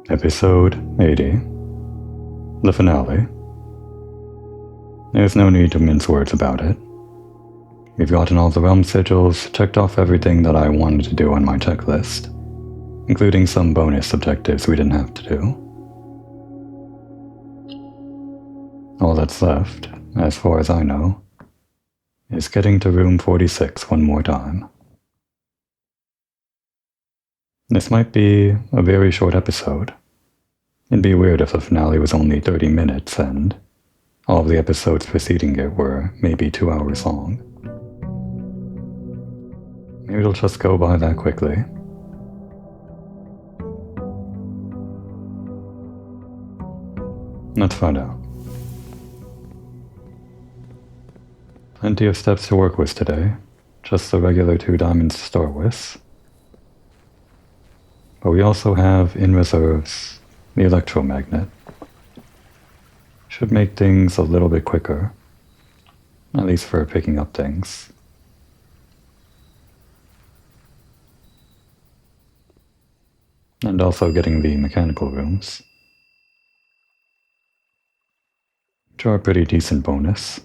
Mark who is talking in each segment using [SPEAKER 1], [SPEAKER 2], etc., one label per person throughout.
[SPEAKER 1] Episode 80. The finale. There's no need to mince words about it. We've gotten all the realm sigils, checked off everything that I wanted to do on my checklist, including some bonus objectives we didn't have to do. All that's left, as far as I know, is getting to room 46 one more time. This might be a very short episode. It'd be weird if the finale was only 30 minutes and all of the episodes preceding it were maybe 2 hours long. Maybe it'll just go by that quickly. Let's find out. Plenty of steps to work with today. Just the regular 2 diamonds to start with. But we also have, in reserves, the electromagnet. Should make things a little bit quicker. At least for picking up things. And also getting the mechanical rooms. Which are a pretty decent bonus.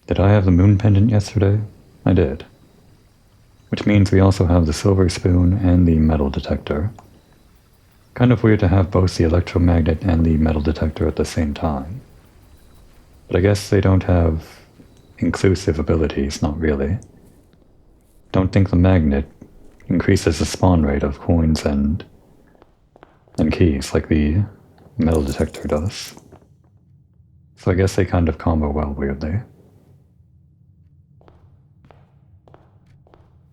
[SPEAKER 1] Did I have the moon pendant yesterday? I did. Which means we also have the silver spoon and the metal detector. Kind of weird to have both the electromagnet and the metal detector at the same time. But I guess they don't have inclusive abilities, not really. Don't think the magnet increases the spawn rate of coins and keys like the metal detector does. So I guess they kind of combo well weirdly.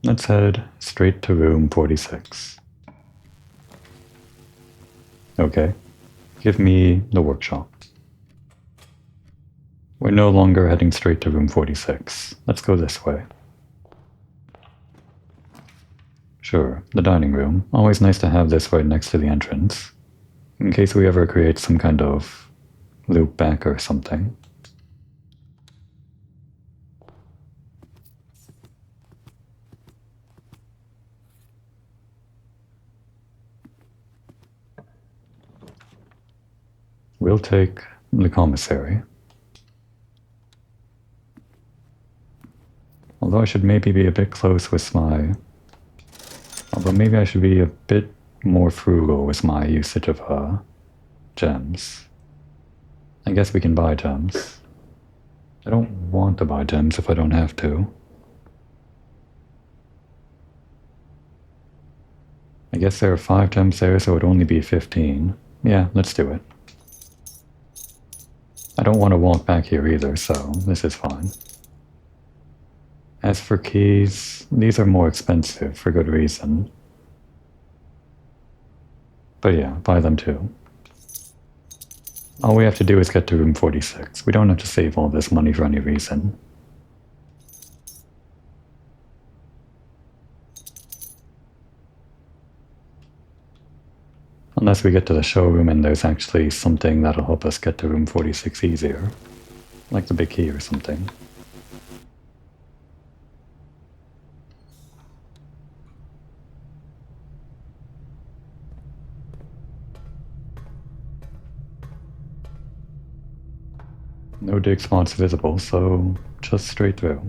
[SPEAKER 1] Let's head straight to room 46. Okay, give me the workshop. We're no longer heading straight to room 46. Let's go this way. Sure, the dining room. Always nice to have this right next to the entrance, in case we ever create some kind of loop back or something. We'll take the commissary. Although I should maybe be a bit close with my... Although maybe I should be a bit more frugal with my usage of gems. I guess we can buy gems. I don't want to buy gems if I don't have to. I guess there are 5 gems there, so it would only be 15. Yeah, let's do it. I don't want to walk back here either, so this is fine. As for keys, these are more expensive for good reason. But yeah, buy them too. All we have to do is get to room 46. We don't have to save all this money for any reason. Unless we get to the showroom and there's actually something that'll help us get to room 46 easier. Like the big key or something. No dig spots visible, so just straight through.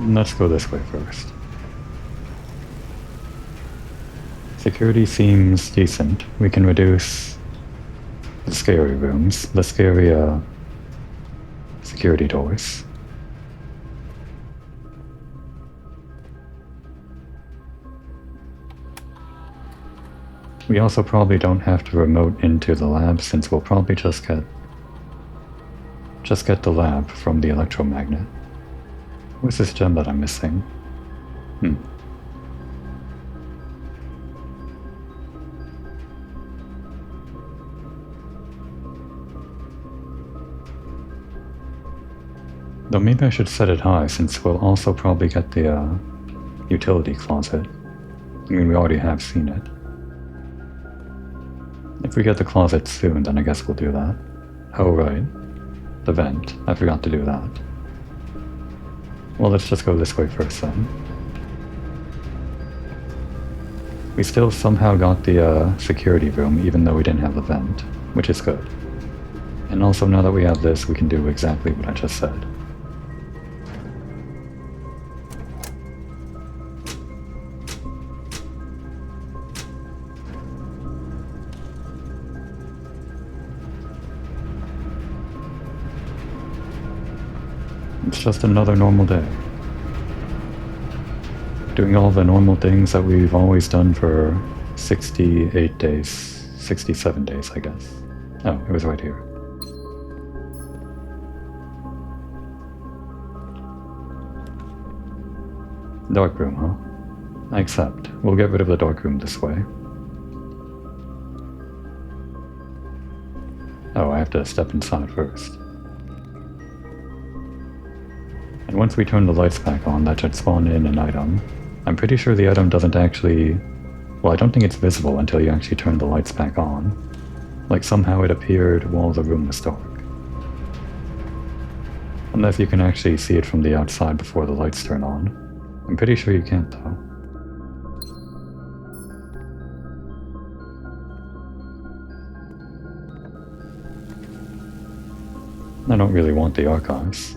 [SPEAKER 1] Let's go this way first. Security seems decent. We can reduce the scary rooms, the scary security doors. We also probably don't have to remote into the lab since we'll probably just get the lab from the electromagnet. What's this gem that I'm missing? Though maybe I should set it high since we'll also probably get the utility closet. I mean, we already have seen it. If we get the closet soon, then I guess we'll do that. Oh, right. The vent. I forgot to do that. Well, let's just go this way first then. We still somehow got the security room, even though we didn't have the vent, which is good. And also, now that we have this, we can do exactly what I just said. It's just another normal day. Doing all the normal things that we've always done for 68 days, 67 days, I guess. Oh, it was right here. Dark room, huh? I accept. We'll get rid of the dark room this way. Oh, I have to step inside first. And once we turn the lights back on, that should spawn in an item. I'm pretty sure the item doesn't actually... Well, I don't think it's visible until you actually turn the lights back on. Like somehow it appeared while the room was dark. Unless you can actually see it from the outside before the lights turn on. I'm pretty sure you can't, though. I don't really want the archives.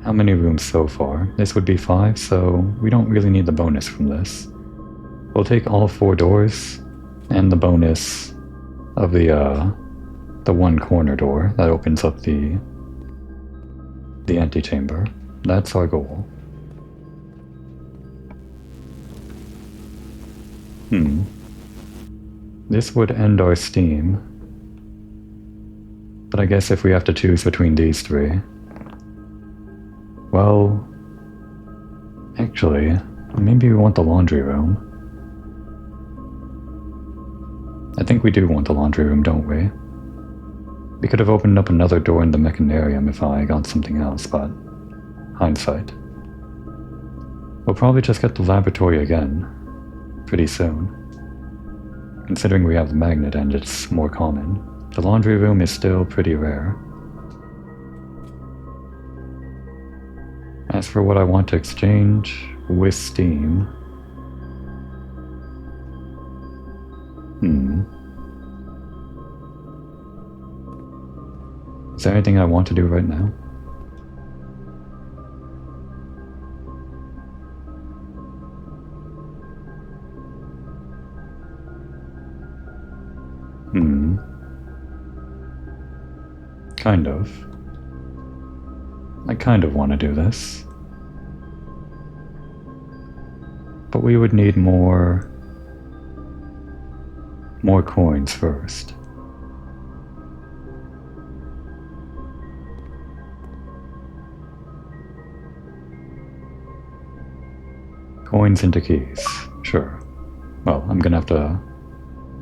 [SPEAKER 1] How many rooms so far? This would be 5, so we don't really need the bonus from this. We'll take all 4 doors, and the bonus of the one corner door that opens up the antechamber. That's our goal. This would end our steam. But I guess if we have to choose between these 3... Well... Actually, maybe we want the laundry room. I think we do want the laundry room, don't we? We could have opened up another door in the mechanarium if I got something else, but... hindsight. We'll probably just get the laboratory again. Pretty soon. Considering we have the magnet and it's more common. The laundry room is still pretty rare. As for what I want to exchange with Steam... Is there anything I want to do right now? Kind of. I kind of want to do this. But we would need more coins first. Coins into keys. Sure. Well, I'm gonna have to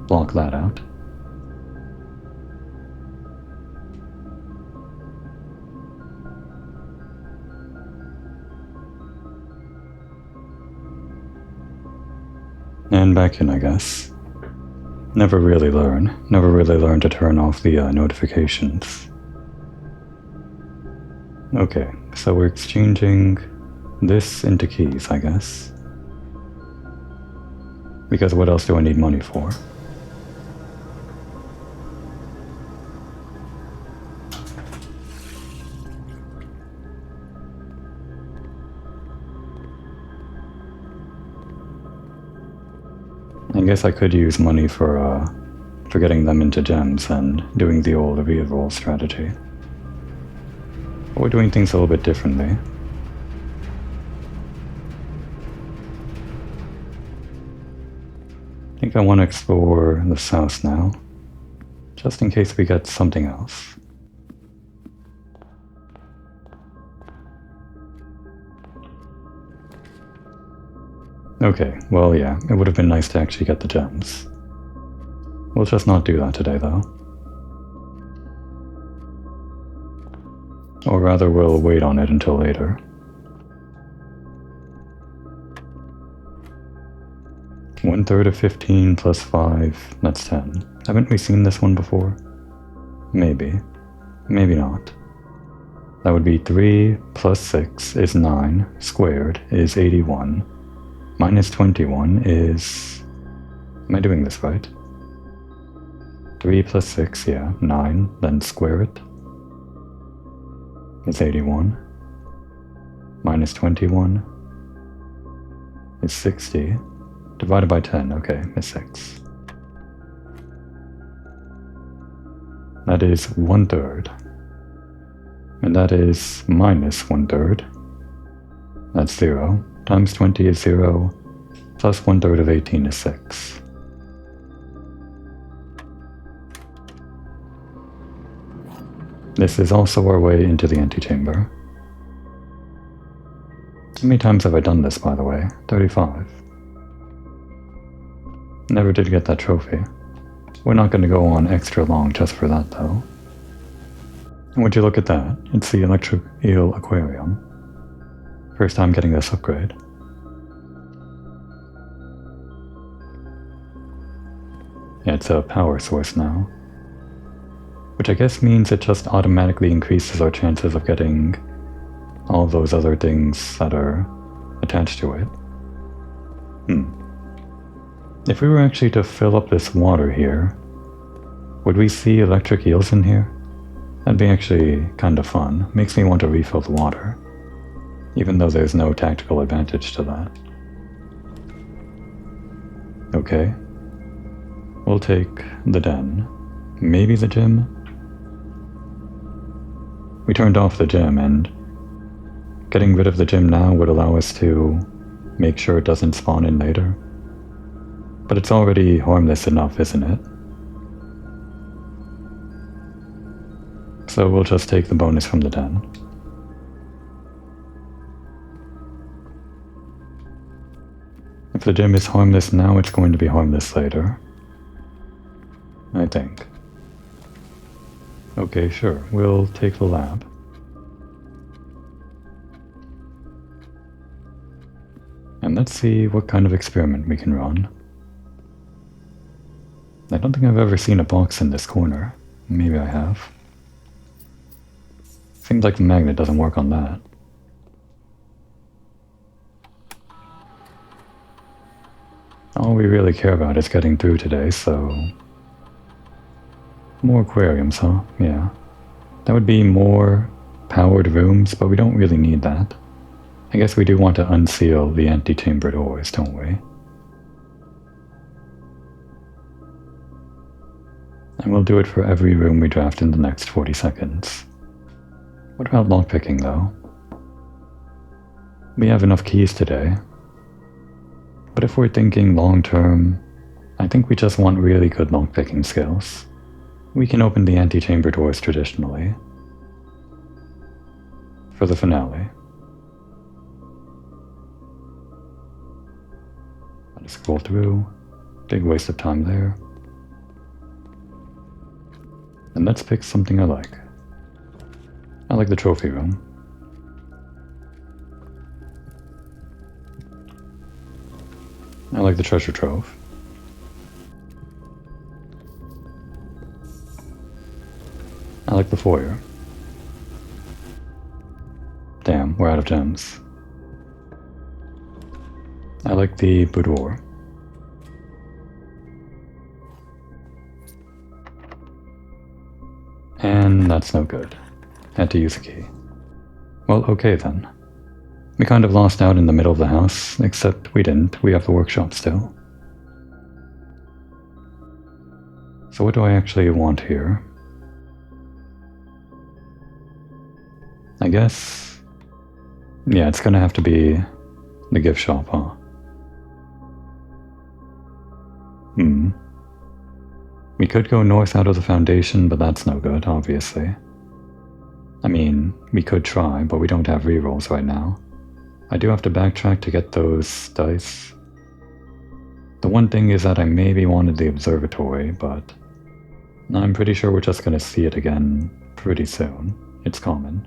[SPEAKER 1] block that out. And back in, I guess. Never really learn to turn off the notifications. Okay, so we're exchanging this into keys, I guess. Because what else do I need money for? I guess I could use money for getting them into gems and doing the old reroll strategy. But we're doing things a little bit differently. I think I want to explore the south now, just in case we get something else. Okay, well yeah, it would have been nice to actually get the gems. We'll just not do that today though. Or rather, we'll wait on it until later. 1/3 of 15 plus 5, that's 10. Haven't we seen this one before? Maybe. Maybe not. That would be 3 plus 6 is 9, squared is 81, minus 21 is... Am I doing this right? 3 plus 6, yeah, 9, then square it. It's 81. Minus 21 is 60. Divided by 10, okay, is 6. That is 1/3. And that is minus 1/3. That's 0. Times 20 is 0. Plus 1/3 of 18 is 6. This is also our way into the antechamber. How many times have I done this, by the way? 35. Never did get that trophy. We're not going to go on extra long just for that, though. And would you look at that? It's the electric eel aquarium. First time getting this upgrade. Yeah, it's a power source now. Which I guess means it just automatically increases our chances of getting all those other things that are attached to it. If we were actually to fill up this water here, would we see electric eels in here? That'd be actually kind of fun. Makes me want to refill the water, even though there's no tactical advantage to that. Okay. We'll take the den. Maybe the gym? We turned off the gym, and getting rid of the gym now would allow us to make sure it doesn't spawn in later. But it's already harmless enough, isn't it? So we'll just take the bonus from the den. If the gym is harmless now, it's going to be harmless later. I think. Okay, sure. We'll take the lab. And let's see what kind of experiment we can run. I don't think I've ever seen a box in this corner. Maybe I have. Seems like the magnet doesn't work on that. All we really care about is getting through today, so... More aquariums, huh? Yeah. That would be more powered rooms, but we don't really need that. I guess we do want to unseal the antechamber doors, don't we? And we'll do it for every room we draft in the next 40 seconds. What about lockpicking, though? We have enough keys today. But if we're thinking long-term, I think we just want really good lockpicking skills. We can open the antechamber doors traditionally. For the finale. I'll just scroll through. Big waste of time there. And let's pick something I like. I like the trophy room. I like the treasure trove. I like the foyer. Damn, we're out of gems. I like the boudoir. And that's no good. Had to use a key. Well, okay then. We kind of lost out in the middle of the house, except we didn't. We have the workshop still. So what do I actually want here? I guess... Yeah, it's gonna have to be the gift shop, huh? We could go north out of the foundation, but that's no good, obviously. I mean, we could try, but we don't have rerolls right now. I do have to backtrack to get those dice. The one thing is that I maybe wanted the observatory, but I'm pretty sure we're just gonna see it again pretty soon. It's common.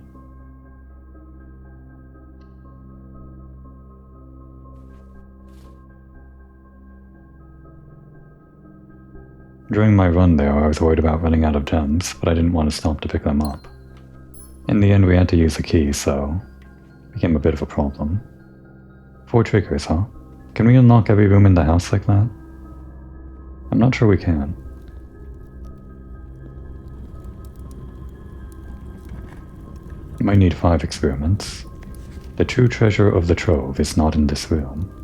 [SPEAKER 1] During my run there, I was worried about running out of gems, but I didn't want to stop to pick them up. In the end, we had to use a key, so it became a bit of a problem. 4 triggers, huh? Can we unlock every room in the house like that? I'm not sure we can. You might need 5 experiments. The true treasure of the trove is not in this room.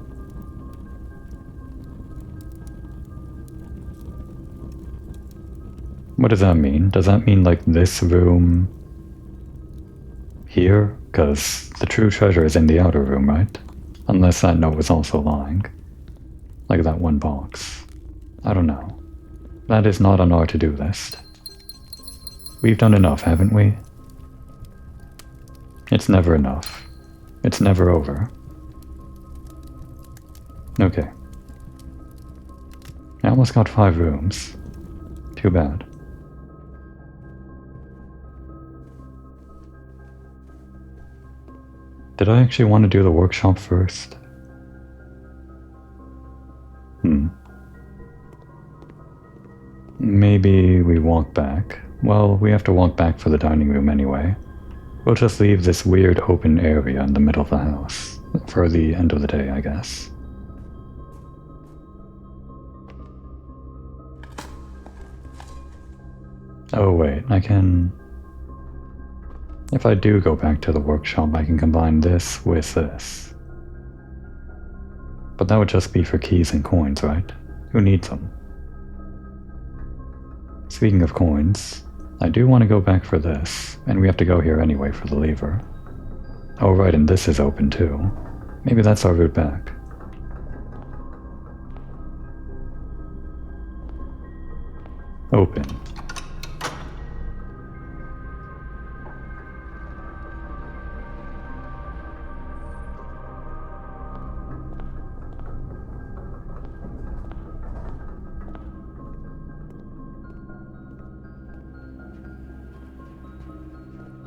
[SPEAKER 1] What does that mean? Does that mean like this room here? Because the true treasure is in the outer room, right? Unless that note was also lying. Like that one box. I don't know. That is not on our to-do list. We've done enough, haven't we? It's never enough. It's never over. Okay. I almost got 5 rooms. Too bad. Did I actually want to do the workshop first? Maybe we walk back. Well, we have to walk back for the dining room anyway. We'll just leave this weird open area in the middle of the house. For the end of the day, I guess. Oh wait, I can... If I do go back to the workshop, I can combine this with this. But that would just be for keys and coins, right? Who needs them? Speaking of coins, I do want to go back for this, and we have to go here anyway for the lever. Oh right, and this is open too. Maybe that's our route back. Open.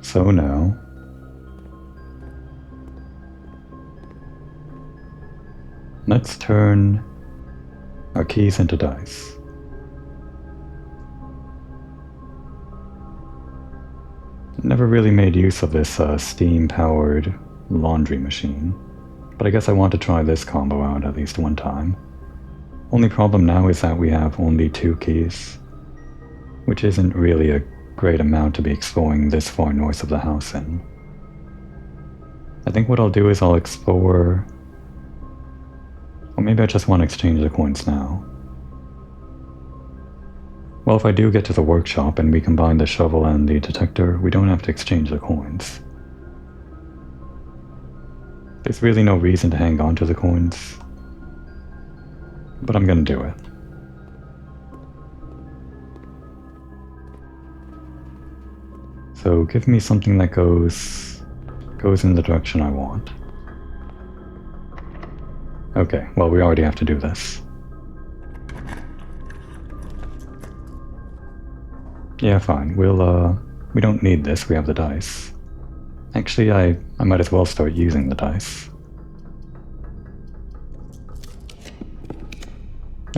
[SPEAKER 1] So now, let's turn our keys into dice. Never really made use of this steam-powered laundry machine, but I guess I want to try this combo out at least one time. Only problem now is that we have only 2 keys, which isn't really a great amount to be exploring this far north of the house in. I think what I'll do is I'll explore... Or maybe I just want to exchange the coins now. Well, if I do get to the workshop and we combine the shovel and the detector, we don't have to exchange the coins. There's really no reason to hang on to the coins, but I'm gonna do it. So give me something that goes in the direction I want. Okay, well we already have to do this. Yeah, fine. We don't need this, we have the dice. Actually, I might as well start using the dice.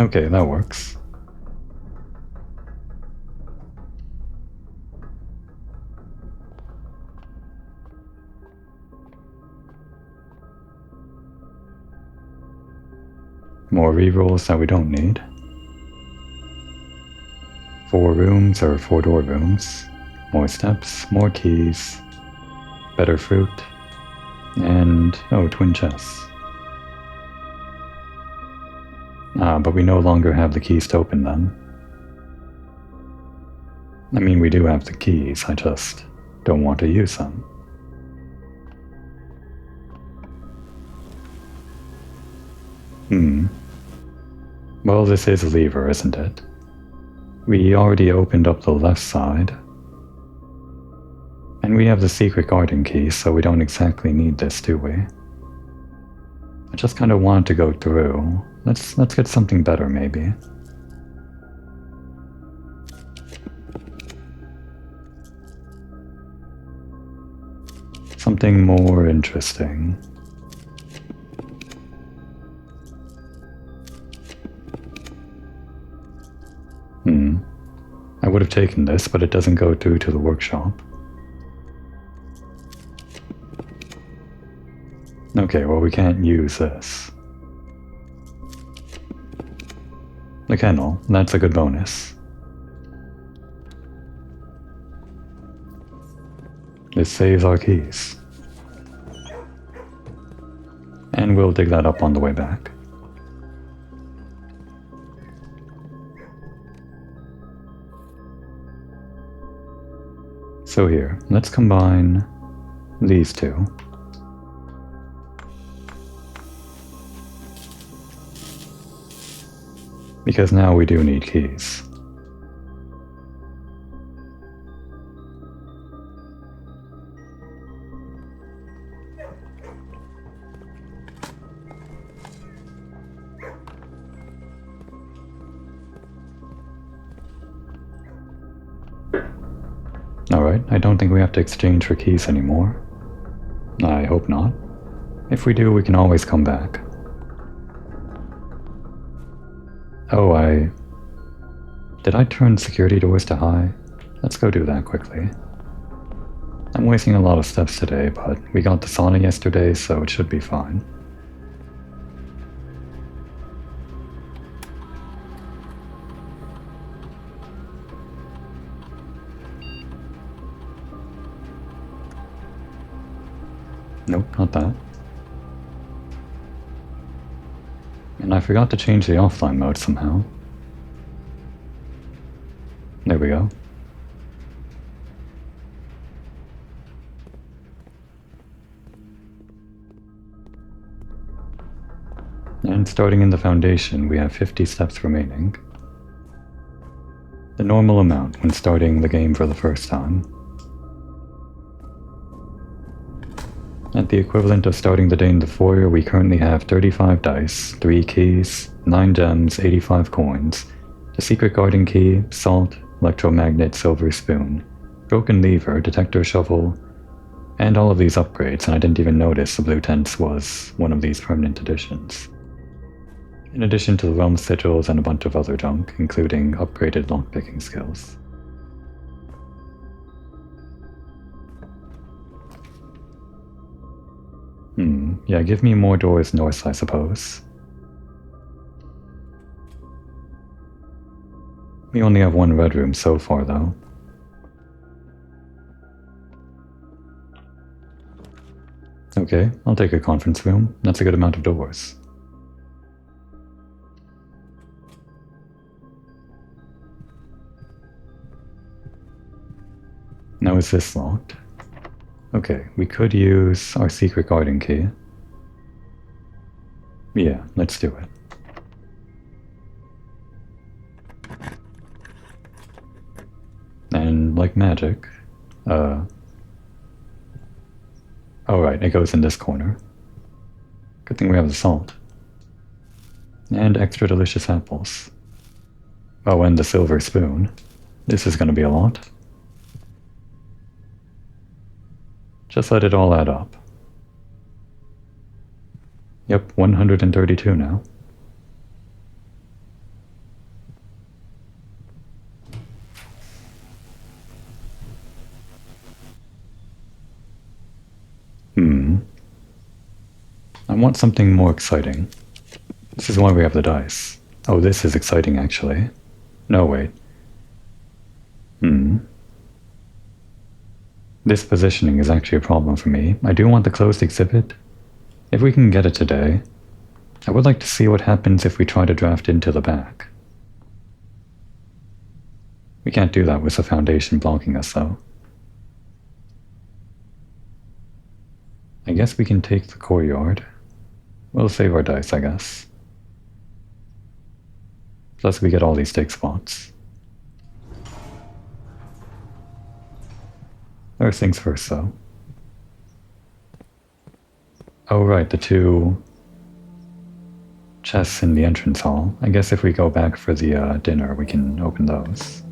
[SPEAKER 1] Okay, that works. More rerolls that we don't need. 4 rooms or 4 door rooms. More steps, more keys. Better fruit. And, oh, twin chests. But we no longer have the keys to open them. I mean, we do have the keys, I just don't want to use them. Well, this is a lever, isn't it? We already opened up the left side. And we have the secret garden key, so we don't exactly need this, do we? I just kind of want to go through. Let's get something better, maybe. Something more interesting. would have taken this, but it doesn't go through to the workshop. Okay, well we can't use this. The kennel, that's a good bonus. This saves our keys. And we'll dig that up on the way back. So here, let's combine these two. Because now we do need keys. Alright, I don't think we have to exchange for keys anymore. I hope not. If we do, we can always come back. Oh, did I turn security doors to high? Let's go do that quickly. I'm wasting a lot of steps today, but we got the sauna yesterday, so it should be fine. Nope, not that. And I forgot to change the offline mode somehow. There we go. And starting in the foundation, we have 50 steps remaining. The normal amount when starting the game for the first time. At the equivalent of starting the day in the foyer, we currently have 35 dice, 3 keys, 9 gems, 85 coins, the secret garden key, salt, electromagnet, silver spoon, broken lever, detector shovel, and all of these upgrades, and I didn't even notice the blue tents was one of these permanent additions. In addition to the realm sigils and a bunch of other junk, including upgraded lockpicking skills. Yeah, give me more doors north, I suppose. We only have one red room so far, though. Okay, I'll take a conference room. That's a good amount of doors. Now is this locked? Okay, we could use our secret garden key. Yeah, let's do it. And like magic, oh right, it goes in this corner. Good thing we have the salt. And extra delicious apples. Oh, and the silver spoon. This is gonna be a lot. Just let it all add up. Yep, 132 now. I want something more exciting. This is why we have the dice. Oh, this is exciting actually. No, wait. This positioning is actually a problem for me. I do want the closed exhibit. If we can get it today, I would like to see what happens if we try to draft into the back. We can't do that with the foundation blocking us though. I guess we can take the courtyard. We'll save our dice, I guess. Plus we get all these take spots. First things first, though. Oh, right, the 2 chests in the entrance hall. I guess if we go back for the dinner, we can open those.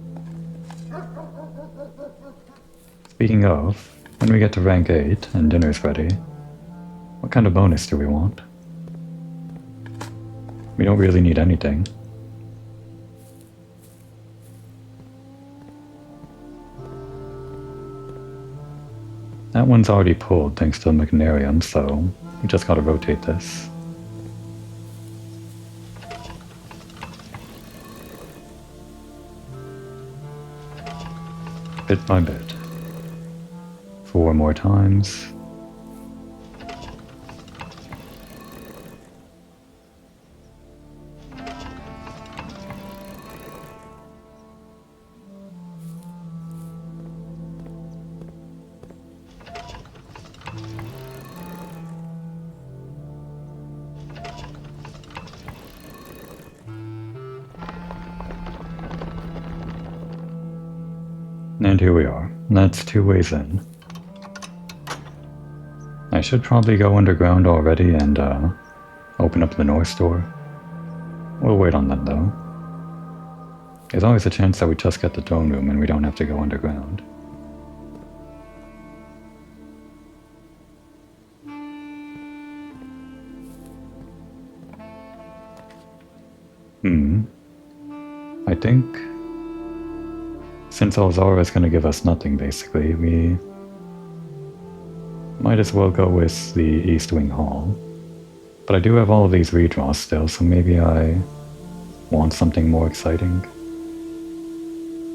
[SPEAKER 1] Speaking of, when we get to rank 8 and dinner's ready, what kind of bonus do we want? We don't really need anything. That one's already pulled thanks to the Mechanarium, so we just gotta rotate this. Bit by bit. 4 more times. And here we are. That's 2 ways in. I should probably go underground already and open up the north door. We'll wait on that though. There's always a chance that we just get the throne room and we don't have to go underground. I think since Alzara is going to give us nothing, basically, we might as well go with the East Wing Hall. But I do have all of these redraws still, so maybe I want something more exciting.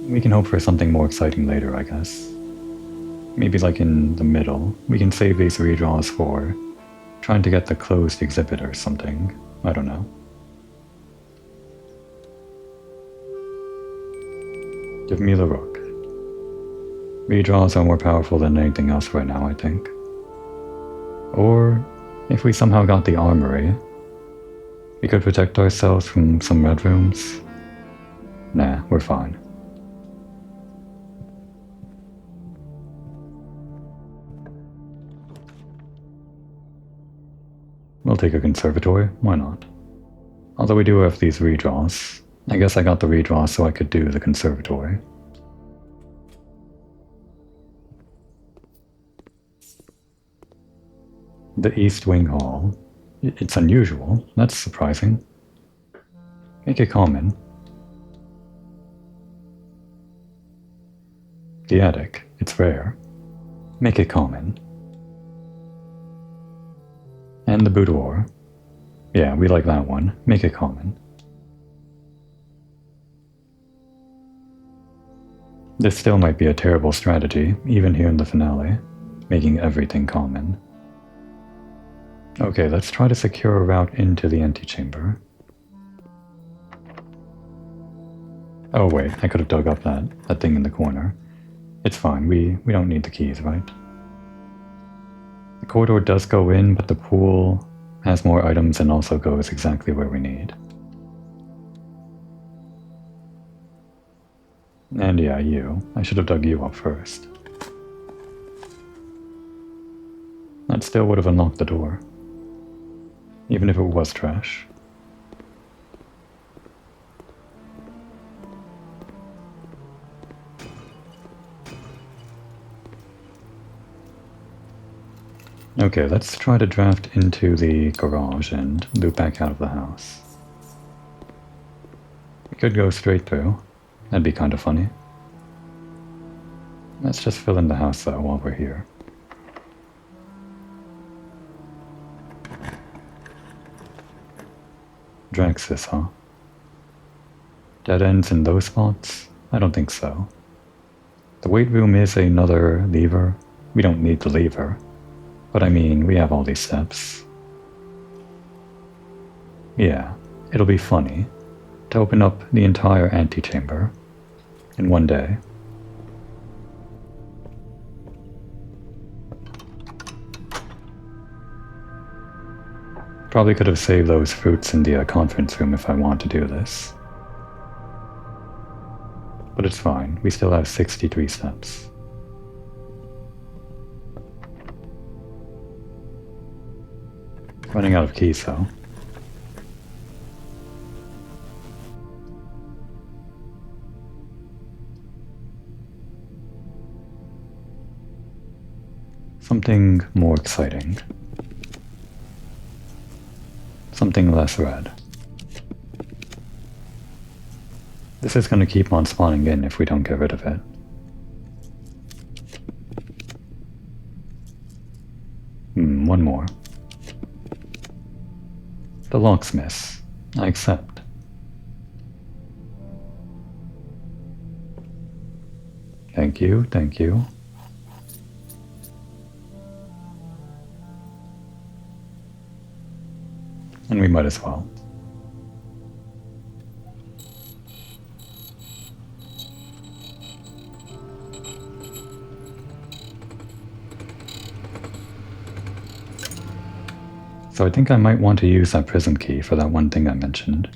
[SPEAKER 1] We can hope for something more exciting later, I guess. Maybe like in the middle. We can save these redraws for trying to get the closed exhibit or something. I don't know. Give me the rook. Redraws are more powerful than anything else right now, I think. Or, if we somehow got the armory, we could protect ourselves from some red rooms. Nah, we're fine. We'll take a conservatory, why not? Although we do have these redraws. I guess I got the redraw so I could do the conservatory. The East Wing Hall. It's unusual. That's surprising. Make it common. The attic. It's rare. Make it common. And the boudoir. Yeah, we like that one. Make it common. This still might be a terrible strategy, even here in the finale, making everything common. Okay, let's try to secure a route into the antechamber. Oh wait, I could have dug up that thing in the corner. It's fine, we don't need the keys, right? The corridor does go in, but the pool has more items and also goes exactly where we need. And yeah, you. I should have dug you up first. That still would have unlocked the door. Even if it was trash. Okay, let's try to draft into the garage and loop back out of the house. We could go straight through. That'd be kind of funny. Let's just fill in the house though while we're here. Draxis, huh? Dead ends in those spots? I don't think so. The weight room is another lever. We don't need the lever. But I mean, we have all these steps. Yeah, it'll be funny to open up the entire antechamber in one day. Probably could have saved those fruits in the conference room if I want to do this. But it's fine, we still have 63 steps. Running out of keys though. Something more exciting. Something less red. This is going to keep on spawning in if we don't get rid of it. one more. The locksmiths. I accept. Thank you, thank you. And we might as well. So I think I might want to use that prism key for that one thing I mentioned.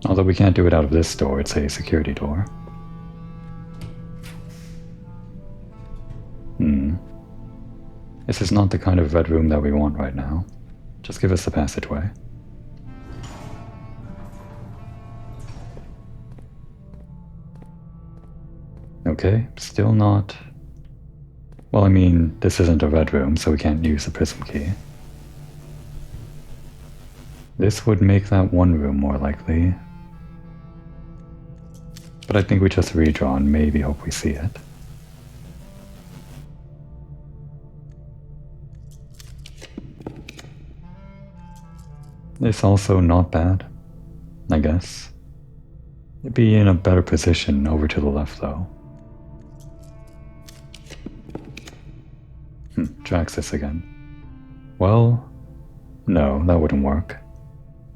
[SPEAKER 1] Although we can't do it out of this door, it's a security door. This is not the kind of red room that we want right now. Just give us the passageway. Okay, still not... Well, I mean, this isn't a red room, so we can't use the prism key. This would make that one room more likely. But I think we just redraw and maybe hope we see it. This also not bad, I guess. It'd be in a better position over to the left though. Draxus again. Well, no, that wouldn't work.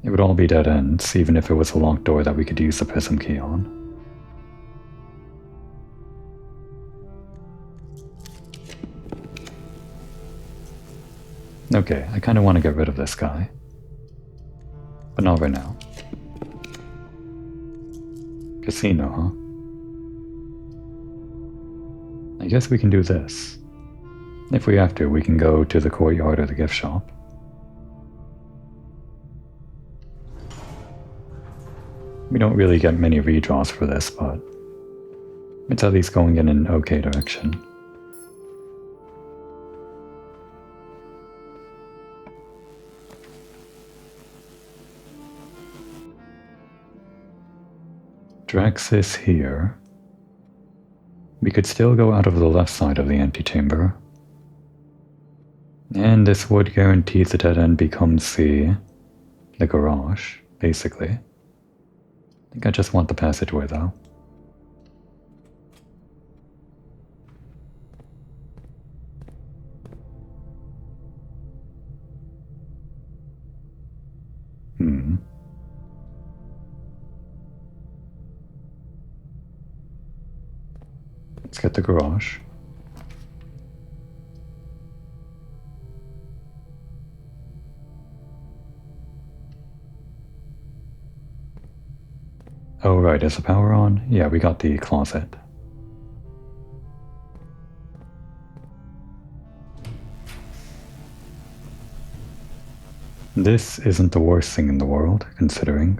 [SPEAKER 1] It would all be dead ends, even if it was a locked door that we could use the prism key on. Okay, I kinda want to get rid of this guy. But not right now. Casino, huh? I guess we can do this. If we have to, we can go to the courtyard or the gift shop. We don't really get many redraws for this, but it's at least going in an okay direction. Draxus here. We could still go out of the left side of the antechamber. And this would guarantee the dead end becomes the garage, basically. I think I just want the passageway though. Let's get the garage. Oh right, is the power on? Yeah, we got the closet. This isn't the worst thing in the world, considering.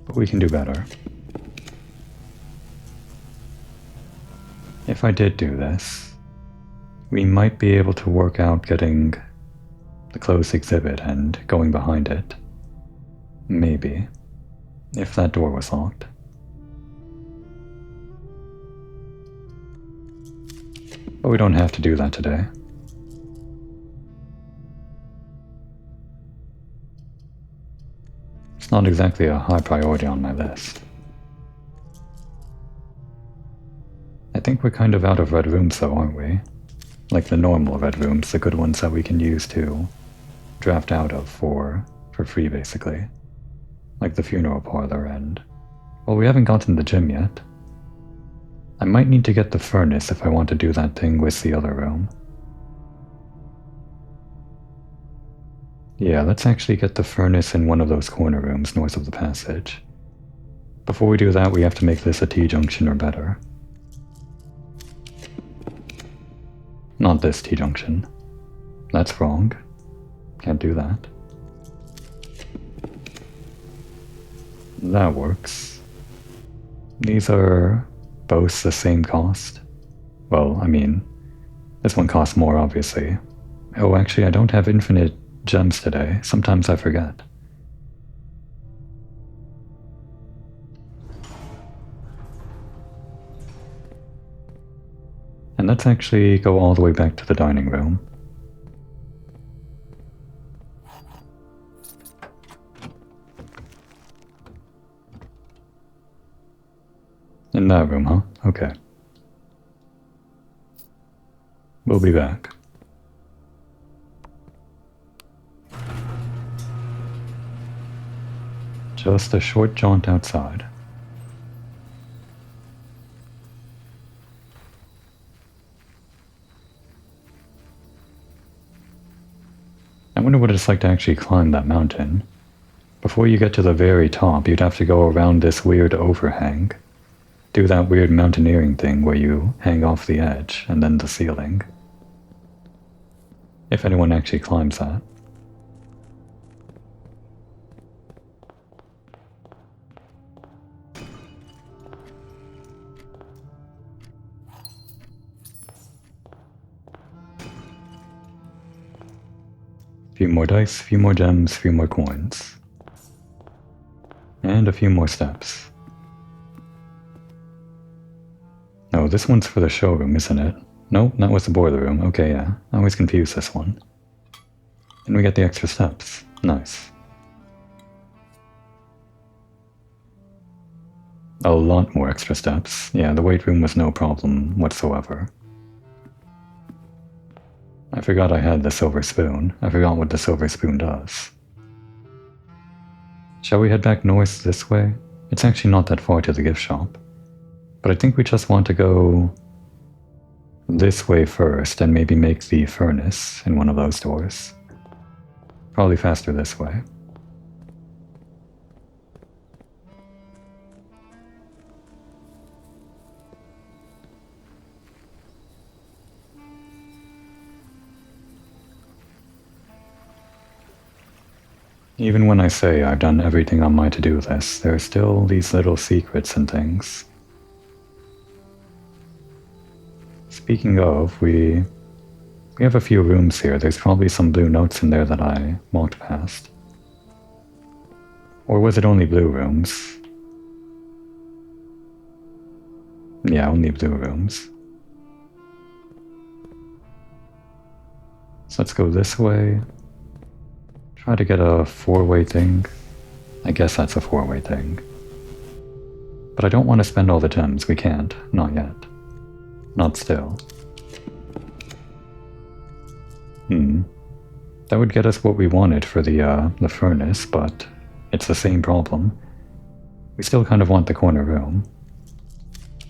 [SPEAKER 1] But we can do better. If I did do this, we might be able to work out getting the closed exhibit and going behind it. Maybe. If that door was locked. But we don't have to do that today. It's not exactly a high priority on my list. I think we're kind of out of red rooms though, aren't we? Like the normal red rooms, the good ones that we can use to draft out of for free basically. Like the funeral parlor and... Well, we haven't gotten the gym yet. I might need to get the furnace if I want to do that thing with the other room. Yeah, let's actually get the furnace in one of those corner rooms north of the passage. Before we do that, we have to make this a T-junction or better. Not this T-junction. That's wrong. Can't do that. That works. These are both the same cost. Well, I mean, this one costs more, obviously. Oh, actually, I don't have infinite gems today. Sometimes I forget. And let's actually go all the way back to the dining room. In that room, huh? Okay. We'll be back. Just a short jaunt outside. I wonder what it's like to actually climb that mountain. Before you get to the very top, you'd have to go around this weird overhang. Do that weird mountaineering thing where you hang off the edge and then the ceiling. If anyone actually climbs that. Few more dice, few more gems, few more coins. And a few more steps. Oh, this one's for the showroom, isn't it? Nope, that was the boiler room. Okay, yeah. I always confuse this one. And we get the extra steps. Nice. A lot more extra steps. Yeah, the weight room was no problem whatsoever. I forgot I had the silver spoon. I forgot what the silver spoon does. Shall we head back north this way? It's actually not that far to the gift shop. But I think we just want to go this way first and maybe make the furnace in one of those doors. Probably faster this way. Even when I say I've done everything on my to-do list, there are still these little secrets and things. Speaking of, we have a few rooms here. There's probably some blue notes in there that I walked past. Or was it only blue rooms? Yeah, only blue rooms. So let's go this way. Try to get a four-way thing. I guess that's a four-way thing. But I don't want to spend all the gems. We can't. Not yet. Not still. That would get us what we wanted for the furnace, but it's the same problem. We still kind of want the corner room.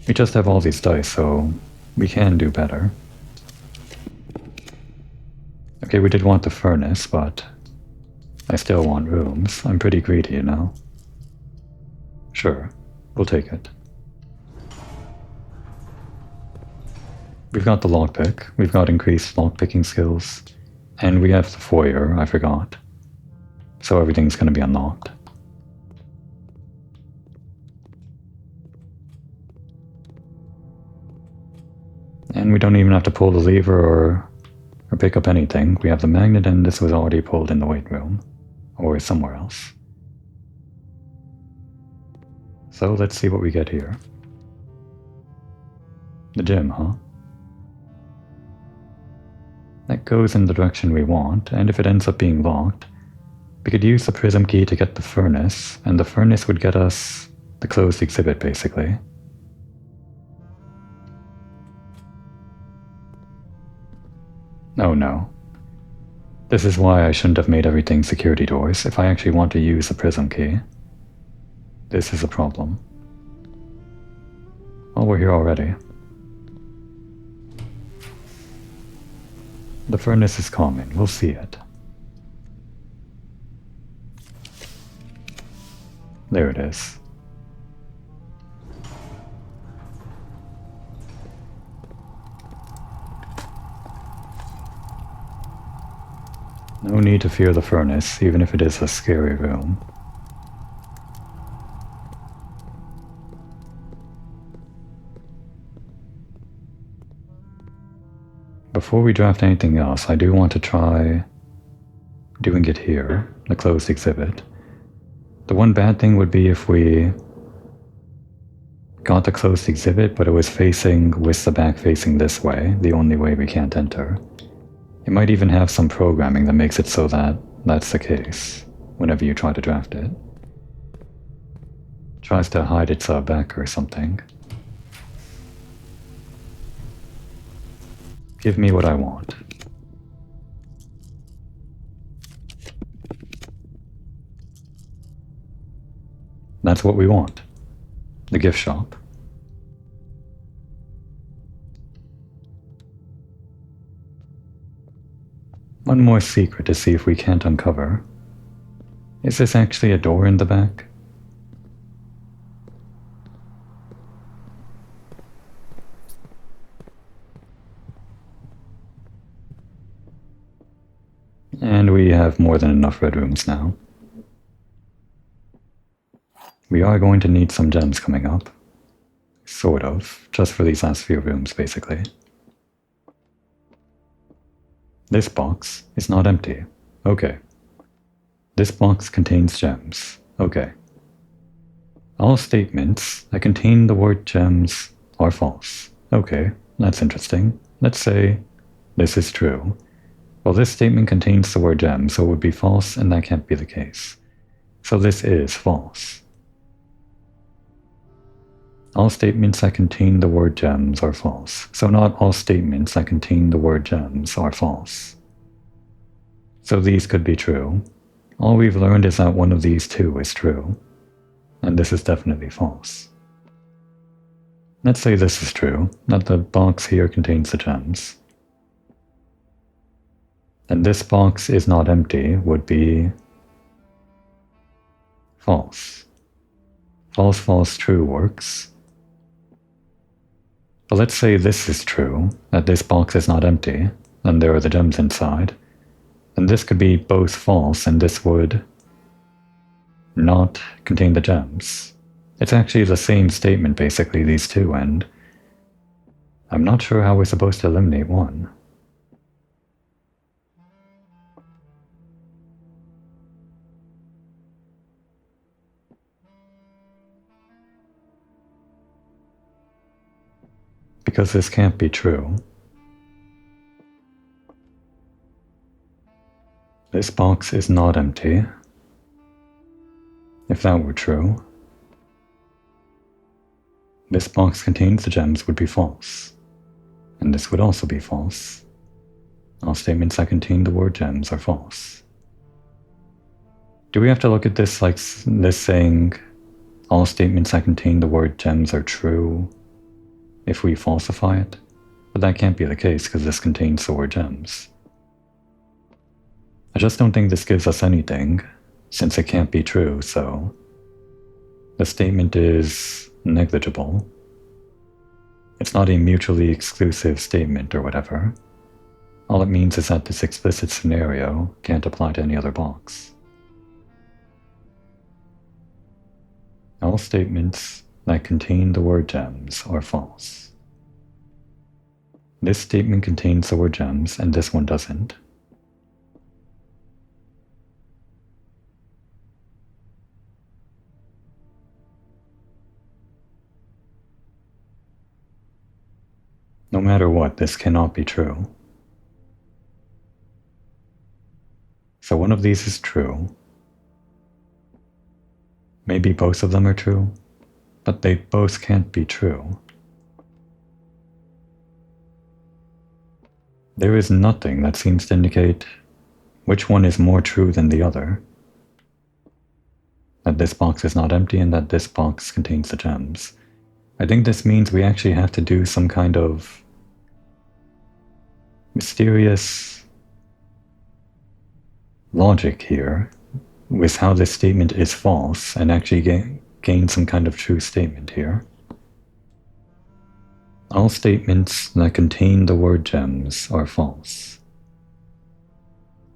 [SPEAKER 1] We just have all these dice, so we can do better. Okay, we did want the furnace, but I still want rooms. I'm pretty greedy, you know. Sure, we'll take it. We've got the lockpick, we've got increased lockpicking skills, and we have the foyer, I forgot. So everything's going to be unlocked. And we don't even have to pull the lever or pick up anything. We have the magnet, and this was already pulled in the weight room. Or somewhere else. So let's see what we get here. The gym, huh? That goes in the direction we want, and if it ends up being locked, we could use the prism key to get the furnace, and the furnace would get us the closed exhibit, basically. Oh no. This is why I shouldn't have made everything security doors if I actually want to use the prism key. This is a problem. Oh, we're here already. The furnace is coming, we'll see it. There it is. No need to fear the furnace, even if it is a scary room. Before we draft anything else, I do want to try doing it here, the closed exhibit. The one bad thing would be if we got the closed exhibit, but it was facing with the back facing this way, the only way we can't enter. It might even have some programming that makes it so that that's the case whenever you try to draft it. Tries to hide its back or something. Give me what I want. That's what we want. The gift shop. One more secret to see if we can't uncover. Is this actually a door in the back? And we have more than enough red rooms now. We are going to need some gems coming up. Sort of. Just for these last few rooms, basically. This box is not empty. Okay. This box contains gems. Okay. All statements that contain the word gems are false. Okay, that's interesting. Let's say this is true. Well, this statement contains the word gems, so it would be false, and that can't be the case. So this is false. All statements that contain the word gems are false. So not all statements that contain the word gems are false. So these could be true. All we've learned is that one of these two is true. And this is definitely false. Let's say this is true, that the box here contains the gems. And this box is not empty would be false. False, false, true works. But let's say this is true, that this box is not empty, and there are the gems inside. And this could be both false, and this would not contain the gems. It's actually the same statement, basically, these two, and I'm not sure how we're supposed to eliminate one. Because this can't be true. This box is not empty. If that were true, this box contains the gems would be false. And this would also be false. All statements that contain the word gems are false. Do we have to look at this like this saying all statements that contain the word gems are true if we falsify it? But that can't be the case because this contains the word gems. I just don't think this gives us anything, since it can't be true, so the statement is negligible. It's not a mutually exclusive statement or whatever. All it means is that this explicit scenario can't apply to any other box. All statements that contain the word gems are false. This statement contains the word gems, and this one doesn't. No matter what, this cannot be true. So one of these is true. Maybe both of them are true, but they both can't be true. There is nothing that seems to indicate which one is more true than the other. That this box is not empty and that this box contains the gems. I think this means we actually have to do some kind of mysterious logic here with how this statement is false and actually gain some kind of true statement here. All statements that contain the word gems are false.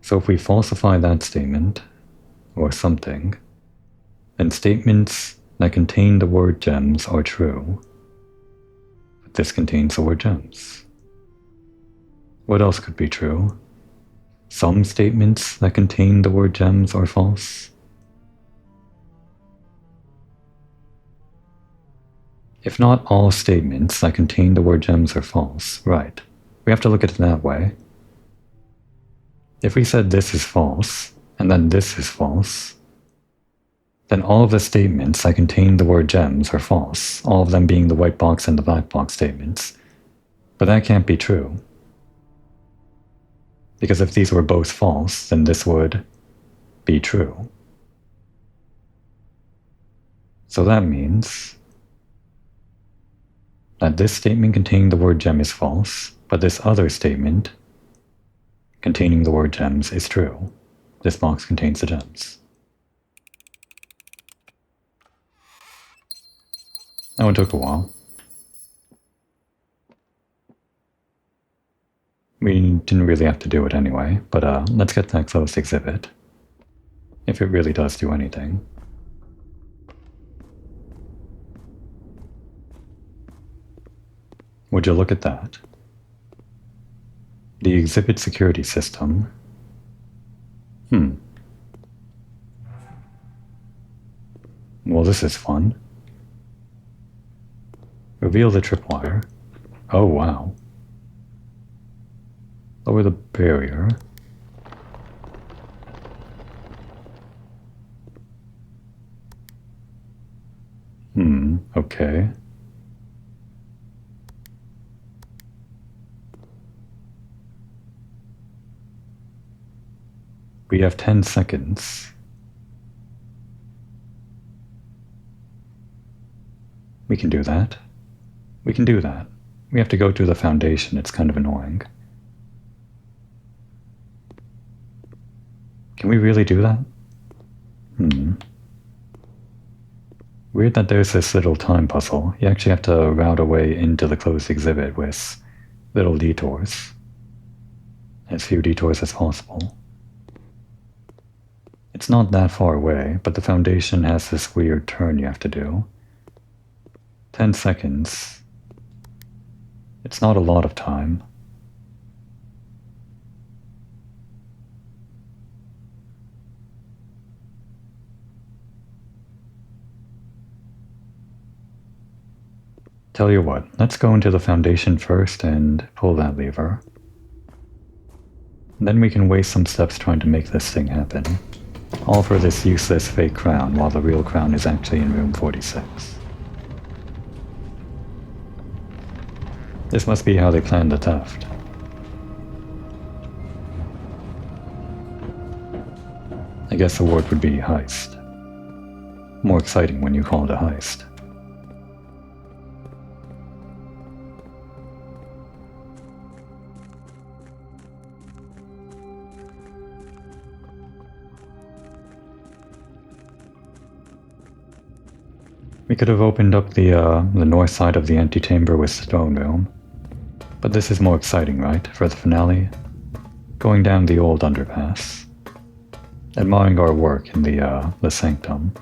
[SPEAKER 1] So if we falsify that statement, or something, then statements that contain the word gems are true. But this contains the word gems. What else could be true? Some statements that contain the word gems are false. If not all statements that contain the word gems are false, right. We have to look at it that way. If we said this is false, and then this is false, then all of the statements that contain the word gems are false, all of them being the white box and the black box statements. But that can't be true. Because if these were both false, then this would be true. So that means that this statement containing the word gem is false, but this other statement containing the word gems is true. This box contains the gems. That one took a while. We didn't really have to do it anyway, but let's get that closed exhibit. If it really does do anything. Would you look at that? The exhibit security system. Well, this is fun. Reveal the tripwire. Oh, wow. Lower the barrier. Okay. We have 10 seconds. We can do that. We can do that. We have to go to the foundation. It's kind of annoying. Can we really do that? Weird that there's this little time puzzle. You actually have to route a way into the closed exhibit with little detours. As few detours as possible. It's not that far away, but the foundation has this weird turn you have to do. 10 seconds. It's not a lot of time. Tell you what, let's go into the foundation first and pull that lever. Then we can waste some steps trying to make this thing happen. All for this useless fake crown, while the real crown is actually in room 46. This must be how they planned the theft. I guess the word would be heist. More exciting when you call it a heist. We could have opened up the north side of the antechamber with throne room. But this is more exciting, right, for the finale? Going down the old underpass. Admiring our work in the sanctum.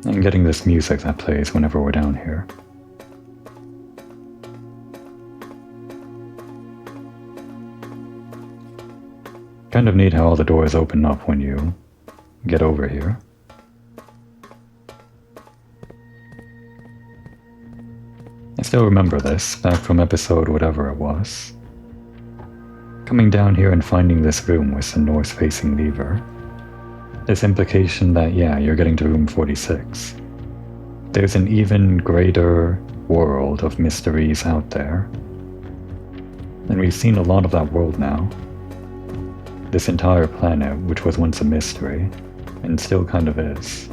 [SPEAKER 1] And getting this music that plays whenever we're down here. Kind of neat how all the doors open up when you get over here. I still remember this, back from episode whatever it was. Coming down here and finding this room with the north-facing lever. This implication that, yeah, you're getting to room 46. There's an even greater world of mysteries out there. And we've seen a lot of that world now. This entire planet, which was once a mystery, and still kind of is.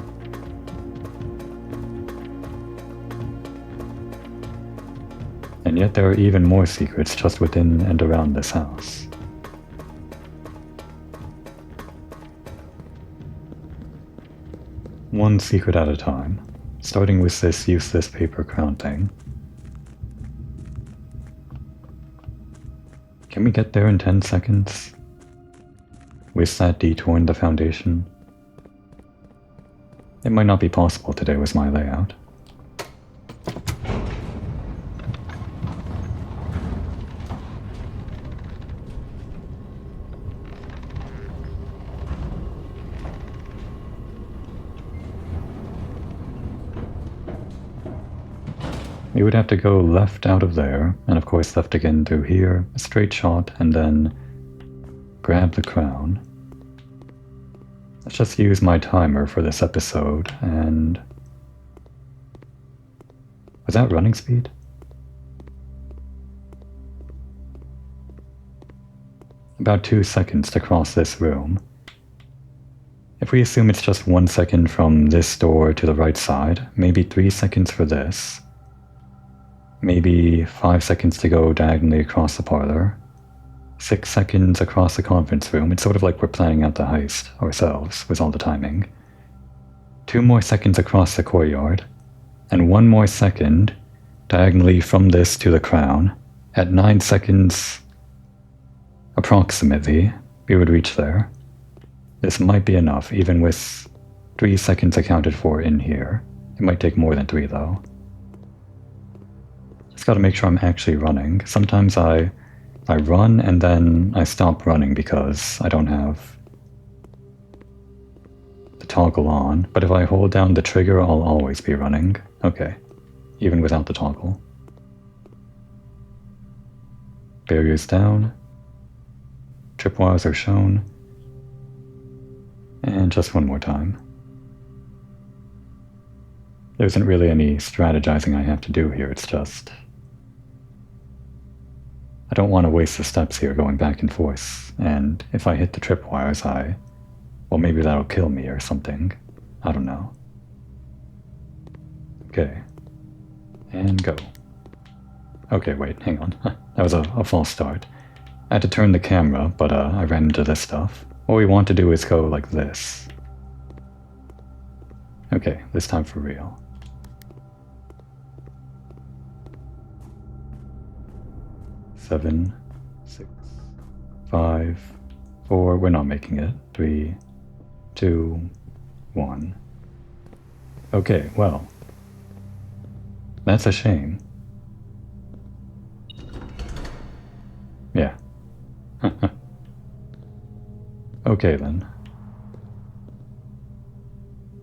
[SPEAKER 1] And yet there are even more secrets just within and around this house. One secret at a time, starting with this useless paper crown thing. Can we get there in 10 seconds? With that detour in the foundation? It might not be possible today with my layout. you would have to go left out of there, and of course left again through here, a straight shot, and then grab the crown. Let's just use my timer for this episode, and... Was that running speed? About 2 seconds to cross this room. If we assume it's just 1 second from this door to the right side, maybe 3 seconds for this, maybe 5 seconds to go diagonally across the parlor, 6 seconds across the conference room. It's sort of like we're planning out the heist ourselves with all the timing. 2 more seconds across the courtyard, and 1 more second diagonally from this to the crown. At 9 seconds approximately, we would reach there. This might be enough, even with 3 seconds accounted for in here. It might take more than 3 though. Just gotta make sure I'm actually running. Sometimes I run and then I stop running because I don't have the toggle on, but if I hold down the trigger, I'll always be running. Okay, even without the toggle. Barriers down. Tripwires are shown. And just one more time. There isn't really any strategizing I have to do here, it's just... I don't want to waste the steps here going back and forth, and if I hit the tripwires, well, maybe that'll kill me or something. I don't know. Okay. And go. Okay, wait, hang on. That was a false start. I had to turn the camera, but I ran into this stuff. What we want to do is go like this. Okay, this time for real. Seven, 6, 5, 4, we're not making it. 3, 2, 1. Okay, well. That's a shame. Yeah. Okay then.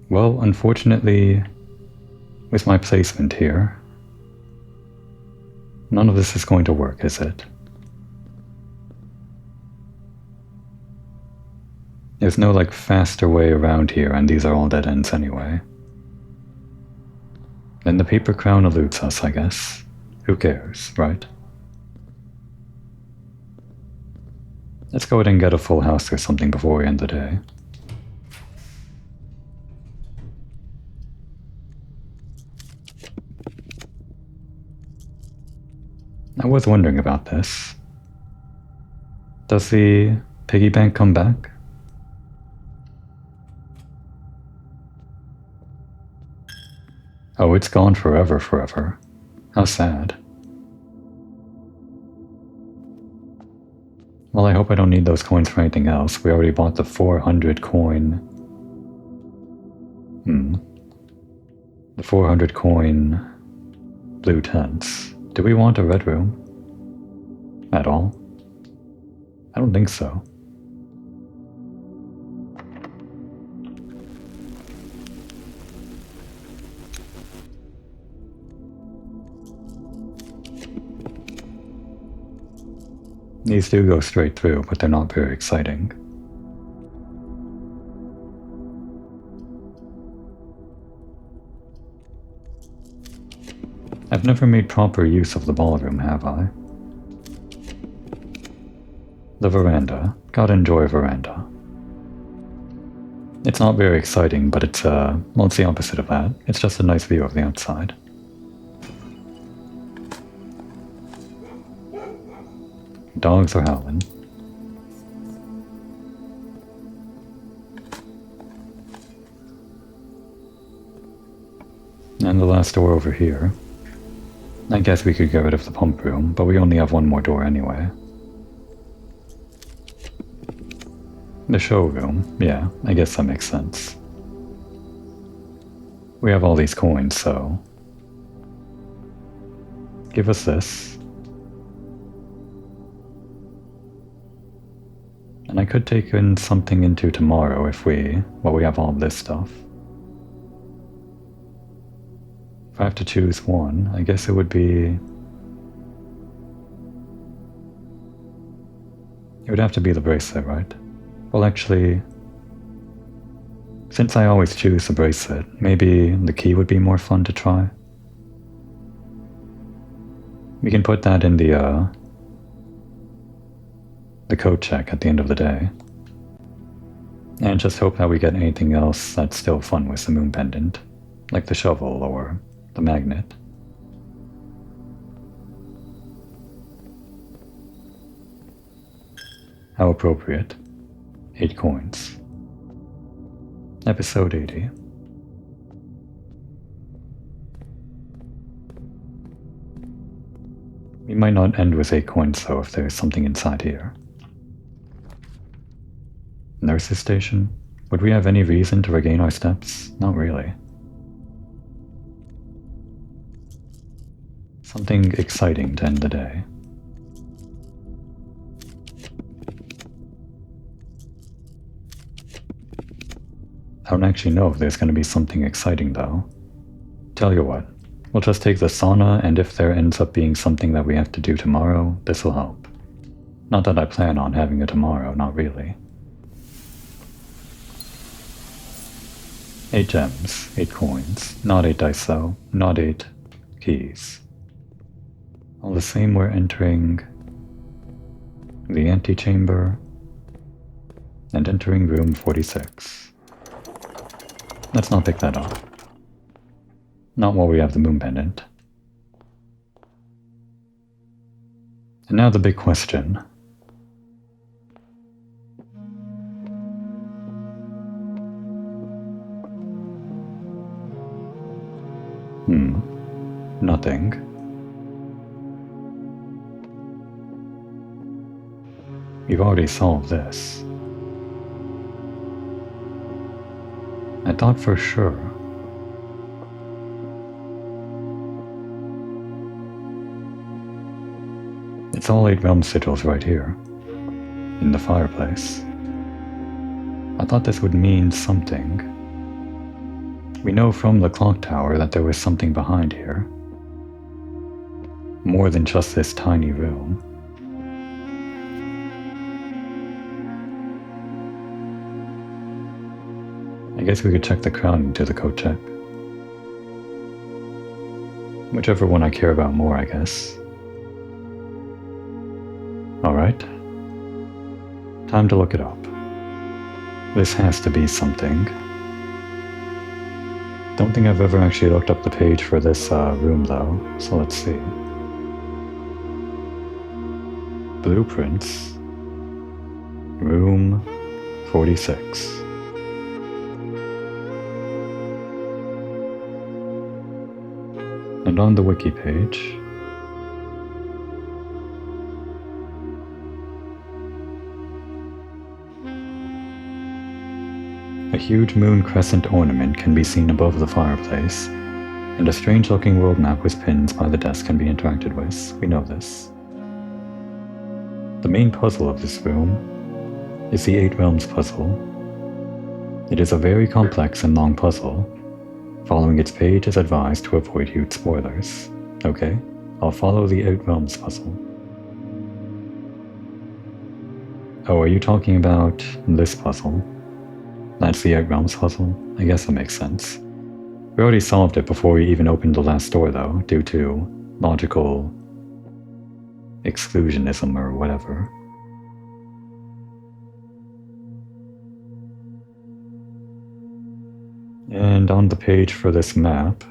[SPEAKER 1] Well, unfortunately, with my placement here, none of this is going to work, is it? There's no, like, faster way around here, and these are all dead ends anyway. Then the paper crown eludes us, I guess. Who cares, right? Let's go ahead and get a full house or something before we end the day. I was wondering about this. Does the piggy bank come back? Oh, it's gone forever. How sad. Well, I hope I don't need those coins for anything else. We already bought the 400 coin... The 400 coin blue tents. Do we want a red room? At all? I don't think so. These do go straight through, but they're not very exciting. I've never made proper use of the ballroom, have I? The veranda. Gotta enjoy a veranda. It's not very exciting, but it's, well, it's the opposite of that. It's just a nice view of the outside. Dogs are howling. And the last door over here. I guess we could get rid of the pump room, but we only have one more door anyway. The showroom, yeah, I guess that makes sense. We have all these coins, so... Give us this. And I could take in something into tomorrow if we... well, we have all of this stuff. I have to choose one, I guess it would be... It would have to be the bracelet, right? Well, actually, since I always choose the bracelet, maybe the key would be more fun to try. We can put that in the code check at the end of the day. And just hope that we get anything else that's still fun with the moon pendant, like the shovel or the magnet. How appropriate. 8 coins. Episode 80. We might not end with 8 coins though if there's something inside here. Nurse's station? Would we have any reason to regain our steps? Not really. Something exciting to end the day. I don't actually know if there's going to be something exciting though. Tell you what, we'll just take the sauna, and if there ends up being something that we have to do tomorrow, this will help. Not that I plan on having a tomorrow, not really. 8 gems, 8 coins, not 8 dice though, not 8 keys. All the same, we're entering the antechamber and entering room 46. Let's not pick that up. Not while we have the moon pendant. And now the big question. Nothing. We've already solved this. I thought for sure. It's all 8 realm sigils right here, in the fireplace. I thought this would mean something. We know from the clock tower that there was something behind here. More than just this tiny room. I guess we could check the crown into the code check. Whichever one I care about more, I guess. Alright. Time to look it up. This has to be something. Don't think I've ever actually looked up the page for this room though, so let's see. Blueprints. Room 46. And on the wiki page, a huge moon crescent ornament can be seen above the fireplace, and a strange-looking world map with pins by the desk can be interacted with. We know this. The main puzzle of this room is the 8 Realms puzzle. It is a very complex and long puzzle. Following its page is advised to avoid huge spoilers. Okay, I'll follow the 8 Realms puzzle. Oh, are you talking about this puzzle? That's the 8 Realms puzzle? I guess that makes sense. We already solved it before we even opened the last door though, due to logical exclusionism or whatever. And on the page for this map,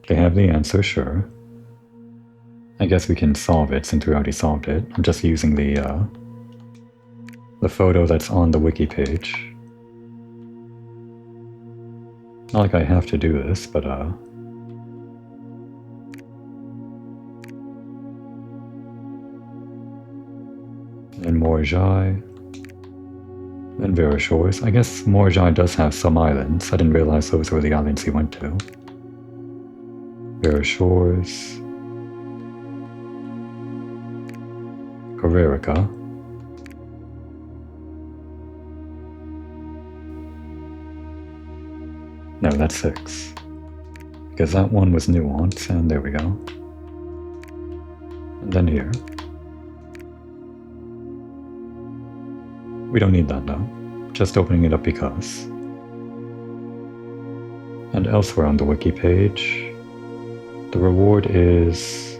[SPEAKER 1] they have the answer, sure. I guess we can solve it since we already solved it. I'm just using the photo that's on the wiki page. Not like I have to do this, but and Morjai, and Vera Shores. I guess Morjai does have some islands. I didn't realize those were the islands he went to. Vera Shores, Corerica, no, that's 6. because that one was nuance, and there we go. And then here. We don't need that though, just opening it up because. And elsewhere on the wiki page, the reward is...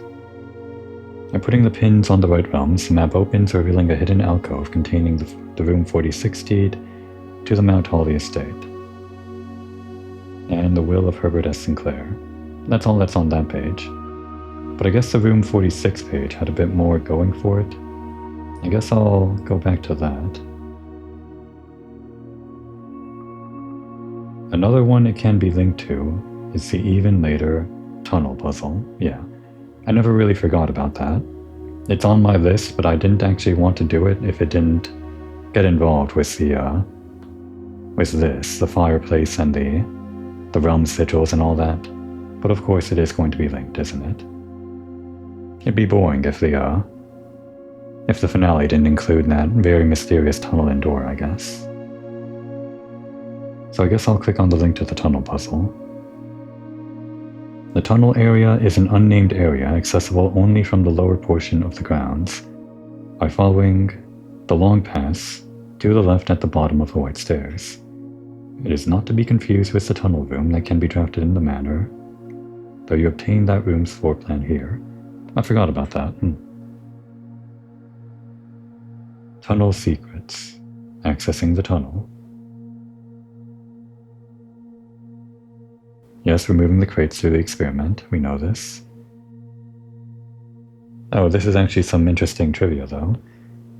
[SPEAKER 1] By putting the pins on the right realms, the map opens, revealing a hidden alcove containing the room 46 deed to the Mount Holly estate. And the will of Herbert S. Sinclair. That's all that's on that page. But I guess the room 46 page had a bit more going for it. I guess I'll go back to that. Another one it can be linked to is the even later tunnel puzzle. Yeah, I never really forgot about that. It's on my list, but I didn't actually want to do it if it didn't get involved with the the fireplace and the realm sigils and all that. But of course it is going to be linked, isn't it? It'd be boring if the finale didn't include that very mysterious tunnel and door, I guess. So I guess I'll click on the link to the tunnel puzzle. The tunnel area is an unnamed area accessible only from the lower portion of the grounds by following the long pass to the left at the bottom of the white stairs. It is not to be confused with the tunnel room that can be drafted in the manner, though you obtain that room's floor plan here. I forgot about that. Tunnel secrets. Accessing the tunnel. Yes, removing the crates through the experiment. We know this. Oh, this is actually some interesting trivia, though.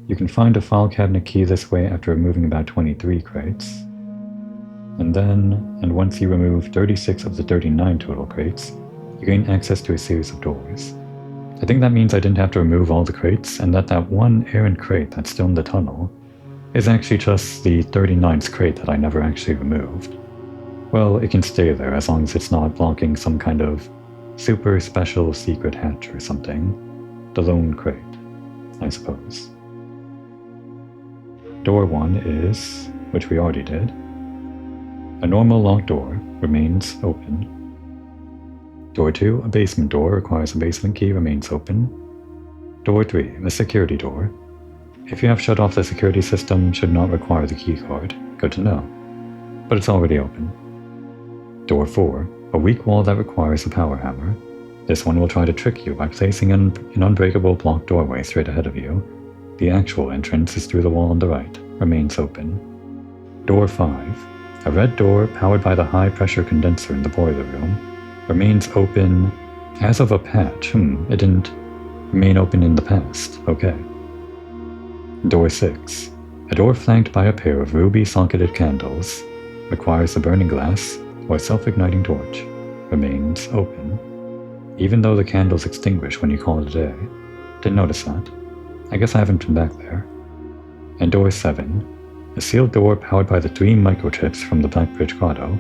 [SPEAKER 1] You can find a file cabinet key this way after removing about 23 crates. And once you remove 36 of the 39 total crates, you gain access to a series of doors. I think that means I didn't have to remove all the crates, and that one errant crate that's still in the tunnel is actually just the 39th crate that I never actually removed. Well, it can stay there as long as it's not blocking some kind of super special secret hatch or something. The lone crate, I suppose. Door 1 is, which we already did. A normal locked door remains open. Door 2, a basement door, requires a basement key, remains open. Door 3, a security door. If you have shut off the security system, should not require the key card. Good to know. But it's already open. Door 4, a weak wall that requires a power hammer. This one will try to trick you by placing an unbreakable block doorway straight ahead of you. The actual entrance is through the wall on the right, remains open. Door 5, a red door powered by the high-pressure condenser in the boiler room, remains open as of a patch. It didn't remain open in the past. Okay. Door 6, a door flanked by a pair of ruby-socketed candles, requires a burning glass or self-igniting torch, remains open, even though the candles extinguish when you call it a day. Didn't notice that. I guess I haven't been back there. And door 7, a sealed door powered by the 3 microchips from the Blackbridge Grotto,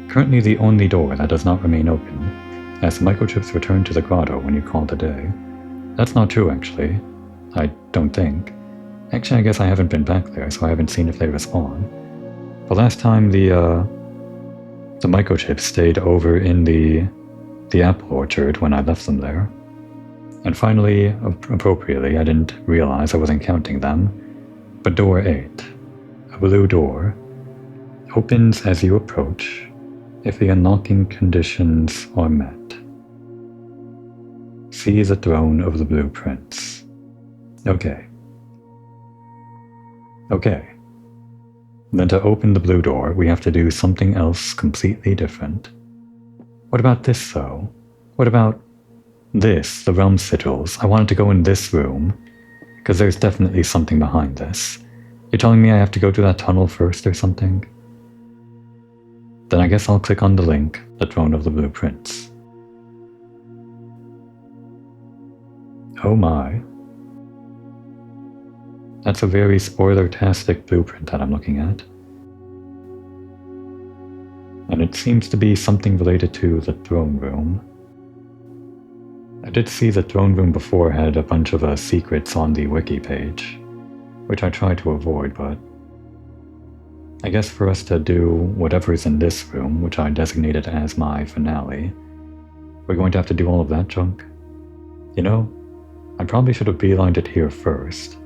[SPEAKER 1] currently the only door that does not remain open, as the microchips return to the grotto when you call it a day. That's not true, actually. I don't think. Actually, I guess I haven't been back there, so I haven't seen if they respawn. The last time the microchips stayed over in the apple orchard when I left them there. And finally, appropriately, I didn't realize I wasn't counting them, but door 8, a blue door, opens as you approach if the unlocking conditions are met. See the throne of the blueprints. Okay. Then to open the blue door, we have to do something else completely different. What about this, though? What about this, the realm sigils? I wanted to go in this room, because there's definitely something behind this. You're telling me I have to go to that tunnel first or something? Then I guess I'll click on the link, the throne of the blueprints. Oh my. That's a very spoiler-tastic blueprint that I'm looking at. And it seems to be something related to the throne room. I did see the throne room before had a bunch of secrets on the wiki page, which I tried to avoid, but I guess for us to do whatever is in this room, which I designated as my finale, We're going to have to do all of that junk? You know, I probably should have beelined it here first.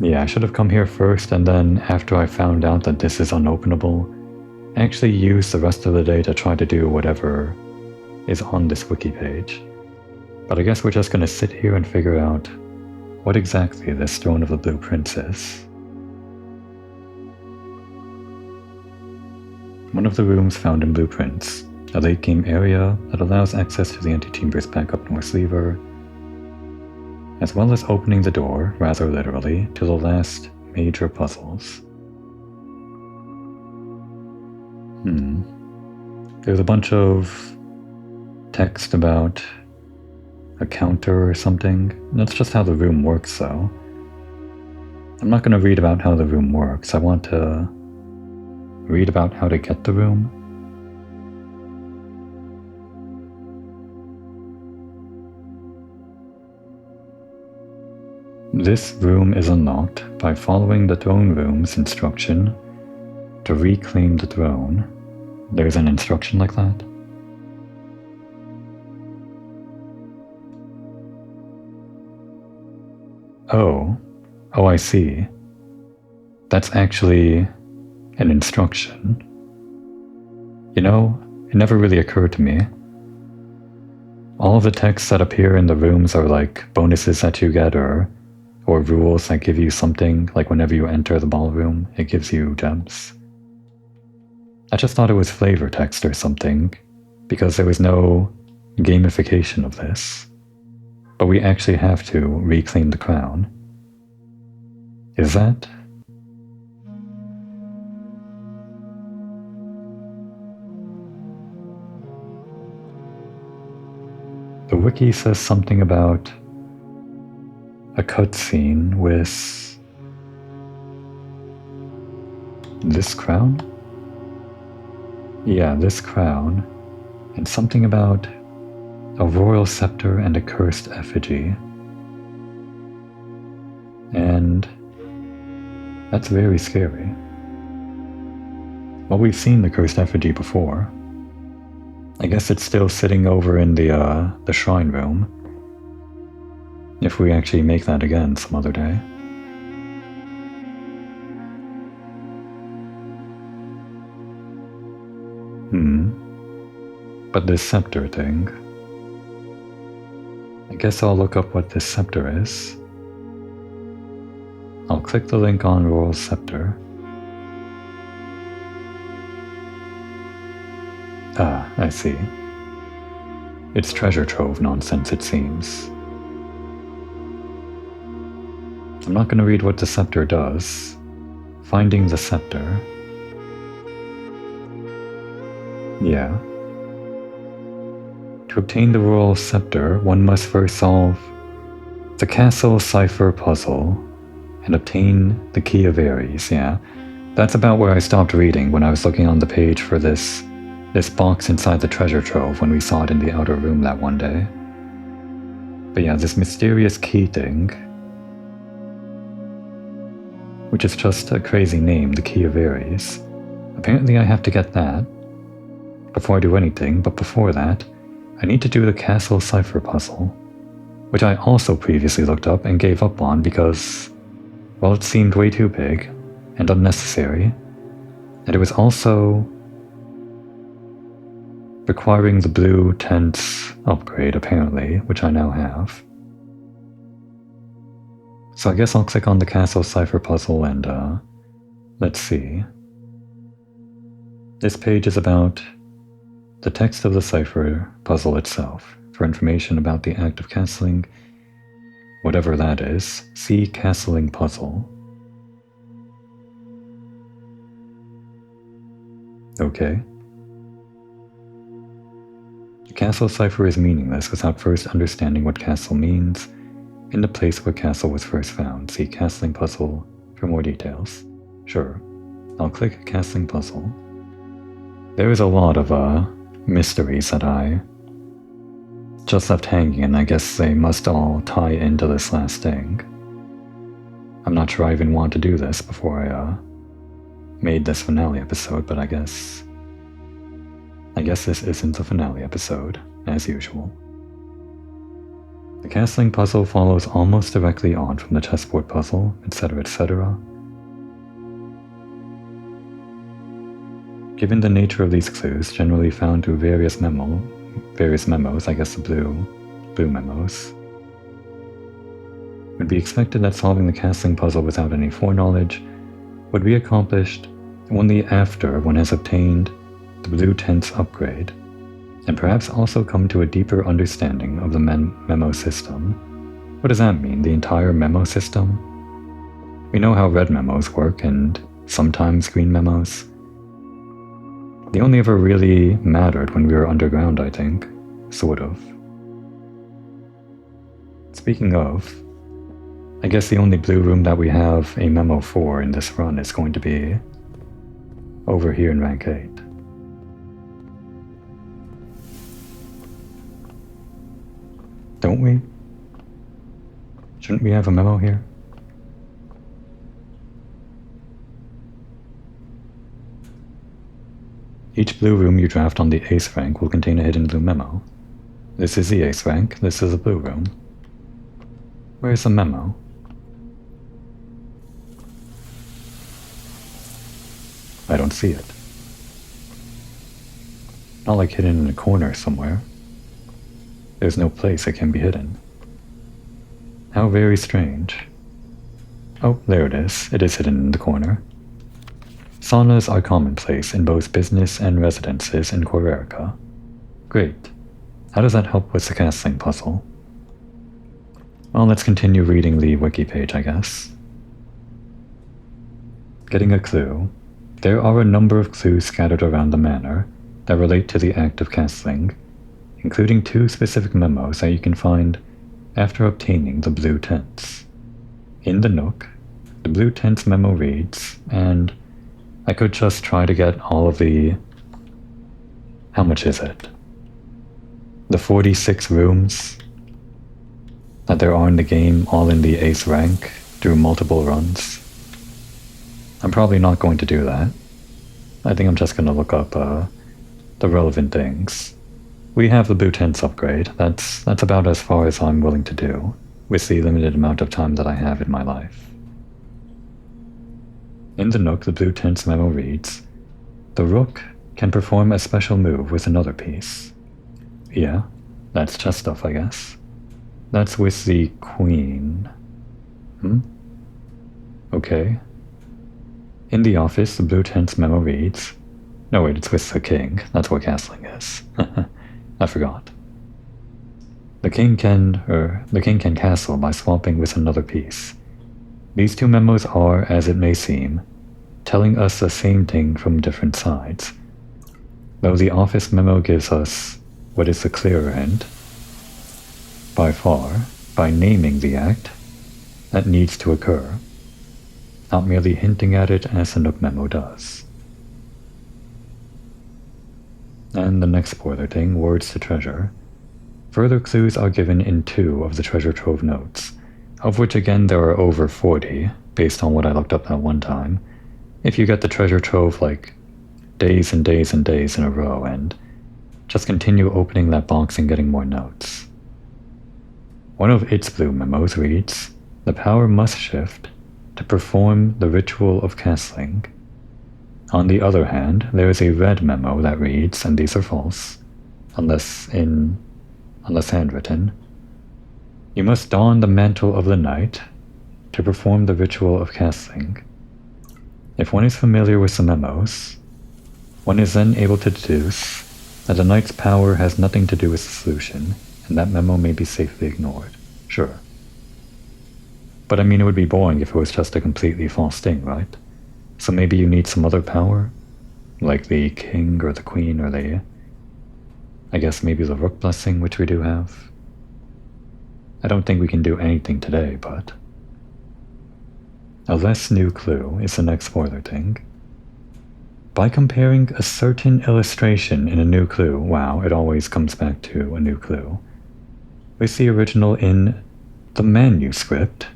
[SPEAKER 1] Yeah, I should have come here first, and then after I found out that this is unopenable, actually use the rest of the day to try to do whatever is on this wiki page. But I guess we're just going to sit here and figure out what exactly this Throne of the Blueprints is. One of the rooms found in Blueprints, a late game area that allows access to the Antechamber's backup north lever, as well as opening the door, rather literally, to the last major puzzles. There's a bunch of text about a counter or something. That's just how the room works, though. I'm not going to read about how the room works. I want to read about how to get the room. This room is unlocked by following the throne room's instruction to reclaim the throne. There's an instruction like that? Oh, I see. That's actually an instruction. You know, it never really occurred to me. All of the texts that appear in the rooms are like bonuses that you get or rules that give you something, like whenever you enter the ballroom, it gives you gems. I just thought it was flavor text or something, because there was no gamification of this. But we actually have to reclaim the crown. Is that? The wiki says something about a cutscene with this crown? Yeah, this crown, and something about a royal scepter and a cursed effigy. And that's very scary. Well, we've seen the cursed effigy before. I guess it's still sitting over in the shrine room. If we actually make that again some other day. But this scepter thing. I guess I'll look up what this scepter is. I'll click the link on Royal Scepter. Ah, I see. It's treasure trove nonsense, it seems. I'm not going to read what the scepter does. Finding the scepter. Yeah. To obtain the royal scepter, one must first solve the castle cipher puzzle and obtain the key of Ares. Yeah, that's about where I stopped reading when I was looking on the page for this box inside the treasure trove when we saw it in the outer room that one day. But yeah, this mysterious key thing, which is just a crazy name, the Key of Ares. Apparently I have to get that before I do anything, but before that, I need to do the castle cipher puzzle, which I also previously looked up and gave up on because, well, it seemed way too big and unnecessary, and it was also requiring the blue tents upgrade, apparently, which I now have. So I guess I'll click on the castle cipher puzzle and, let's see. This page is about the text of the cipher puzzle itself. For information about the act of castling, whatever that is, see castling puzzle. Okay. The castle cipher is meaningless without first understanding what castle means in the place where castle was first found. See castling puzzle for more details. Sure, I'll click castling puzzle. There is a lot of mysteries that I just left hanging, and I guess they must all tie into this last thing. I'm not sure I even want to do this before I made this finale episode, but I guess I guess this isn't a finale episode, as usual. The castling puzzle follows almost directly on from the chessboard puzzle, etc., etc. Given the nature of these clues, generally found through various memos, I guess the blue memos, it would be expected that solving the castling puzzle without any foreknowledge would be accomplished only after one has obtained the blue tent's upgrade, and perhaps also come to a deeper understanding of the memo system. What does that mean, the entire memo system? We know how red memos work, and sometimes green memos. They only ever really mattered when we were underground, I think. Sort of. Speaking of, I guess the only blue room that we have a memo for in this run is going to be over here in rank 8. Don't we? Shouldn't we have a memo here? Each blue room you draft on the ace rank will contain a hidden blue memo. This is the ace rank, this is a blue room. Where's the memo? I don't see it. Not like hidden in a corner somewhere. There's no place it can be hidden. How very strange. Oh, there it is. It is hidden in the corner. Saunas are commonplace in both business and residences in Quirerica. Great. How does that help with the castling puzzle? Well, let's continue reading the wiki page, I guess. Getting a clue. There are a number of clues scattered around the manor that relate to the act of castling, including 2 specific memos that you can find after obtaining the blue tents. In the nook, the blue tents memo reads, and I could just try to get all of the... How much is it? The 46 rooms that there are in the game, all in the ace rank, through multiple runs. I'm probably not going to do that. I think I'm just going to look up the relevant things. We have the blue tents upgrade. That's about as far as I'm willing to do, with the limited amount of time that I have in my life. In the nook, the blue tents memo reads, the rook can perform a special move with another piece. Yeah, that's chess stuff, I guess. That's with the queen. Okay. In the office, the blue tents memo reads, no wait, it's with the king. That's what castling is. I forgot. The king can castle by swapping with another piece. These 2 memos are, as it may seem, telling us the same thing from different sides, though the office memo gives us what is the clearer hint, by far, by naming the act that needs to occur, not merely hinting at it as the Nook memo does. And the next spoiler thing, words to treasure. Further clues are given in 2 of the treasure trove notes, of which again there are over 40, based on what I looked up that one time. If you get the treasure trove like days and days and days in a row and just continue opening that box and getting more notes. One of its blue memos reads, the power must shift to perform the ritual of castling. On the other hand, there is a red memo that reads, and these are false, unless handwritten, you must don the mantle of the knight to perform the ritual of castling. If one is familiar with the memos, one is then able to deduce that the knight's power has nothing to do with the solution, and that memo may be safely ignored. Sure. But I mean, it would be boring if it was just a completely false thing, right? So maybe you need some other power? Like the king or the queen or the... I guess maybe the rook blessing, which we do have. I don't think we can do anything today, but... A less new clue is the next spoiler thing. By comparing a certain illustration in a new clue, wow, it always comes back to a new clue, with the original in the manuscript,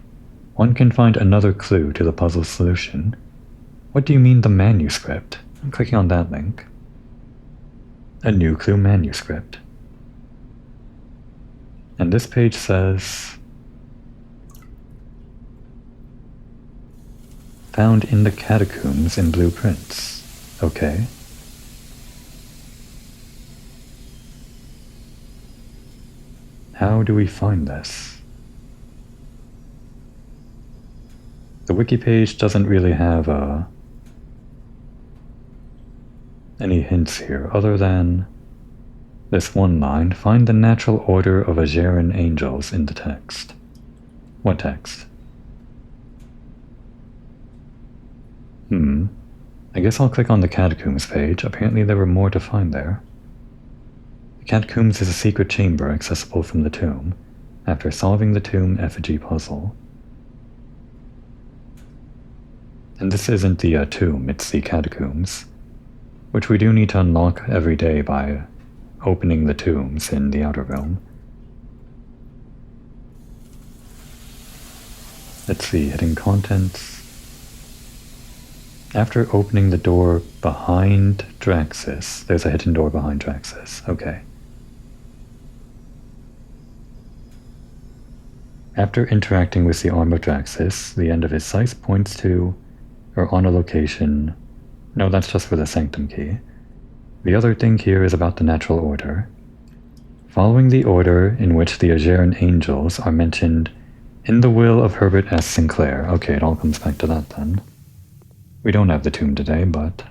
[SPEAKER 1] one can find another clue to the puzzle solution. What do you mean the manuscript? I'm clicking on that link. a new clue manuscript. And this page says, found in the catacombs in blueprints. Okay. How do we find this? The wiki page doesn't really have any hints here, other than this one line, find the natural order of Ageran angels in the text. What text? I guess I'll click on the catacombs page. Apparently there were more to find there. The catacombs is a secret chamber accessible from the tomb, after solving the tomb effigy puzzle. And this isn't the tomb, it's the catacombs, which we do need to unlock every day by opening the tombs in the outer realm. Let's see, hidden contents. After opening the door behind Draxus, there's a hidden door behind Draxus. Okay. After interacting with the arm of Draxus, the end of his sight points to, or on a location. No, that's just for the sanctum key. The other thing here is about the natural order. Following the order in which the Ageran angels are mentioned in the will of Herbert S. Sinclair. Okay, it all comes back to that then. We don't have the tomb today, but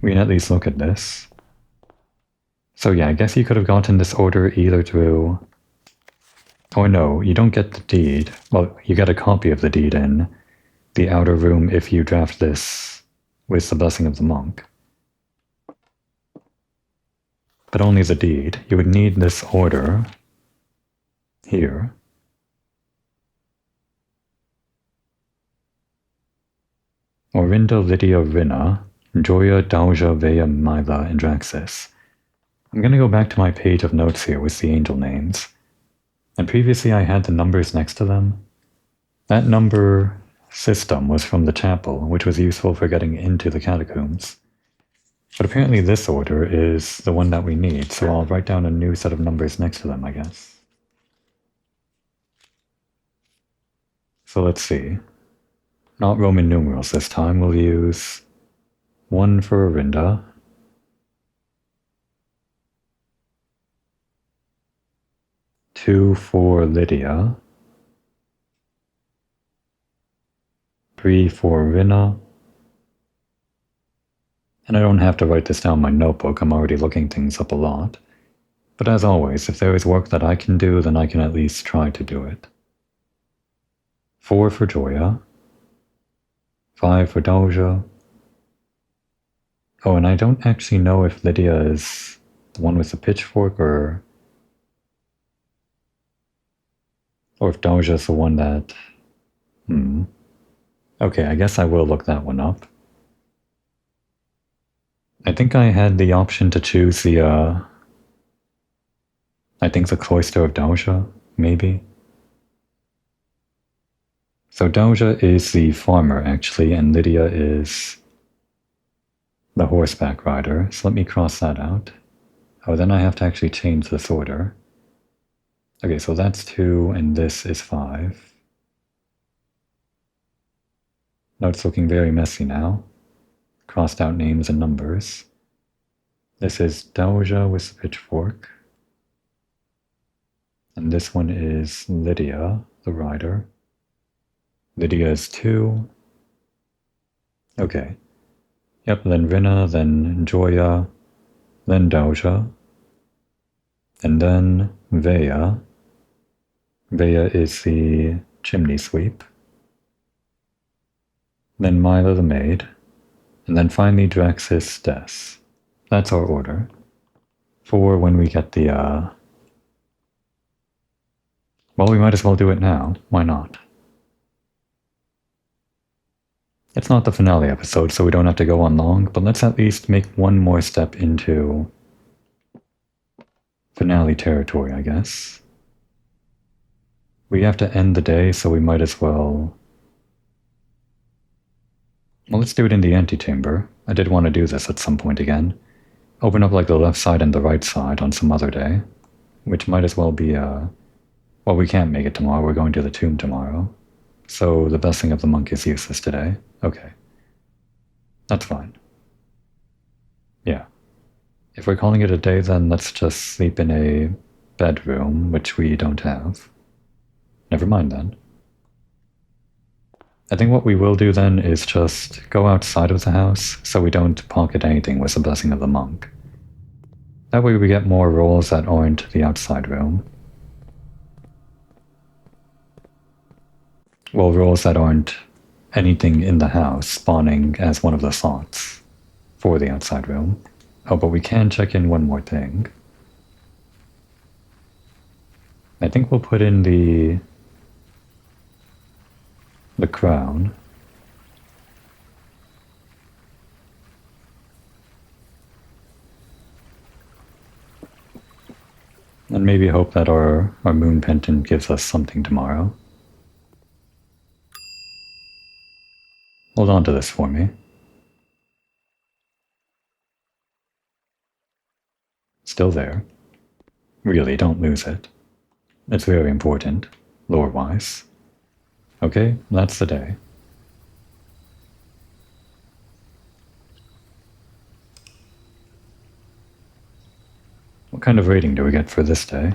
[SPEAKER 1] we can at least look at this. So yeah, I guess you could have gotten this order either through... Oh no, you don't get the deed. Well, you get a copy of the deed in the outer room if you draft this with the blessing of the monk. But only the deed. You would need this order here. Orinda, Lydia, Rina, Joya, Dauja, Vea, Mila, and Draxus. I'm going to go back to my page of notes here with the angel names. And previously I had the numbers next to them. That number system was from the chapel, which was useful for getting into the catacombs. But apparently this order is the one that we need, so I'll write down a new set of numbers next to them, I guess. So let's see. Not Roman numerals this time. We'll use 1 for Orinda, 2 for Lydia, 3 for Rina, and I don't have to write this down in my notebook, I'm already looking things up a lot. But as always, if there is work that I can do, then I can at least try to do it. 4 for Joya, 5 for Dauja. Oh, and I don't actually know if Lydia is the one with the pitchfork or if Dauja is the one that... Okay, I guess I will look that one up. I think I had the option to choose the, I think the Cloister of Dauja, maybe? So Dauja is the farmer, actually, and Lydia is the horseback rider. So let me cross that out. Oh, then I have to actually change this order. Okay, so that's 2, and this is 5. Now it's looking very messy now. Crossed out names and numbers. This is Dauja with the pitchfork. And this one is Lydia, the rider. Lydia is 2. Okay. Yep, then Rina, then Joya, then Dauja, and then Vea. Vea is the chimney sweep. Then Mila the maid, and then finally Draxus Des. That's our order. For when we get the, well, we might as well do it now. Why not? It's not the finale episode, so we don't have to go on long, but let's at least make one more step into finale territory, I guess. We have to end the day, so we might as well... Well, let's do it in the antechamber. I did want to do this at some point again. open up like the left side and the right side on some other day, which might as well be well, we can't make it tomorrow, we're going to the tomb tomorrow. So the blessing of the monk is useless today. Okay. That's fine. Yeah. If we're calling it a day, then let's just sleep in a bedroom, which we don't have. Never mind then. I think what we will do then is just go outside of the house so we don't pocket anything with the blessing of the monk. That way we get more rolls that aren't the outside room. Well, rolls that aren't anything in the house spawning as one of the slots for the outside room. Oh, but we can check in one more thing. I think we'll put in the crown. And maybe hope that our moon pendant gives us something tomorrow. Hold on to this for me. Still there. Really, don't lose it. It's very important, lore-wise. Okay, that's the day. What kind of rating do we get for this day?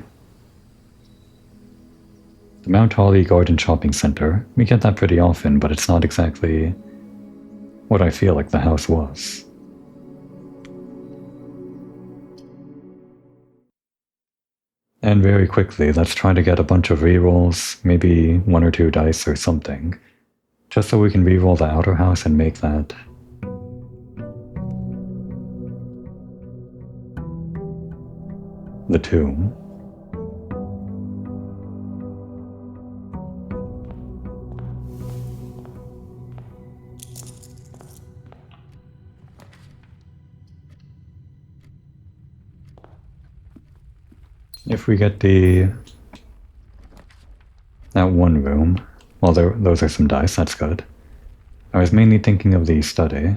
[SPEAKER 1] The Mount Holly Garden Shopping Center. We get that pretty often, but it's not exactly what I feel like the house was. And very quickly, let's try to get a bunch of rerolls, maybe 1 or 2 dice or something, just so we can reroll the outer house and make that the tomb. If we get that one room, well, those are some dice, that's good. I was mainly thinking of the study.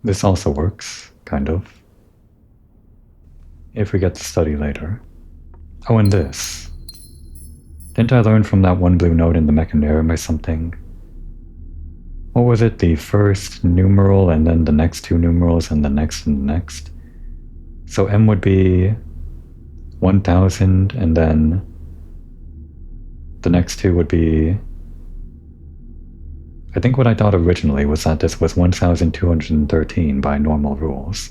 [SPEAKER 1] This also works, kind of. If we get the study later. Oh, and this. Didn't I learn from that one blue note in the Mechanerum or something? What was it? The first numeral and then the next 2 numerals and the next and the next? So M would be 1000 and then the next 2 would be... I think what I thought originally was that this was 1213 by normal rules.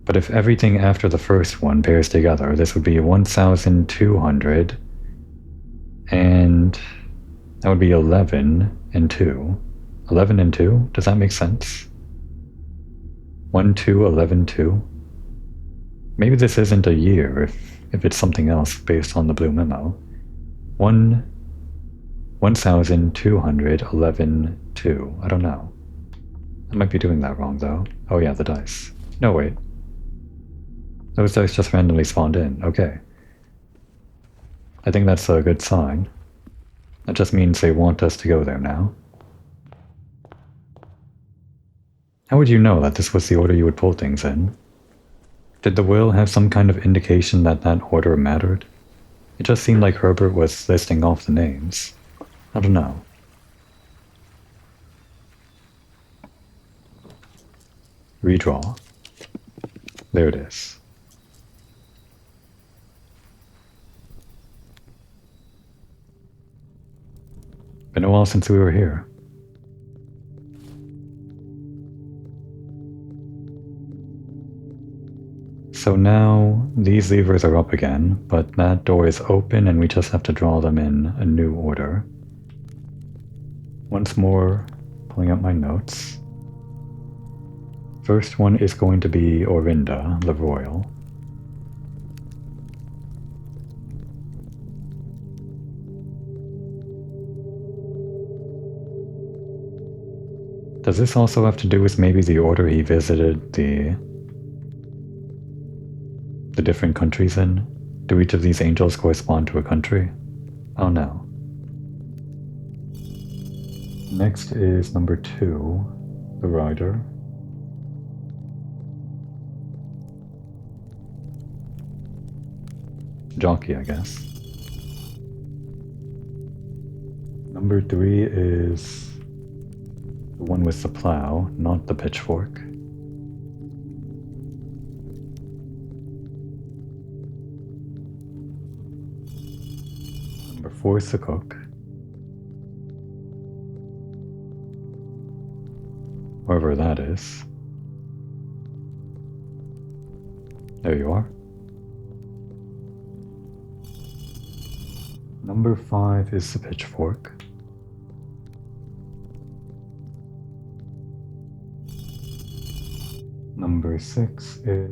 [SPEAKER 1] But if everything after the first one pairs together, this would be 1200 and that would be 11 and 2. 11 and 2? Does that make sense? 1, 2, 11, 2? Maybe this isn't a year if it's something else based on the blue memo. 1211, 2. I don't know. I might be doing that wrong though. Oh yeah, the dice. No, wait. Those dice just randomly spawned in. Okay. I think that's a good sign. That just means they want us to go there now. How would you know that this was the order you would pull things in? Did the will have some kind of indication that that order mattered? It just seemed like Herbert was listing off the names. I don't know. Redraw. There it is. Been a while since we were here. So now these levers are up again, but that door is open and we just have to draw them in a new order. Once more, pulling up my notes. First one is going to be Orinda, the Royal. Does this also have to do with maybe the order he visited the different countries in? Do each of these angels correspond to a country? Oh no. Next is number 2, the rider. Jockey, I guess. Number 3 is the one with the plow, not the pitchfork. Number 4 is the cook. Wherever that is. There you are. Number 5 is the pitchfork. Number 6 is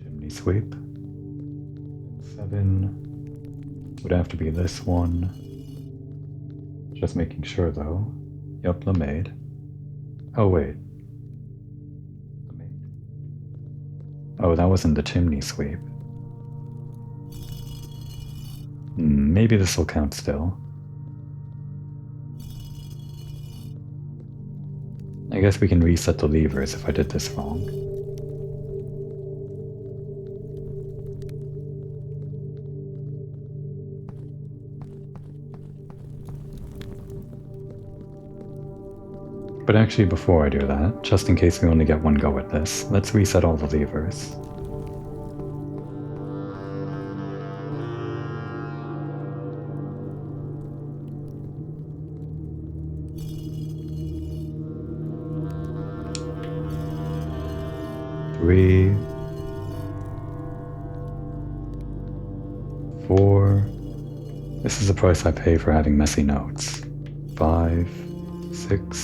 [SPEAKER 1] chimney sweep. And 7 would have to be this one. Just making sure though. Yup, the maid. Oh wait. The maid. Oh, that wasn't the chimney sweep. Maybe this will count still. I guess we can reset the levers if I did this wrong. But actually, before I do that, just in case we only get one go at this, let's reset all the levers. Three, 4. This is the price I pay for having messy notes. 5, 6,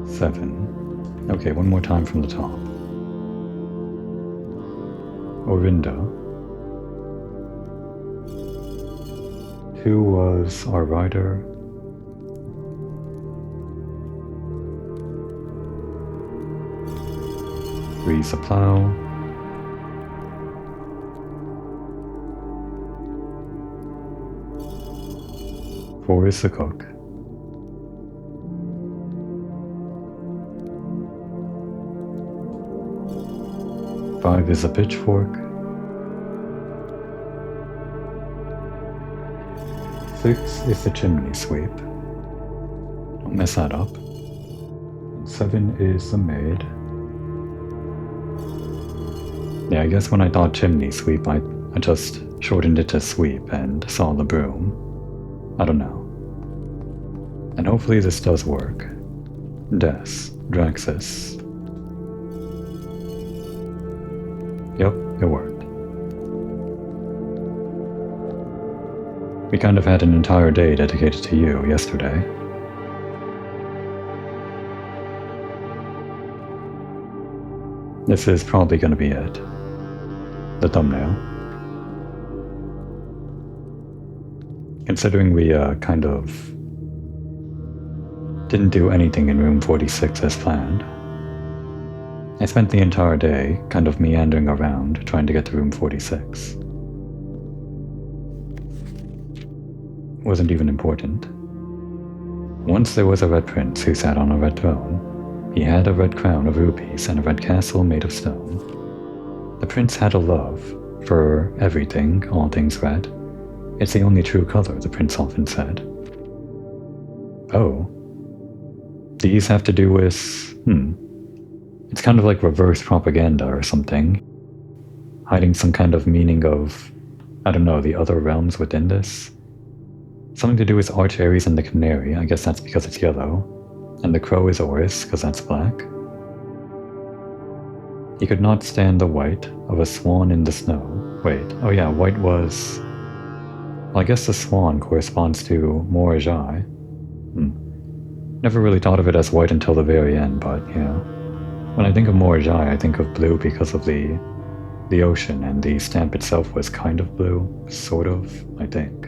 [SPEAKER 1] 7. Okay, one more time from the top. Orinda. 2 was our rider. 3 is a plow. 4 is the cook. 5 is a pitchfork. 6 is the chimney sweep. Don't mess that up. 7 is the maid. Yeah, I guess when I thought chimney sweep, I just shortened it to sweep and saw the broom. I don't know. And hopefully this does work. Des, Draxis. Yep, it worked. We kind of had an entire day dedicated to you yesterday. This is probably going to be it. The thumbnail. Considering we kind of didn't do anything in room 46 as planned. I spent the entire day kind of meandering around trying to get to room 46. Wasn't even important. Once there was a red prince who sat on a red throne. He had a red crown of rupees and a red castle made of stone. The prince had a love for everything, all things red. It's the only true color, the prince often said. Oh. These have to do with... It's kind of like reverse propaganda or something. Hiding some kind of meaning of, I don't know, the other realms within this. Something to do with Arch Aries and the Canary, I guess that's because it's yellow. And the crow is Oris, because that's black. He could not stand the white of a swan in the snow. Wait, oh yeah, white was... Well, I guess the swan corresponds to Morajai. Never really thought of it as white until the very end, but yeah. When I think of Morajai, I think of blue because of the ocean, and the stamp itself was kind of blue, sort of, I think.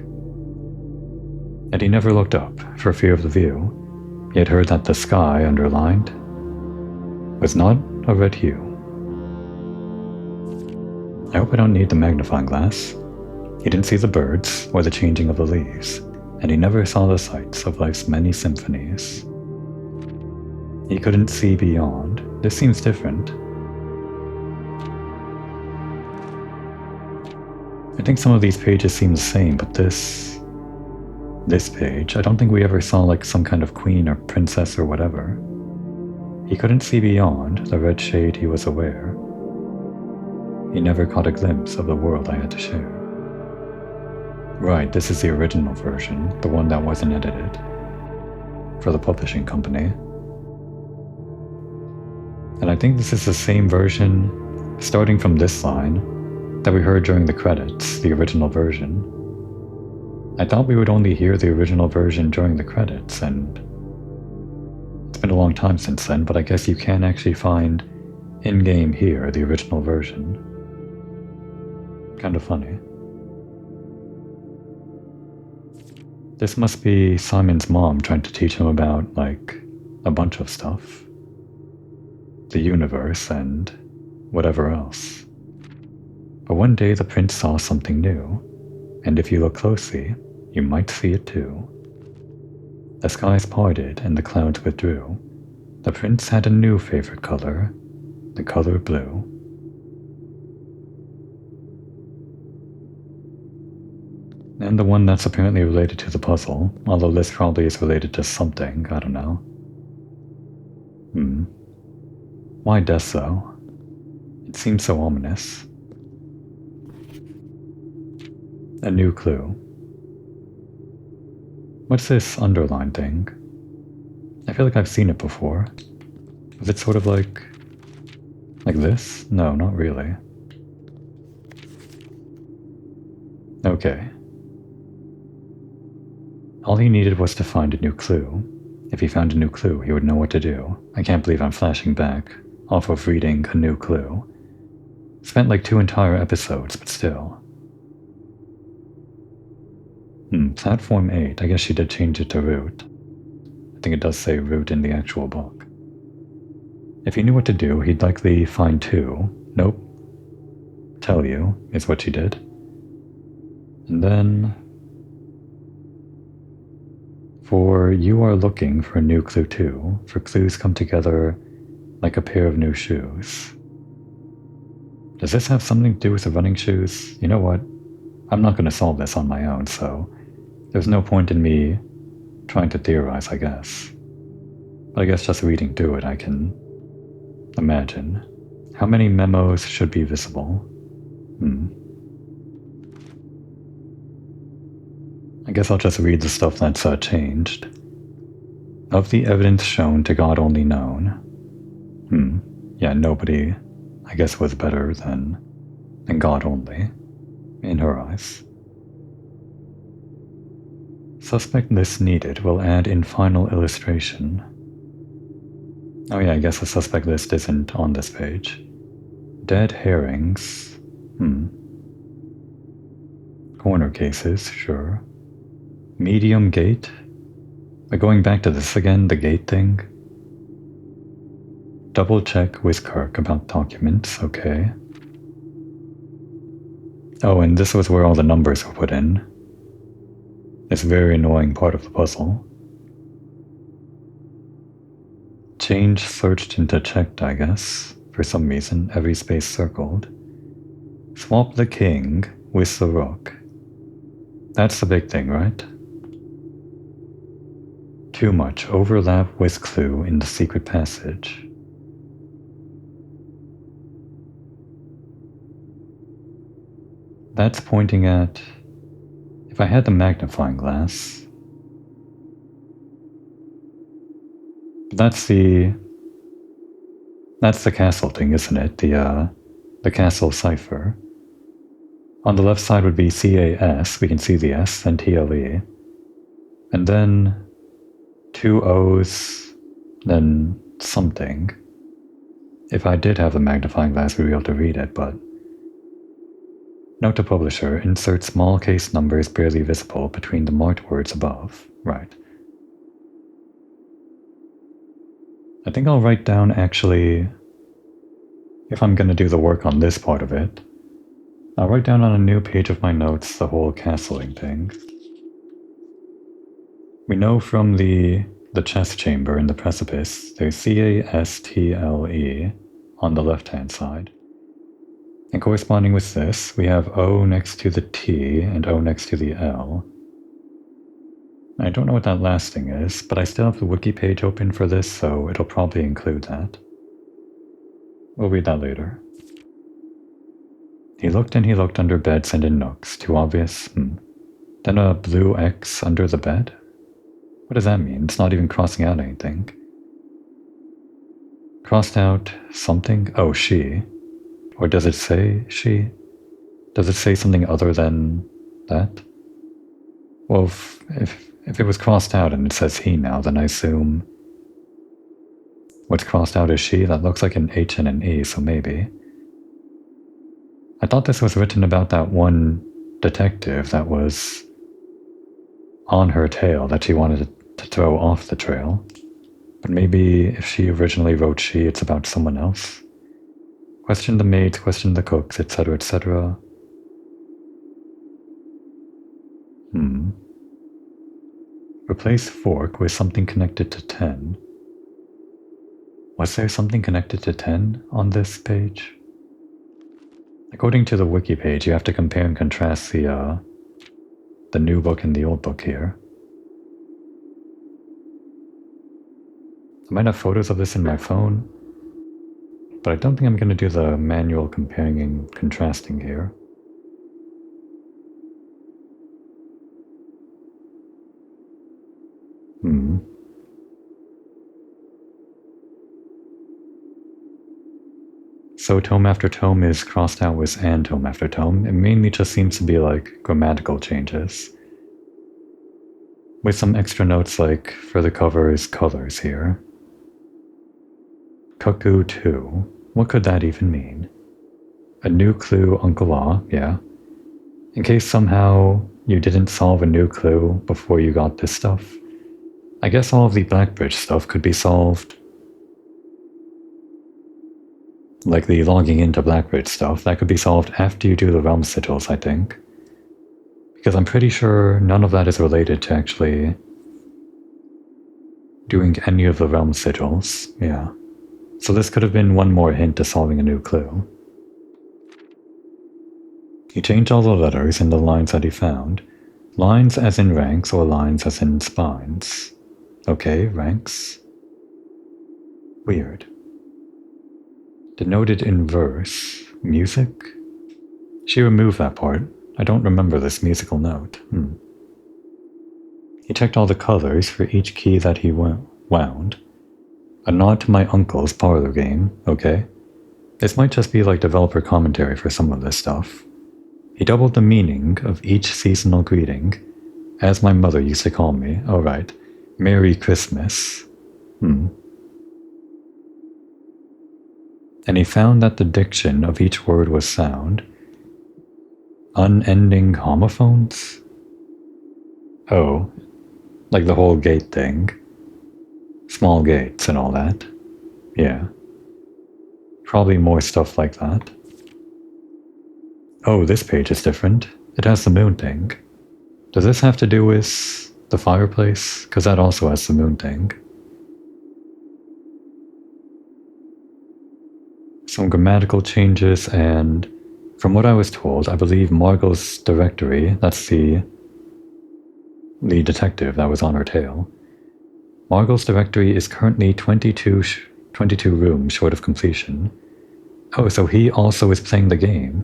[SPEAKER 1] And he never looked up, for fear of the view. He had heard that the sky, underlined, was not a red hue. I hope I don't need the magnifying glass. He didn't see the birds, or the changing of the leaves, and he never saw the sights of life's many symphonies. He couldn't see beyond. This seems different. I think some of these pages seem the same, but this page, I don't think we ever saw like some kind of queen or princess or whatever. He couldn't see beyond the red shade he was aware. He never caught a glimpse of the world I had to share. Right, this is the original version, the one that wasn't edited, for the publishing company. And I think this is the same version, starting from this line, that we heard during the credits, the original version. I thought we would only hear the original version during the credits, and it's been a long time since then, but I guess you can actually find in-game here the original version. Kind of funny. This must be Simon's mom trying to teach him about, like, a bunch of stuff. The universe and whatever else. But one day the prince saw something new, and if you look closely, you might see it too. The skies parted and the clouds withdrew. The prince had a new favorite color, the color blue. And the one that's apparently related to the puzzle, although this probably is related to something, I don't know. Why death though? It seems so ominous. A new clue. What's this underline thing? I feel like I've seen it before. Was it sort of like this? No, not really. Okay. All he needed was to find a new clue. If he found a new clue, he would know what to do. I can't believe I'm flashing back off of reading a new clue. Spent like 2 entire episodes, but still. Platform 8. I guess she did change it to root. I think it does say root in the actual book. If he knew what to do, he'd likely find 2. Nope. Tell you, is what she did. And then... For you are looking for a new clue too, for clues come together like a pair of new shoes. Does this have something to do with the running shoes? You know what? I'm not going to solve this on my own, so there's no point in me trying to theorize, I guess. But I guess just reading through it, I can imagine. How many memos should be visible? I guess I'll just read the stuff that's changed. Of the evidence shown to God only known. Yeah, nobody, I guess, was better than God only, in her eyes. Suspect list needed will add in final illustration. Oh yeah, I guess the suspect list isn't on this page. Dead herrings. Corner cases, sure. Medium gate? We're going back to this again, the gate thing? Double check with Kirk about documents, okay. Oh, and this was where all the numbers were put in. This very annoying part of the puzzle. Change searched into checked, I guess. For some reason, every space circled. Swap the king with the rook. That's the big thing, right? Too much overlap with clue in the secret passage. That's pointing at... If I had the magnifying glass... That's the castle thing, isn't it? The castle cipher. On the left side would be CAS, we can see the S, and TLE. And then 2 O's, then something. If I did have a magnifying glass, we'd be able to read it, but... Note to publisher, insert small case numbers barely visible between the marked words above. Right. I think I'll write down, actually, if I'm going to do the work on this part of it, I'll write down on a new page of my notes the whole castling thing. We know from the chest chamber in the precipice, there's CASTLE on the left-hand side. And corresponding with this, we have O next to the T and O next to the L. I don't know what that last thing is, but I still have the wiki page open for this, so it'll probably include that. We'll read that later. He looked and he looked under beds and in nooks. Too obvious? Then a blue X under the bed? What does that mean? It's not even crossing out anything. Crossed out something? Oh, she. Or does it say she? Does it say something other than that? Well, if it was crossed out and it says he now, then I assume what's crossed out is she. That looks like an H and an E, so maybe. I thought this was written about that one detective that was on her tail that she wanted to throw off the trail. But maybe if she originally wrote she, it's about someone else. Question the maids, question the cooks, etc., etc. Replace fork with something connected to 10. Was there something connected to 10 on this page? According to the wiki page, you have to compare and contrast the new book and the old book here. I might have photos of this in my phone, but I don't think I'm going to do the manual comparing and contrasting here. So tome after tome is crossed out with and tome after tome. It mainly just seems to be like grammatical changes. With some extra notes like for the cover's colors here. Cuckoo 2. What could that even mean? A new clue, Uncle Law, yeah. In case somehow you didn't solve a new clue before you got this stuff. I guess all of the Blackbridge stuff could be solved. Like the logging into Blackbridge stuff, that could be solved after you do the realm sigils, I think. Because I'm pretty sure none of that is related to actually doing any of the realm sigils, yeah. So this could have been one more hint to solving a new clue. He changed all the letters in the lines that he found. Lines as in ranks or lines as in spines. Okay, ranks. Weird. Denoted in verse. Music? She removed that part. I don't remember this musical note. He checked all the colors for each key that he wound. A nod to my uncle's parlor game, okay. This might just be like developer commentary for some of this stuff. He doubled the meaning of each seasonal greeting, as my mother used to call me. Oh right, Merry Christmas. And he found that the diction of each word was sound. Unending homophones? Oh, like the whole gate thing. Small gates and all that. Yeah. Probably more stuff like that. Oh, this page is different. It has the moon thing. Does this have to do with the fireplace? Because that also has the moon thing. Some grammatical changes, and from what I was told, I believe Margot's directory, that's the detective that was on her tail. Margot's directory is currently 22 rooms short of completion. Oh, so he also is playing the game.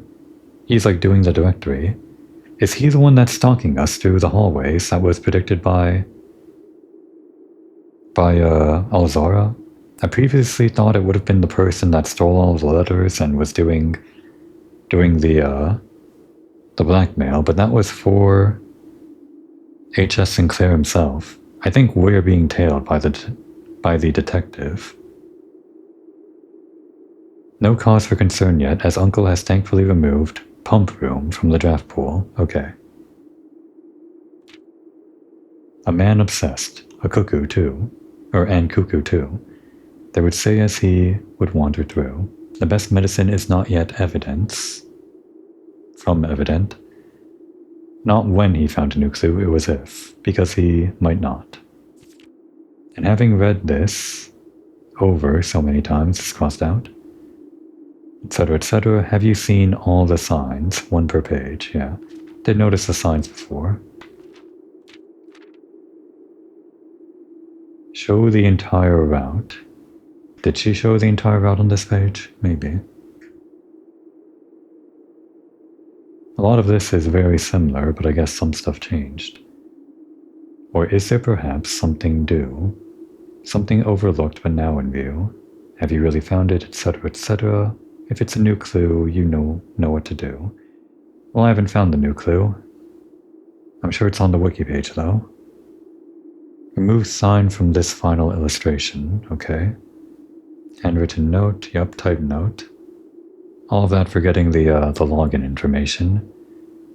[SPEAKER 1] He's like doing the directory. Is he the one that's stalking us through the hallways that was predicted by Alzara? I previously thought it would have been the person that stole all the letters and was doing the blackmail, but that was for H.S. Sinclair himself. I think we're being tailed by the detective. No cause for concern yet, as Uncle has thankfully removed pump room from the draft pool. Okay. A man obsessed. A cuckoo too. And cuckoo too. They would say as he would wander through. The best medicine is not yet evidence. From evident. Not when he found a new clue, it was if, because he might not. And having read this over so many times, it's crossed out, etc., have you seen all the signs, one per page? Yeah. Did notice the signs before. Show the entire route. Did she show the entire route on this page? Maybe. A lot of this is very similar, but I guess some stuff changed. Or is there perhaps something due? Something overlooked but now in view? Have you really found it, etc.? If it's a new clue, you know what to do. Well, I haven't found the new clue. I'm sure it's on the wiki page, though. Remove sign from this final illustration, okay. Handwritten note, yup, type note. All of that for getting the login information.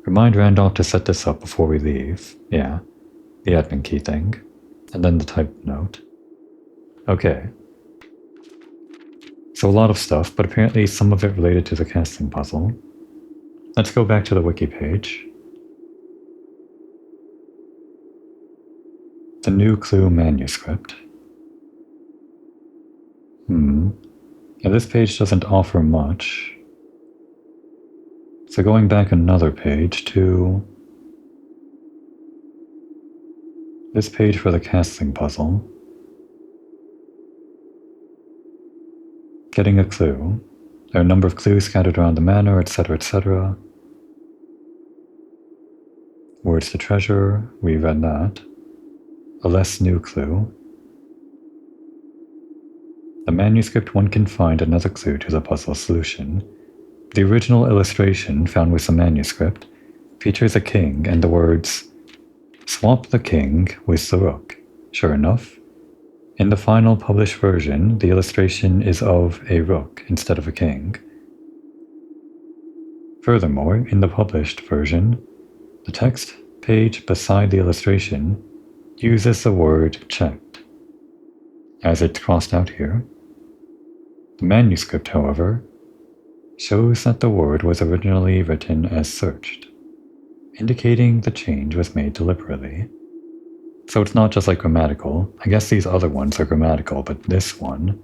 [SPEAKER 1] Remind Randolph to set this up before we leave. Yeah, the admin key thing. And then the type note. Okay. So a lot of stuff, but apparently some of it related to the casting puzzle. Let's go back to the wiki page. The new clue manuscript. Yeah, this page doesn't offer much. So going back another page to this page for the casting puzzle. Getting a clue. There are a number of clues scattered around the manor, etc. Words to treasure, we read that. A less new clue. The manuscript, one can find another clue to the puzzle solution. The original illustration found with the manuscript features a king and the words, "Swap the king with the rook." Sure enough, in the final published version, the illustration is of a rook instead of a king. Furthermore, in the published version, the text page beside the illustration uses the word checked, as it's crossed out here. The manuscript, however, shows that the word was originally written as searched, indicating the change was made deliberately. So it's not just like grammatical. I guess these other ones are grammatical, but this one,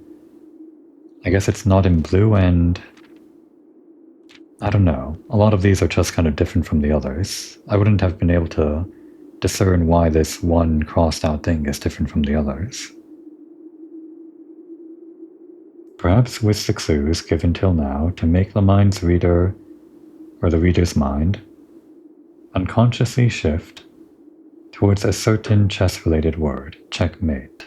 [SPEAKER 1] I guess it's not in blue, and I don't know. A lot of these are just kind of different from the others. I wouldn't have been able to discern why this one crossed out thing is different from the others. Perhaps with the clues given till now to make the mind's reader, or the reader's mind, unconsciously shift towards a certain chess-related word, checkmate.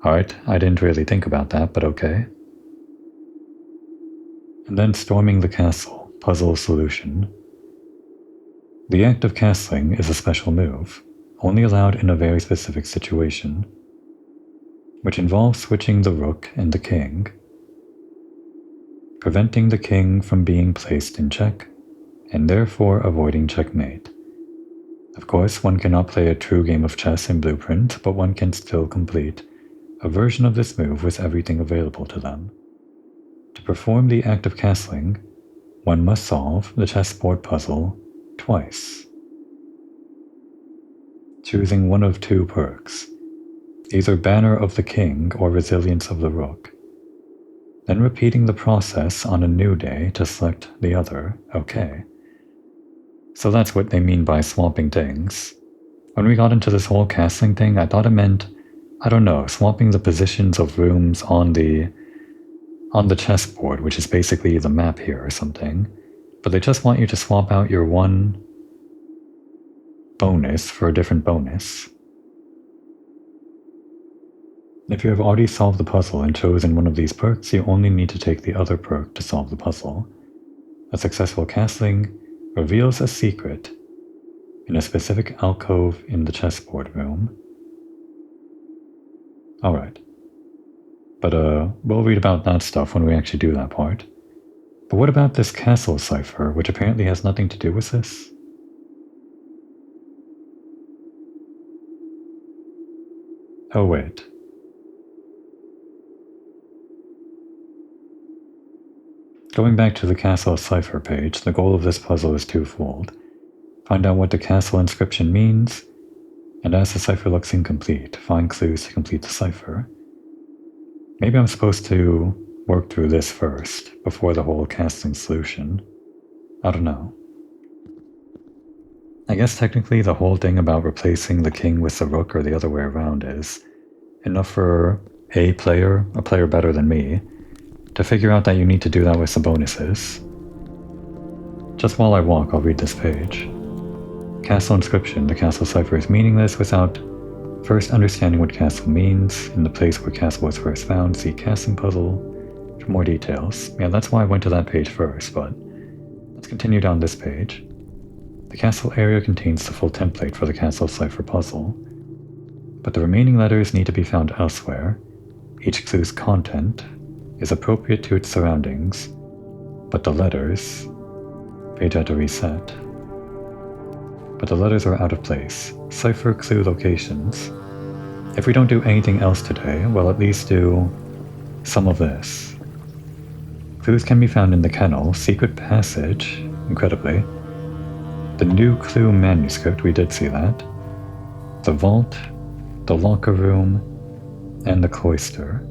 [SPEAKER 1] Alright, I didn't really think about that, but okay. And then storming the castle, puzzle solution. The act of castling is a special move, only allowed in a very specific situation, which involves switching the rook and the king, preventing the king from being placed in check, and therefore avoiding checkmate. Of course, one cannot play a true game of chess in Blueprint, but one can still complete a version of this move with everything available to them. To perform the act of castling, one must solve the chessboard puzzle twice, choosing one of two perks, either Banner of the King or Resilience of the Rook, then repeating the process on a new day to select the other. Okay. So that's what they mean by swapping things. When we got into this whole castling thing, I thought it meant, I don't know, swapping the positions of rooms on the chessboard, which is basically the map here or something. But they just want you to swap out your one bonus for a different bonus. If you have already solved the puzzle and chosen one of these perks, you only need to take the other perk to solve the puzzle. A successful castling reveals a secret in a specific alcove in the chessboard room. Alright. But we'll read about that stuff when we actually do that part. But what about this castle cipher, which apparently has nothing to do with this? Oh wait. Going back to the castle cipher page, the goal of this puzzle is twofold. find out what the castle inscription means, and as the cipher looks incomplete, find clues to complete the cipher. Maybe I'm supposed to work through this first, before the whole castling solution. I don't know. I guess technically the whole thing about replacing the king with the rook or the other way around is enough for a player better than me, to figure out that you need to do that with some bonuses. Just while I walk, I'll read this page. Castle inscription. The castle cipher is meaningless without first understanding what castle means. In the place where castle was first found, see castling puzzle for more details. Yeah, that's why I went to that page first, but let's continue down this page. The castle area contains the full template for the castle cipher puzzle, but the remaining letters need to be found elsewhere. Each clue's content is appropriate to its surroundings, but the letters... Page had to reset. But the letters are out of place. Cipher clue locations. If we don't do anything else today, we'll at least do some of this. Clues can be found in the kennel, secret passage, incredibly. The new clue manuscript, we did see that. The vault, the locker room, and the cloister.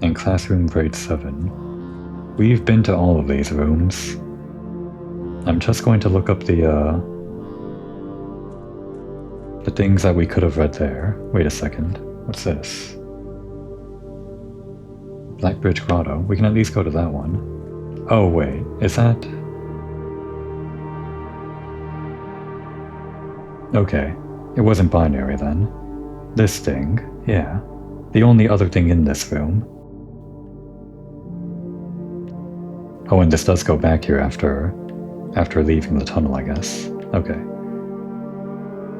[SPEAKER 1] And classroom grade 7. We've been to all of these rooms. I'm just going to look up the things that we could have read there. Wait a second. What's this? Blackbridge Grotto. We can at least go to that one. Oh wait, is that... Okay, it wasn't binary then. This thing, yeah. The only other thing in this room. Oh, and this does go back here after leaving the tunnel, I guess. Okay.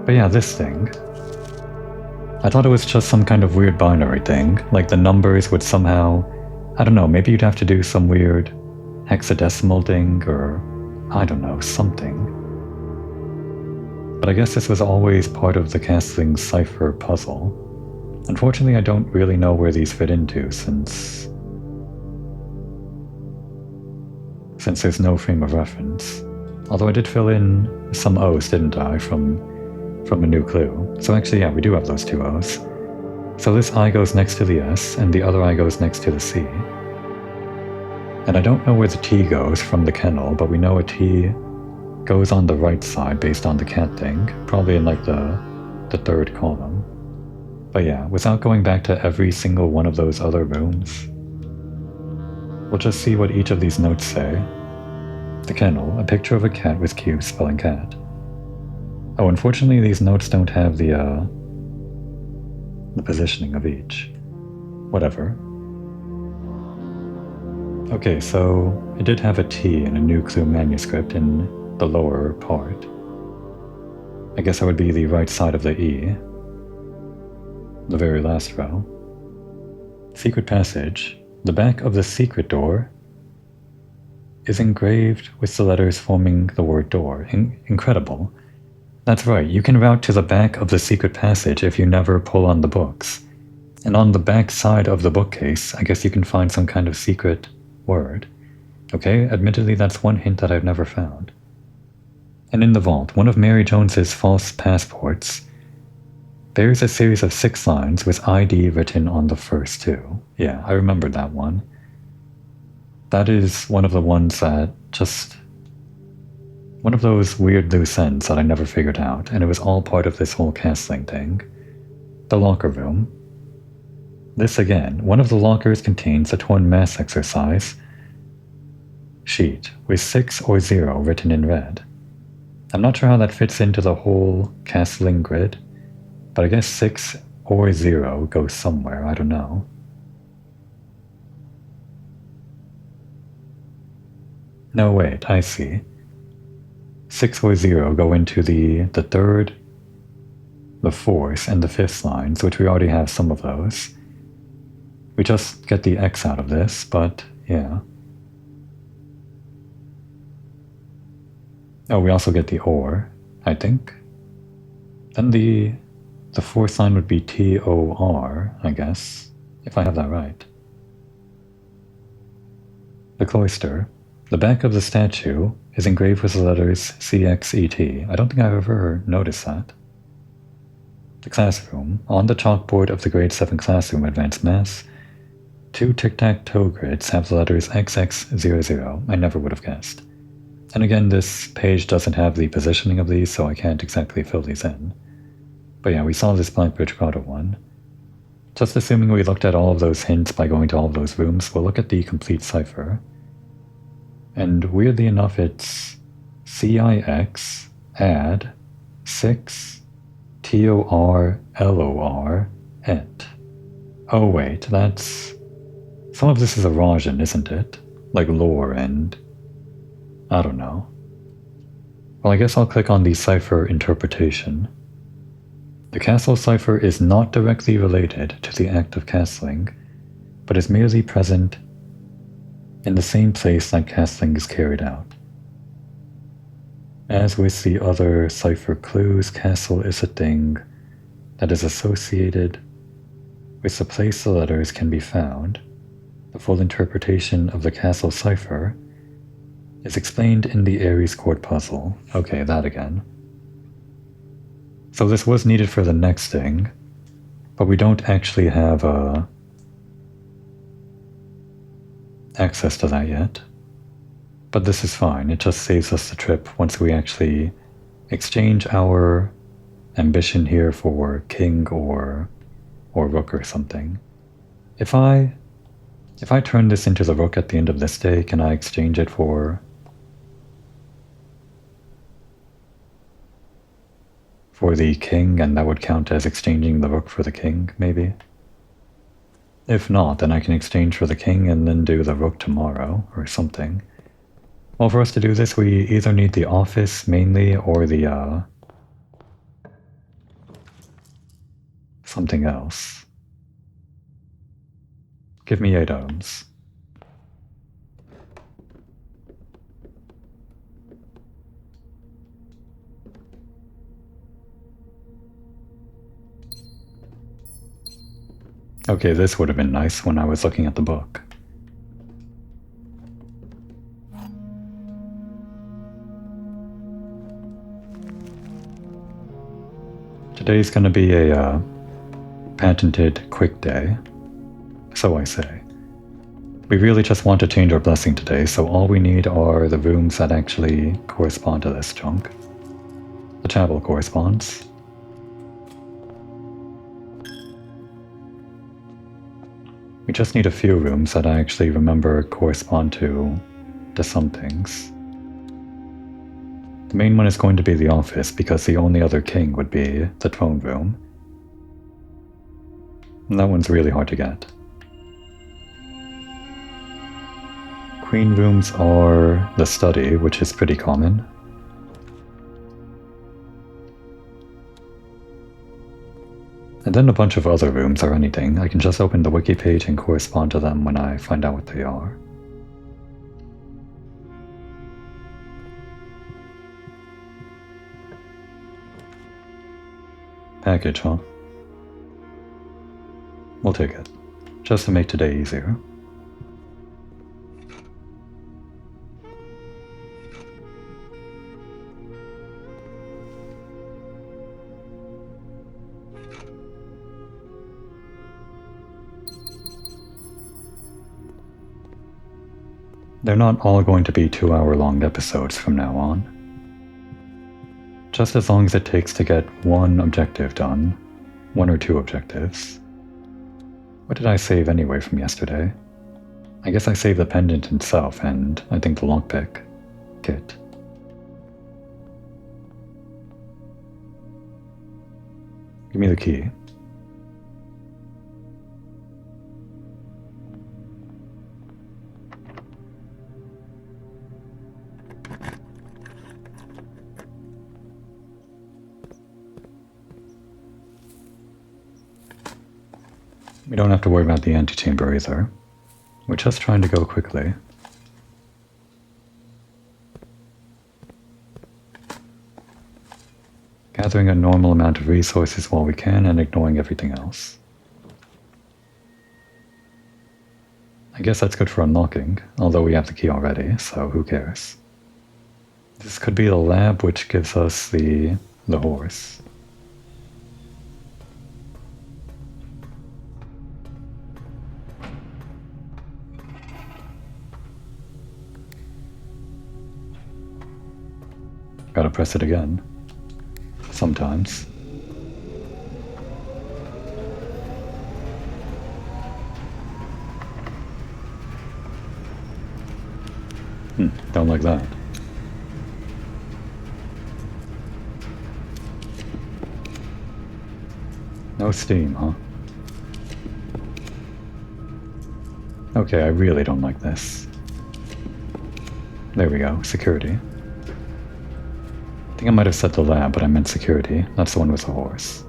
[SPEAKER 1] But yeah, this thing. I thought it was just some kind of weird binary thing, like the numbers would somehow... I don't know, maybe you'd have to do some weird hexadecimal thing, or I don't know, something. But I guess this was always part of the castling cipher puzzle. Unfortunately, I don't really know where these fit into, since there's no frame of reference. Although I did fill in some O's, didn't I, from a new clue. So actually, yeah, we do have those two O's. So this I goes next to the S, and the other I goes next to the C. And I don't know where the T goes from the kennel, but we know a T goes on the right side based on the cat thing, probably in like the third column. But yeah, without going back to every single one of those other rooms, we'll just see what each of these notes say. The kennel, a picture of a cat with Q spelling cat. Oh, unfortunately these notes don't have the positioning of each. Whatever. Okay, so it did have a T in a new clue manuscript in the lower part. I guess that would be the right side of the E. The very last row. Secret passage. The back of the secret door is engraved with the letters forming the word door. Incredible. That's right, you can route to the back of the secret passage if you never pull on the books. And on the back side of the bookcase, I guess you can find some kind of secret word. Okay, admittedly that's one hint that I've never found. And in the vault, one of Mary Jones's false passports bears a series of 6 lines with ID written on the first 2. Yeah, I remembered that one. That is one of the ones that just... one of those weird loose ends that I never figured out, and it was all part of this whole castling thing. The locker room. This again, one of the lockers contains a torn mass exercise sheet with 6 or 0 written in red. I'm not sure how that fits into the whole castling grid, but I guess 6 or 0 goes somewhere, I don't know. No, wait, I see. 6 or 0 go into the 3rd, the 4th, and the 5th lines, which we already have some of those. We just get the X out of this, but yeah. Oh, we also get the OR, I think. Then the 4th line would be TOR, I guess, if I have that right. The cloister. The back of the statue is engraved with the letters CXET. I don't think I've ever noticed that. The classroom. On the chalkboard of the grade 7 classroom advanced maths, 2 tic-tac-toe grids have the letters XX00. I never would have guessed. And again, this page doesn't have the positioning of these, so I can't exactly fill these in. But yeah, we saw this Blackbridge Grotto one. Just assuming we looked at all of those hints by going to all of those rooms, we'll look at the complete cipher. And weirdly enough, it's CIX add 6 TOR et. Oh wait, that's... Some of this is Arajan, isn't it? Like lore and... I don't know. Well, I guess I'll click on the cipher interpretation. The castle cipher is not directly related to the act of castling, but is merely present in the same place that castling is carried out. As with the other cipher clues, castle is a thing that is associated with the place the letters can be found. The full interpretation of the castle cipher is explained in the Ares chord puzzle. Okay, that again. So this was needed for the next thing, but we don't actually have access to that yet. But this is fine, it just saves us the trip once we actually exchange our ambition here for king or rook or something. If I turn this into the rook at the end of this day, can I exchange it for the king, and that would count as exchanging the rook for the king, maybe? If not, then I can exchange for the king and then do the rook tomorrow, or something. Well, for us to do this, we either need the office, mainly, or the, something else. Give me 8 ohms. Okay, this would have been nice when I was looking at the book. Today's gonna be a patented quick day, so I say. We really just want to change our blessing today, so all we need are the rooms that actually correspond to this chunk. The chapel corresponds. We just need a few rooms that I actually remember correspond to some things. The main one is going to be the office, because the only other king would be the throne room. And that one's really hard to get. Queen rooms are the study, which is pretty common. And then a bunch of other rooms or anything. I can just open the wiki page and correspond to them when I find out what they are. Package, huh? We'll take it, just to make today easier. They're not all going to be 2-hour-long episodes from now on. Just as long as it takes to get one objective done, 1 or 2 objectives. What did I save anyway from yesterday? I guess I saved the pendant itself and I think the lockpick kit. Give me the key. We don't have to worry about the antechamber either. We're just trying to go quickly. Gathering a normal amount of resources while we can and ignoring everything else. I guess that's good for unlocking, although we have the key already, so who cares. This could be the lab which gives us the horse. Gotta press it again. Sometimes. Don't like that. No steam, huh? Okay, I really don't like this. There we go, security. I think I might have said the lab, but I meant security. That's the one with the horse.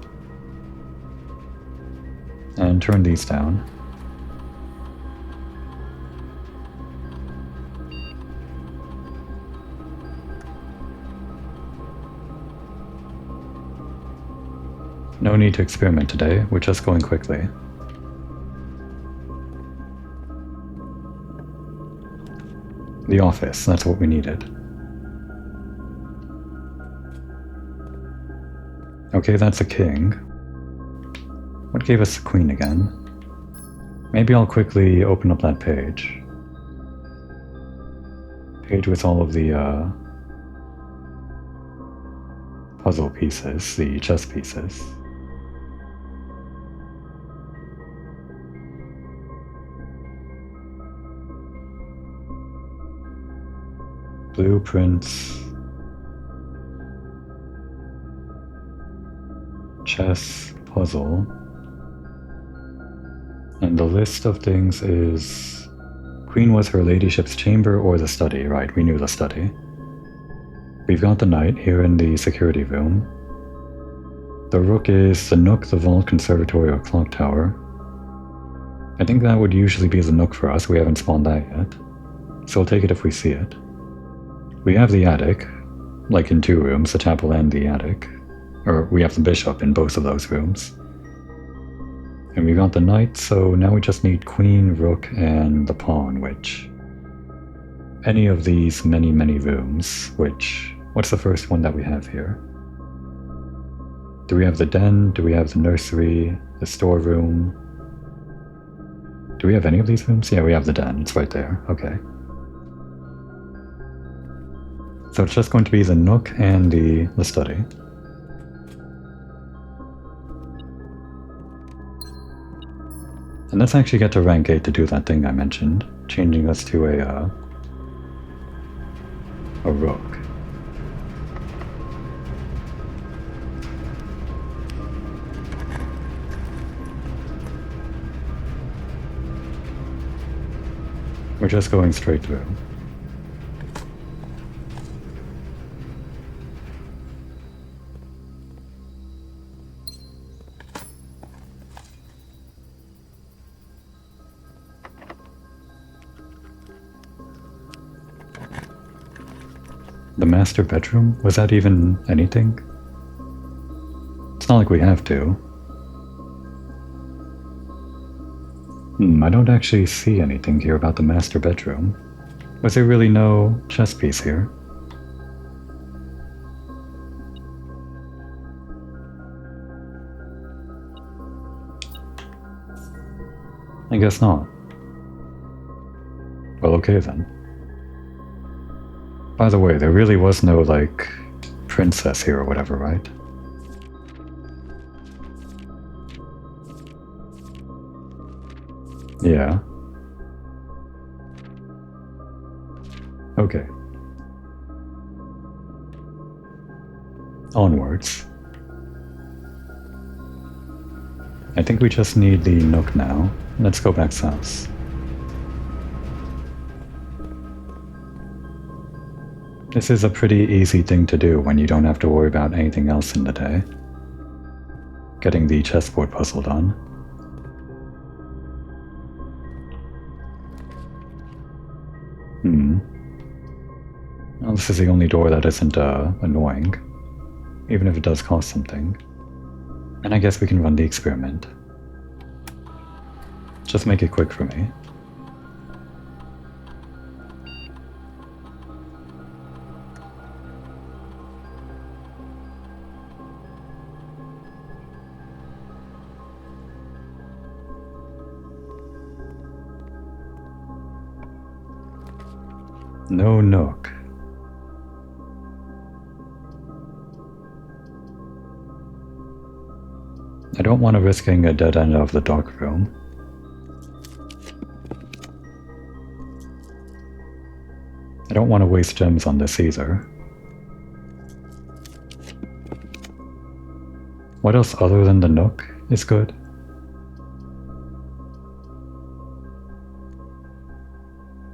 [SPEAKER 1] And turn these down. No need to experiment today, we're just going quickly. The office, that's what we needed. Okay, that's a king. What gave us the queen again? Maybe I'll quickly open up that page. Page with all of the puzzle pieces, the chess pieces. Blueprints. Chess puzzle. And the list of things is Queen was her ladyship's chamber or the study, right? We knew the study. We've got the knight here in the security room. The rook is the nook, the vault, conservatory, or clock tower. I think that would usually be the nook for us. We haven't spawned that yet. So we'll take it if we see it. We have the attic, like in 2 rooms, the chapel and the attic. Or we have the bishop in both of those rooms. And we got the knight, so now we just need queen, rook, and the pawn, which... Any of these many, many rooms, which... What's the first one that we have here? Do we have the den? Do we have the nursery? The storeroom? Do we have any of these rooms? Yeah, we have the den. It's right there. Okay. So it's just going to be the nook and the study. And let's actually get to rank 8 to do that thing I mentioned, changing us to a rook. We're just going straight through. The master bedroom? Was that even anything? It's not like we have to. I don't actually see anything here about the master bedroom. Was there really no chess piece here? I guess not. Well, okay then. By the way, there really was no, like, princess here or whatever, right? Yeah. Okay. Onwards. I think we just need the nook now. Let's go back south. This is a pretty easy thing to do when you don't have to worry about anything else in the day. Getting the chessboard puzzle done. Well, this is the only door that isn't annoying, even if it does cost something. And I guess we can run the experiment. Just make it quick for me. No nook. I don't want to risk getting a dead end of the dark room. I don't want to waste gems on this either. What else other than the nook is good?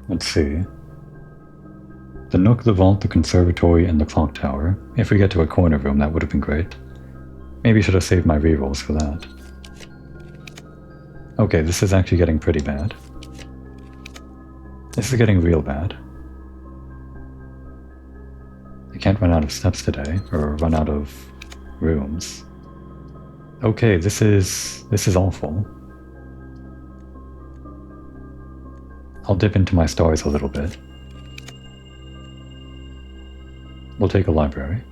[SPEAKER 1] Let's see. The nook, the vault, the conservatory, and the clock tower. If we get to a corner room, that would have been great. Maybe I should have saved my rerolls for that. Okay, this is actually getting pretty bad. This is getting real bad. I can't run out of steps today, or run out of rooms. Okay, this is awful. I'll dip into my stars a little bit. We'll take a library.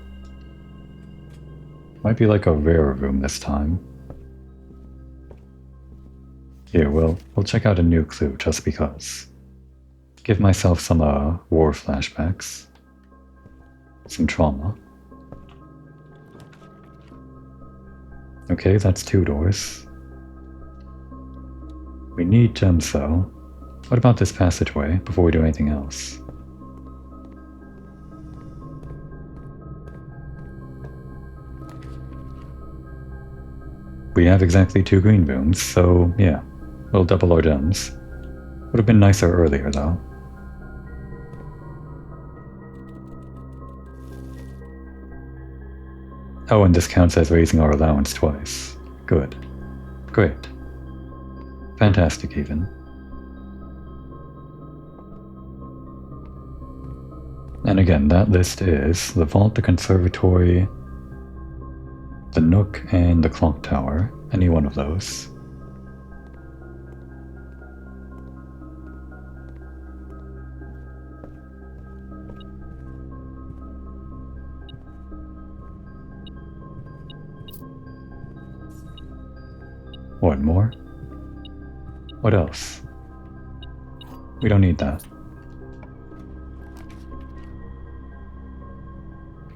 [SPEAKER 1] Might be like a rarer room this time. Here, we'll check out a new clue just because. Give myself some war flashbacks. Some trauma. Okay, that's 2 doors. We need gems though. What about this passageway before we do anything else? We have exactly 2 green rooms, so yeah, we'll double our gems. Would have been nicer earlier though. Oh, and this counts as raising our allowance twice. Good. Great. Fantastic even. And again, that list is the vault, the conservatory, the nook, and the clock tower. Any one of those. One more? What else? We don't need that.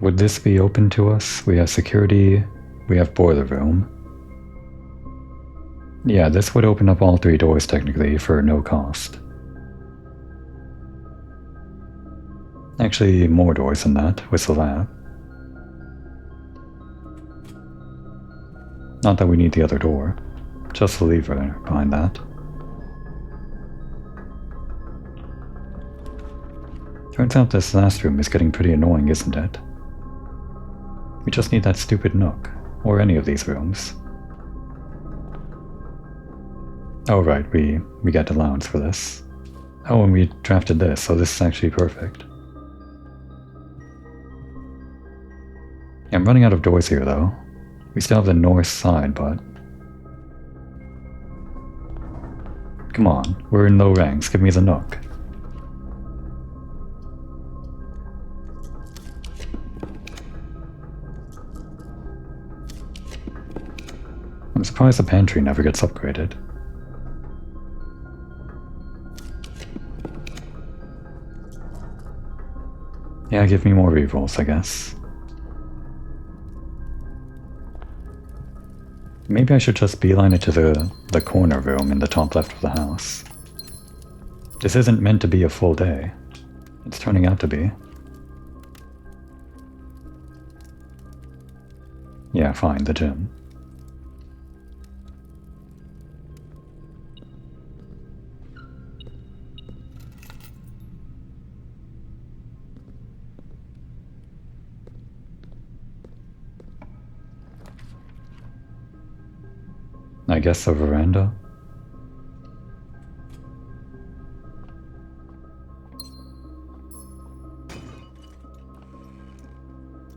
[SPEAKER 1] Would this be open to us? We have security, we have boiler room. Yeah, this would open up all 3 doors technically for no cost. Actually, more doors than that with the lab. Not that we need the other door. Just the lever behind that. Turns out this last room is getting pretty annoying, isn't it? We just need that stupid nook, or any of these rooms. Oh right, we get allowance for this. Oh, and we drafted this, so this is actually perfect. Yeah, I'm running out of doors here though. We still have the north side, but... Come on, we're in low ranks, give me the nook. I'm surprised the pantry never gets upgraded. Yeah, give me more rerolls, I guess. Maybe I should just beeline it to the corner room in the top left of the house. This isn't meant to be a full day. It's turning out to be. Yeah, fine, the gym. I guess a veranda?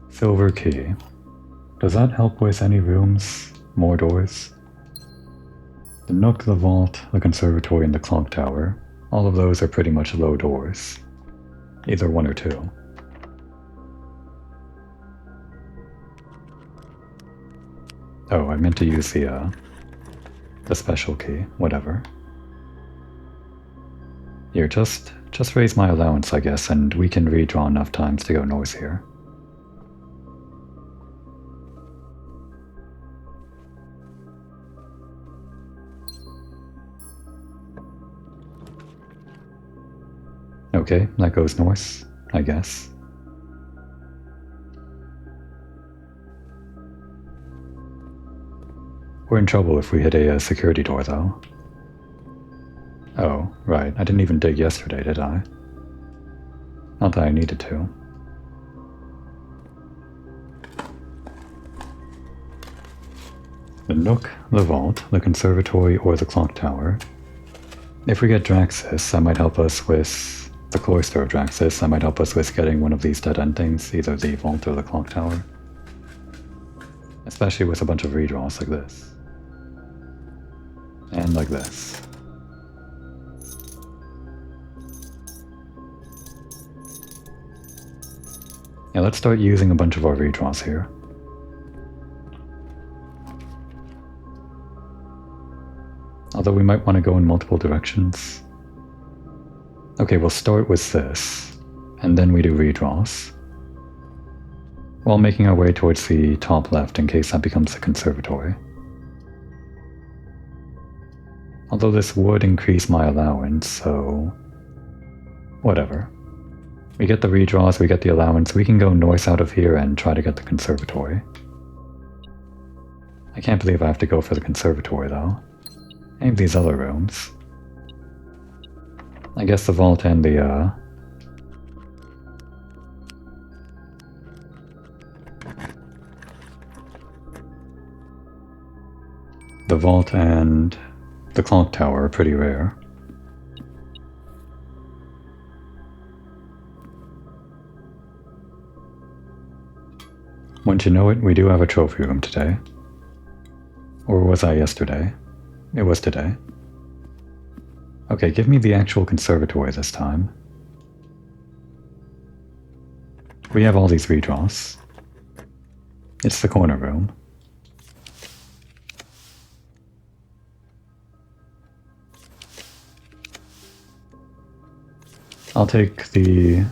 [SPEAKER 1] Silver key. Does that help with any rooms? More doors? The nook, the vault, the conservatory, and the clock tower. All of those are pretty much low doors. Either 1 or 2. Oh, I meant to use the special key, whatever. Here, just Just raise my allowance, I guess, and we can redraw enough times to go north here. Okay, that goes north, I guess. We're in trouble if we hit a security door, though. Oh, right, I didn't even dig yesterday, did I? Not that I needed to. The Nook, the Vault, the Conservatory, or the Clock Tower. If we get Draxus, that might help us with the Cloister of Draxus. That might help us with getting one of these dead endings, either the Vault or the Clock Tower. Especially with a bunch of redraws like this. And like this. Yeah, let's start using a bunch of our redraws here. Although we might want to go in multiple directions. Okay, we'll start with this, and then we do redraws. While making our way towards the top left in case that becomes the conservatory. Although this would increase my allowance, so whatever. We get the redraws, we get the allowance, we can go north out of here and try to get the conservatory. I can't believe I have to go for the conservatory though. Any of these other rooms. I guess the vault and the vault and the clock tower are pretty rare. Once you know it, we do have a trophy room today. Or was I yesterday? It was today. Okay, give me the actual conservatory this time. We have all these redraws. It's the corner room. I'll take the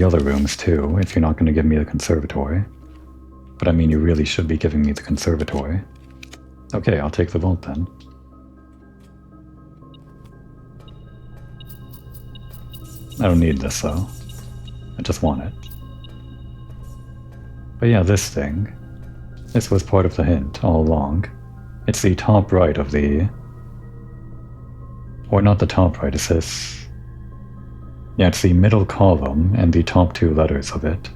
[SPEAKER 1] other rooms too, if you're not going to give me the conservatory. But I mean, you really should be giving me the conservatory. Okay, I'll take the vault then. I don't need this though. I just want it. But yeah, this thing. This was part of the hint all along. It's the top right of the... Or not the top right, it's this... Yeah, it's the middle column and the top two letters of it.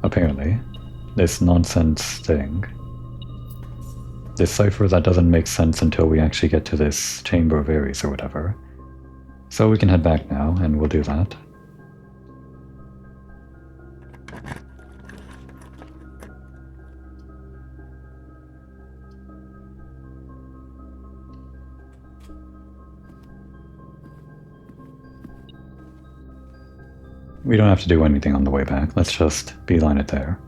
[SPEAKER 1] Apparently. This nonsense thing. This cipher that doesn't make sense until we actually get to this Chamber of Ares or whatever. So we can head back now, and we'll do that. We don't have to do anything on the way back, let's just beeline it there.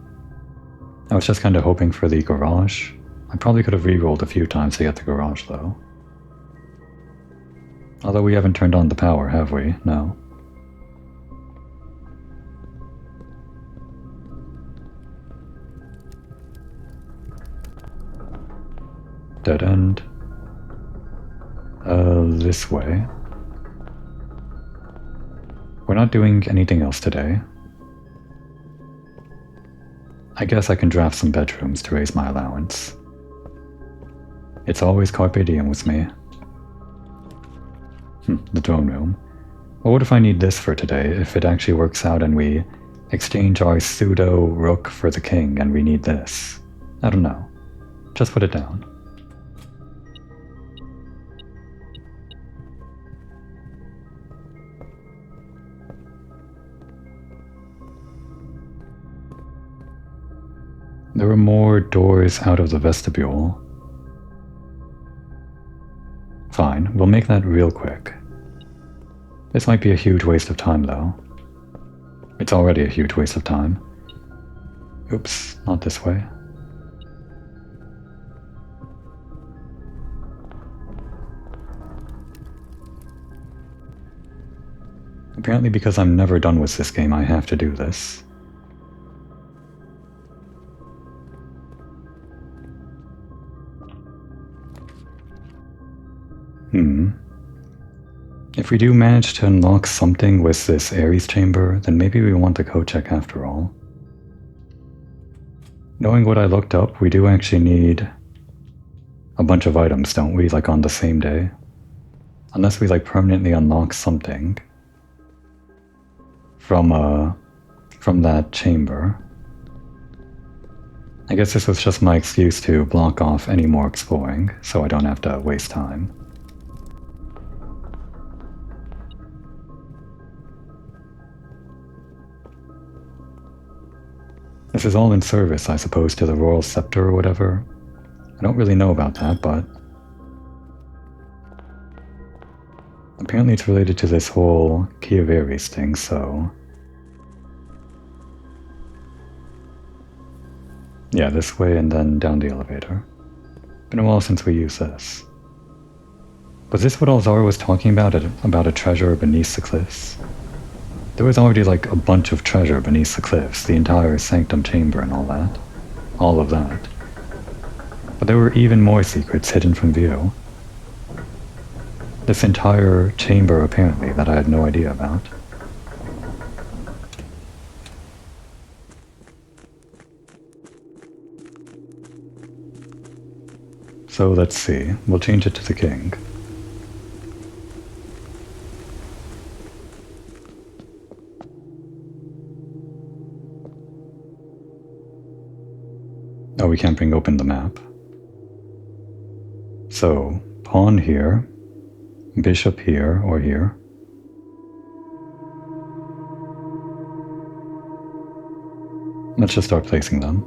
[SPEAKER 1] I was just kind of hoping for the garage. I probably could have re-rolled a few times to get the garage though. Although we haven't turned on the power, have we? No. Dead end. This way. We're not doing anything else today. I guess I can draft some bedrooms to raise my allowance. It's always carpe diem with me. The throne room. Well, what if I need this for today, if it actually works out and we exchange our pseudo rook for the king and we need this? I don't know. Just put it down. There are more doors out of the vestibule. Fine, we'll make that real quick. This might be a huge waste of time though. It's already a huge waste of time. Oops, not this way. Apparently because I'm never done with this game, I have to do this. If we do manage to unlock something with this Ares chamber, then maybe we want the code check after all. Knowing what I looked up, we do actually need a bunch of items, don't we, like on the same day? Unless we like permanently unlock something from that chamber. I guess this was just my excuse to block off any more exploring, so I don't have to waste time. This is all in service, I suppose, to the Royal Scepter or whatever. I don't really know about that, but apparently it's related to this whole Key of Ares thing, so yeah, this way and then down the elevator. Been a while since we used this. Was this what Alzara was talking about a treasure beneath the cliffs? There was already like a bunch of treasure beneath the cliffs, the entire Sanctum Chamber and all that. All of that. But there were even more secrets hidden from view. This entire chamber, apparently, that I had no idea about. So let's see, we'll change it to the king. Oh, we can't bring open the map. So, pawn here, bishop here or here. Let's just start placing them.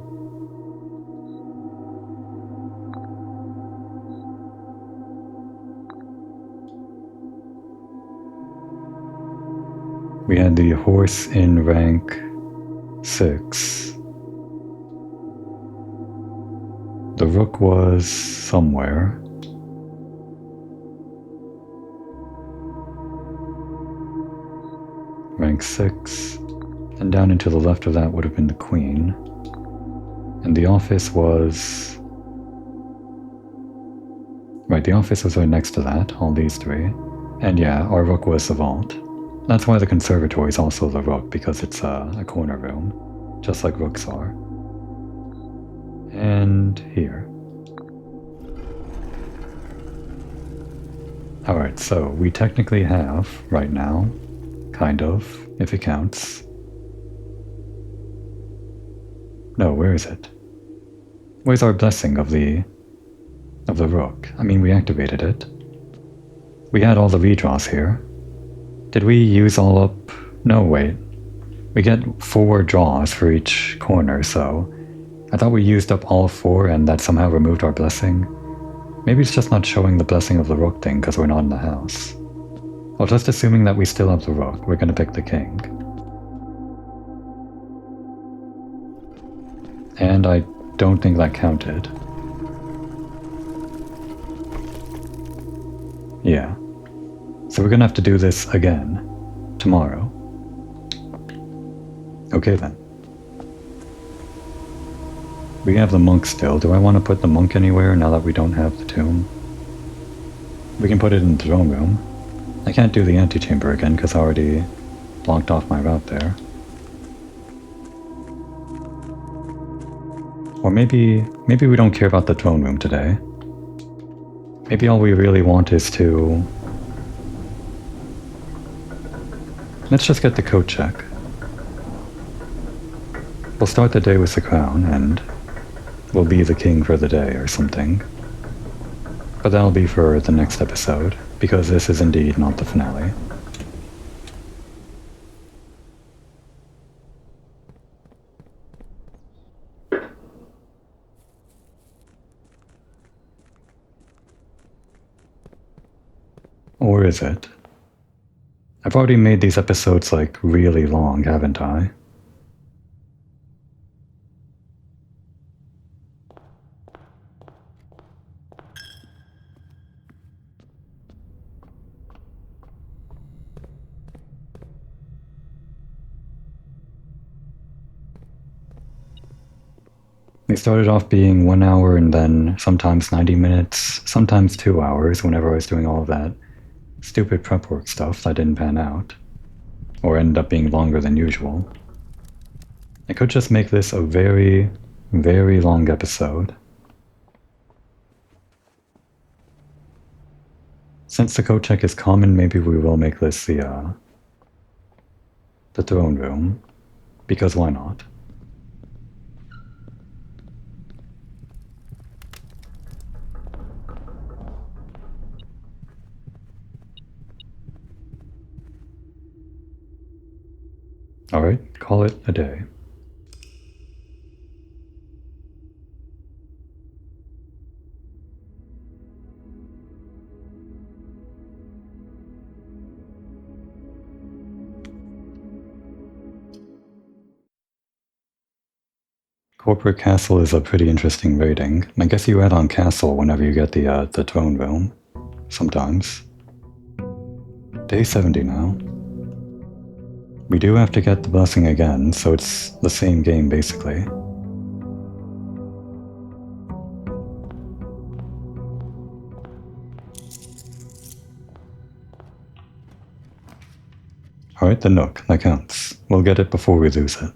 [SPEAKER 1] We had the horse in rank 6. The rook was somewhere. Rank 6. And down and to the left of that would have been the queen. And the office was... Right, the office was right next to that, all these three. And yeah, our rook was the vault. That's why the conservatory is also the rook, because it's a corner room, just like rooks are. And here. Alright, so we technically have, right now, kind of, if it counts. No, where is it? Where's our blessing of the rook? I mean, we activated it. We had all the redraws here. Did we use all up? No, wait. We get 4 draws for each corner, so I thought we used up all 4 and that somehow removed our blessing. Maybe it's just not showing the blessing of the rook thing because we're not in the house. Well, just assuming that we still have the rook, we're gonna pick the king. And I don't think that counted. Yeah. So we're gonna have to do this again tomorrow. Okay then. We have the monk still. Do I want to put the monk anywhere now that we don't have the tomb? We can put it in the throne room. I can't do the antechamber again because I already blocked off my route there. Or maybe we don't care about the throne room today. Maybe all we really want is to... Let's just get the code check. We'll start the day with the crown, and we'll be the king for the day or something. But that'll be for the next episode, because this is indeed not the finale. Or is it? I've already made these episodes like really long, haven't I? They started off being 1 hour and then sometimes 90 minutes, sometimes 2 hours whenever I was doing all of that stupid prep work stuff that didn't pan out, or ended up being longer than usual. I could just make this a very, very long episode. Since the code check is common, maybe we will make this the throne room, because why not? Alright, call it a day. Corporate Castle is a pretty interesting rating. I guess you add on Castle whenever you get the throne room. Sometimes. Day 70 now. We do have to get the blessing again, so it's the same game basically. Alright, the Nook, that counts. We'll get it before we lose it.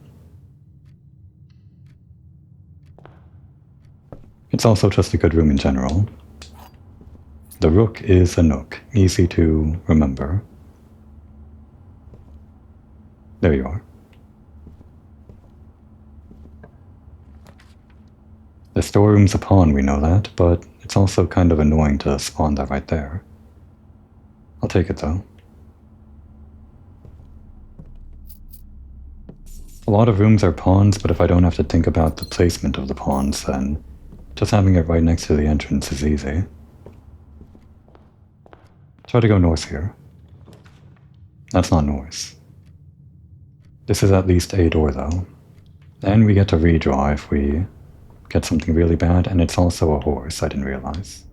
[SPEAKER 1] It's also just a good room in general. The Rook is a Nook, easy to remember. There you are. The storeroom's a pawn, we know that, but it's also kind of annoying to spawn that right there. I'll take it though. A lot of rooms are pawns, but if I don't have to think about the placement of the pawns, then just having it right next to the entrance is easy. Try to go north here. That's not north. This is at least a door though. And we get to redraw if we get something really bad, and it's also a horse, I didn't realize.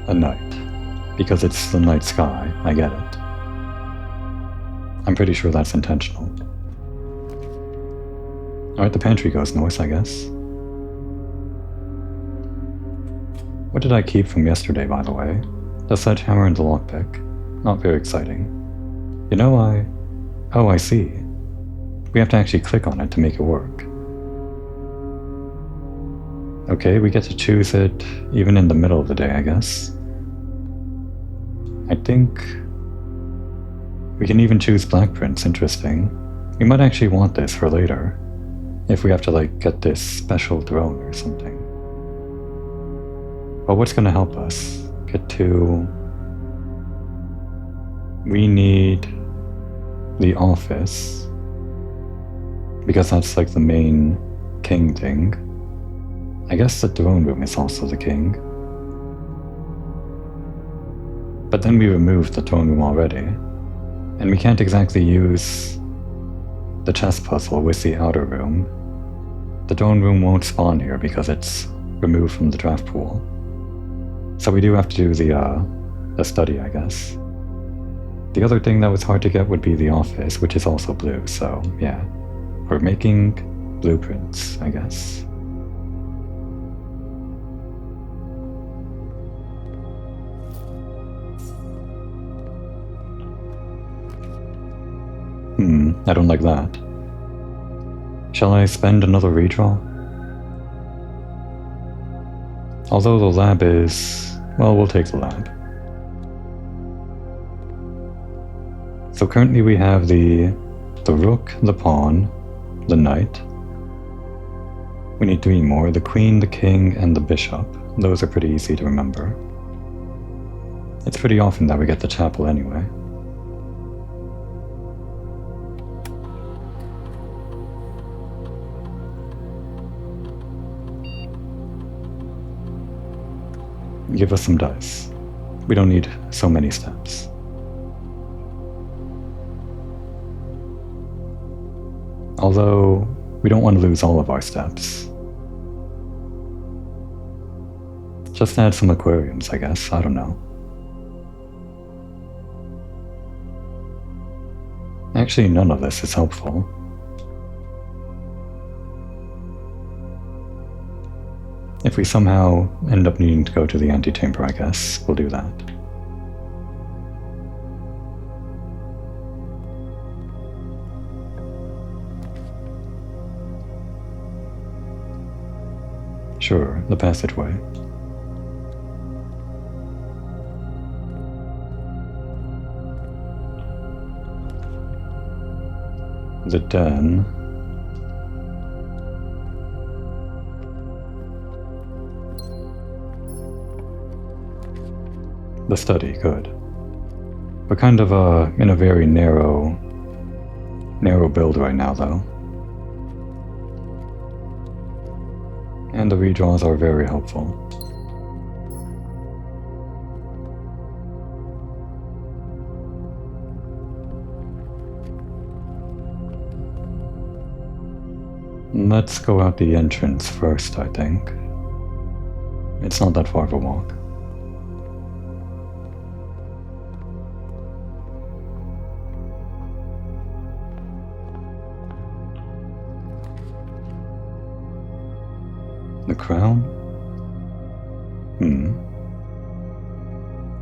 [SPEAKER 1] A night. Because it's the night sky, I get it. I'm pretty sure that's intentional. Alright, the pantry goes north, I guess. What did I keep from yesterday, by the way? The sledgehammer and the lockpick. Not very exciting. You know, Oh, I see. We have to actually click on it to make it work. Okay, we get to choose it even in the middle of the day, I guess. I think we can even choose black prints, interesting. We might actually want this for later, if we have to like get this special throne or something. But what's gonna help us get to... We need the office, because that's like the main king thing. I guess the throne room is also the king. But then we removed the throne room already, and we can't exactly use the chess puzzle with the outer room. The throne room won't spawn here because it's removed from the draft pool. So we do have to do the study, I guess. The other thing that was hard to get would be the office, which is also blue, so yeah. We're making blueprints, I guess. I don't like that. Shall I spend another redraw? Although the lab is... well, we'll take the lab. So currently we have the rook, the pawn, the knight. We need 3 more, the queen, the king, and the bishop. Those are pretty easy to remember. It's pretty often that we get the chapel anyway. Give us some dice. We don't need so many steps. Although, we don't want to lose all of our steps. Just add some aquariums, I guess. I don't know. Actually, none of this is helpful. If we somehow end up needing to go to the antechamber, I guess we'll do that. Sure, the passageway. The den. The study, good. We're kind of in a very narrow build right now, though. And the redraws are very helpful. Let's go out the entrance first, I think. It's not that far of a walk. The crown?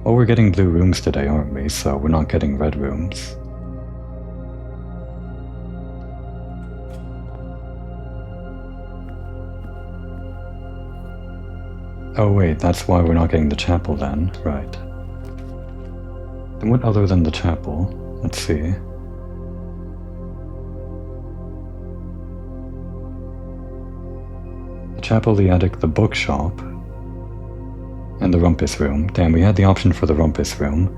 [SPEAKER 1] Well, we're getting blue rooms today, aren't we? So we're not getting red rooms. Oh wait, that's why we're not getting the chapel then, right. Then what other than the chapel? Let's see. The chapel, the attic, the bookshop, and the rumpus room. Damn, we had the option for the rumpus room,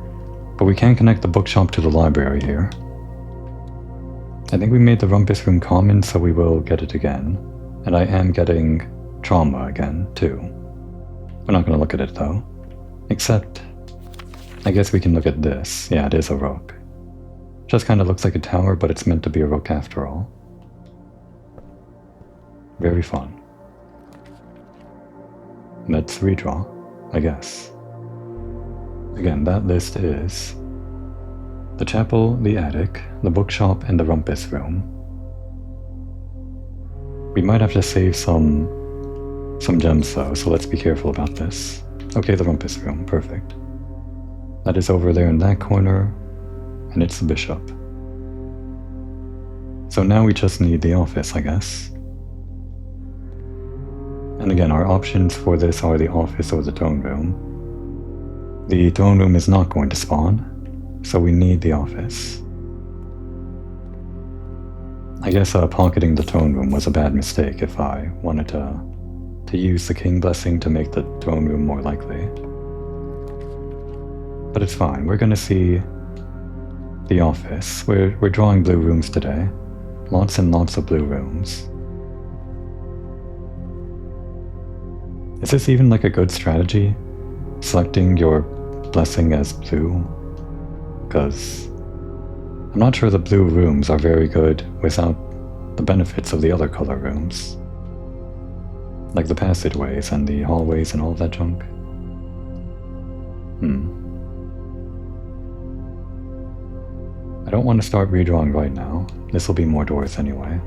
[SPEAKER 1] but we can't connect the bookshop to the library here. I think we made the rumpus room common, so we will get it again. And I am getting trauma again, too. We're not going to look at it, though. Except, I guess we can look at this. Yeah, it is a rook. Just kind of looks like a tower, but it's meant to be a rook after all. Very fun. Let's redraw, I guess. Again, that list is the chapel, the attic, the bookshop, and the rumpus room. We might have to save some gems though, so let's be careful about this. Okay, the rumpus room, perfect. That is over there in that corner, and it's the bishop. So now we just need the office, I guess. And again, our options for this are the office or the throne room. The throne room is not going to spawn, so we need the office. I guess pocketing the throne room was a bad mistake if I wanted to use the king blessing to make the throne room more likely. But it's fine, we're gonna see the office. We're drawing blue rooms today. Lots and lots of blue rooms. Is this even like a good strategy? Selecting your blessing as blue? Because I'm not sure the blue rooms are very good without the benefits of the other color rooms. Like the passageways and the hallways and all that junk. I don't want to start redrawing right now. This will be more doors anyway.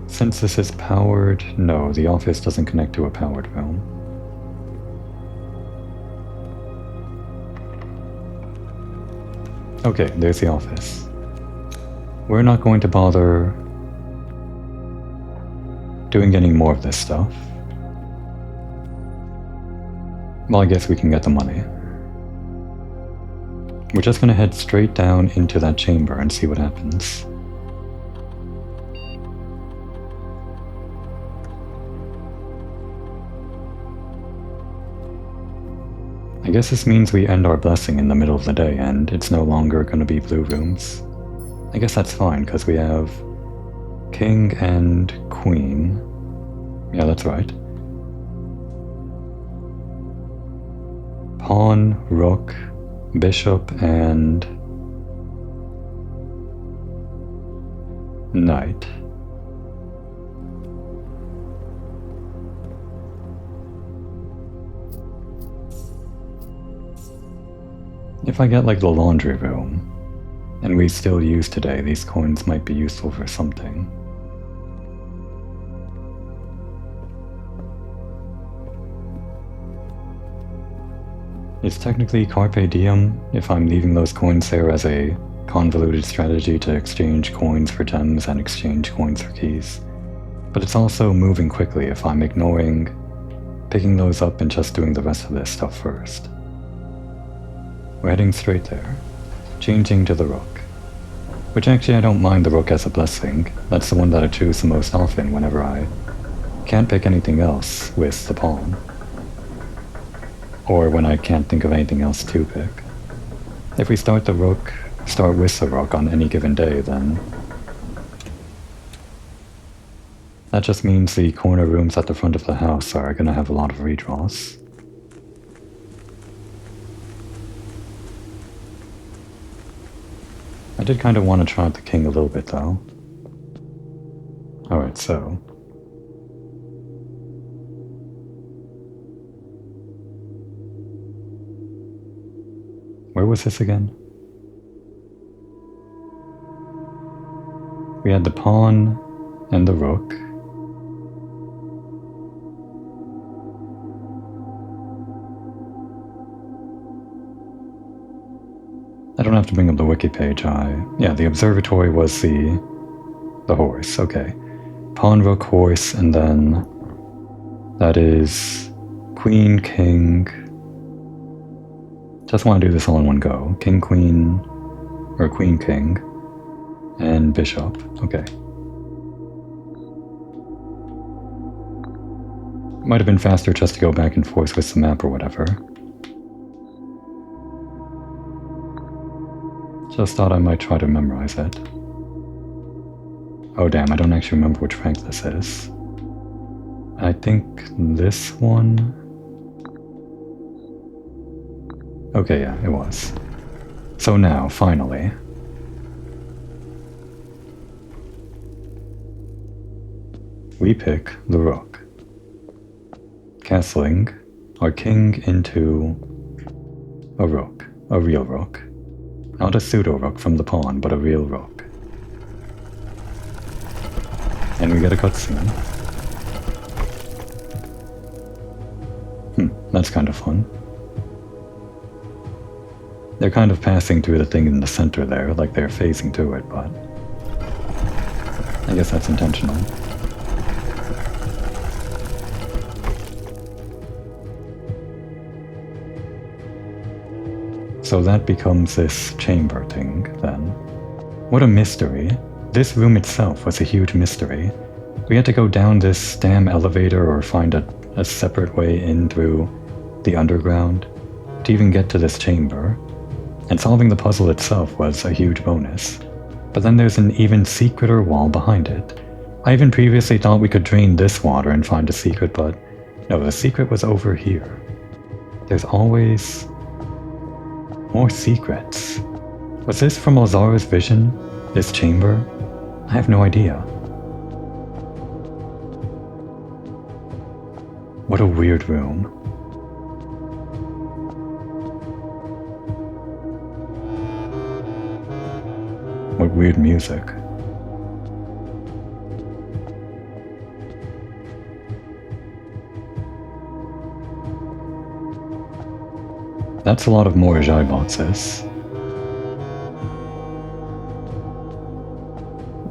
[SPEAKER 1] Since this is powered, no, the office doesn't connect to a powered room. Okay, there's the office. We're not going to bother doing any more of this stuff. Well, I guess we can get the money. We're just gonna head straight down into that chamber and see what happens. I guess this means we end our blessing in the middle of the day and it's no longer gonna be blue rooms. I guess that's fine, because we have king and queen. Yeah, that's right. Pawn, rook, bishop, and knight. If I get like the laundry room, and we still use today, these coins might be useful for something. It's technically carpe diem if I'm leaving those coins there as a convoluted strategy to exchange coins for gems and exchange coins for keys. But it's also moving quickly if I'm ignoring picking those up and just doing the rest of this stuff first. We're heading straight there, changing to the rook. Which actually I don't mind the rook as a blessing. That's the one that I choose the most often whenever I can't pick anything else with the pawn. Or when I can't think of anything else to pick. If we start with the rook on any given day, then that just means the corner rooms at the front of the house are going to have a lot of redraws. I did kind of want to try out the king a little bit though. Alright, so where was this again? We had the pawn and the rook. I don't have to bring up the wiki page. Yeah, the observatory was the horse. Okay. Pawn, rook, horse, and then that is queen, king. Just want to do this all in one go. King, queen, or queen, king, and bishop. Okay. Might have been faster just to go back and forth with the map or whatever. Just thought I might try to memorize it. Oh damn, I don't actually remember which rank this is. I think this one? Okay, yeah, it was. So now, finally. We pick the rook. Castling our king into a rook, a real rook. Not a pseudo-rook from the pawn, but a real rook. And we get a cutscene. That's kind of fun. They're kind of passing through the thing in the center there, like they're phasing to it, but I guess that's intentional. So that becomes this chamber thing, then. What a mystery. This room itself was a huge mystery. We had to go down this damn elevator or find a separate way in through the underground to even get to this chamber. And solving the puzzle itself was a huge bonus. But then there's an even secreter wall behind it. I even previously thought we could drain this water and find a secret, but no, the secret was over here. There's always more secrets. Was this from Lazara's vision? This chamber? I have no idea. What a weird room. What weird music. That's a lot of more Jai boxes.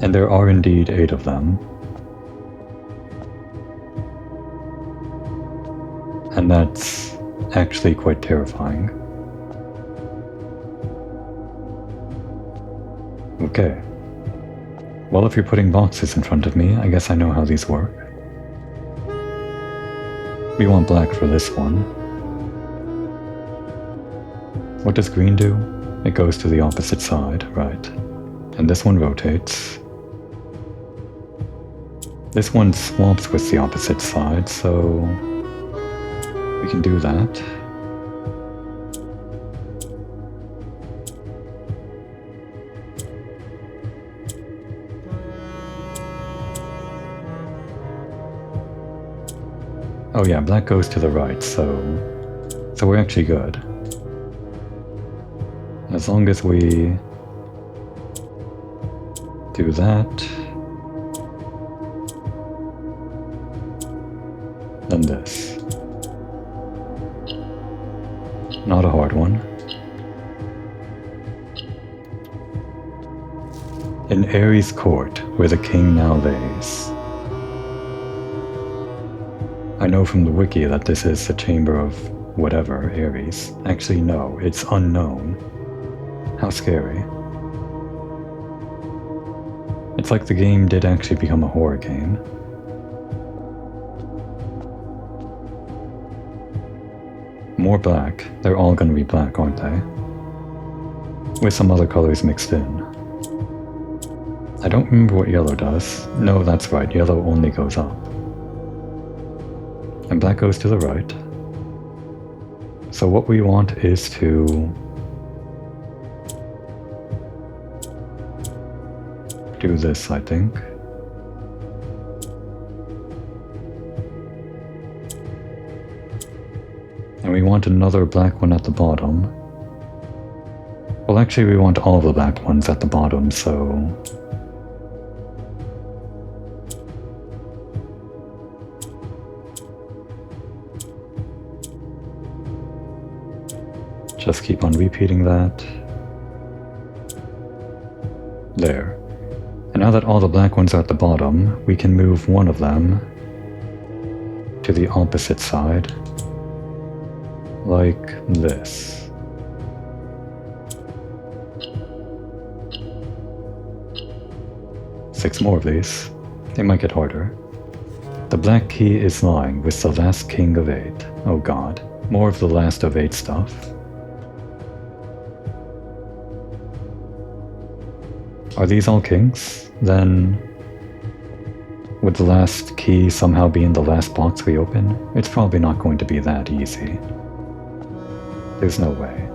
[SPEAKER 1] And there are indeed 8 of them. And that's actually quite terrifying. Okay. Well, if you're putting boxes in front of me, I guess I know how these work. We want black for this one. What does green do? It goes to the opposite side, right. And this one rotates. This one swaps with the opposite side, so we can do that. Oh yeah, black goes to the right, so we're actually good. As long as we do that, then this. not a hard one. In Ares' court, where the king now lays. I know from the wiki that this is the chamber of whatever, Ares. Actually, no, it's unknown. How scary. It's like the game did actually become a horror game. More black. They're all gonna be black, aren't they? With some other colors mixed in. I don't remember what yellow does. No, that's right, yellow only goes up. And black goes to the right. So what we want is to do this, I think. And we want another black one at the bottom. Well, actually we want all the black ones at the bottom, so... just keep on repeating that. There. And now that all the black ones are at the bottom, we can move one of them to the opposite side, like this. Six more of these. They might get harder. The black key is lying with the last king of 8. Oh god. More of the last of 8 stuff. Are these all kings? Then would the last key somehow be in the last box we open? It's probably not going to be that easy. There's no way.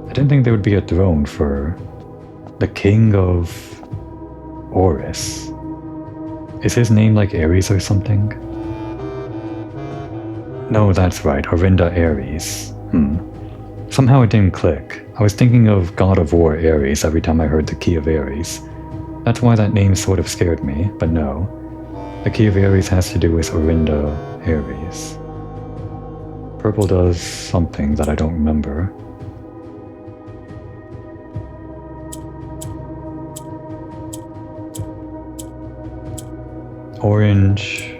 [SPEAKER 1] I didn't think there would be a throne for the king of Oris. Is his name like Ares or something? No, that's right, Orinda Ares. Somehow it didn't click. I was thinking of God of War Ares every time I heard the Key of Ares. That's why that name sort of scared me, but no. The Key of Ares has to do with Orinda Ares. Purple does something that I don't remember. Orange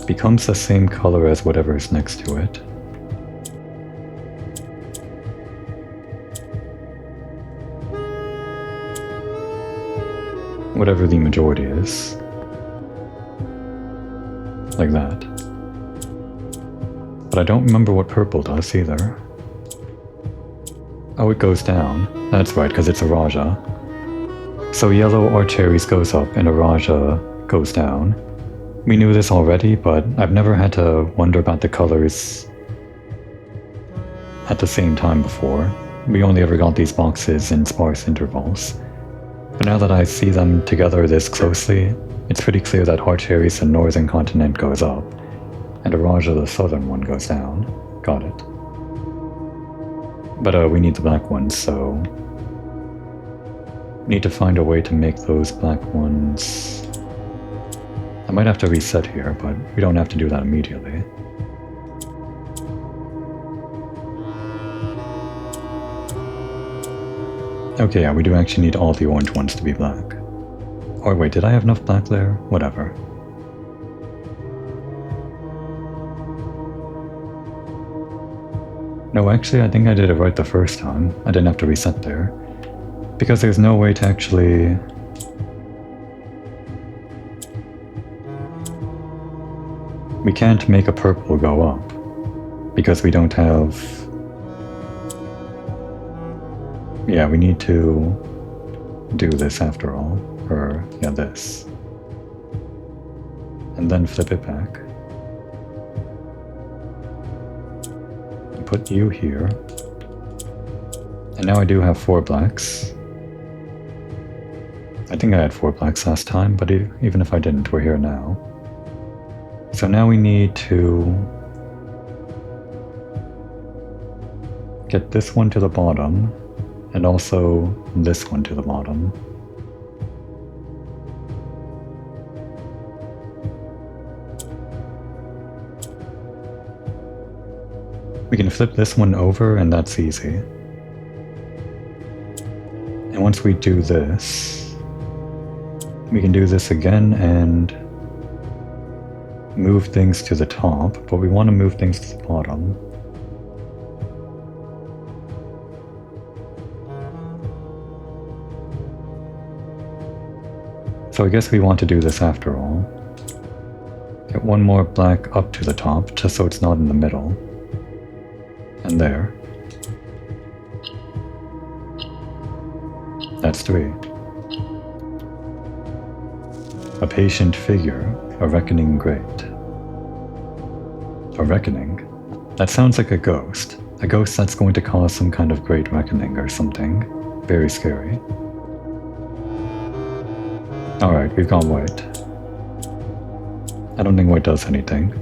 [SPEAKER 1] becomes the same color as whatever is next to it. Whatever the majority is. Like that. But I don't remember what purple does either. Oh, it goes down. That's right, because it's a Raja. So yellow or cherries goes up and a Raja goes down. We knew this already, but I've never had to wonder about the colors at the same time before. We only ever got these boxes in sparse intervals. But now that I see them together this closely, it's pretty clear that Archaeris, the northern continent, goes up, and Araja, the southern one, goes down. Got it. But we need the black ones, so... need to find a way to make those black ones... I might have to reset here, but we don't have to do that immediately. Okay, yeah, we do actually need all the orange ones to be black. Or wait, did I have enough black there? Whatever. No, actually, I think I did it right the first time. I didn't have to reset there. Because there's no way to actually... we can't make a purple go up. Because we don't have... yeah, we need to do this after all. Or, yeah, this. And then flip it back. Put you here. And now I do have 4 blacks. I think I had 4 blacks last time, but even if I didn't, we're here now. So now we need to get this one to the bottom, and also this one to the bottom. We can flip this one over and that's easy. And once we do this, we can do this again and move things to the top, but we want to move things to the bottom. So I guess we want to do this after all. Get one more black up to the top, just so it's not in the middle. And there. That's 3. A patient figure, a reckoning great. A reckoning? That sounds like a ghost. A ghost that's going to cause some kind of great reckoning or something. Very scary. Alright, we've got white. I don't think white does anything.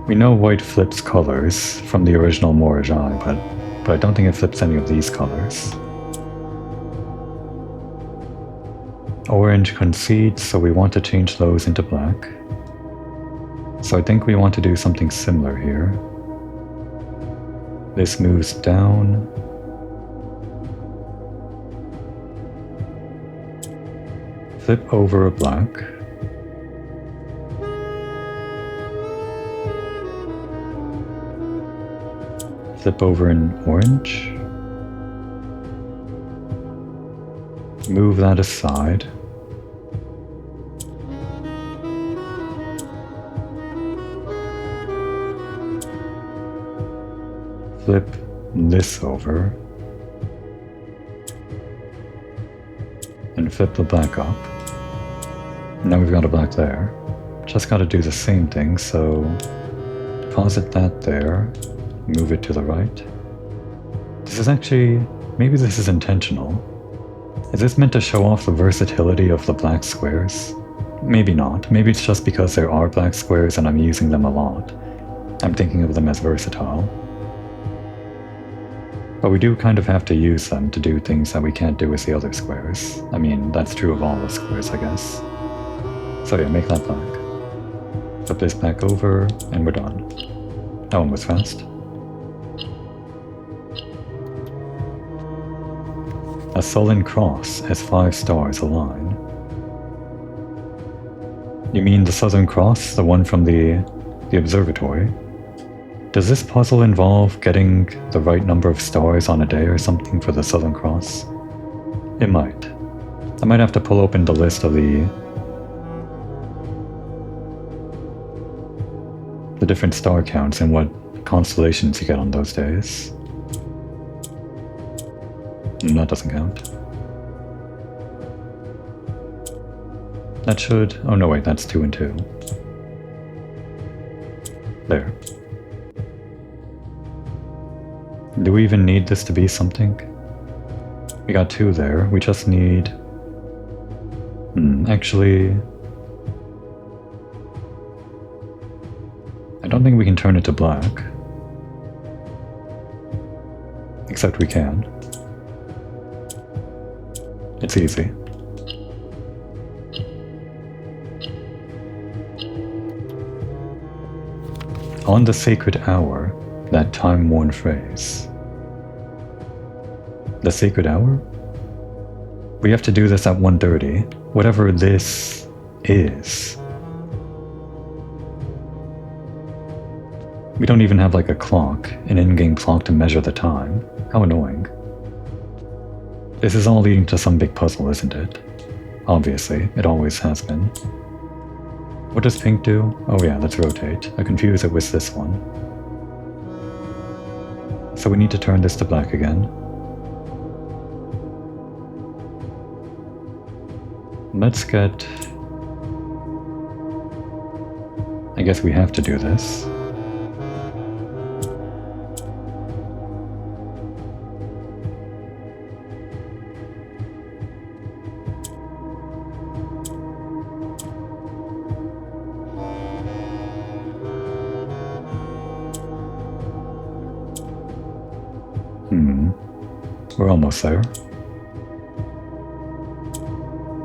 [SPEAKER 1] We know white flips colors from the original Moorish Eye, but I don't think it flips any of these colors. Orange concedes, so we want to change those into black. So I think we want to do something similar here. This moves down. Flip over a black. Flip over an orange. Move that aside. Flip this over. And flip the black up. Now we've got a black there. Just gotta do the same thing, so deposit that there, move it to the right. This is actually, maybe this is intentional. Is this meant to show off the versatility of the black squares? Maybe not. Maybe it's just because there are black squares and I'm using them a lot. I'm thinking of them as versatile. But we do kind of have to use them to do things that we can't do with the other squares. I mean, that's true of all the squares, I guess. So yeah, make that black. Flip this back over, and we're done. That one was fast. A sullen cross has 5 stars align. You mean the Southern Cross, the one from the observatory? Does this puzzle involve getting the right number of stars on a day or something for the Southern Cross? It might. I might have to pull open the list of the different star counts and what constellations you get on those days. That doesn't count. That should... oh no wait, that's 2 and 2. There. Do we even need this to be something? We got 2 there, we just need... actually... I don't think we can turn it to black. Except we can. It's easy. On the sacred hour, that time-worn phrase. The sacred hour? We have to do this at 1:30, whatever this is. We don't even have like a clock, an in-game clock to measure the time. How annoying. This is all leading to some big puzzle, isn't it? Obviously, it always has been. What does pink do? Oh yeah, let's rotate. I confuse it with this one. So we need to turn this to black again. Let's get... I guess we have to do this. We're almost there.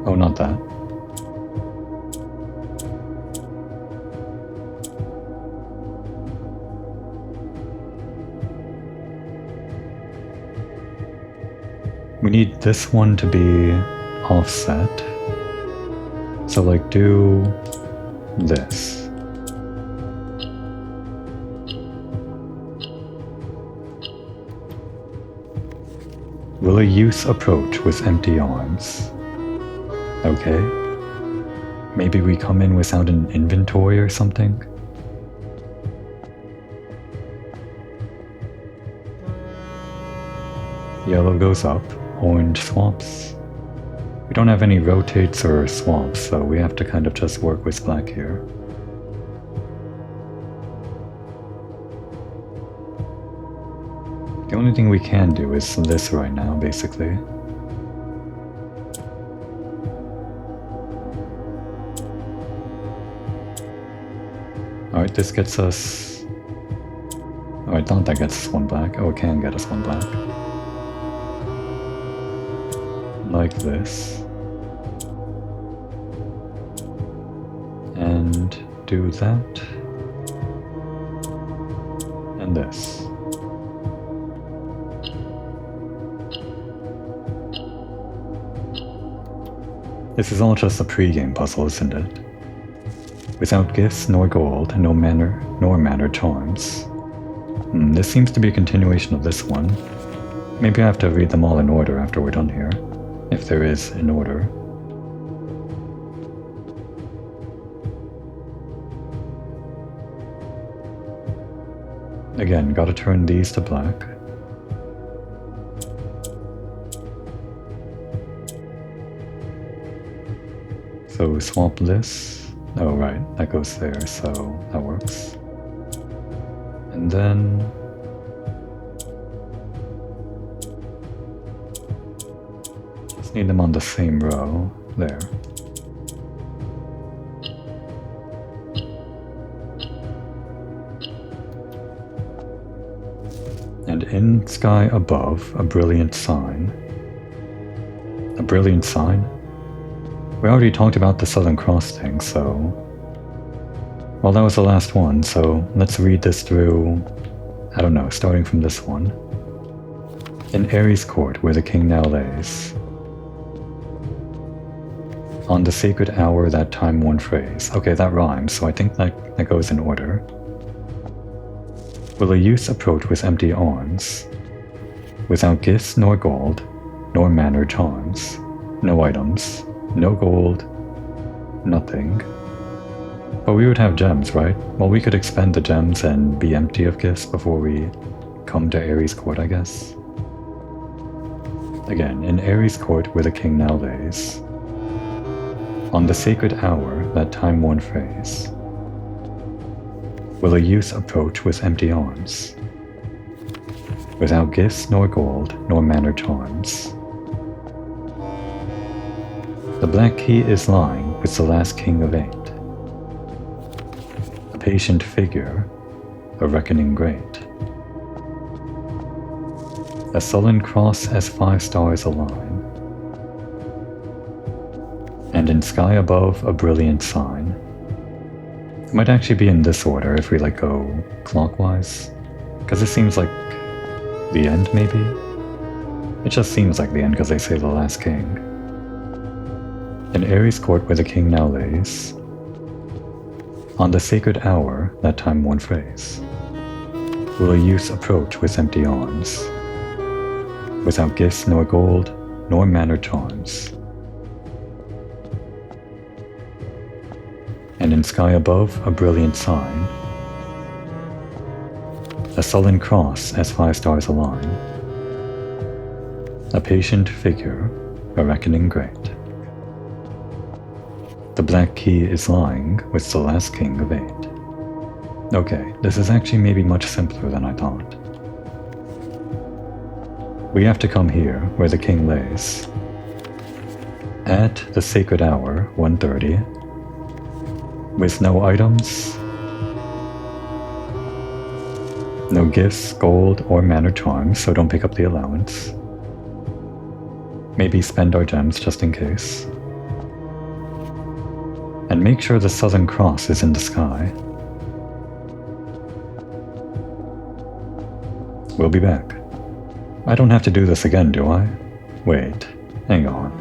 [SPEAKER 1] Oh, not that. We need this one to be offset. So like do this. Will a youth approach with empty arms? Okay. Maybe we come in without an inventory or something? Yellow goes up, orange swaps. We don't have any rotates or swaps, so we have to kind of just work with black here. The only thing we can do is this right now, basically. Alright, this gets us... Oh, I thought that gets us one black. Oh, it can get us one black. Like this. And do that. And this. This is all just a pre-game puzzle, isn't it? Without gifts nor gold, no manner nor manner charms. This seems to be a continuation of this one. Maybe I have to read them all in order after we're done here, if there is an order. Again, gotta turn these to black. So swap this. Oh right, that goes there, so that works. And then... just need them on the same row, there. And in sky above, a brilliant sign. A brilliant sign? We already talked about the Southern Cross thing, so... well, that was the last one, so let's read this through... I don't know, starting from this one. In Ares' court, where the king now lays. On the sacred hour, that time-worn phrase. Okay, that rhymes, so I think that goes in order. Will a youth approach with empty arms? Without gifts nor gold, nor manner charms. No items. No gold, nothing. But we would have gems, right? Well, we could expend the gems and be empty of gifts before we come to Ares' court, I guess. Again, in Ares' court where the king now lays. On the sacred hour, that time-worn phrase. Will a youth approach with empty arms? Without gifts nor gold, nor manner charms. The black key is lying with the last king of 8. A patient figure, a reckoning great. A sullen cross as 5 stars align. And in sky above, a brilliant sign. It might actually be in this order if we go clockwise. Because it seems like the end, maybe? It just seems like the end because they say the last king. In Ares' court where the king now lays. On the sacred hour, that time-worn phrase. Will a youth approach with empty arms? Without gifts nor gold, nor manner charms. And in sky above, a brilliant sign. A sullen cross as 5 stars align. A patient figure, a reckoning great. The black key is lying with the last king of 8. Okay, this is actually maybe much simpler than I thought. We have to come here, where the king lays. At the sacred hour, 1:30. With no items. No gifts, gold, or manner charms, so don't pick up the allowance. Maybe spend our gems just in case. And make sure the Southern Cross is in the sky. We'll be back. I don't have to do this again, do I? Wait, hang on.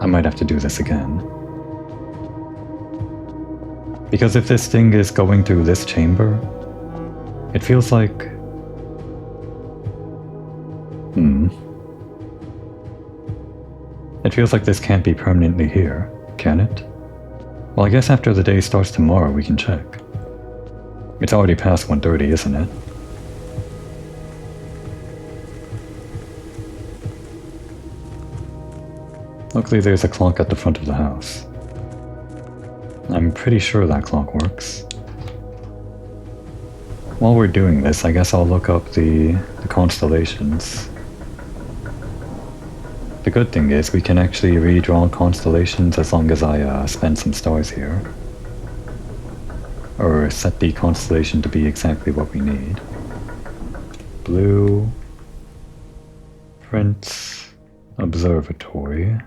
[SPEAKER 1] I might have to do this again. Because if this thing is going through this chamber, it feels like... It feels like this can't be permanently here, can it? Well, I guess after the day starts tomorrow we can check. It's already past 1:30, isn't it? Luckily there's a clock at the front of the house. I'm pretty sure that clock works. While we're doing this, I guess I'll look up the constellations. The good thing is we can actually redraw constellations as long as I spend some stars here. Or set the constellation to be exactly what we need. Blue... Prince... Observatory...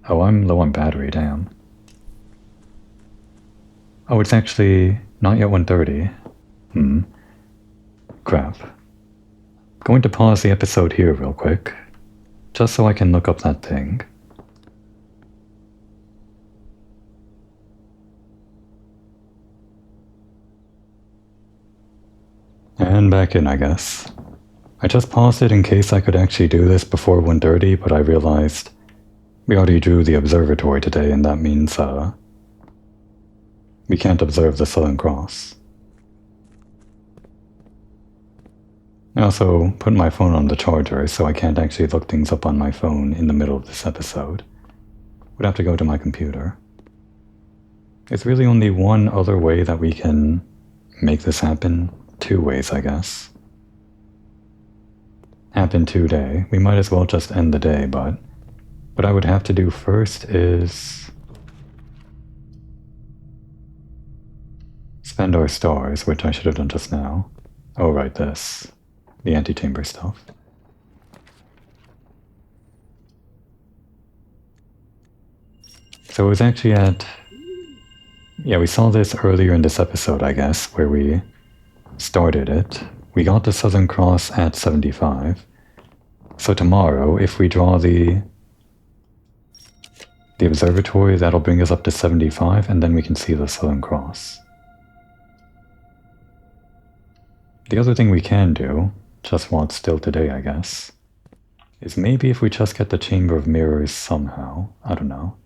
[SPEAKER 1] Oh, I'm low on battery, damn. Oh, it's actually not yet 1:30. Crap. Going to pause the episode here real quick, just so I can look up that thing. And back in, I guess. I just paused it in case I could actually do this before 1:30, but I realized we already drew the observatory today, and that means, we can't observe the Southern Cross. I also put my phone on the charger, so I can't actually look things up on my phone in the middle of this episode. Would have to go to my computer. There's really only one other way that we can make this happen. 2 ways, I guess. Happen today. We might as well just end the day, but what I would have to do first is spend our stars, which I should have done just now. Oh, right, this. The antechamber stuff. So it was actually at... Yeah, we saw this earlier in this episode, I guess, where we started it. We got the Southern Cross at 75. So tomorrow, if we draw the observatory, that'll bring us up to 75, and then we can see the Southern Cross. The other thing we can do, just while it's still today, I guess, is maybe if we just get the Chamber of Mirrors somehow. I don't know.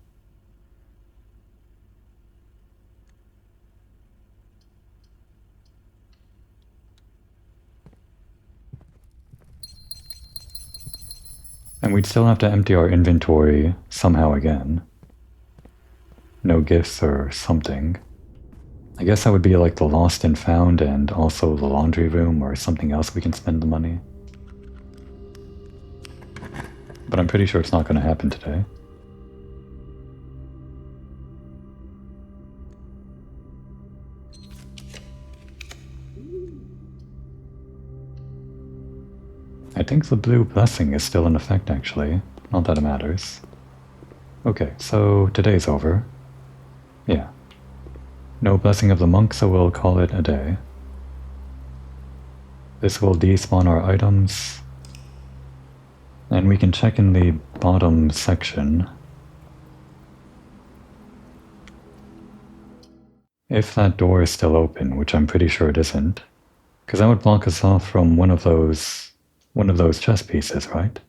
[SPEAKER 1] And we'd still have to empty our inventory somehow again. No gifts or something. I guess that would be like the lost and found and also the laundry room or something else we can spend the money. But I'm pretty sure it's not going to happen today. I think the blue blessing is still in effect, actually. Not that it matters. Okay, so today's over. Yeah. No blessing of the monk, so we'll call it a day. This will despawn our items. And we can check in the bottom section. If that door is still open, which I'm pretty sure it isn't. Because that would block us off from one of those chess pieces, right?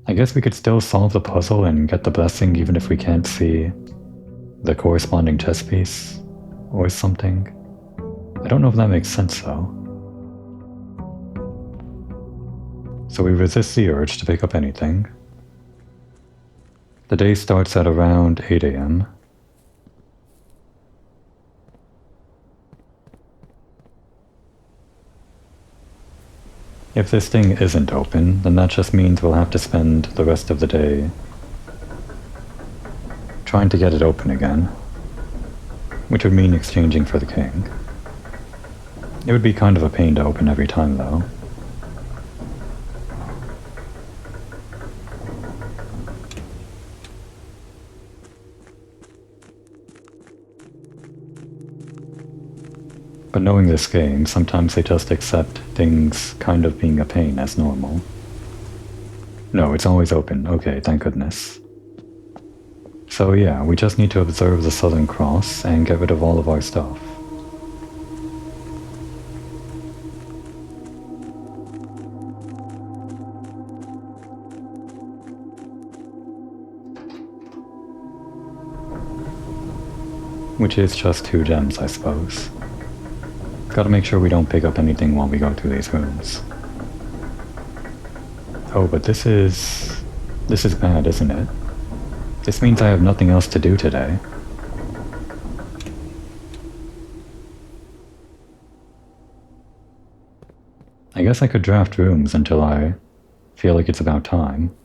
[SPEAKER 1] I guess we could still solve the puzzle and get the blessing even if we can't see the corresponding chess piece or something. I don't know if that makes sense though. So we resist the urge to pick up anything. The day starts at around 8 AM. If this thing isn't open, then that just means we'll have to spend the rest of the day trying to get it open again, which would mean exchanging for the king. It would be kind of a pain to open every time, though. But knowing this game, sometimes they just accept things kind of being a pain as normal. No, it's always open. Okay, thank goodness. So yeah, we just need to observe the Southern Cross and get rid of all of our stuff. Which is just 2 gems, I suppose. Gotta make sure we don't pick up anything while we go through these rooms. Oh, but this is bad, isn't it? This means I have nothing else to do today. I guess I could draft rooms until I feel like it's about time.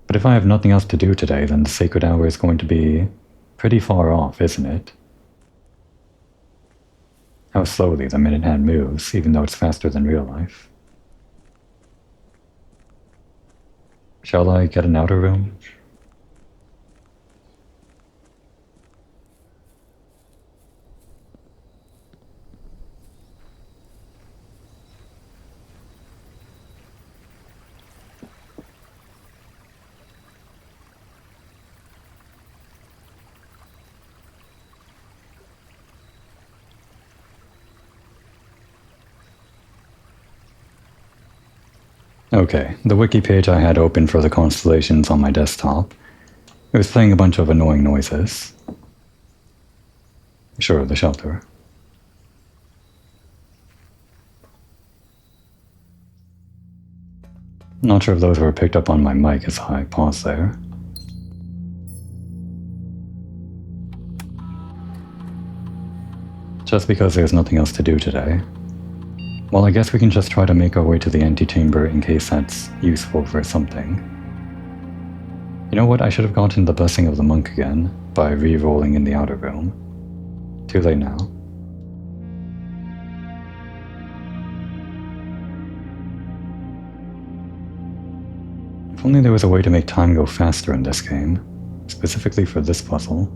[SPEAKER 1] But if I have nothing else to do today, then the sacred hour is going to be pretty far off, isn't it? How slowly the minute hand moves, even though it's faster than real life. Shall I get an outer room? Okay, the wiki page I had open for the constellations on my desktop. It was playing a bunch of annoying noises. Sure, the shelter. Not sure if those were picked up on my mic as I paused there. Just because there's nothing else to do today. Well, I guess we can just try to make our way to the antechamber in case that's useful for something. You know what, I should have gotten the Blessing of the Monk again by re-rolling in the outer room. Too late now. If only there was a way to make time go faster in this game, specifically for this puzzle.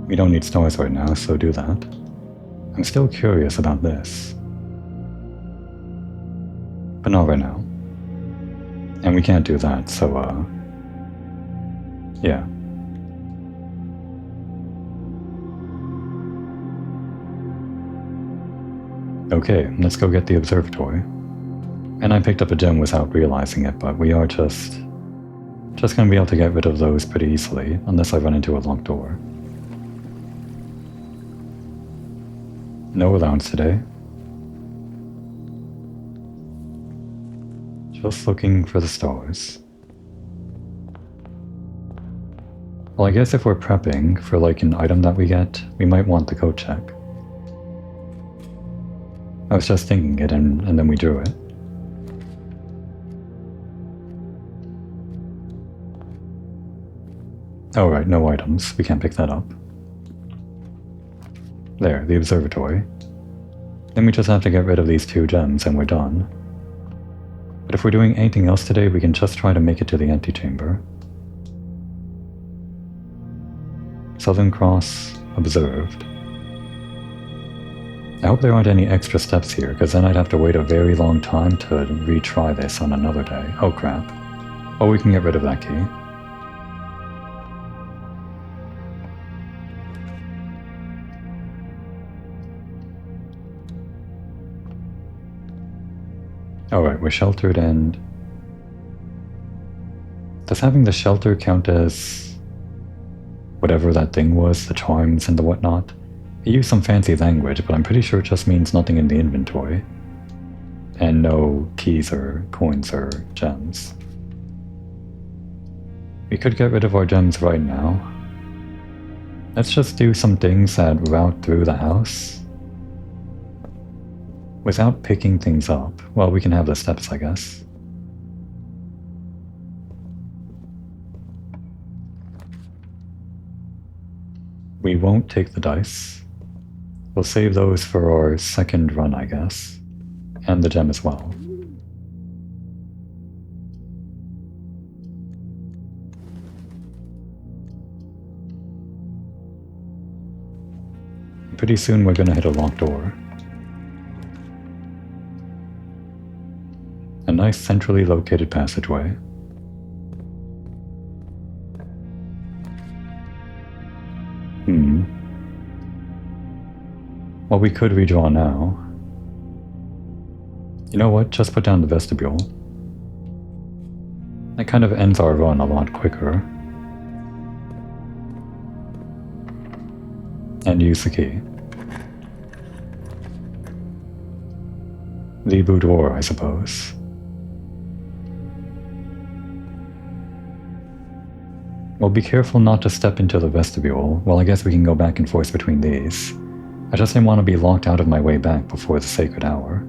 [SPEAKER 1] We don't need stars right now, so do that. I'm still curious about this. But not right now. And we can't do that, so, yeah. Okay, let's go get the observatory. And I picked up a gem without realizing it, but we are just gonna be able to get rid of those pretty easily, unless I run into a locked door. No allowance today. Just looking for the stars. Well, I guess if we're prepping for like an item that we get, we might want the code check. I was just thinking it and then we drew it. Oh right, no items. We can't pick that up. There, the observatory. Then we just have to get rid of these 2 gems and we're done. But if we're doing anything else today, we can just try to make it to the antechamber. Southern Cross, observed. I hope there aren't any extra steps here, because then I'd have to wait a very long time to retry this on another day. Oh crap. Oh, we can get rid of that key. Alright, we're sheltered and... Does having the shelter count as... whatever that thing was, the charms and the whatnot? I use some fancy language, but I'm pretty sure it just means nothing in the inventory. And no keys or coins or gems. We could get rid of our gems right now. Let's just do some things that route through the house. Without picking things up. Well, we can have the steps, I guess. We won't take the dice. We'll save those for our second run, I guess. And the gem as well. Pretty soon we're gonna hit a locked door. nice centrally located passageway. Well, we could redraw now. You know what? Just put down the vestibule. That kind of ends our run a lot quicker. And use the key. The boudoir, I suppose. Well, be careful not to step into the vestibule. Well, I guess we can go back and forth between these. I just didn't want to be locked out of my way back before the sacred hour.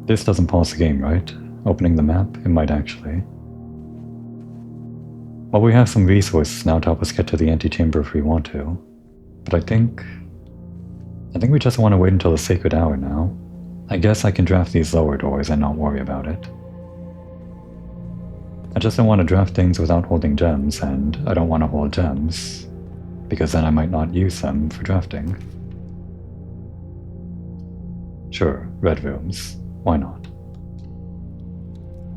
[SPEAKER 1] This doesn't pause the game, right? Opening the map, it might actually. Well, we have some resources now to help us get to the antechamber if we want to. But I think we just want to wait until the sacred hour now. I guess I can draft these lower doors and not worry about it. I just don't want to draft things without holding gems, and I don't want to hold gems, because then I might not use them for drafting. Sure, red rooms. Why not?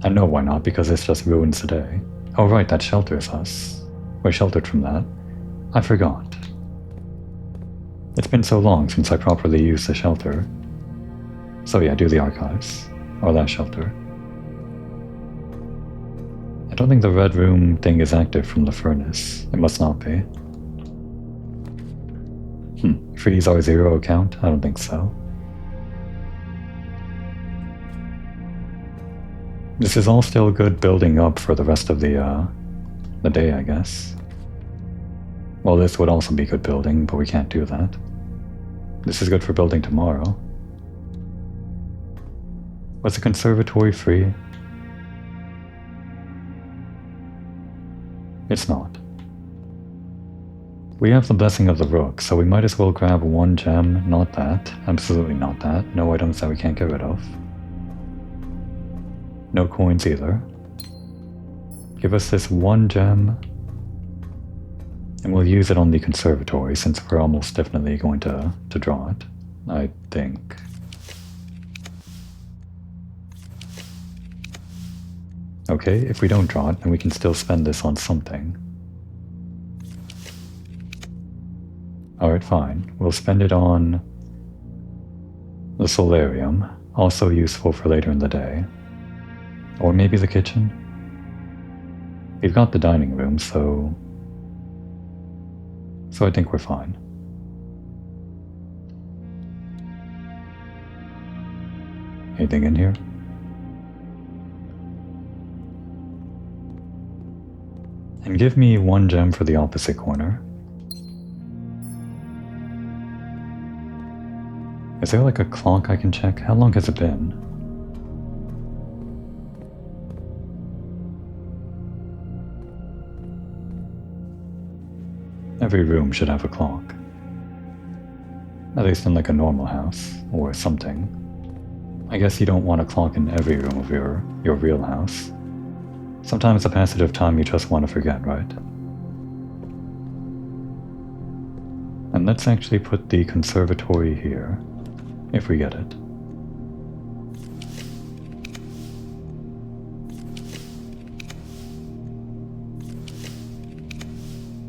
[SPEAKER 1] I know why not, because this just ruins the day. Oh right, that shelters us. We're sheltered from that. I forgot. It's been so long since I properly used the shelter. So yeah, do the archives. Or that shelter. I don't think the red room thing is active from the furnace. It must not be. Freeze R0 account? I don't think so. This is all still good building up for the rest of the day, I guess. Well, this would also be good building, but we can't do that. This is good for building tomorrow. Was the conservatory free? It's not. We have the blessing of the rook, so we might as well grab one gem, not that, absolutely not that, no items that we can't get rid of. No coins either. Give us this one gem, and we'll use it on the conservatory since we're almost definitely going to draw it, I think. Okay, if we don't draw it, then we can still spend this on something. Alright, fine. We'll spend it on the solarium, also useful for later in the day. Or maybe the kitchen? We've got the dining room, so I think we're fine. Anything in here? And give me one gem for the opposite corner. Is there like a clock I can check? How long has it been? Every room should have a clock. At least in like a normal house, or something. I guess you don't want a clock in every room of your real house. Sometimes the passage of time you just want to forget, right? And let's actually put the conservatory here, if we get it.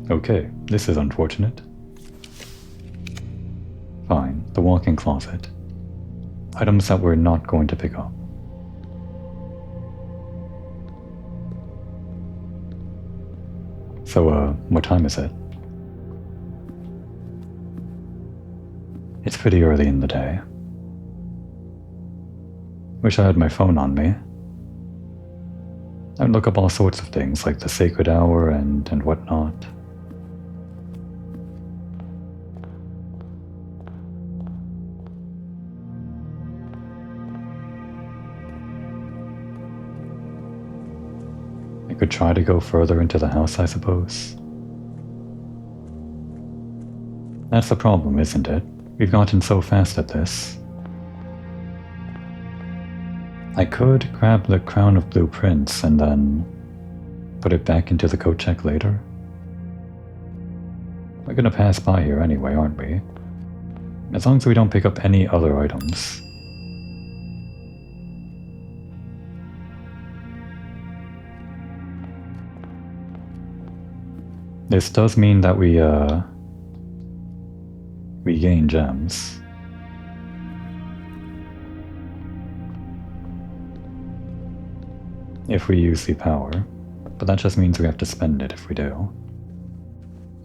[SPEAKER 1] Okay, this is unfortunate. Fine, the walk-in closet. Items that we're not going to pick up. So, what time is it? It's pretty early in the day. Wish I had my phone on me. I'd look up all sorts of things, like the sacred hour and whatnot. I could try to go further into the house, I suppose. That's the problem, isn't it? We've gotten so fast at this. I could grab the crown of blueprints and then put it back into the code check later. We're gonna pass by here anyway, aren't we? As long as we don't pick up any other items. This does mean that we gain gems. If we use the power, but that just means we have to spend it if we do.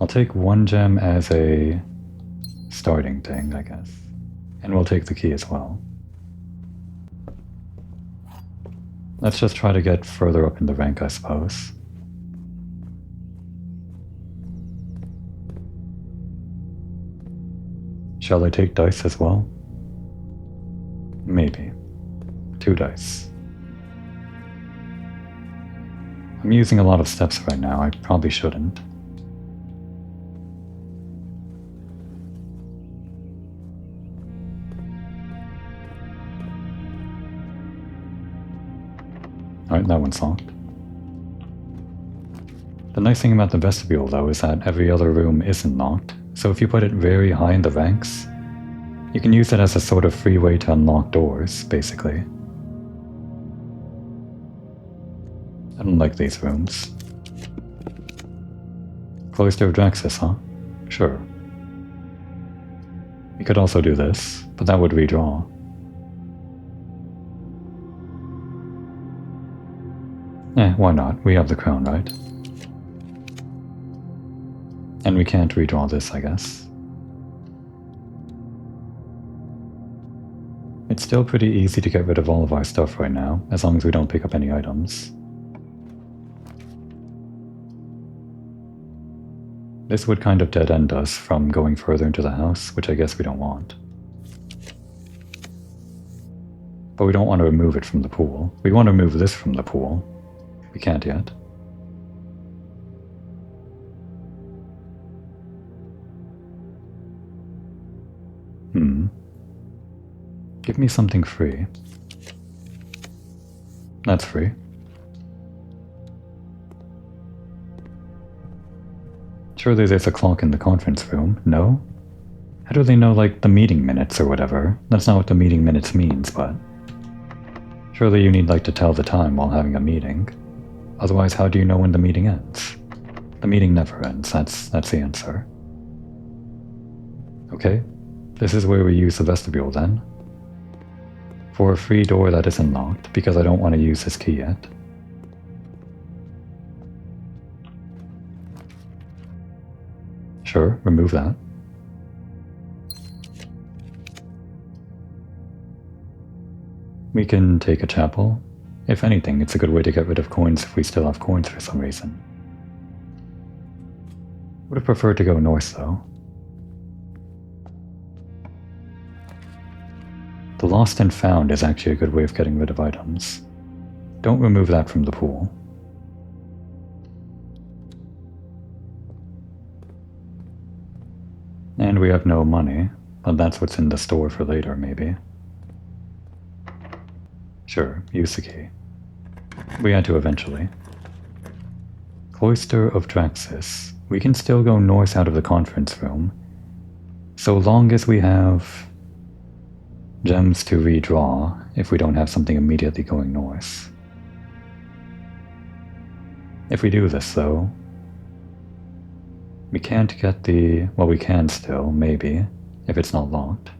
[SPEAKER 1] I'll take 1 gem as a starting thing, I guess. And we'll take the key as well. Let's just try to get further up in the rank, I suppose. Shall I take dice as well? Maybe. 2 dice. I'm using a lot of steps right now, I probably shouldn't. Alright, that one's locked. The nice thing about the vestibule, though, is that every other room isn't locked, so if you put it very high in the ranks, you can use it as a sort of free way to unlock doors, basically. I don't like these rooms. Cloister of Draxus, huh? Sure. We could also do this, but that would redraw. Why not? We have the crown, right? And we can't redraw this, I guess. It's still pretty easy to get rid of all of our stuff right now, as long as we don't pick up any items. This would kind of dead-end us from going further into the house, which I guess we don't want. But we don't want to remove it from the pool. We want to remove this from the pool. We can't yet. Give me something free. That's free. Surely there's a clock in the conference room, no? How do they know, like, the meeting minutes or whatever? That's not what the meeting minutes means, but... Surely you need, like, to tell the time while having a meeting. Otherwise, how do you know when the meeting ends? The meeting never ends, that's the answer. Okay, this is where we use the vestibule then. For a free door that isn't locked, because I don't want to use this key yet. Sure, remove that. We can take a chapel. If anything, it's a good way to get rid of coins if we still have coins for some reason. Would have preferred to go north though. The lost and found is actually a good way of getting rid of items. Don't remove that from the pool. And we have no money, but that's what's in the store for later, maybe. Sure, use the key. We had to eventually. Cloister of Draxus. We can still go north out of the conference room, so long as we have gems to redraw if we don't have something immediately going north. If we do this, though, we can't get the... well, we can still, maybe, if it's not locked.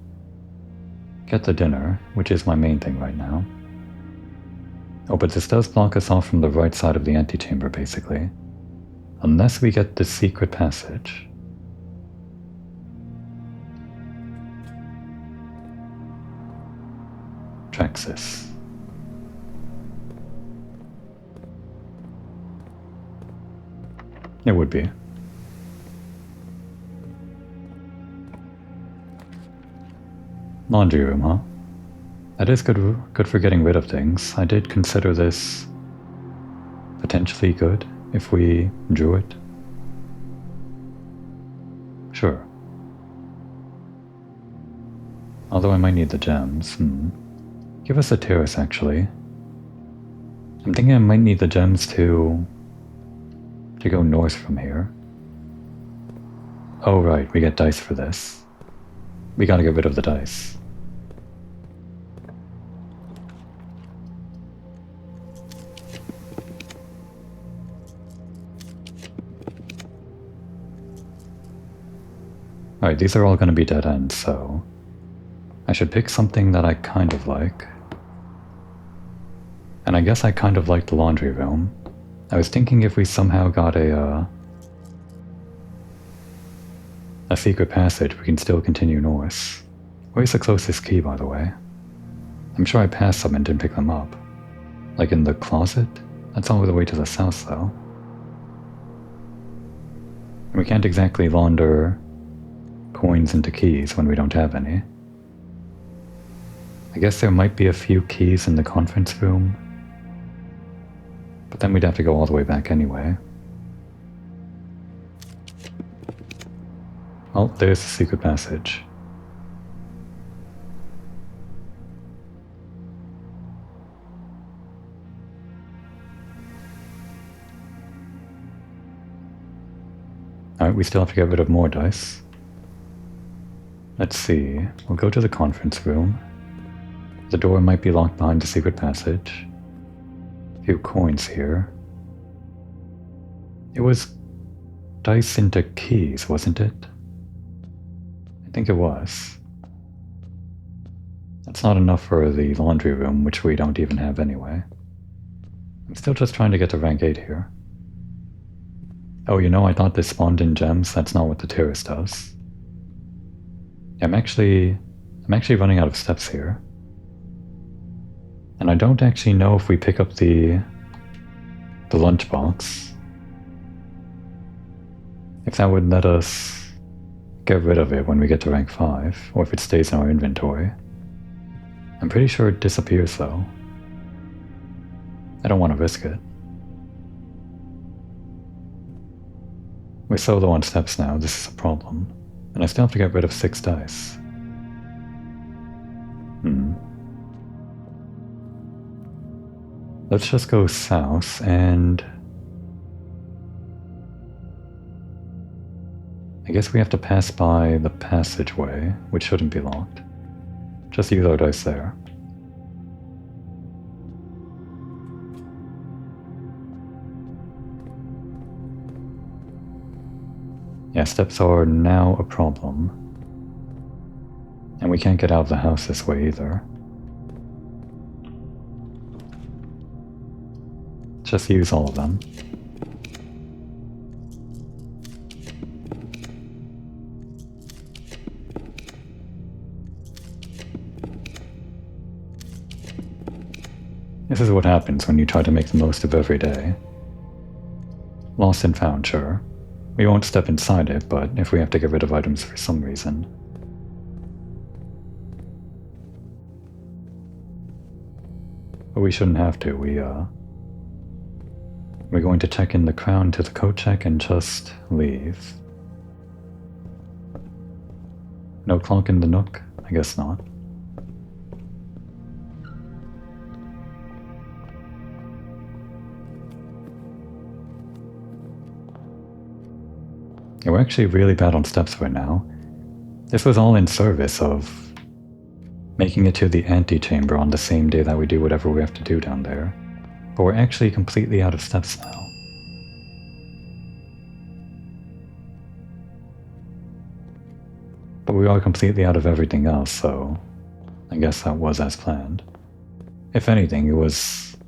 [SPEAKER 1] Get the dinner, which is my main thing right now. Oh, but this does block us off from the right side of the antechamber, basically. Unless we get the secret passage. Draxus. It would be. Laundry room, huh? That is good for getting rid of things. I did consider this potentially good if we drew it. Sure. Although I might need the gems. Give us a terrace, actually. I'm thinking I might need the gems to go north from here. Oh right, we get dice for this. We gotta get rid of the dice. Alright, these are all gonna be dead ends, so I should pick something that I kind of like. And I guess I kind of like the laundry room. I was thinking if we somehow got a secret passage, we can still continue north. Where's the closest key, by the way? I'm sure I passed some and didn't pick them up. Like in the closet? That's all the way to the south, though. And we can't exactly launder coins into keys when we don't have any. I guess there might be a few keys in the conference room, but then we'd have to go all the way back anyway. Oh, there's the secret passage. Alright, we still have to get rid of more dice. Let's see, we'll go to the conference room. The door might be locked behind the secret passage. A few coins here. It was dice into keys, wasn't it? I think it was. That's not enough for the laundry room, which we don't even have anyway. I'm still just trying to get to rank 8 here. Oh, you know, I thought this spawned in gems. That's not what the terrace does. I'm actually running out of steps here. And I don't actually know if we pick up the lunchbox, if that would let us get rid of it when we get to rank 5, or if it stays in our inventory. I'm pretty sure it disappears though. I don't want to risk it. We're so low on steps now, this is a problem. And I still have to get rid of 6 dice. Let's just go south and... I guess we have to pass by the passageway, which shouldn't be locked. Just use our dice there. Yeah, steps are now a problem. And we can't get out of the house this way either. Just use all of them. This is what happens when you try to make the most of every day. Lost and found, sure. We won't step inside it, but if we have to get rid of items for some reason. But we shouldn't have to. We're going to check in the crown to the code check and just leave. No clock in the nook? I guess not. Yeah, we're actually really bad on steps right now. This was all in service of making it to the antechamber on the same day that we do whatever we have to do down there. But we're actually completely out of steps now. But we are completely out of everything else, so I guess that was as planned. If anything, it was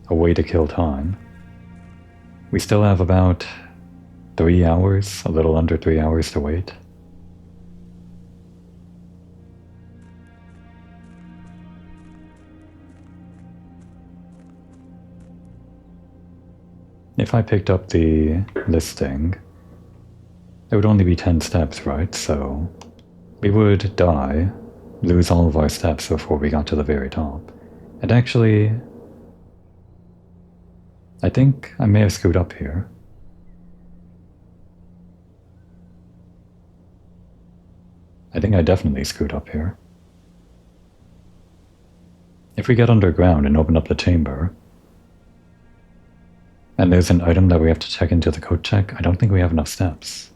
[SPEAKER 1] a way to kill time. We still have about 3 hours, a little under 3 hours to wait. If I picked up the listing, there would only be 10 steps, right? So we would die, lose all of our steps before we got to the very top. And actually, I think I may have screwed up here. I think I definitely screwed up here. If we get underground and open up the chamber, and there's an item that we have to check into the code check, I don't think we have enough steps.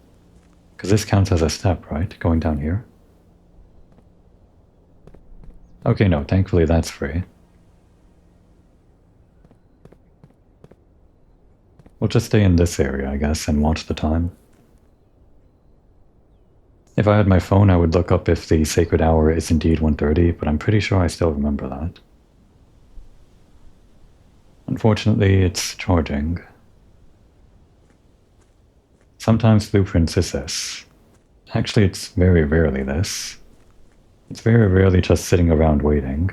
[SPEAKER 1] Because this counts as a step, right? Going down here? Okay, no, thankfully that's free. We'll just stay in this area, I guess, and watch the time. If I had my phone, I would look up if the sacred hour is indeed 1:30, but I'm pretty sure I still remember that. Unfortunately, it's charging. Sometimes blueprints is this. Actually, it's very rarely this. It's very rarely just sitting around waiting.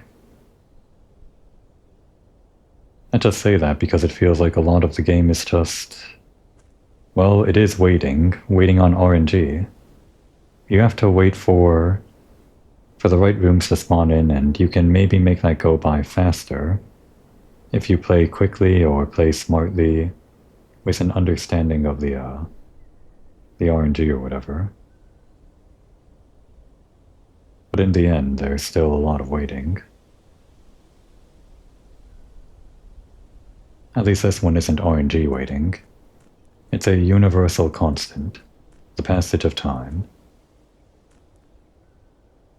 [SPEAKER 1] I just say that because it feels like a lot of the game is just... Well, it is waiting on RNG. You have to wait for the right rooms to spawn in, and you can maybe make that go by faster if you play quickly or play smartly with an understanding of the RNG or whatever. But in the end, there's still a lot of waiting. At least this one isn't RNG waiting. It's a universal constant, the passage of time.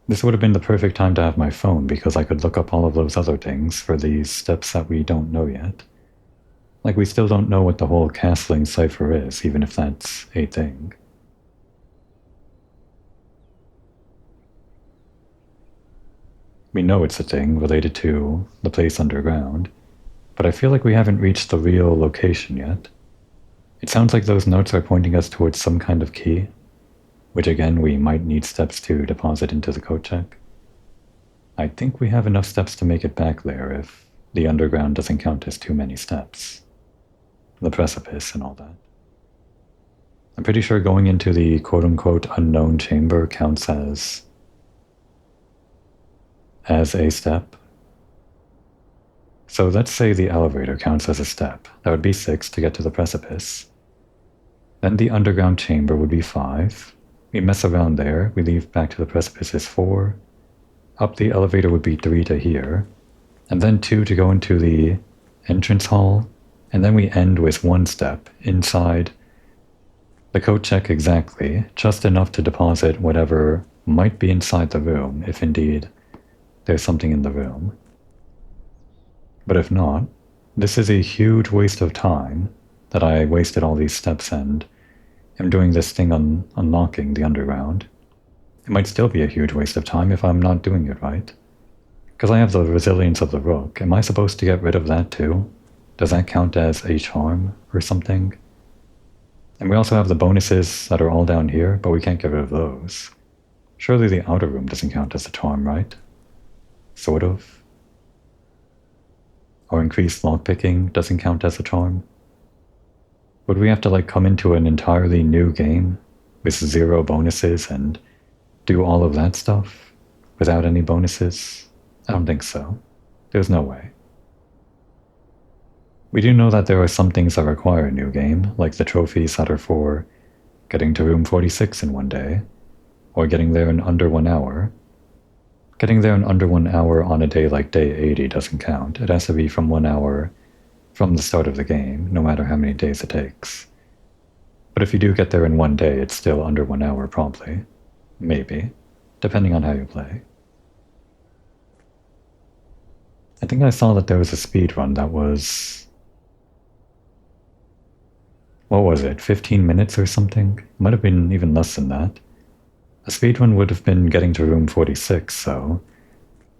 [SPEAKER 1] This would have been the perfect time to have my phone because I could look up all of those other things for these steps that we don't know yet. Like, we still don't know what the whole castling cipher is, even if that's a thing. We know it's a thing related to the place underground, but I feel like we haven't reached the real location yet. It sounds like those notes are pointing us towards some kind of key, which again we might need steps to deposit into the code check. I think we have enough steps to make it back there if the underground doesn't count as too many steps. The precipice and all that. I'm pretty sure going into the quote-unquote unknown chamber counts as a step. So let's say the elevator counts as a step. That would be 6 to get to the precipice. Then the underground chamber would be 5. We mess around there, we leave back to the precipice is 4. Up the elevator would be 3 to here. And then 2 to go into the entrance hall. And then we end with 1 step inside the code check exactly, just enough to deposit whatever might be inside the room, if indeed there's something in the room. But if not, this is a huge waste of time that I wasted all these steps and am doing this thing on unlocking the underground. It might still be a huge waste of time if I'm not doing it right. Because I have the resilience of the rook. Am I supposed to get rid of that too? Does that count as a charm or something? And we also have the bonuses that are all down here, but we can't get rid of those. Surely the outer room doesn't count as a charm, right? Sort of. Or increased lockpicking doesn't count as a charm. Would we have to like come into an entirely new game with 0 bonuses and do all of that stuff without any bonuses? I don't think so. There's no way. We do know that there are some things that require a new game, like the trophies that are for getting to room 46 in 1 day, or getting there in under 1 hour. Getting there in under 1 hour on a day like day 80 doesn't count. It has to be from 1 hour from the start of the game, no matter how many days it takes. But if you do get there in 1 day, it's still under 1 hour probably. Maybe. Depending on how you play. I think I saw that there was a speed run that was... What was it, 15 minutes or something? It might have been even less than that. A speedrun would have been getting to room 46, so...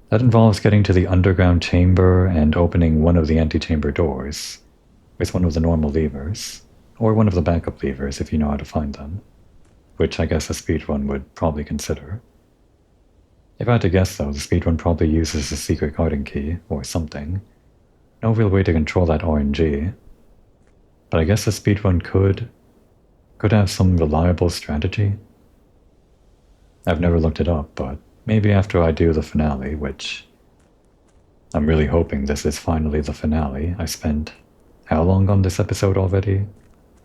[SPEAKER 1] That involves getting to the underground chamber and opening one of the antechamber doors with one of the normal levers, or one of the backup levers if you know how to find them, which I guess a speedrun would probably consider. If I had to guess though, the speedrun probably uses a secret garden key, or something. No real way to control that RNG. But I guess a speedrun could have some reliable strategy. I've never looked it up, but maybe after I do the finale, which I'm really hoping this is finally the finale. I spent how long on this episode already?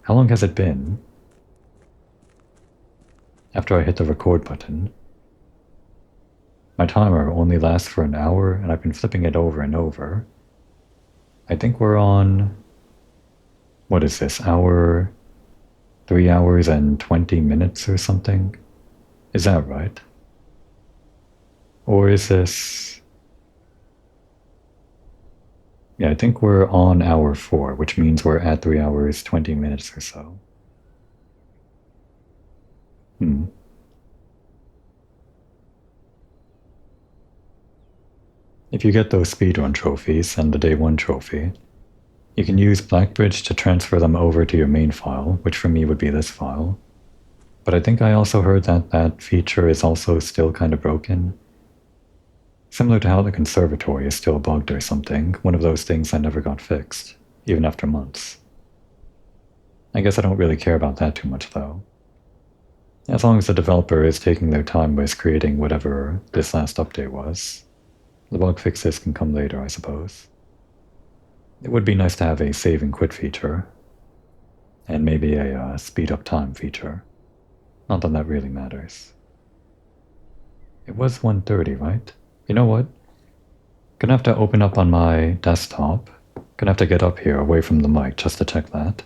[SPEAKER 1] How long has it been? After I hit the record button. My timer only lasts for an hour, and I've been flipping it over and over. I think we're on... What is this, hour 3 hours and 20 minutes or something. Is that right? Or is this... Yeah, I think we're on hour 4, which means we're at 3 hours, 20 minutes or so. If you get those speedrun trophies and the day 1 trophy, you can use Blackbridge to transfer them over to your main file, which for me would be this file. But I think I also heard that that feature is also still kind of broken. Similar to how the conservatory is still bugged or something, one of those things that never got fixed, even after months. I guess I don't really care about that too much though. As long as the developer is taking their time with creating whatever this last update was, the bug fixes can come later, I suppose. It would be nice to have a save and quit feature, and maybe a speed up time feature. Not that that really matters. It was 1:30, right? You know what? Gonna have to open up on my desktop. Gonna have to get up here away from the mic just to check that.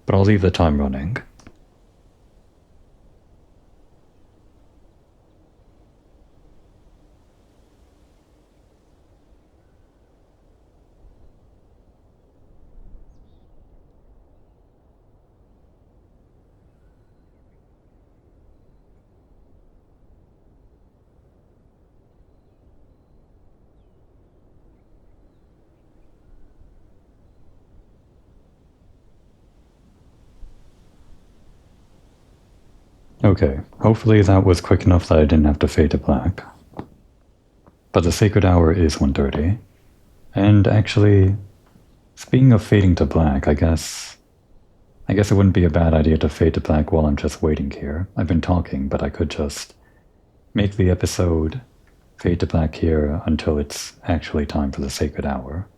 [SPEAKER 1] But I'll leave the time running. Okay, hopefully that was quick enough that I didn't have to fade to black. But the sacred hour is 1:30. And actually, speaking of fading to black, I guess it wouldn't be a bad idea to fade to black while I'm just waiting here. I've been talking, but I could just make the episode fade to black here until it's actually time for the sacred hour.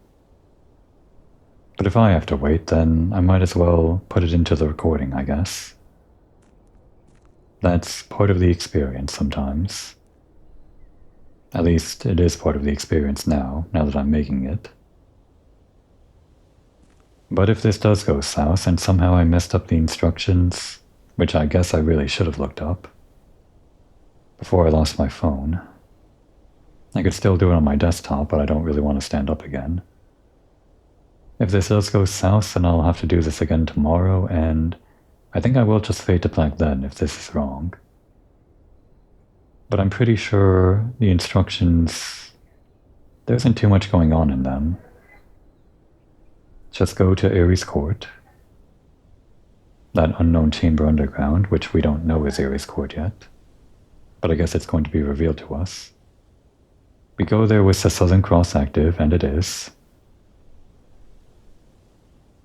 [SPEAKER 1] But if I have to wait, then I might as well put it into the recording, I guess. That's part of the experience sometimes. At least it is part of the experience now that I'm making it. But if this does go south and somehow I messed up the instructions, which I guess I really should have looked up before I lost my phone, I could still do it on my desktop, but I don't really want to stand up again. If this does go south, then I'll have to do this again tomorrow, and I think I will just fade to black then if this is wrong. But I'm pretty sure the instructions, there isn't too much going on in them. Just go to Ares Court, that unknown chamber underground, which we don't know is Ares Court yet, but I guess it's going to be revealed to us. We go there with the Southern Cross active, and it is,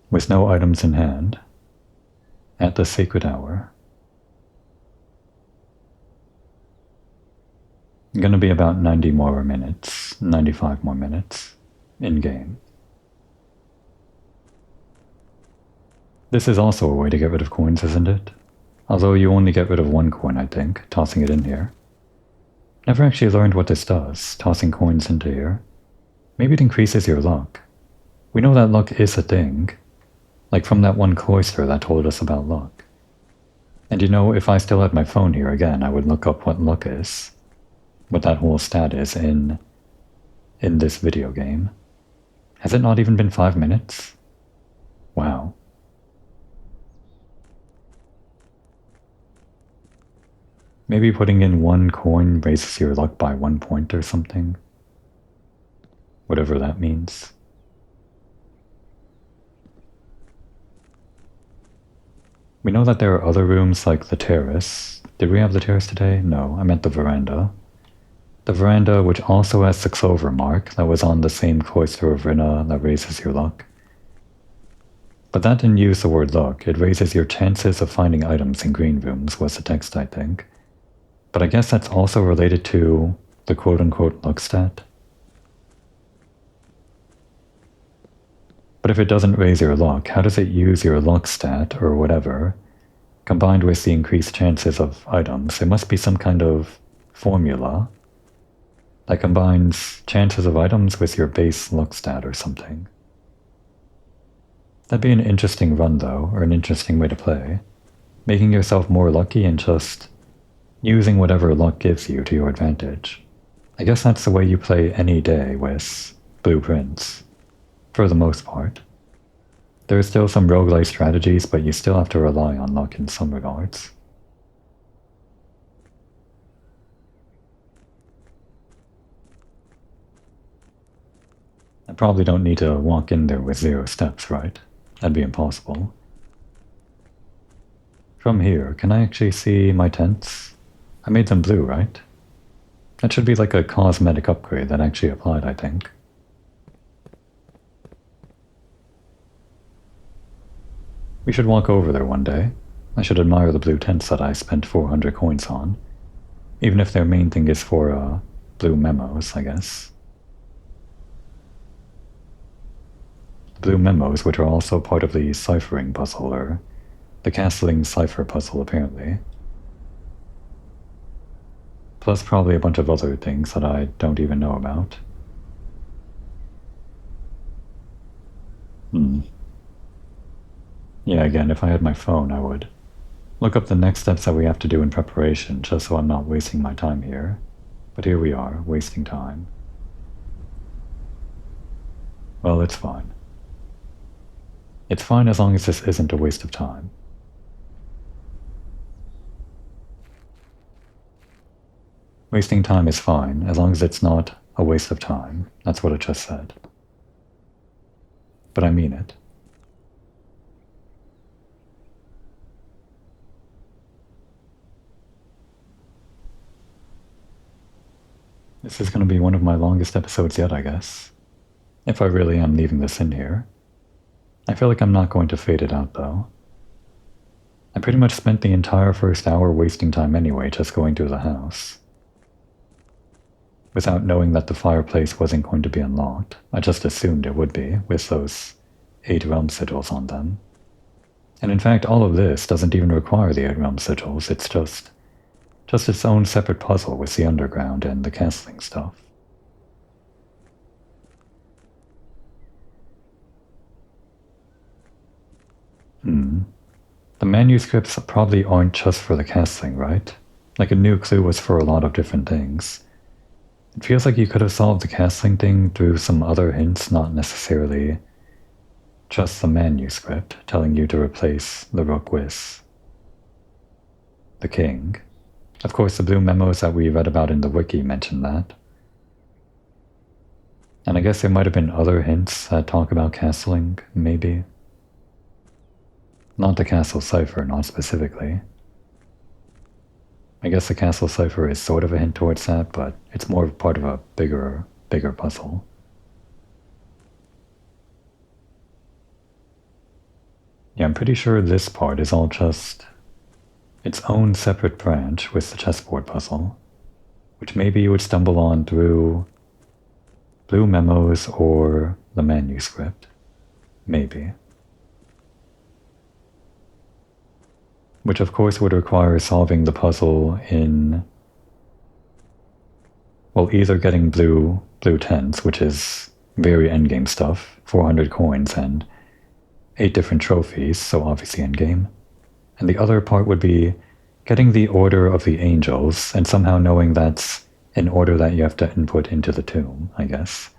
[SPEAKER 1] with no items in hand, at the sacred hour. Gonna be about 90 more minutes, 95 more minutes, in-game. This is also a way to get rid of coins, isn't it? Although you only get rid of 1 coin, I think, tossing it in here. Never actually learned what this does, tossing coins into here. Maybe it increases your luck. We know that luck is a thing, like from that one cloister that told us about luck. And you know, if I still had my phone here again, I would look up what luck is, what that whole stat is in this video game. Has it not even been 5 minutes? Wow. Maybe putting in 1 coin raises your luck by 1 point or something. Whatever that means. We know that there are other rooms like the terrace. Did we have the terrace today? No, I meant the veranda. The veranda, which also has the clover mark that was on the same cloister of Rina that raises your luck. But that didn't use the word luck. It raises your chances of finding items in green rooms was the text, I think. But I guess that's also related to the quote-unquote luck stat. But if it doesn't raise your luck, how does it use your luck stat, or whatever, combined with the increased chances of items? There must be some kind of formula that combines chances of items with your base luck stat or something. That'd be an interesting run though, or an interesting way to play. making yourself more lucky and just using whatever luck gives you to your advantage. I guess that's the way you play any day with blueprints, for the most part. There are still some roguelike strategies, but you still have to rely on luck in some regards. I probably don't need to walk in there with 0 steps, right? That'd be impossible. From here, can I actually see my tents? I made them blue, right? That should be like a cosmetic upgrade that actually applied, I think. We should walk over there one day. I should admire the blue tents that I spent 400 coins on. Even if their main thing is for, blue memos, I guess. The blue memos, which are also part of the ciphering puzzle, or the castling cipher puzzle, apparently. Plus probably a bunch of other things that I don't even know about. Yeah, again, if I had my phone, I would look up the next steps that we have to do in preparation, just so I'm not wasting my time here. But here we are, wasting time. Well, it's fine. It's fine as long as this isn't a waste of time. Wasting time is fine, as long as it's not a waste of time. That's what it just said. But I mean it. This is going to be one of my longest episodes yet, I guess. If I really am leaving this in here. I feel like I'm not going to fade it out, though. I pretty much spent the entire first hour wasting time anyway, just going through the house. Without knowing that the fireplace wasn't going to be unlocked. I just assumed it would be, with those 8 realm sigils on them. And in fact, all of this doesn't even require the 8 realm sigils, it's just its own separate puzzle with the underground and the castling stuff. The manuscripts probably aren't just for the castling, right? Like a new clue was for a lot of different things. It feels like you could have solved the castling thing through some other hints, not necessarily just the manuscript telling you to replace the rook with the king. Of course, the blue memos that we read about in the wiki mention that. And I guess there might have been other hints that talk about castling, maybe. Not the castle cipher, not specifically. I guess the castle cipher is sort of a hint towards that, but it's more part of a bigger puzzle. Yeah, I'm pretty sure this part is all just its own separate branch with the chessboard puzzle, which maybe you would stumble on through blue memos or the manuscript. Maybe. Which of course would require solving the puzzle in, well, either getting blue tents, which is very endgame stuff, 400 coins and 8 different trophies, so obviously endgame. And the other part would be getting the order of the angels and somehow knowing that's an order that you have to input into the tomb, I guess.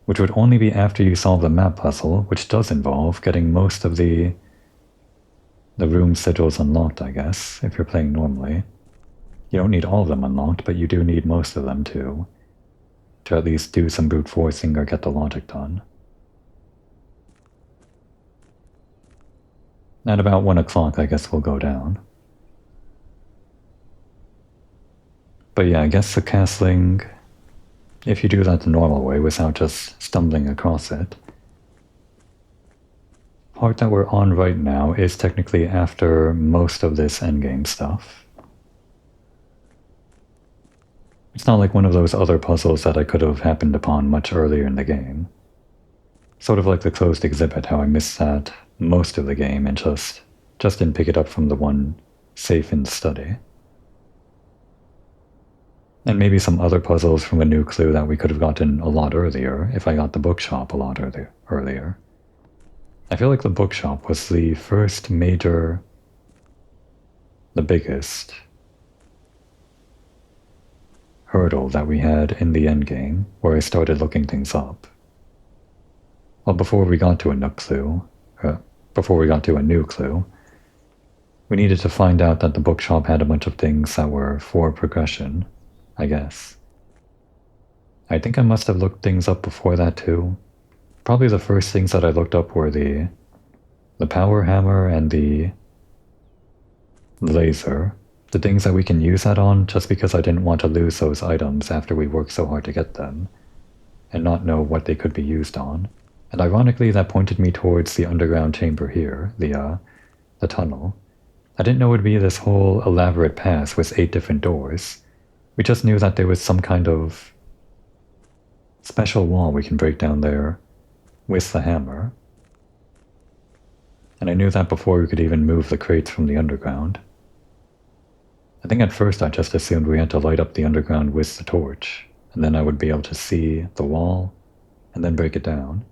[SPEAKER 1] Which would only be after you solve the map puzzle, which does involve getting most of the room sigils unlocked, I guess, if you're playing normally. You don't need all of them unlocked, but you do need most of them to at least do some brute forcing or get the logic done. At about 1 o'clock, I guess we'll go down. But yeah, I guess the castling, if you do that the normal way without just stumbling across it, part that we're on right now is technically after most of this endgame stuff. It's not like one of those other puzzles that I could have happened upon much earlier in the game. Sort of like the closed exhibit, how I missed that most of the game and just didn't pick it up from the one safe in the study. And maybe some other puzzles from a new clue that we could have gotten a lot earlier if I got the bookshop a lot earlier. I feel like the bookshop was the first major the biggest hurdle that we had in the endgame, where I started looking things up. Well, before we got to a new clue, we needed to find out that the bookshop had a bunch of things that were for progression, I guess. I think I must have looked things up before that too. Probably the first things that I looked up were the power hammer and the laser. The things that we can use that on, just because I didn't want to lose those items after we worked so hard to get them, and not know what they could be used on. And ironically, that pointed me towards the underground chamber here, the tunnel. I didn't know it would be this whole elaborate pass with 8 different doors. We just knew that there was some kind of special wall we can break down there with the hammer. And I knew that before we could even move the crates from the underground. I think at first I just assumed we had to light up the underground with the torch, and then I would be able to see the wall, and then break it down.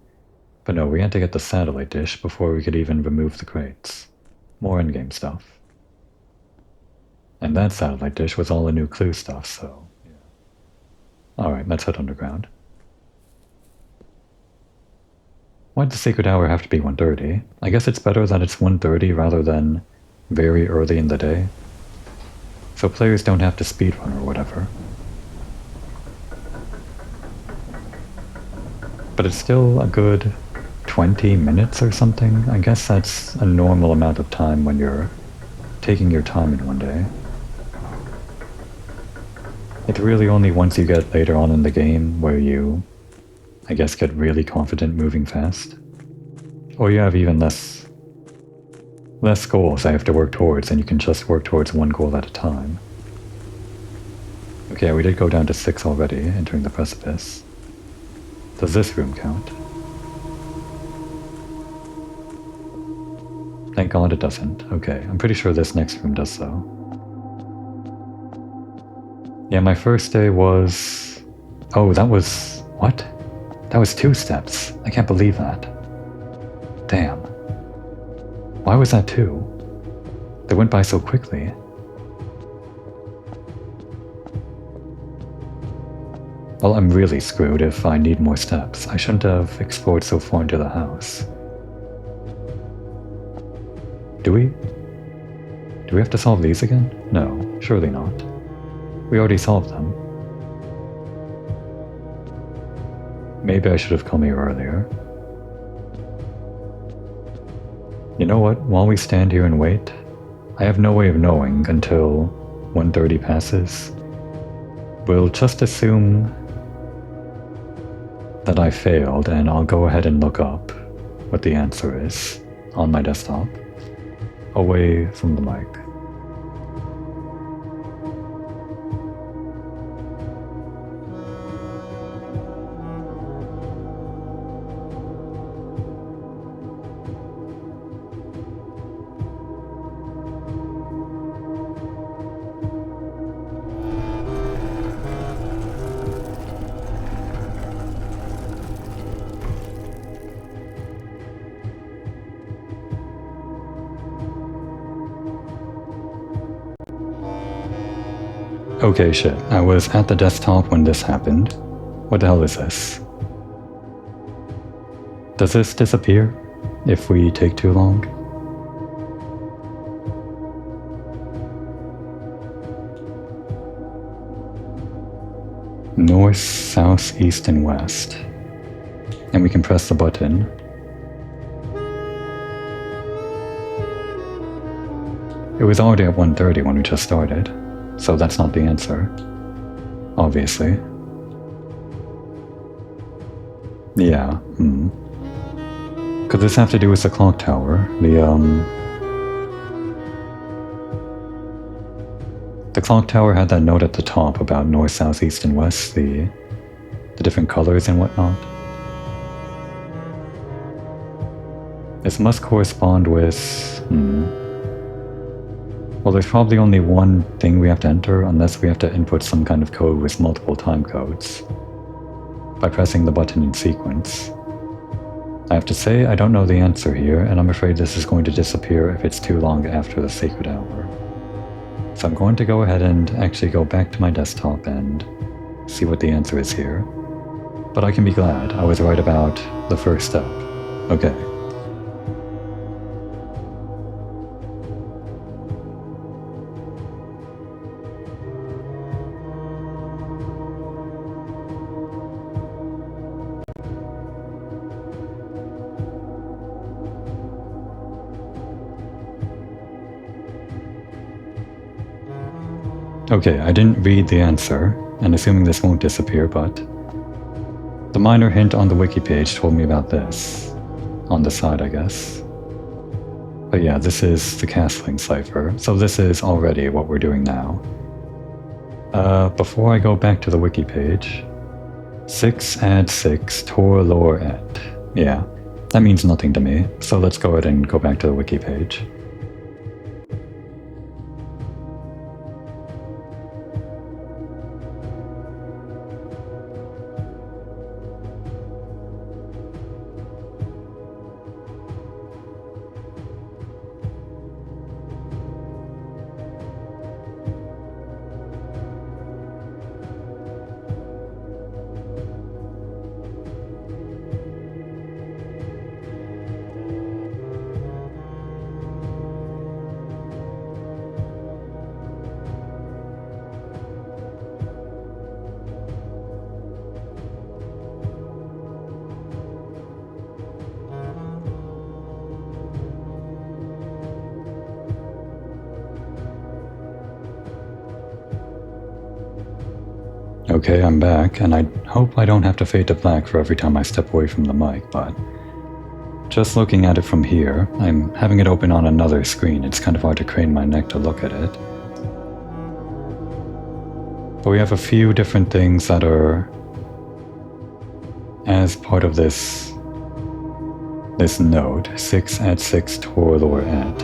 [SPEAKER 1] But no, we had to get the satellite dish before we could even remove the crates. More endgame stuff. And that satellite dish was all the new clue stuff, so yeah. Alright, let's head underground. Why'd the Sacred Hour have to be 1:30? I guess it's better that it's 1:30 rather than very early in the day. So players don't have to speedrun or whatever. But it's still a good 20 minutes or something. I guess that's a normal amount of time when you're taking your time in one day. It's really only once you get later on in the game where you, I guess, get really confident moving fast. Or you have even less goals I have to work towards, and you can just work towards one goal at a time. Okay, we did go down to 6 already, entering the precipice. Does this room count? Thank God it doesn't. Okay, I'm pretty sure this next room does so. Yeah, my first day was... Oh, that was... What? That was 2 steps. I can't believe that. Damn. Why was that 2? They went by so quickly. Well, I'm really screwed if I need more steps. I shouldn't have explored so far into the house. Do we? Do we have to solve these again? No, surely not. We already solved them. Maybe I should have come here earlier. You know what? While we stand here and wait, I have no way of knowing until 1:30 passes. We'll just assume that I failed, and I'll go ahead and look up what the answer is on my desktop, away from the mic. Okay, shit. I was at the desktop when this happened. What the hell is this? Does this disappear if we take too long? North, south, east, and west. And we can press the button. It was already at 1:30 when we just started. So that's not the answer, obviously. Yeah, Could this have to do with the clock tower? The clock tower had that note at the top about north, south, east, and west, the different colors and whatnot. This must correspond with... Well, there's probably only one thing we have to enter, unless we have to input some kind of code with multiple time codes by pressing the button in sequence. I have to say, I don't know the answer here, and I'm afraid this is going to disappear if it's too long after the Sacred Hour. So I'm going to go ahead and actually go back to my desktop and see what the answer is here. But I can be glad I was right about the first step. Okay. Okay, I didn't read the answer, and assuming this won't disappear, but the minor hint on the wiki page told me about this. On the side, I guess. But yeah, this is the castling cipher, so this is already what we're doing now. Before I go back to the wiki page, 6 add 6 tor lore et. Yeah, that means nothing to me, so let's go ahead and go back to the wiki page. Okay, I'm back, and I hope I don't have to fade to black for every time I step away from the mic, but just looking at it from here, I'm having it open on another screen. It's kind of hard to crane my neck to look at it. But we have a few different things that are as part of this node, 6 add 6 tor lore et.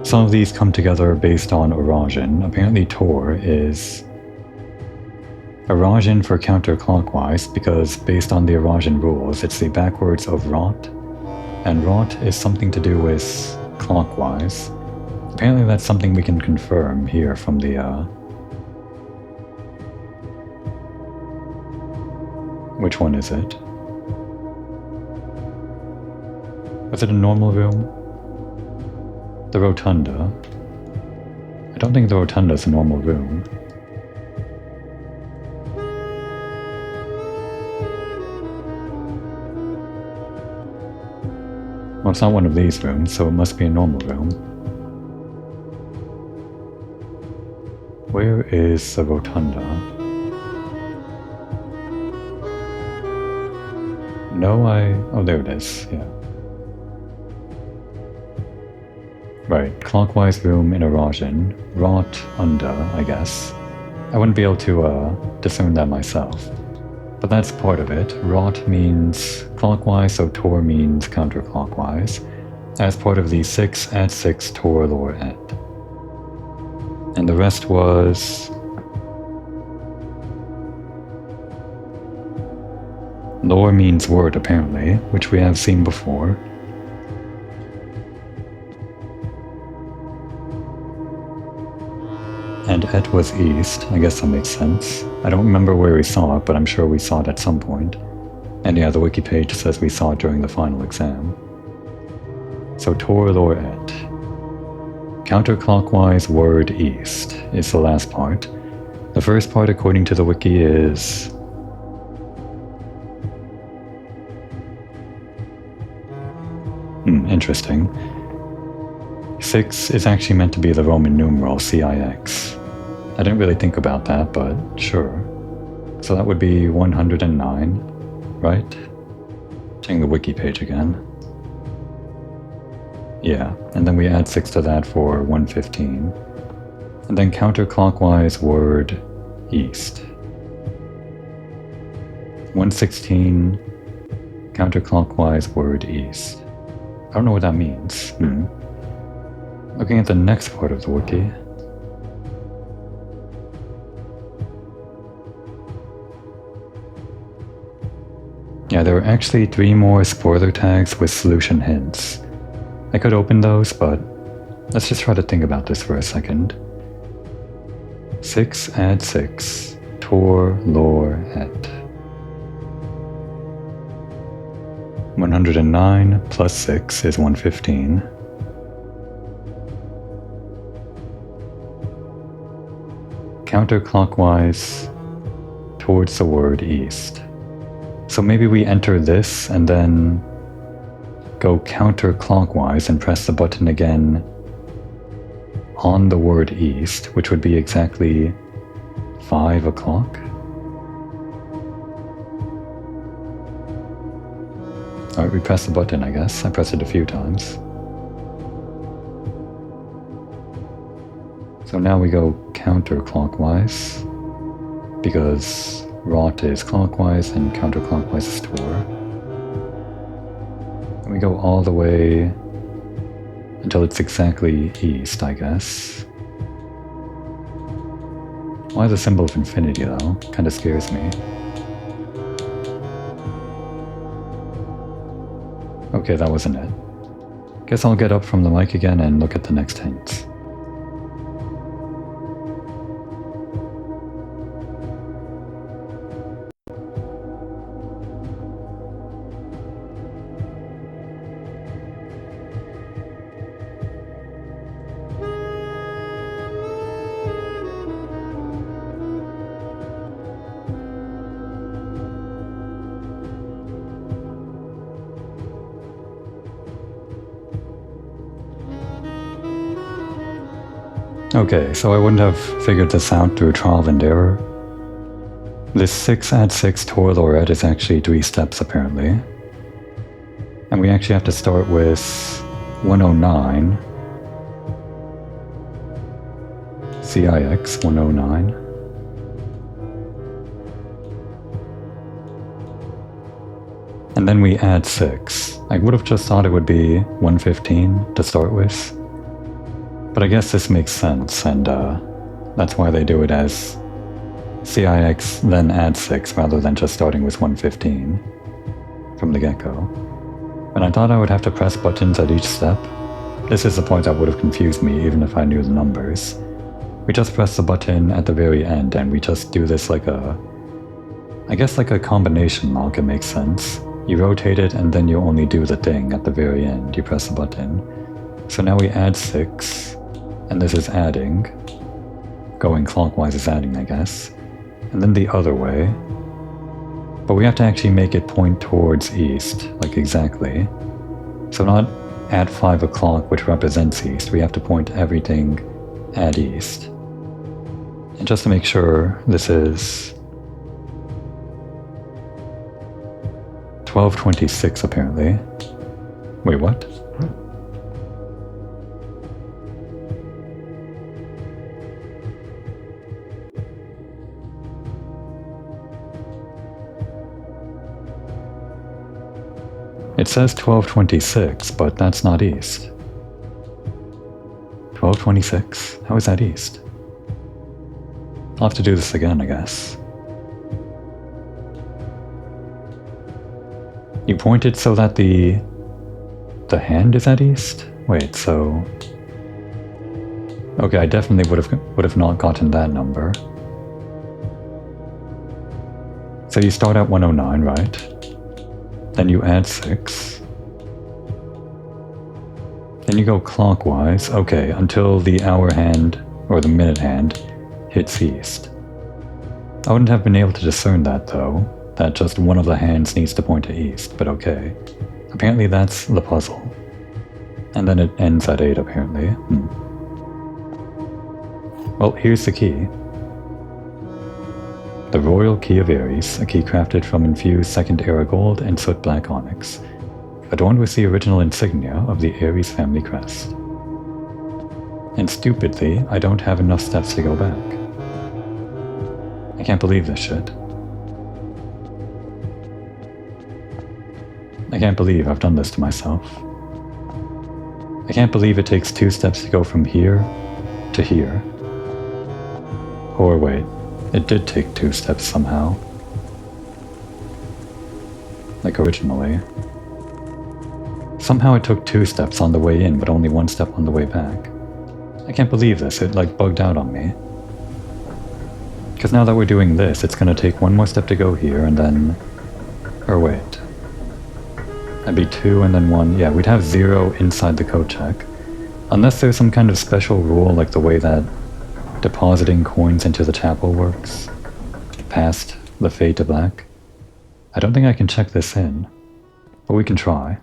[SPEAKER 1] Some of these come together based on Eurasian. Apparently tor is Eurasian for counterclockwise because based on the Eurasian rules, it's the backwards of rot, and rot is something to do with clockwise. Apparently that's something we can confirm here from the which one is it? Was it a normal room? The rotunda. I don't think the rotunda is a normal room. Well, it's not one of these rooms, so it must be a normal room. Where is the rotunda? No, oh, there it is, yeah. Right, clockwise room in Eurasian, rot-unda, I guess. I wouldn't be able to discern that myself. But that's part of it. Rot means clockwise, so tor means counterclockwise, as part of the 6 add 6 tor lore et. And the rest was lore means word, apparently, which we have seen before. And et was east. I guess that makes sense. I don't remember where we saw it, but I'm sure we saw it at some point. And yeah, the wiki page says we saw it during the final exam. So tor lore et. Counterclockwise word east is the last part. The first part, according to the wiki, is interesting. 6 is actually meant to be the Roman numeral CIX. I didn't really think about that, but sure. So that would be 109, right? Checking the wiki page again. Yeah, and then we add 6 to that for 115. And then counterclockwise word east. 116, counterclockwise word east. I don't know what that means. Looking at the next part of the wiki. Yeah, there are actually 3 more spoiler tags with solution hints. I could open those, but Let's just try to think about this for a second. 6 add 6, tor, lor, et. 109 plus 6 is 115. Counterclockwise towards the word east. So maybe we enter this and then go counterclockwise and press the button again on the word east, which would be exactly 5 o'clock. Alright, we press the button, I guess. I pressed it a few times. So now we go counterclockwise, because rot is clockwise and counterclockwise is tor. And we go all the way until it's exactly east, I guess. Why the symbol of infinity though? Kinda scares me. Okay, that wasn't it. Guess I'll get up from the mic again and look at the next hints. Okay, so I wouldn't have figured this out through trial and error. This 6 add 6 tor lor et is actually 3 steps apparently. And we actually have to start with 109. CIX 109. And then we add 6. I would have just thought it would be 115 to start with. But I guess this makes sense, and that's why they do it as CIX then add 6 rather than just starting with 115 from the get-go. And I thought I would have to press buttons at each step. This is the point that would have confused me even if I knew the numbers. We just press the button at the very end and we just do this like I guess like a combination lock, it makes sense. You rotate it and then you only do the thing at the very end, you press the button. So now we add 6. And this is adding. Going clockwise is adding, I guess. And then the other way. But we have to actually make it point towards east, like exactly. So not at 5 o'clock, which represents east. We have to point everything at east. And just to make sure, this is 12:26 apparently. Wait, what? It says 12:26, but that's not east. 12:26? How is that east? I'll have to do this again, I guess. You point it so that the hand is at east? Wait, so... Okay, I definitely would have not gotten that number. So you start at 109, right? Then you add 6. Then you go clockwise, okay, until the hour hand, or the minute hand, hits east. I wouldn't have been able to discern that though, that just one of the hands needs to point to east, but okay. Apparently that's the puzzle. And then it ends at 8 apparently. Well, here's the key. The Royal Key of Aries, a key crafted from infused Second Era gold and soot black onyx, adorned with the original insignia of the Aries family crest. And stupidly, I don't have enough steps to go back. I can't believe this shit. I can't believe I've done this to myself. I can't believe it takes 2 steps to go from here to here. Or wait. It did take 2 steps somehow. Like originally. Somehow it took 2 steps on the way in, but only 1 step on the way back. I can't believe this, it like bugged out on me. Because now that we're doing this, it's gonna take one more step to go here and then... Or wait. That'd be 2 and then 1. Yeah, we'd have 0 inside the code check. Unless there's some kind of special rule like the way that depositing coins into the chapel works. Past the fade to black. I don't think I can check this in. But we can try.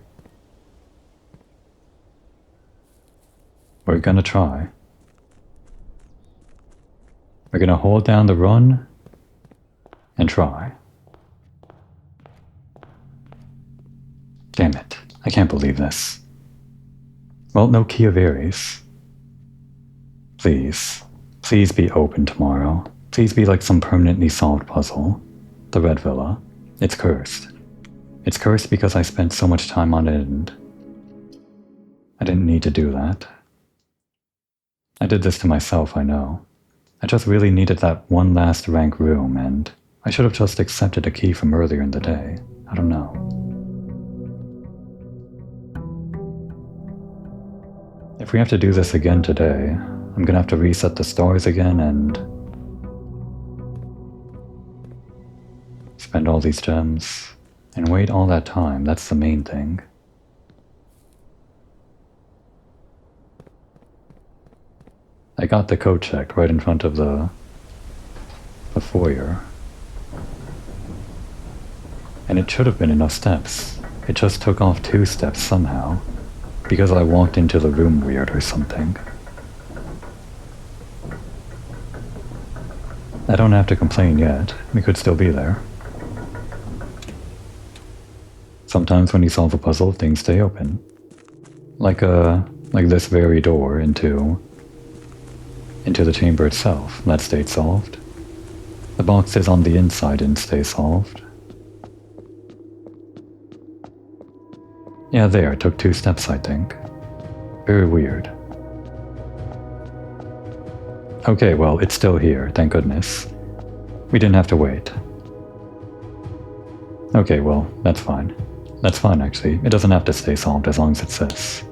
[SPEAKER 1] We're gonna try. We're gonna hold down the run and try. Damn it. I can't believe this. Well, no key of Aries. Please. Please be open tomorrow. Please be like some permanently solved puzzle. The Red Villa. It's cursed. It's cursed because I spent so much time on it and I didn't need to do that. I did this to myself, I know. I just really needed that one last rank room, and I should have just accepted a key from earlier in the day. I don't know. If we have to do this again today, I'm gonna have to reset the stars again and spend all these gems and wait all that time. That's the main thing. I got the code check right in front of the foyer. And it should have been enough steps. It just took off 2 steps somehow, because I walked into the room weird or something. I don't have to complain yet. We could still be there. Sometimes when you solve a puzzle, things stay open. Like this very door into the chamber itself. That stayed solved. The boxes on the inside didn't stay solved. Yeah, there, it took 2 steps, I think. Very weird. Okay, well, it's still here, thank goodness. We didn't have to wait. Okay, well, that's fine. That's fine, actually. It doesn't have to stay solved as long as it says.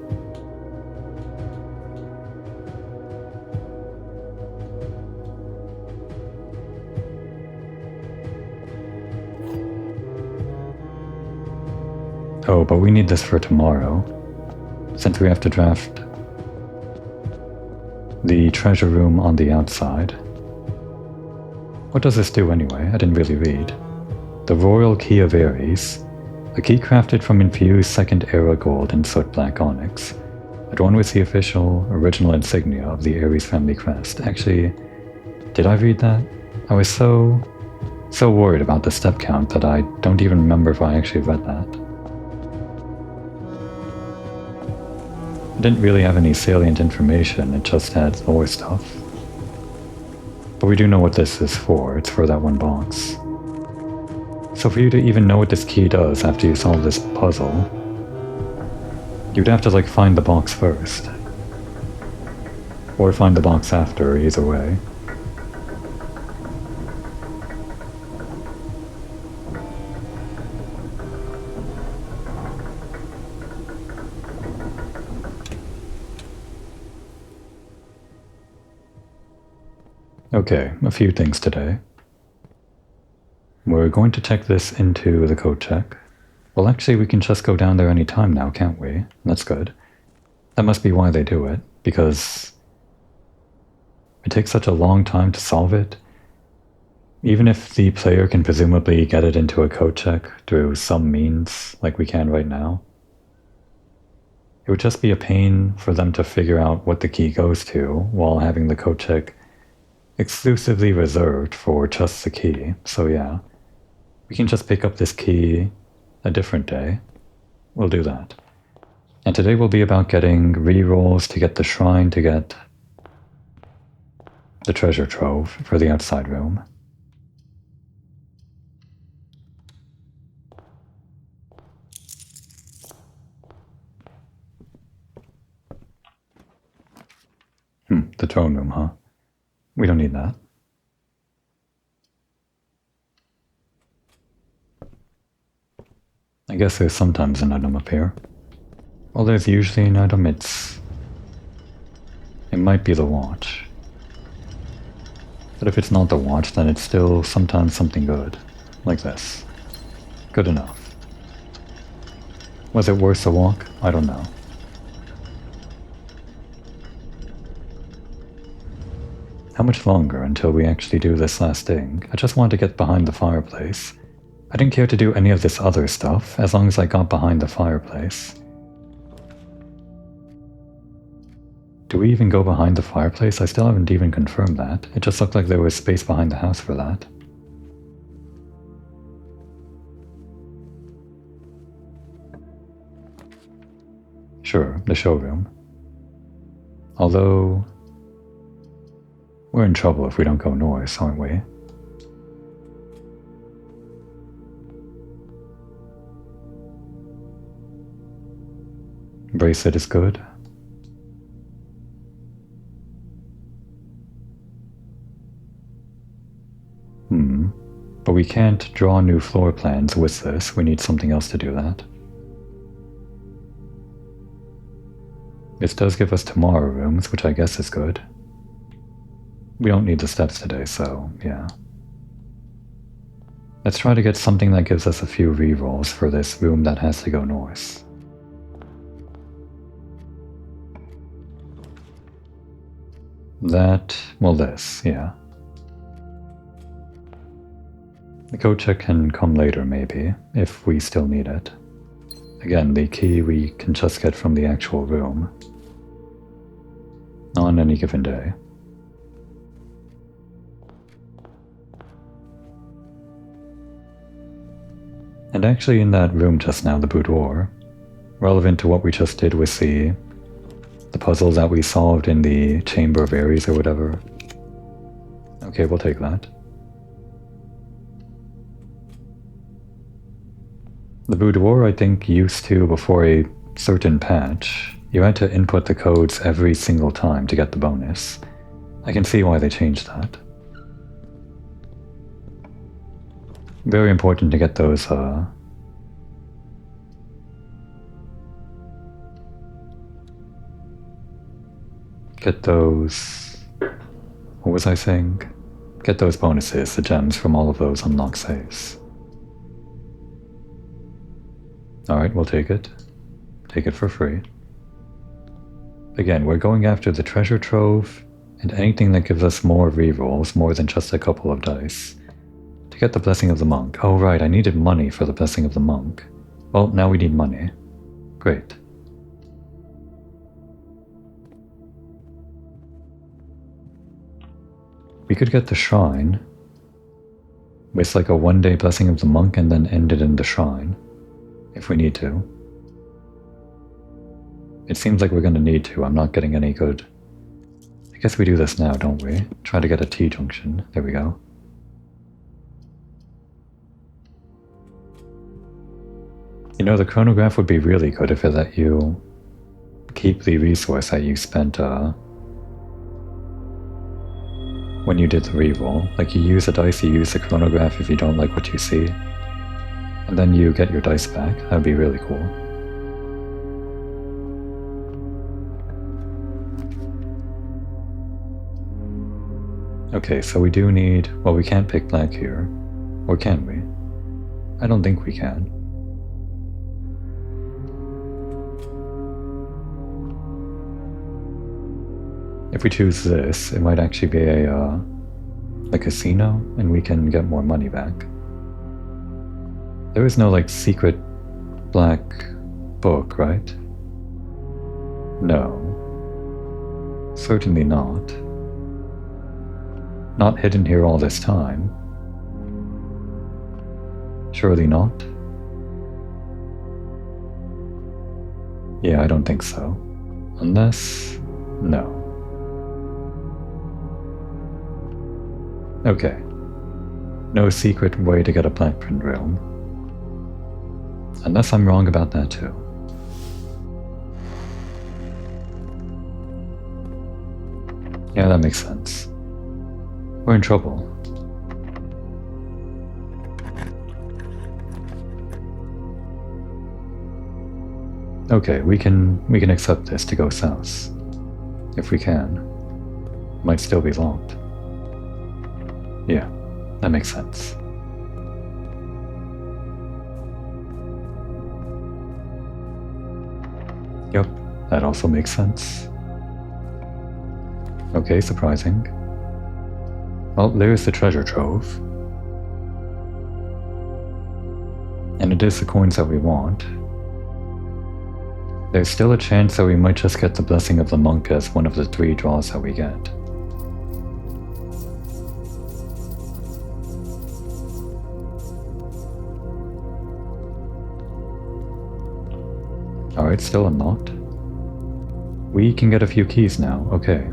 [SPEAKER 1] Oh, but we need this for tomorrow, since we have to draft the treasure room on the outside. What does this do anyway? I didn't really read. The Royal Key of Aries, a key crafted from infused Second Era gold and soot black onyx, adorned with the official original insignia of the Aries family crest. Actually, did I read that? I was so worried about the step count that I don't even remember if I actually read that. It didn't really have any salient information, it just had lore stuff. But we do know what this is for, it's for that one box. So for you to even know what this key does after you solve this puzzle, you'd have to like find the box first. Or find the box after, either way. Okay, a few things today. We're going to check this into the code check. Well, actually, we can just go down there any time now, can't we? That's good. That must be why they do it, because it takes such a long time to solve it. Even if the player can presumably get it into a code check through some means, like we can right now, it would just be a pain for them to figure out what the key goes to while having the code check exclusively reserved for just the key. So yeah, we can just pick up this key a different day. We'll do that. And today will be about getting rerolls to get the shrine to get the treasure trove for the outside room. The throne room, huh? We don't need that. I guess there's sometimes an item up here. Well, there's usually an item. It might be the watch. But if it's not the watch, then it's still sometimes something good. Like this. Good enough. Was it worth the walk? I don't know. How much longer until we actually do this last thing? I just wanted to get behind the fireplace. I didn't care to do any of this other stuff, as long as I got behind the fireplace. Do we even go behind the fireplace? I still haven't even confirmed that. It just looked like there was space behind the house for that. Sure, the showroom. Although... we're in trouble if we don't go north, aren't we? Bracelet is good. But we can't draw new floor plans with this. We need something else to do that. This does give us tomorrow rooms, which I guess is good. We don't need the steps today, so yeah. Let's try to get something that gives us a few rerolls for this room that has to go north. That, well this, yeah. The code check can come later maybe, if we still need it. Again, the key we can just get from the actual room. On any given day. And actually in that room just now, the boudoir, relevant to what we just did with the puzzles that we solved in the Chamber of Ares or whatever. Okay, we'll take that. The boudoir, I think, used to, before a certain patch, you had to input the codes every single time to get the bonus. I can see why they changed that. Very important to get those, what was I saying? Get those bonuses, the gems from all of those unlocked saves. Alright, we'll take it. Take it for free. Again, we're going after the treasure trove and anything that gives us more rerolls, more than just a couple of dice. To get the Blessing of the Monk. Oh right, I needed money for the Blessing of the Monk. Well, now we need money. Great. We could get the shrine with like a one-day Blessing of the Monk and then end it in the shrine. If we need to. It seems like we're going to need to. I'm not getting any good. I guess we do this now, don't we? Try to get a T-junction. There we go. You know, the chronograph would be really good if it let you keep the resource that you spent when you did the reroll. Like you use a dice, you use the chronograph if you don't like what you see. And then you get your dice back. That would be really cool. Okay, so we do need... well, we can't pick black here. Or can we? I don't think we can. If we choose this, it might actually be a casino, and we can get more money back. There is no, like, secret black book, right? No. Certainly not. Not hidden here all this time. Surely not? Yeah, I don't think so. Unless... no. Okay. No secret way to get a black print realm. Unless I'm wrong about that too. Yeah, that makes sense. We're in trouble. Okay, we can accept this to go south. If we can. might still be locked. Yeah, that makes sense. Yep, that also makes sense. Okay, surprising. Well, there's the treasure trove. And it is the coins that we want. There's still a chance that we might just get the Blessing of the Monk as one of the 3 draws that we get. Alright, still unlocked. We can get a few keys now, okay.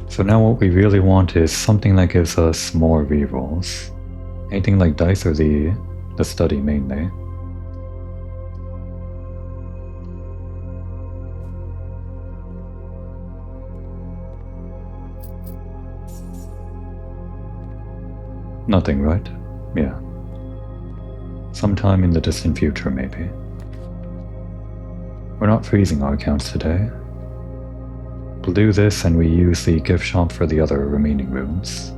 [SPEAKER 1] So now what we really want is something that gives us more rerolls. Anything like dice or the study mainly. Nothing, right? Yeah. Sometime in the distant future, maybe. We're not freezing our accounts today. We'll do this and we use the gift shop for the other remaining rooms.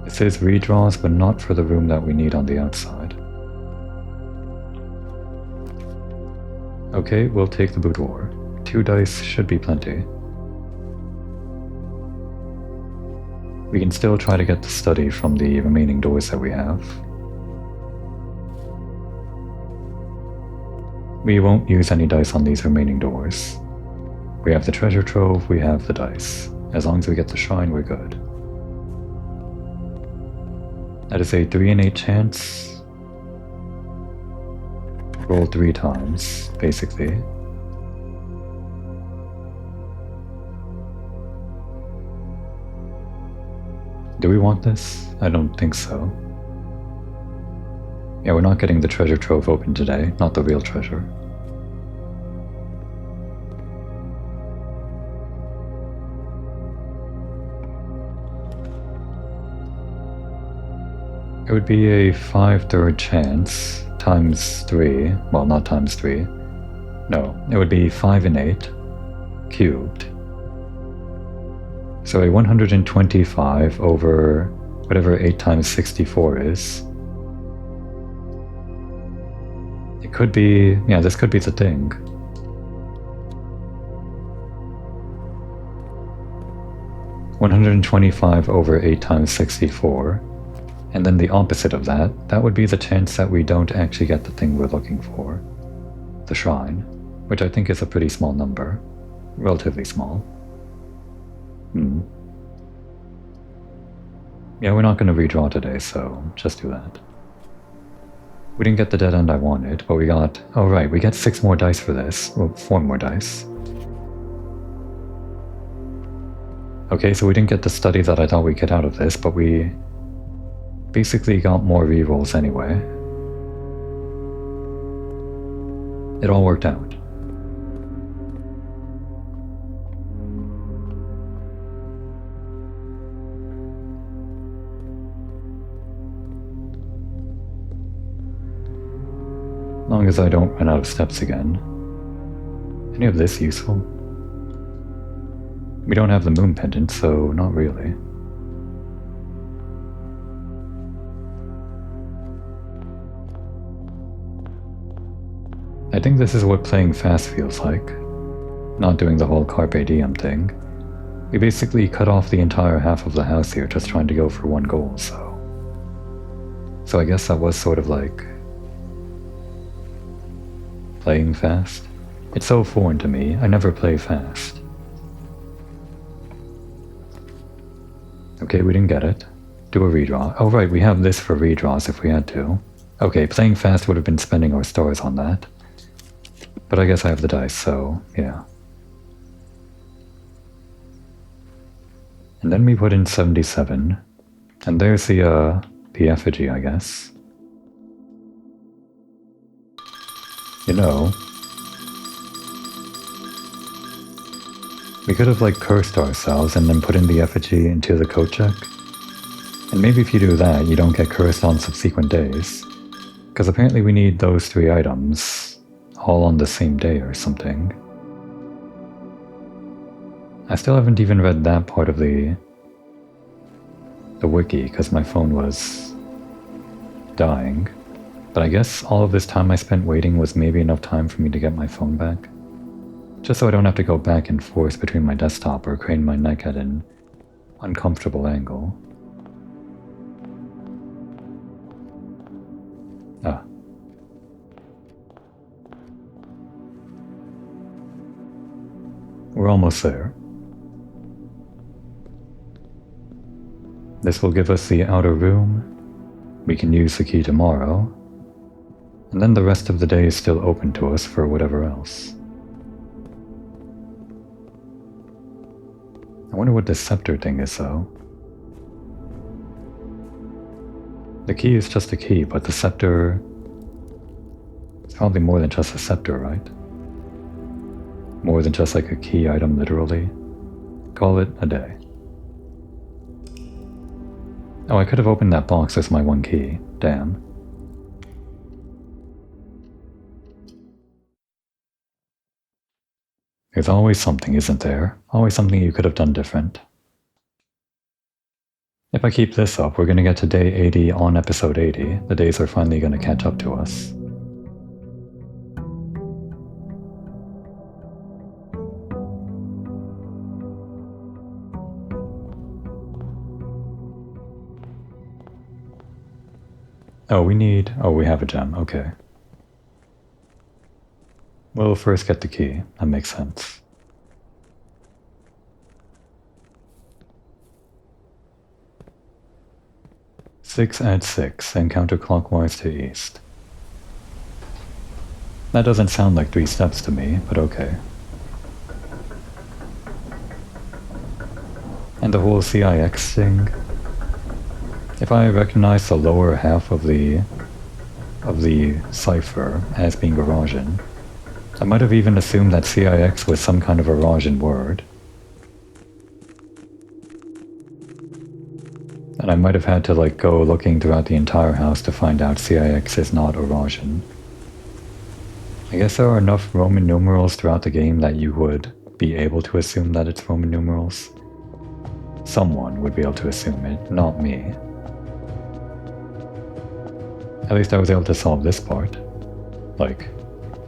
[SPEAKER 1] This is redraws, but not for the room that we need on the outside. Okay, we'll take the boudoir. 2 dice should be plenty. We can still try to get the study from the remaining doors that we have. We won't use any dice on these remaining doors. We have the treasure trove, we have the dice. As long as we get the shrine, we're good. That is a 3 in 8 chance. Roll 3 times, basically. Do we want this? I don't think so. Yeah, we're not getting the treasure trove open today, not the real treasure. It would be a 5/3 chance, times 3, well not times 3, no, it would be 5 in 8, cubed. So a 125 over whatever 8 times 64 is. It could be, yeah, this could be the thing. $125 over 8 times 64. And then the opposite of that, that would be the chance that we don't actually get the thing we're looking for. The shrine, which I think is a pretty small number. Relatively small. Yeah, we're not going to redraw today, so just do that. We didn't get the dead end I wanted, but we got... Oh right, we get 6 more dice for this. Well, 4 more dice. Okay, so we didn't get the study that I thought we'd get out of this, but we basically got more rerolls anyway. It all worked out. As long as I don't run out of steps again. Any of this useful? We don't have the moon pendant, so not really. I think this is what playing fast feels like. Not doing the whole Carpe Diem thing. We basically cut off the entire half of the house here just trying to go for one goal, so... So I guess that was sort of like... playing fast? It's so foreign to me, I never play fast. Okay, we didn't get it. Do a redraw. Oh right, we have this for redraws if we had to. Okay, playing fast would have been spending our stars on that. But I guess I have the dice, so yeah. And then we put in 77. And there's the effigy, I guess. You know, We could have like cursed ourselves and then put in the effigy into the code check. And maybe if you do that, you don't get cursed on subsequent days. Because apparently we need those 3 items all on the same day or something. I still haven't even read that part of the wiki because my phone was dying. But I guess all of this time I spent waiting was maybe enough time for me to get my phone back. Just so I don't have to go back and forth between my desktop or crane my neck at an uncomfortable angle. Ah. We're almost there. This will give us the outer room. We can use the key tomorrow. And then the rest of the day is still open to us for whatever else. I wonder what this scepter thing is, though. The key is just a key, but the scepter... It's probably more than just a scepter, right? More than just like a key item, literally. Call it a day. Oh, I could have opened that box with my 1 key. Damn. There's always something, isn't there? Always something you could have done different. If I keep this up, we're gonna get to day 80 on episode 80. The days are finally gonna catch up to us. Oh, we have a gem, okay. We'll first get the key, that makes sense. Six add 6, and counterclockwise to east. That doesn't sound like 3 steps to me, but okay. And the whole CIX thing. If I recognize the lower half of the cipher as being Eurasian, I might have even assumed that CIX was some kind of Eurasian word. And I might have had to like go looking throughout the entire house to find out CIX is not Eurasian. I guess there are enough Roman numerals throughout the game that you would be able to assume that it's Roman numerals. Someone would be able to assume it, not me. At least I was able to solve this part. Like,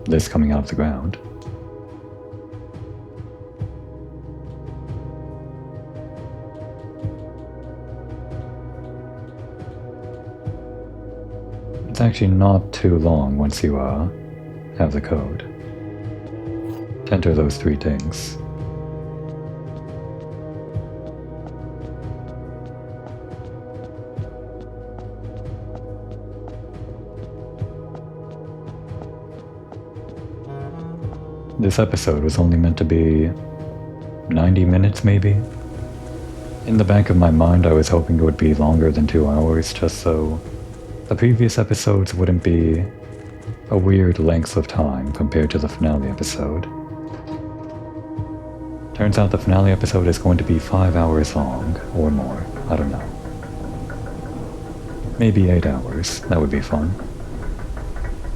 [SPEAKER 1] this coming out of the ground. It's actually not too long once you have the code to enter those 3 things. This episode was only meant to be 90 minutes, maybe? In the back of my mind, I was hoping it would be longer than 2 hours, just so the previous episodes wouldn't be a weird length of time compared to the finale episode. Turns out the finale episode is going to be 5 hours long, or more, I don't know. Maybe 8 hours, that would be fun.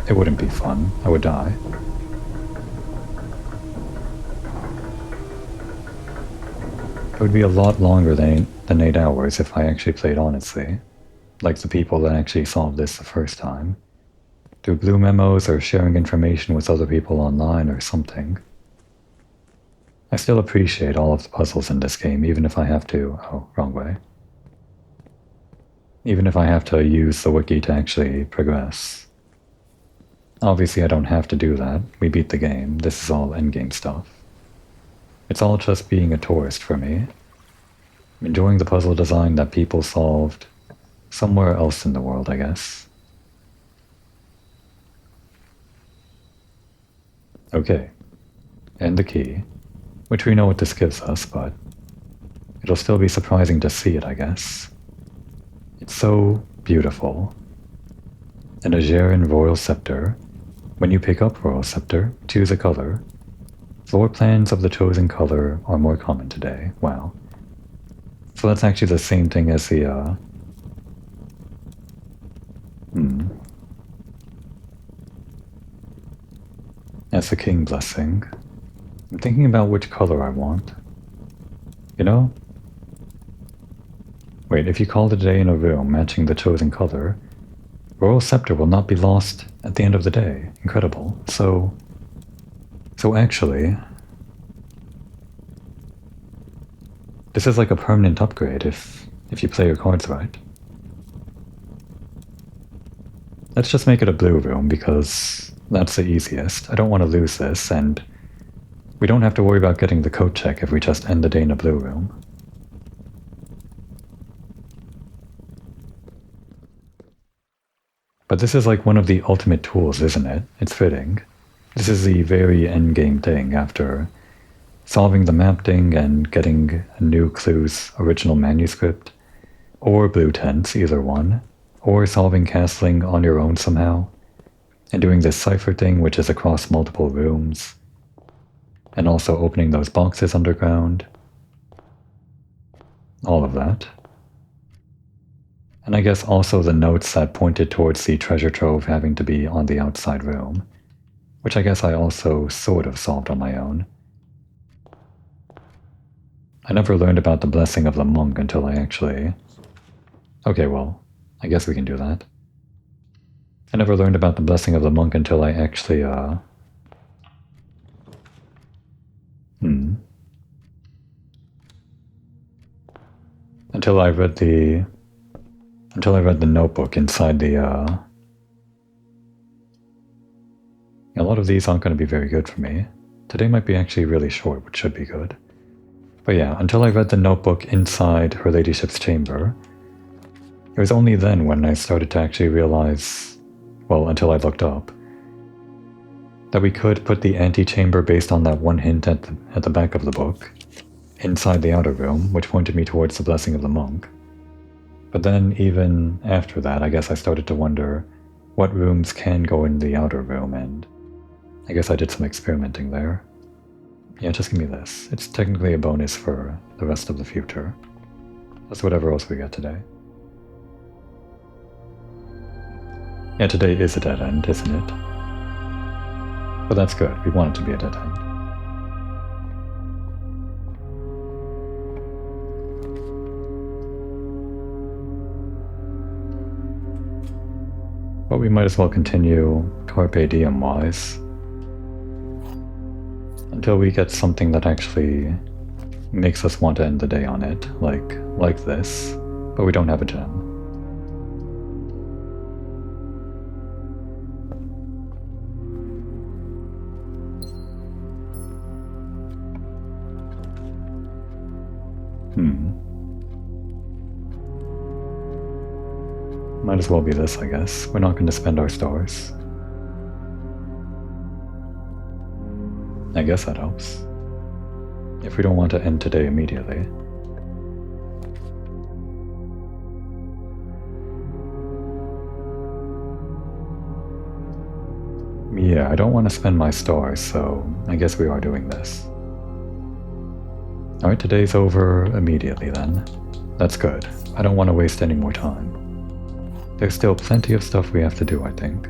[SPEAKER 1] It wouldn't be fun, I would die. It would be a lot longer than 8 hours if I actually played honestly, like the people that actually solved this the first time, through blue memos or sharing information with other people online or something. I still appreciate all of the puzzles in this game, even if I have to... oh, wrong way. Even if I have to use the wiki to actually progress. Obviously I don't have to do that, we beat the game, this is all endgame stuff. It's all just being a tourist for me. Enjoying the puzzle design that people solved somewhere else in the world, I guess. Okay. And the key. Which we know what this gives us, but it'll still be surprising to see it, I guess. It's so beautiful. An Ageran Royal Scepter. When you pick up Royal Scepter, choose a color. Floor plans of the chosen color are more common today. Wow. So that's actually the same thing as the, as the king blessing. I'm thinking about which color I want. You know? Wait, if you call it a day in a room matching the chosen color, Royal Scepter will not be lost at the end of the day. Incredible. So actually, this is like a permanent upgrade if you play your cards right. Let's just make it a blue room because that's the easiest. I don't want to lose this, and we don't have to worry about getting the code check if we just end the day in a blue room. But this is like one of the ultimate tools, isn't it? It's fitting. This is the very endgame thing after solving the map thing and getting a new clue's original manuscript, or blue tents, either one, or solving castling on your own somehow, and doing this cipher thing which is across multiple rooms, and also opening those boxes underground. All of that. And I guess also the notes that pointed towards the treasure trove having to be on the outside room, which I guess I also sort of solved on my own. I never learned about the blessing of the monk until I actually... Okay, well, I guess we can do that. I never learned about the blessing of the monk until I actually, Until I read the notebook inside the, A lot of these aren't going to be very good for me. Today might be actually really short, which should be good. But yeah, until I read the notebook inside Her Ladyship's chamber, it was only then when I started to actually realize, well, until I looked up, that we could put the antechamber based on that one hint at the back of the book, inside the outer room, which pointed me towards the blessing of the monk. But then, even after that, I guess I started to wonder what rooms can go in the outer room, and I guess I did some experimenting there. Yeah, just give me this. It's technically a bonus for the rest of the future. That's whatever else we get today. Yeah, today is a dead end, isn't it? But that's good. We want it to be a dead end. But we might as well continue Carpe Diem-wise until we get something that actually makes us want to end the day on it, like this, but we don't have a gem. Might as well be this, I guess. We're not going to spend our stars. I guess that helps. If we don't want to end today immediately. Yeah, I don't want to spend my stars, so I guess we are doing this. Alright, today's over immediately then. That's good. I don't want to waste any more time. There's still plenty of stuff we have to do, I think.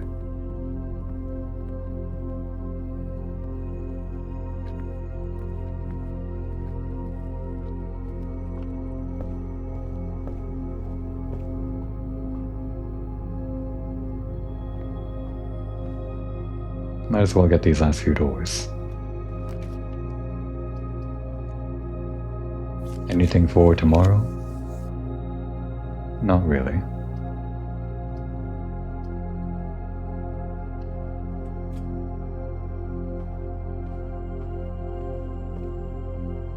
[SPEAKER 1] Might as well get these last few doors. Anything for tomorrow? Not really.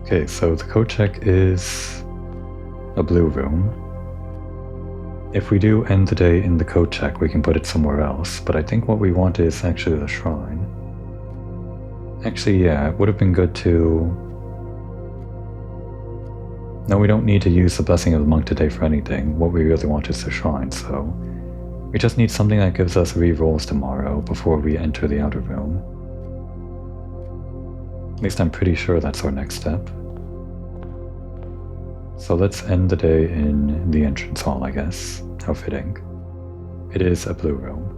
[SPEAKER 1] Okay, so the code check is a blue room. If we do end the day in the code check, we can put it somewhere else, but I think what we want is actually the shrine. Actually, yeah, it would have been good to... No, we don't need to use the Blessing of the Monk today for anything. What we really want is the shrine, so... We just need something that gives us re-rolls tomorrow before we enter the outer room. At least I'm pretty sure that's our next step. So let's end the day in the entrance hall, I guess. How fitting. It is a blue room.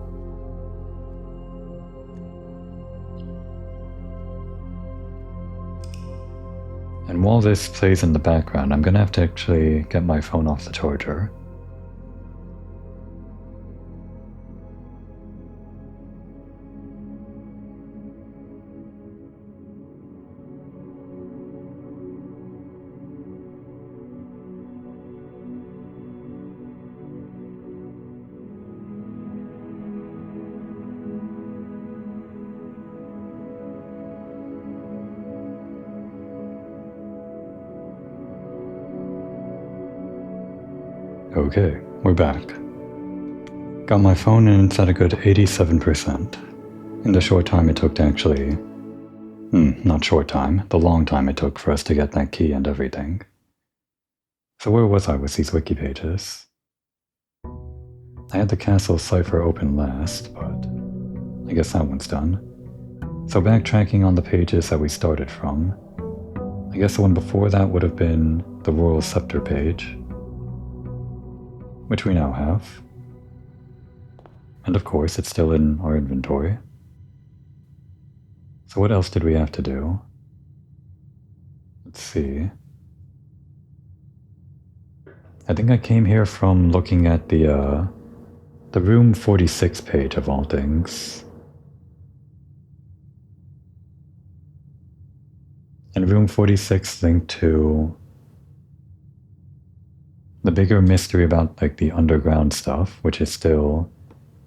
[SPEAKER 1] And while this plays in the background, I'm gonna have to actually get my phone off the charger. Okay, we're back. Got my phone and it's at a good 87%. In the short time it took to actually... not short time, the long time it took for us to get that key and everything. So where was I with these wiki pages? I had the castle cipher open last, but I guess that one's done. So backtracking on the pages that we started from, I guess the one before that would have been the Royal Scepter page, which we now have. And of course, it's still in our inventory. So what else did we have to do? Let's see. I think I came here from looking at the room 46 page of all things. And room 46 linked to the bigger mystery about like the underground stuff, which is still,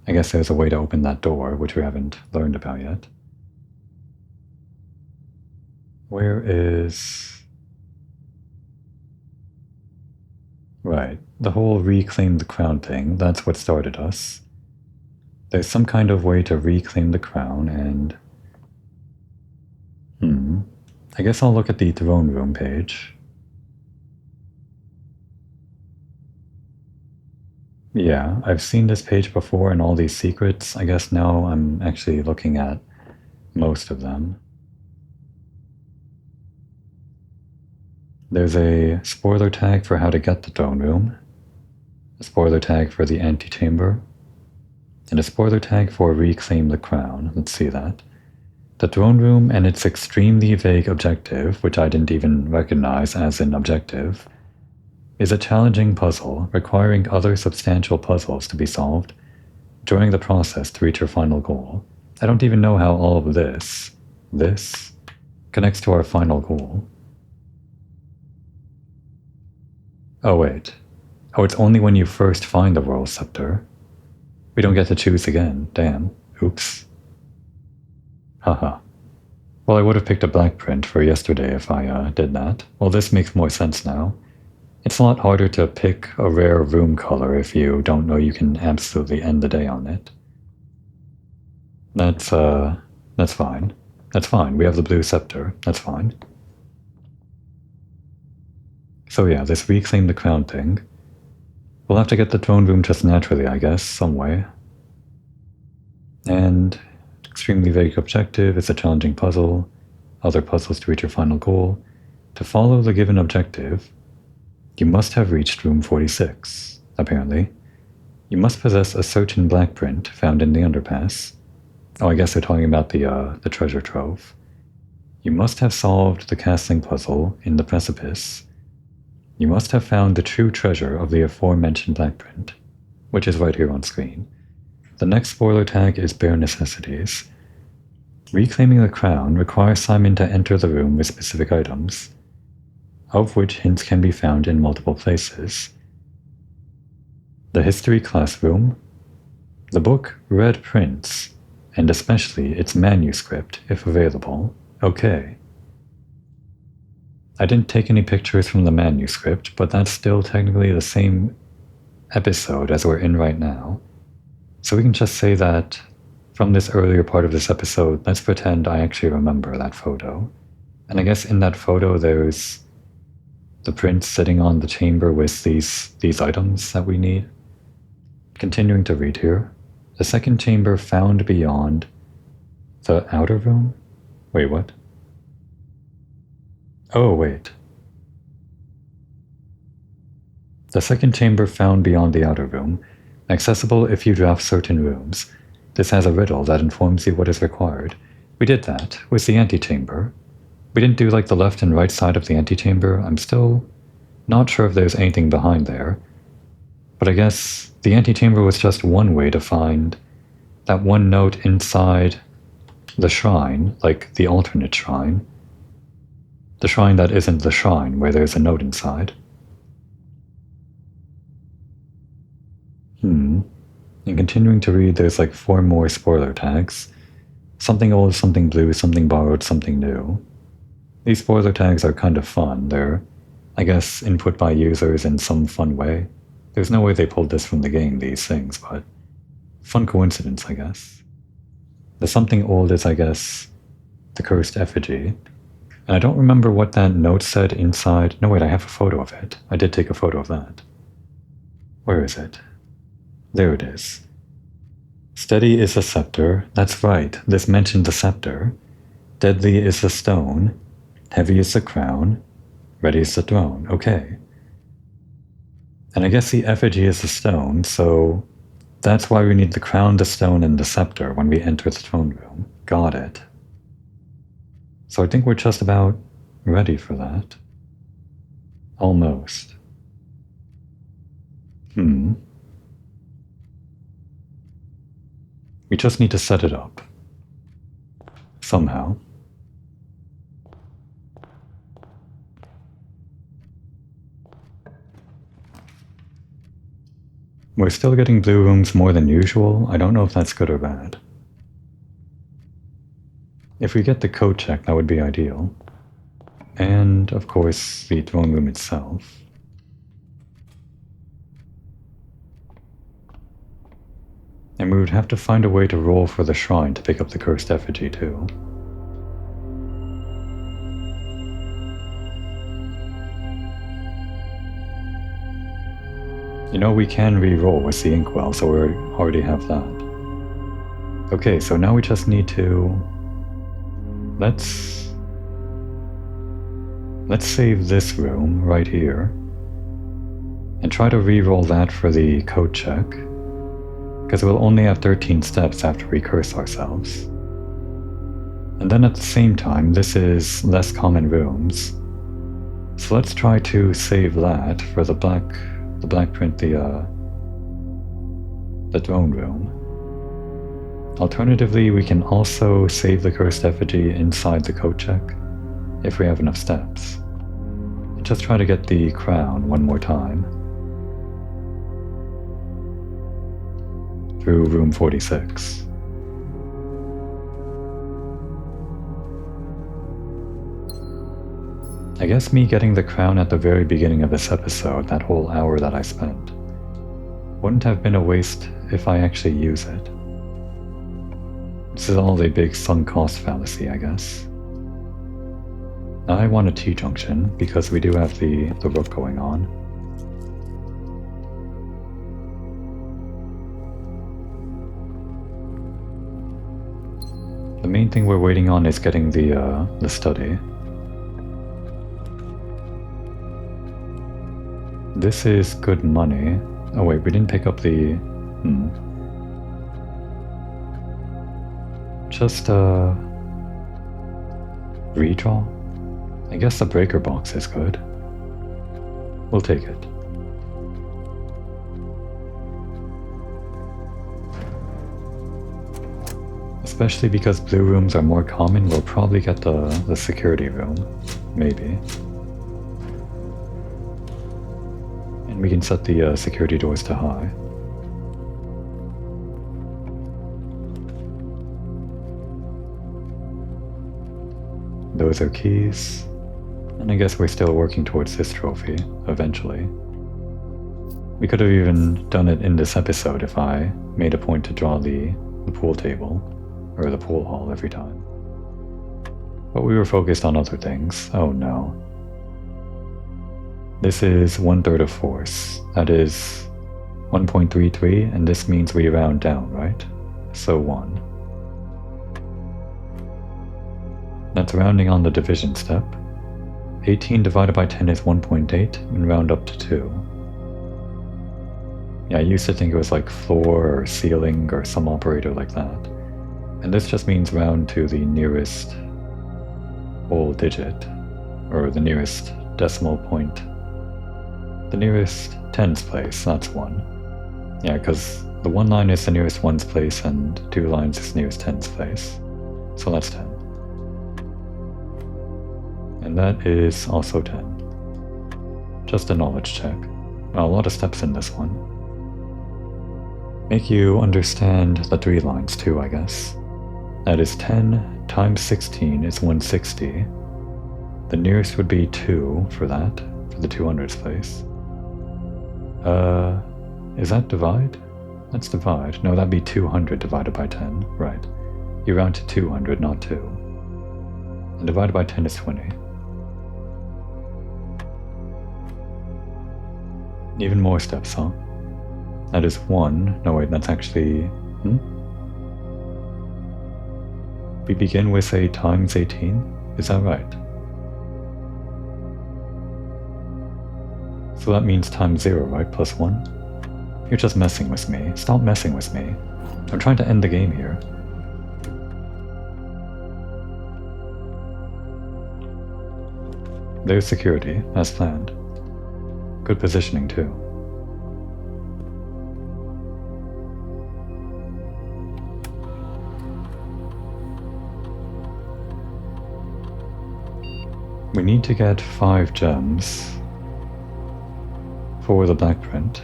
[SPEAKER 1] I guess there's a way to open that door, which we haven't learned about yet. Where is... Right, the whole reclaim the crown thing, that's what started us. There's some kind of way to reclaim the crown and... I guess I'll look at the throne room page. Yeah, I've seen this page before and all these secrets. I guess now I'm actually looking at most of them. There's a spoiler tag for how to get the throne room, a spoiler tag for the antechamber, and a spoiler tag for reclaim the crown. Let's see that. The throne room and its extremely vague objective, which I didn't even recognize as an objective, is a challenging puzzle requiring other substantial puzzles to be solved during the process to reach your final goal. I don't even know how all of this connects to our final goal. Oh wait. Oh, it's only when you first find the Royal Scepter. We don't get to choose again. Damn. Oops. Haha. Well, I would have picked a black print for yesterday if I did that. Well, this makes more sense now. It's a lot harder to pick a rare room color if you don't know you can absolutely end the day on it. That's fine. That's fine. We have the blue scepter. That's fine. So yeah, this reclaim the crown thing. We'll have to get the throne room just naturally, I guess, some way. And extremely vague objective is a challenging puzzle. Other puzzles to reach your final goal. To follow the given objective, you must have reached room 46, apparently. You must possess a certain black print found in the underpass. Oh, I guess they're talking about the treasure trove. You must have solved the castling puzzle in the precipice. You must have found the true treasure of the aforementioned black print, which is right here on screen. The next spoiler tag is bare necessities. Reclaiming the crown requires Simon to enter the room with specific items, of which hints can be found in multiple places. The history classroom, the book Red Prince, and especially its manuscript, if available. Okay. I didn't take any pictures from the manuscript, but that's still technically the same episode as we're in right now. So we can just say that from this earlier part of this episode, let's pretend I actually remember that photo. And I guess in that photo there's the prince sitting on the chamber with these items that we need. Continuing to read here. The second chamber found beyond the outer room? Wait, what? Oh, wait. The second chamber found beyond the outer room, accessible if you draft certain rooms. This has a riddle that informs you what is required. We did that with the antechamber. We didn't do like the left and right side of the antechamber. I'm still not sure if there's anything behind there. But I guess the antechamber was just one way to find that one note inside the shrine, like the alternate shrine. The shrine that isn't the shrine, where there's a note inside. And continuing to read, there's like 4 more spoiler tags. Something old, something blue, something borrowed, something new. These spoiler tags are kind of fun. They're, I guess, input by users in some fun way. There's no way they pulled this from the game, these things, but fun coincidence, I guess. The something old is, I guess, the cursed effigy. And I don't remember what that note said inside. No, wait, I have a photo of it. I did take a photo of that. Where is it? There it is. Steady is the scepter. That's right, this mentioned the scepter. Deadly is the stone. Heavy is the crown. Ready is the throne. Okay. And I guess the effigy is the stone, so that's why we need the crown, the stone, and the scepter when we enter the throne room. Got it. So I think we're just about ready for that. Almost. We just need to set it up. Somehow. We're still getting blue rooms more than usual. I don't know if that's good or bad. If we get the code check, that would be ideal. And, of course, the throne room itself. And we would have to find a way to roll for the shrine to pick up the cursed effigy, too. You know, we can re-roll with the inkwell, so we already have that. Okay, so now we just need to... Let's save this room right here. And try to re-roll that for the code check. Because we'll only have 13 steps after we curse ourselves. And then at the same time, this is less common rooms. So let's try to save that for the black print, the throne room. Alternatively, we can also save the cursed effigy inside the code check, if we have enough steps. And just try to get the crown one more time. Through room 46. I guess me getting the crown at the very beginning of this episode, that whole hour that I spent, wouldn't have been a waste if I actually use it. This is all a big sunk cost fallacy, I guess. Now I want a T-junction, because we do have the rook going on. The main thing we're waiting on is getting the study. This is good money. Oh wait, we didn't pick up the... Just, redraw? I guess the breaker box is good. We'll take it. Especially because blue rooms are more common, we'll probably get the security room. Maybe. And we can set the security doors to high. Those are keys. And I guess we're still working towards this trophy, eventually. We could have even done it in this episode if I made a point to draw the pool table, or the pool hall every time. But we were focused on other things. Oh no. This is 1/3 of force. That is 1.33, and this means we round down, right? So 1. That's rounding on the division step. 18 divided by 10 is 1.8, and round up to 2. Yeah, I used to think it was like floor or ceiling or some operator like that. And this just means round to the nearest whole digit, or the nearest decimal point. The nearest tens place, that's 1. Yeah, because the 1 line is the nearest ones place and 2 lines is the nearest tens place. So that's 10. And that is also 10. Just a knowledge check. Well, a lot of steps in this one. Make you understand the 3 lines too, I guess. That is 10 times 16 is 160. The nearest would be 2 for that, for the 200s place. Is that divide? That's divide. No, that'd be 200 divided by 10. Right. You round to 200, not 2. And divided by 10 is 20. Even more steps, huh? That is 1. No, wait, that's actually... We begin with a times 18? Is that right? So that means times 0, right? Plus 1? You're just messing with me. Stop messing with me. I'm trying to end the game here. There's security, as planned. Good positioning, too. We need to get 5 gems for the black print.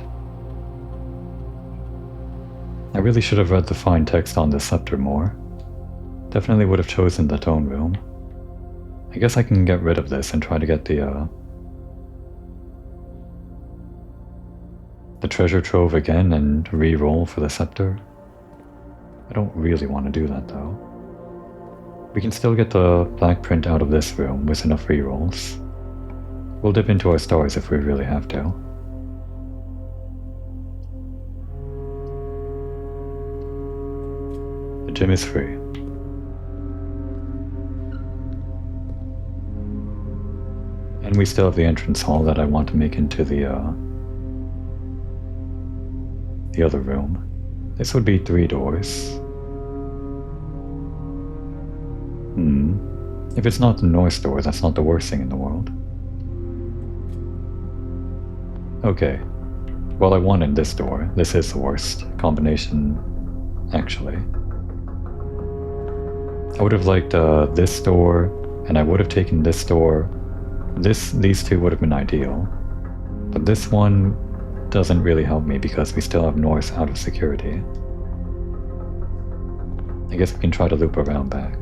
[SPEAKER 1] I really should have read the fine text on this scepter more. Definitely would have chosen the tone room. I guess I can get rid of this and try to get the treasure trove again and re-roll for the scepter. I don't really want to do that though. We can still get the black print out of this room with enough re-rolls. We'll dip into our stars if we really have to. The gym is free. And we still have the entrance hall that I want to make into the other room. This would be 3 doors. If it's not the north door, that's not the worst thing in the world. Okay. Well, I wanted this door. This is the worst combination, actually. I would have liked this door, and I would have taken this door. These two would have been ideal. But this one doesn't really help me because we still have north out of security. I guess we can try to loop around back.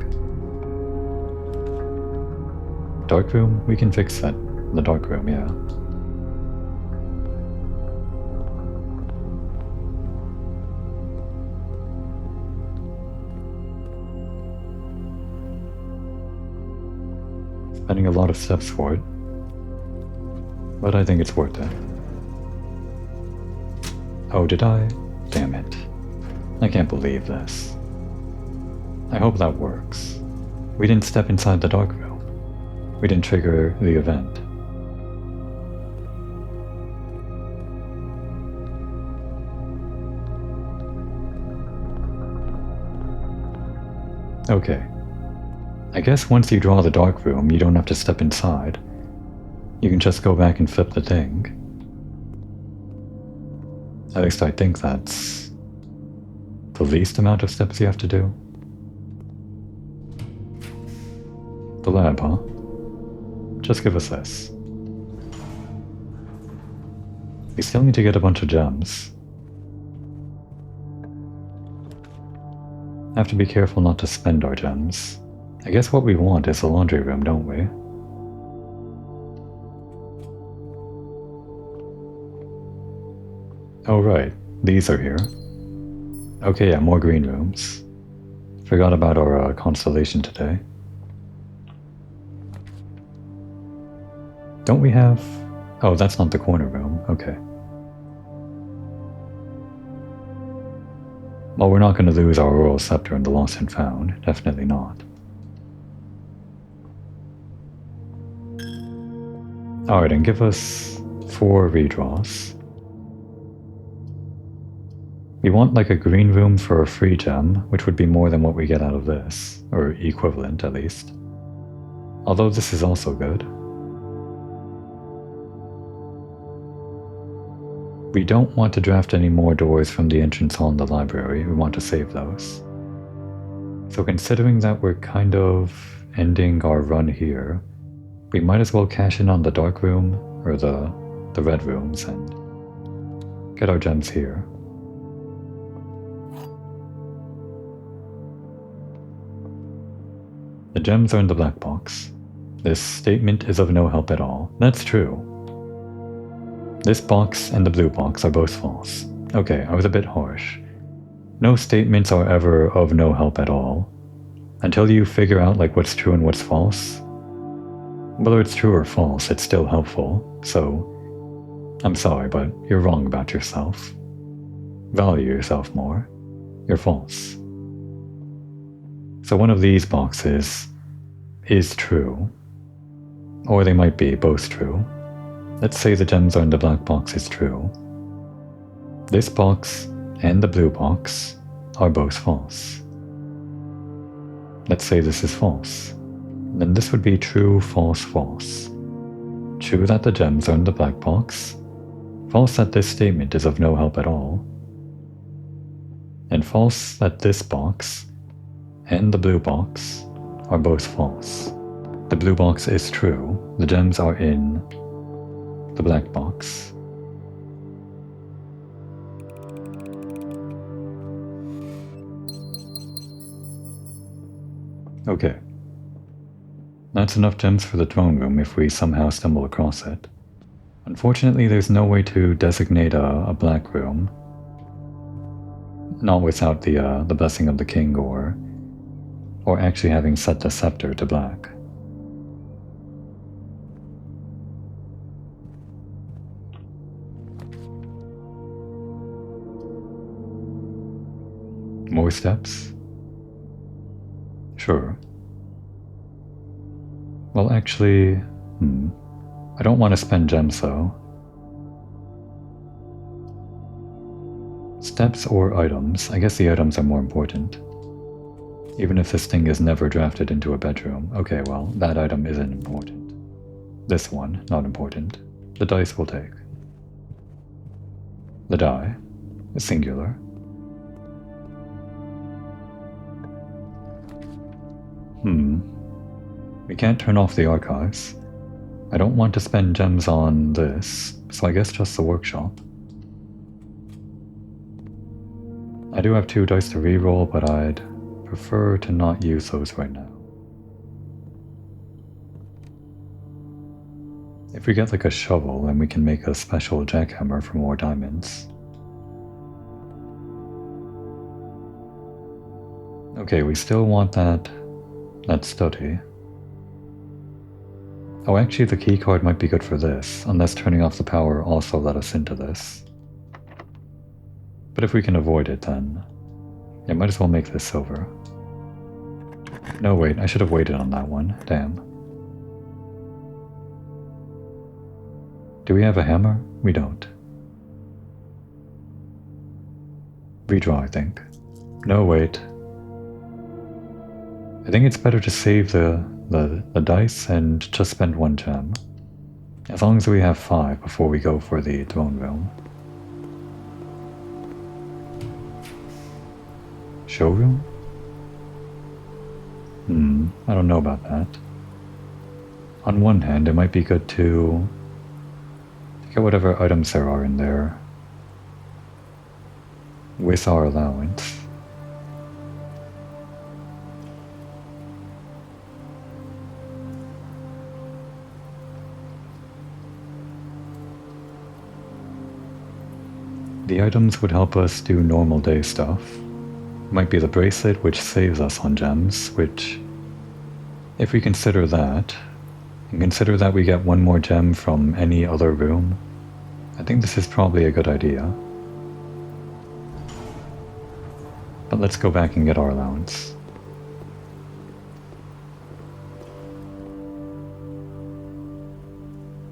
[SPEAKER 1] Dark room? We can fix that. The dark room, yeah. Spending a lot of steps for it. But I think it's worth it. Oh, did I? Damn it. I can't believe this. I hope that works. We didn't step inside the dark room. We didn't trigger the event. Okay. I guess once you draw the dark room, you don't have to step inside. You can just go back and flip the thing. At least I think that's the least amount of steps you have to do. The lab, huh? Just give us this. We still need to get a bunch of gems. Have to be careful not to spend our gems. I guess what we want is a laundry room, don't we? Oh right, these are here. Okay, yeah, more green rooms. Forgot about our constellation today. Don't we have... Oh, that's not the corner room. Okay. Well, we're not going to lose our Auroral Scepter in the Lost and Found. Definitely not. Alright, and give us 4 redraws. We want like a green room for a free gem, which would be more than what we get out of this, or equivalent at least. Although this is also good. We don't want to draft any more doors from the entrance hall in the library, we want to save those. So considering that we're kind of ending our run here, we might as well cash in on the dark room, or the red rooms, and get our gems here. The gems are in the black box. This statement is of no help at all. That's true. This box and the blue box are both false. Okay, I was a bit harsh. No statements are ever of no help at all. Until you figure out like what's true and what's false. Whether it's true or false, it's still helpful, so I'm sorry, but you're wrong about yourself. Value yourself more. You're false. So one of these boxes is true, or they might be both true. Let's say the gems are in the black box is true. This box and the blue box are both false. Let's say this is false. Then this would be true, false, false. True that the gems are in the black box. False that this statement is of no help at all. And false that this box and the blue box are both false. The blue box is true. The gems are in the black box. Okay. That's enough gems for the throne room if we somehow stumble across it. Unfortunately, there's no way to designate a black room. Not without the blessing of the king or actually having set the scepter to black. More steps? Sure. Well, actually, I don't want to spend gems though. Steps or items? I guess the items are more important. Even if this thing is never drafted into a bedroom. Okay, well, that item isn't important. This one, not important. The dice will take. The die, is singular. We can't turn off the archives. I don't want to spend gems on this, so I guess just the workshop. I do have 2 dice to reroll, but I'd prefer to not use those right now. If we get like a shovel, then we can make a special jackhammer for more diamonds. Okay, we still want that study. Oh, actually the keycard might be good for this, unless turning off the power also let us into this. But if we can avoid it, then yeah, might as well make this silver. No, wait, I should have waited on that one. Damn. Do we have a hammer? We don't. Redraw, I think. No, wait. I think it's better to save the dice and just spend 1 gem. As long as we have 5 before we go for the throne room. Showroom? I don't know about that. On one hand, it might be good to get whatever items there are in there with our allowance. The items would help us do normal day stuff. Might be the bracelet, which saves us on gems, which, if we consider that, and consider that we get 1 more gem from any other room, I think this is probably a good idea. But let's go back and get our allowance.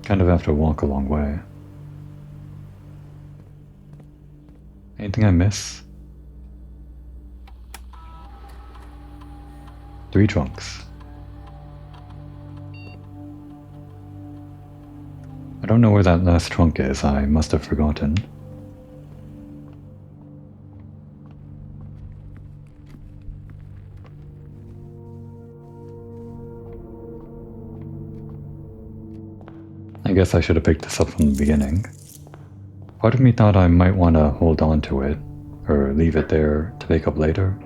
[SPEAKER 1] Kind of have to walk a long way. Anything I miss? 3 trunks. I don't know where that last trunk is, I must have forgotten. I guess I should have picked this up from the beginning. Part of me thought I might want to hold on to it, or leave it there to pick up later.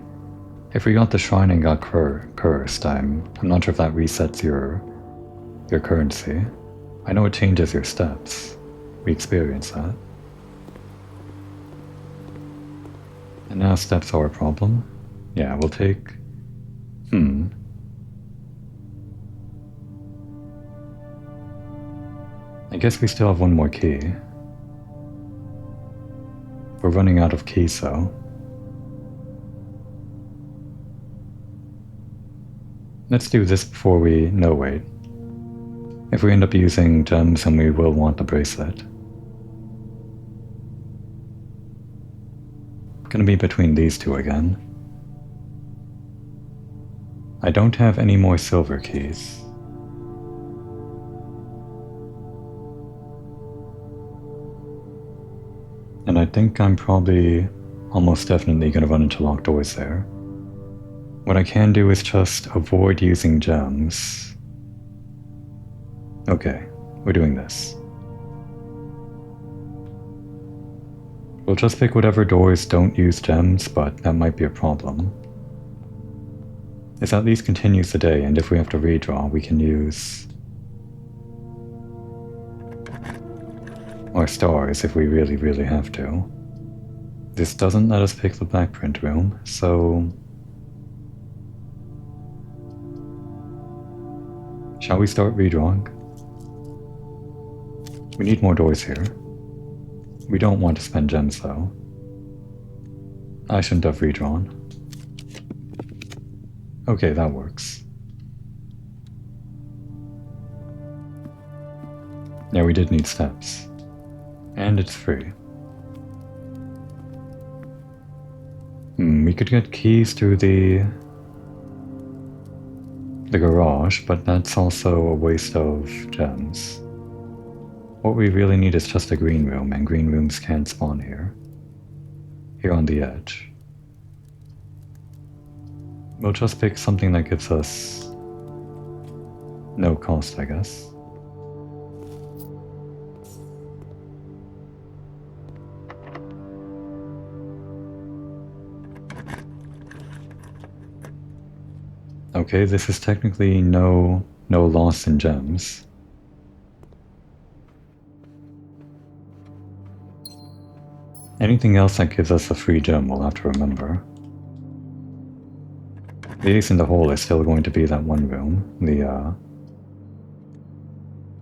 [SPEAKER 1] If we got the shrine and got cursed, I'm not sure if that resets your currency. I know it changes your steps. We experienced that. And now steps are a problem? Yeah, we'll take... I guess we still have one more key. We're running out of keys, though. Let's do this before we... No, wait. If we end up using gems, then we will want the bracelet. Gonna be between these two again. I don't have any more silver keys. And I think I'm probably almost definitely gonna run into locked doors there. What I can do is just avoid using gems. Okay, we're doing this. We'll just pick whatever doors don't use gems, but that might be a problem. This at least continues the day, and if we have to redraw, we can use our stars if we really have to. This doesn't let us pick the black print room, so... Shall we start redrawing? We need more doors here. We don't want to spend gems though. I shouldn't have redrawn. Okay, that works. Yeah, we did need steps. And it's free. We could get keys through the garage, but that's also a waste of gems. What we really need is just a green room, and green rooms can't spawn here. Here on the edge. We'll just pick something that gives us no cost, I guess. Okay, this is technically no loss in gems. Anything else that gives us a free gem we'll have to remember. The ace in the hole is still going to be that one room,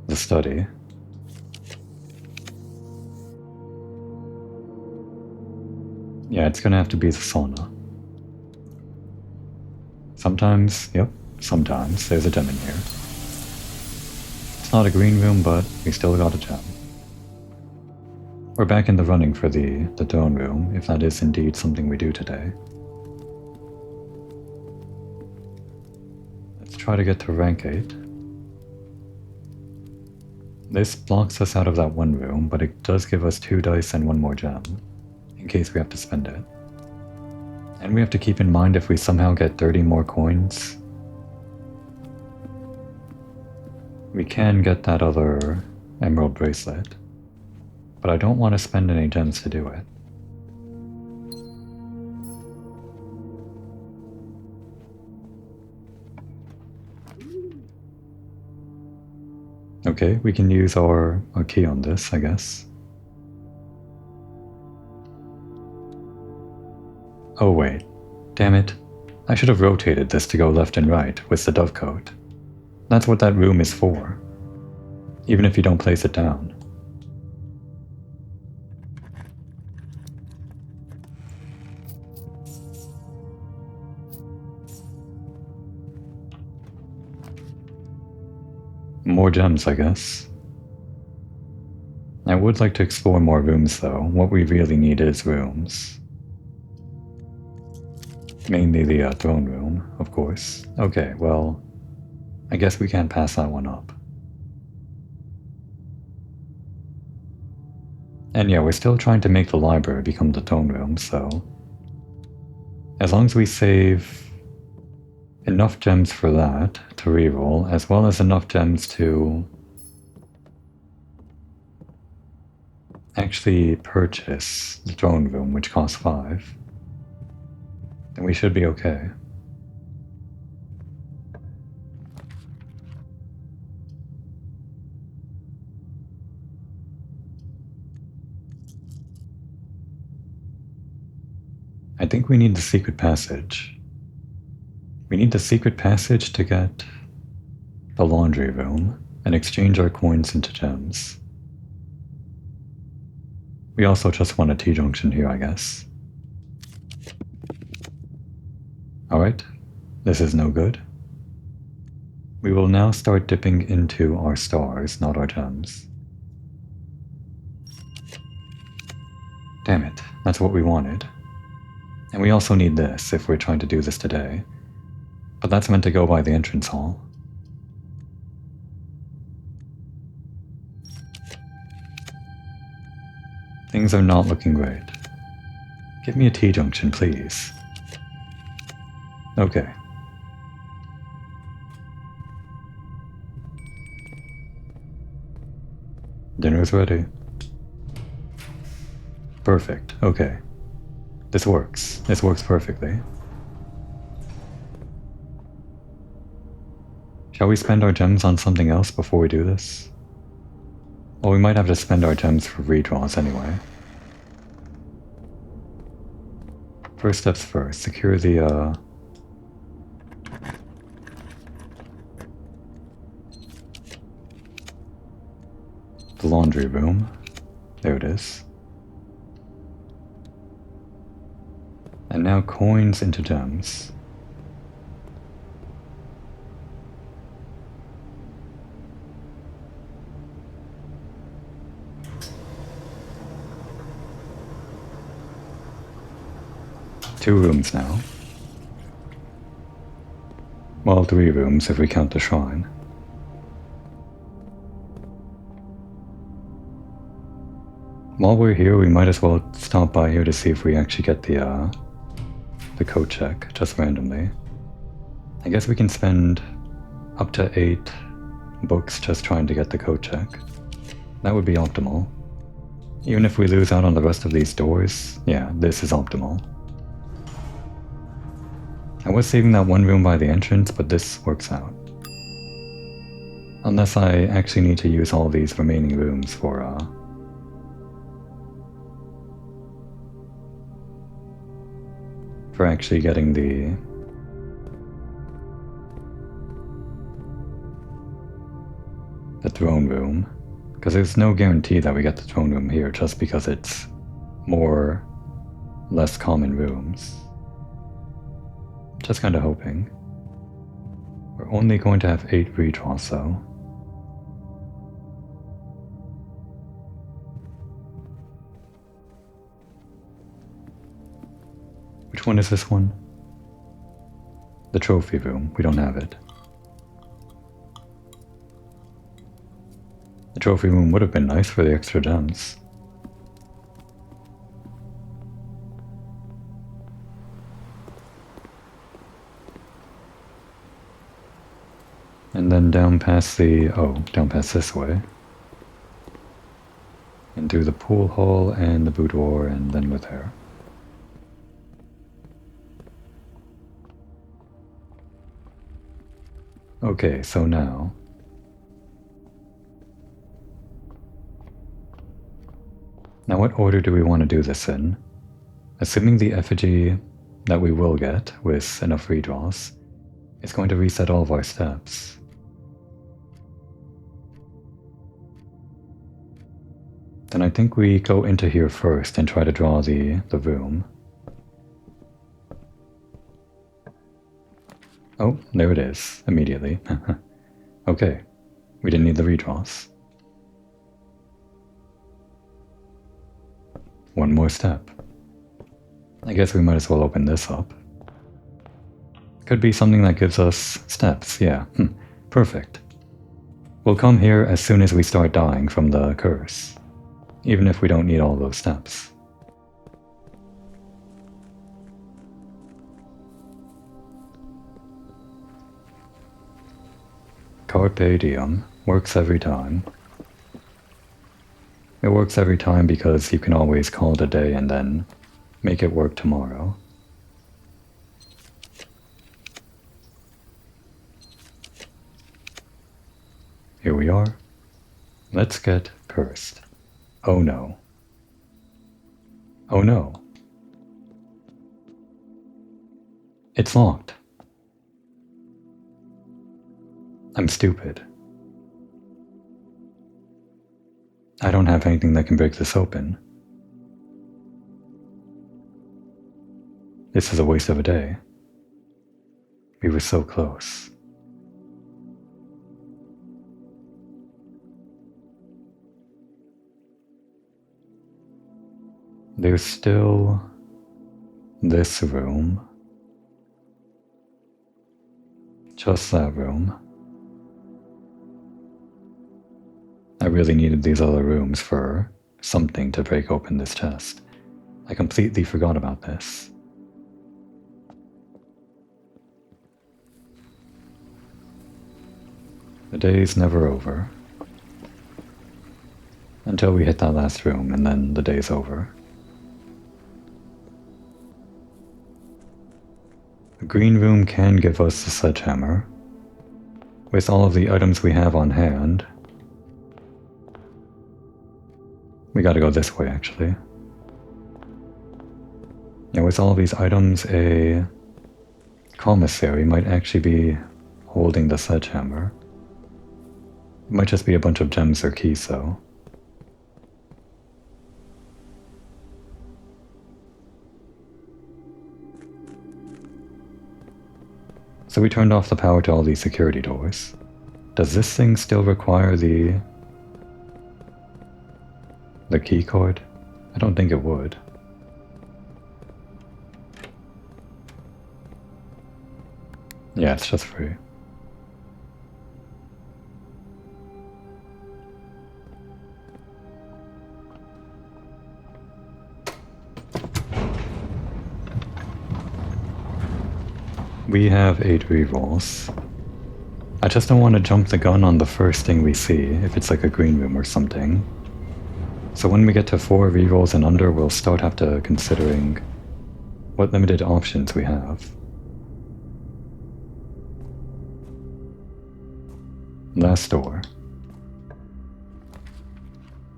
[SPEAKER 1] the study. Yeah, it's gonna have to be the sauna. Sometimes, yep, sometimes there's a gem in here. It's not a green room, but we still got a gem. We're back in the running for the throne room, if that is indeed something we do today. Let's try to get to rank 8. This blocks us out of that one room, but it does give us 2 dice and 1 more gem, in case we have to spend it. And we have to keep in mind if we somehow get 30 more coins, we can get that other emerald bracelet. But I don't want to spend any gems to do it. Okay, we can use our key on this, I guess. Oh wait, damn it. I should have rotated this to go left and right with the dovecote. That's what that room is for. Even if you don't place it down. More gems, I guess. would like to explore more rooms though. What we really need is rooms. Mainly the throne room, of course. Okay, well, I guess we can't pass that one up. And yeah, we're still trying to make the library become the throne room, so as long as we save enough gems for that to reroll, as well as enough gems to actually purchase the throne room, which costs 5, then we should be okay. I think we need the secret passage. We need the secret passage to get the laundry room and exchange our coins into gems. We also just want a T-junction here, I guess. Alright, this is no good. We will now start dipping into our stars, not our gems. Damn it, that's what we wanted. And we also need this if we're trying to do this today. But that's meant to go by the entrance hall. Things are not looking great. Give me a T-junction, please. Okay. Dinner's ready. Perfect, okay. This works. This works perfectly. Shall we spend our gems on something else before we do this? Well, we might have to spend our gems for redraws anyway. First steps first. Secure the laundry room. There it is. And now coins into gems. Two rooms now. Well, 3 rooms if we count the shrine. While we're here, we might as well stop by here to see if we actually get the code check, just randomly. I guess we can spend up to 8 books just trying to get the code check. That would be optimal. Even if we lose out on the rest of these doors, yeah, this is optimal. I was saving that one room by the entrance, but this works out. Unless I actually need to use all these remaining rooms for actually getting the throne room, because there's no guarantee that we get the throne room here just because it's more less common rooms. Just kind of hoping. We're only going to have 8 redraws though. Which one is this one? The trophy room. We don't have it. The trophy room would have been nice for the extra gems. And then down past down past this way. And through the pool hall and the boudoir, and then we're there. Okay, so now what order do we want to do this in? Assuming the effigy that we will get with enough redraws is going to reset all of our steps. Then I think we go into here first and try to draw the room. Oh, there it is, immediately. Okay, we didn't need the redraws. One more step. I guess we might as well open this up. Could be something that gives us steps, yeah. Perfect. We'll come here as soon as we start dying from the curse, even if we don't need all those steps. Carpe diem works every time. It works every time because you can always call it a day and then make it work tomorrow. Here we are. Let's get cursed. Oh no. Oh no. It's locked. I'm stupid. I don't have anything that can break this open. This is a waste of a day. We were so close. There's still this room. Just that room. I really needed these other rooms for something to break open this chest. I completely forgot about this. The day's never over. Until we hit that last room, and then the day's over. The green room can give us the sledgehammer. With all of the items we have on hand, we gotta go this way, actually. Yeah, with all of these items, a commissary might actually be holding the sledgehammer. It might just be a bunch of gems or keys, though. So we turned off the power to all these security doors. Does this thing still require the key cord? I don't think it would. Yeah, it's just free. We have 8 rerolls. I just don't want to jump the gun on the first thing we see, if it's like a green room or something. So when we get to 4 rerolls and under, we'll start after considering what limited options we have. Last door.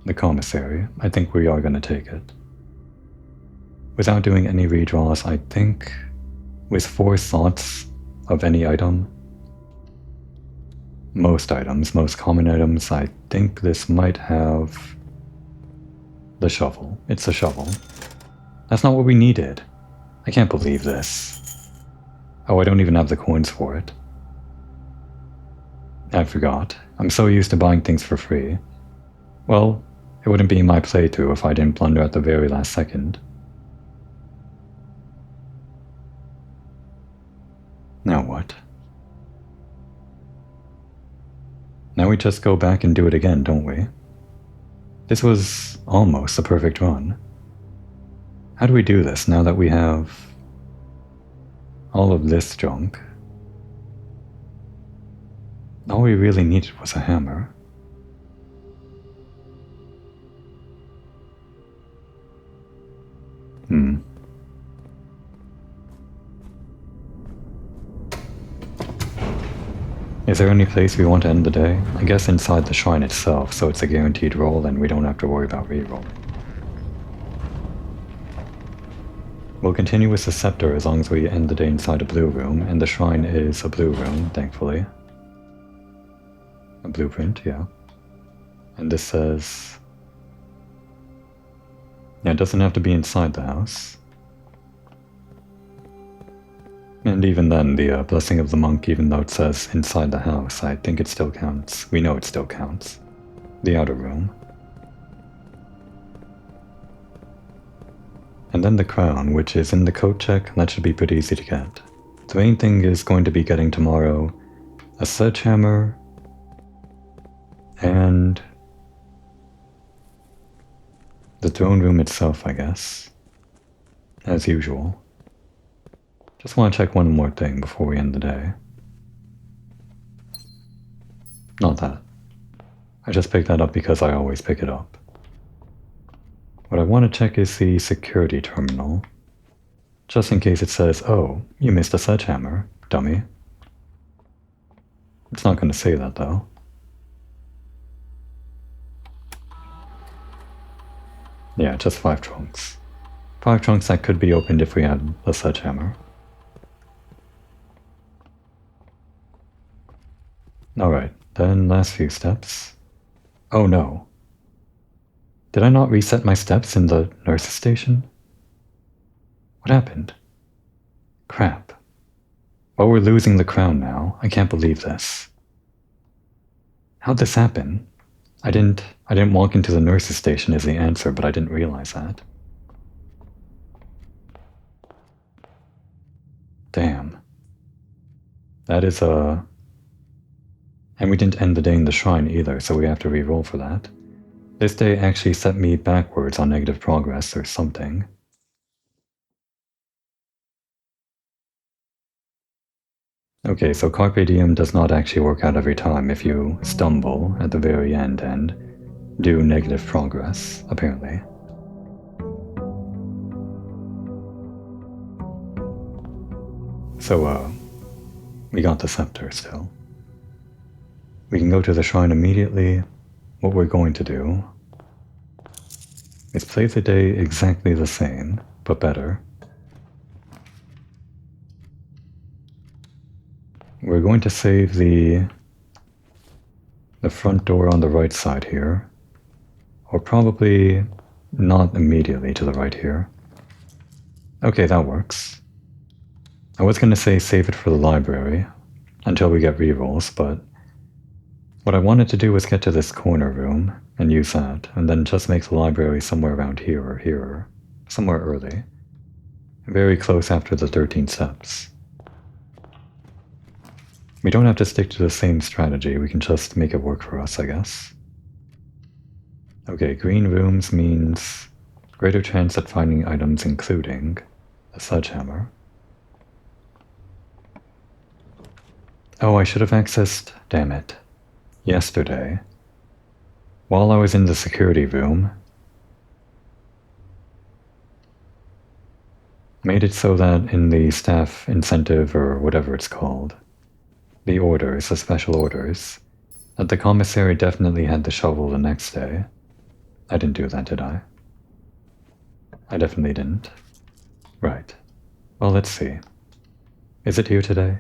[SPEAKER 1] The commissary. I think we are going to take it. Without doing any redraws, I think with 4 slots of any item, most common items, I think this might have the shovel. It's a shovel. That's not what we needed. I can't believe this. Oh, I don't even have the coins for it. I forgot. I'm so used to buying things for free. Well, it wouldn't be my playthrough if I didn't blunder at the very last second. Now what? Now we just go back and do it again, don't we? This was almost a perfect run. How do we do this now that we have all of this junk? All we really needed was a hammer. Is there any place we want to end the day? I guess inside the shrine itself, so it's a guaranteed roll and we don't have to worry about re-rolling. We'll continue with the scepter as long as we end the day inside a blue room, and the shrine is a blue room, thankfully. A blueprint, yeah. And this says... yeah, it doesn't have to be inside the house. And even then, the Blessing of the Monk, even though it says inside the house, I think it still counts. We know it still counts. The outer room. And then the crown, which is in the code check, that should be pretty easy to get. The main thing is going to be getting tomorrow a sledgehammer and the throne room itself, I guess. As usual. Just want to check one more thing before we end the day. Not that. I just picked that up because I always pick it up. What I want to check is the security terminal. Just in case it says, oh, you missed a sledgehammer, dummy. It's not going to say that though. Yeah, just 5 trunks. 5 trunks that could be opened if we had a sledgehammer. Alright, then last few steps. Oh no. Did I not reset my steps in the nurse's station? What happened? Crap. Well, we're losing the crown now. I can't believe this. How'd this happen? I didn't walk into the nurse's station as the answer, but I didn't realize that. Damn. That is a... And we didn't end the day in the shrine either, so we have to re-roll for that. This day actually set me backwards on negative progress or something. Okay, so Carpe Diem does not actually work out every time if you stumble at the very end and do negative progress, apparently. So, we got the scepter still. We can go to the shrine immediately. What we're going to do is play the day exactly the same, but better. We're going to save the front door on the right side here, or probably not immediately to the right here. Okay, that works. I was going to say save it for the library until we get rerolls, but what I wanted to do was get to this corner room and use that, and then just make the library somewhere around here or here, somewhere early. Very close after the 13 steps. We don't have to stick to the same strategy, we can just make it work for us, I guess. Okay, green rooms means greater chance at finding items including a sledgehammer. Oh, I should have accessed, damn it. Yesterday, while I was in the security room, made it so that in the staff incentive or whatever it's called, the orders, the special orders, that the commissary definitely had the shovel the next day. I didn't do that, did I? I definitely didn't. Right. Well, let's see. Is it here today?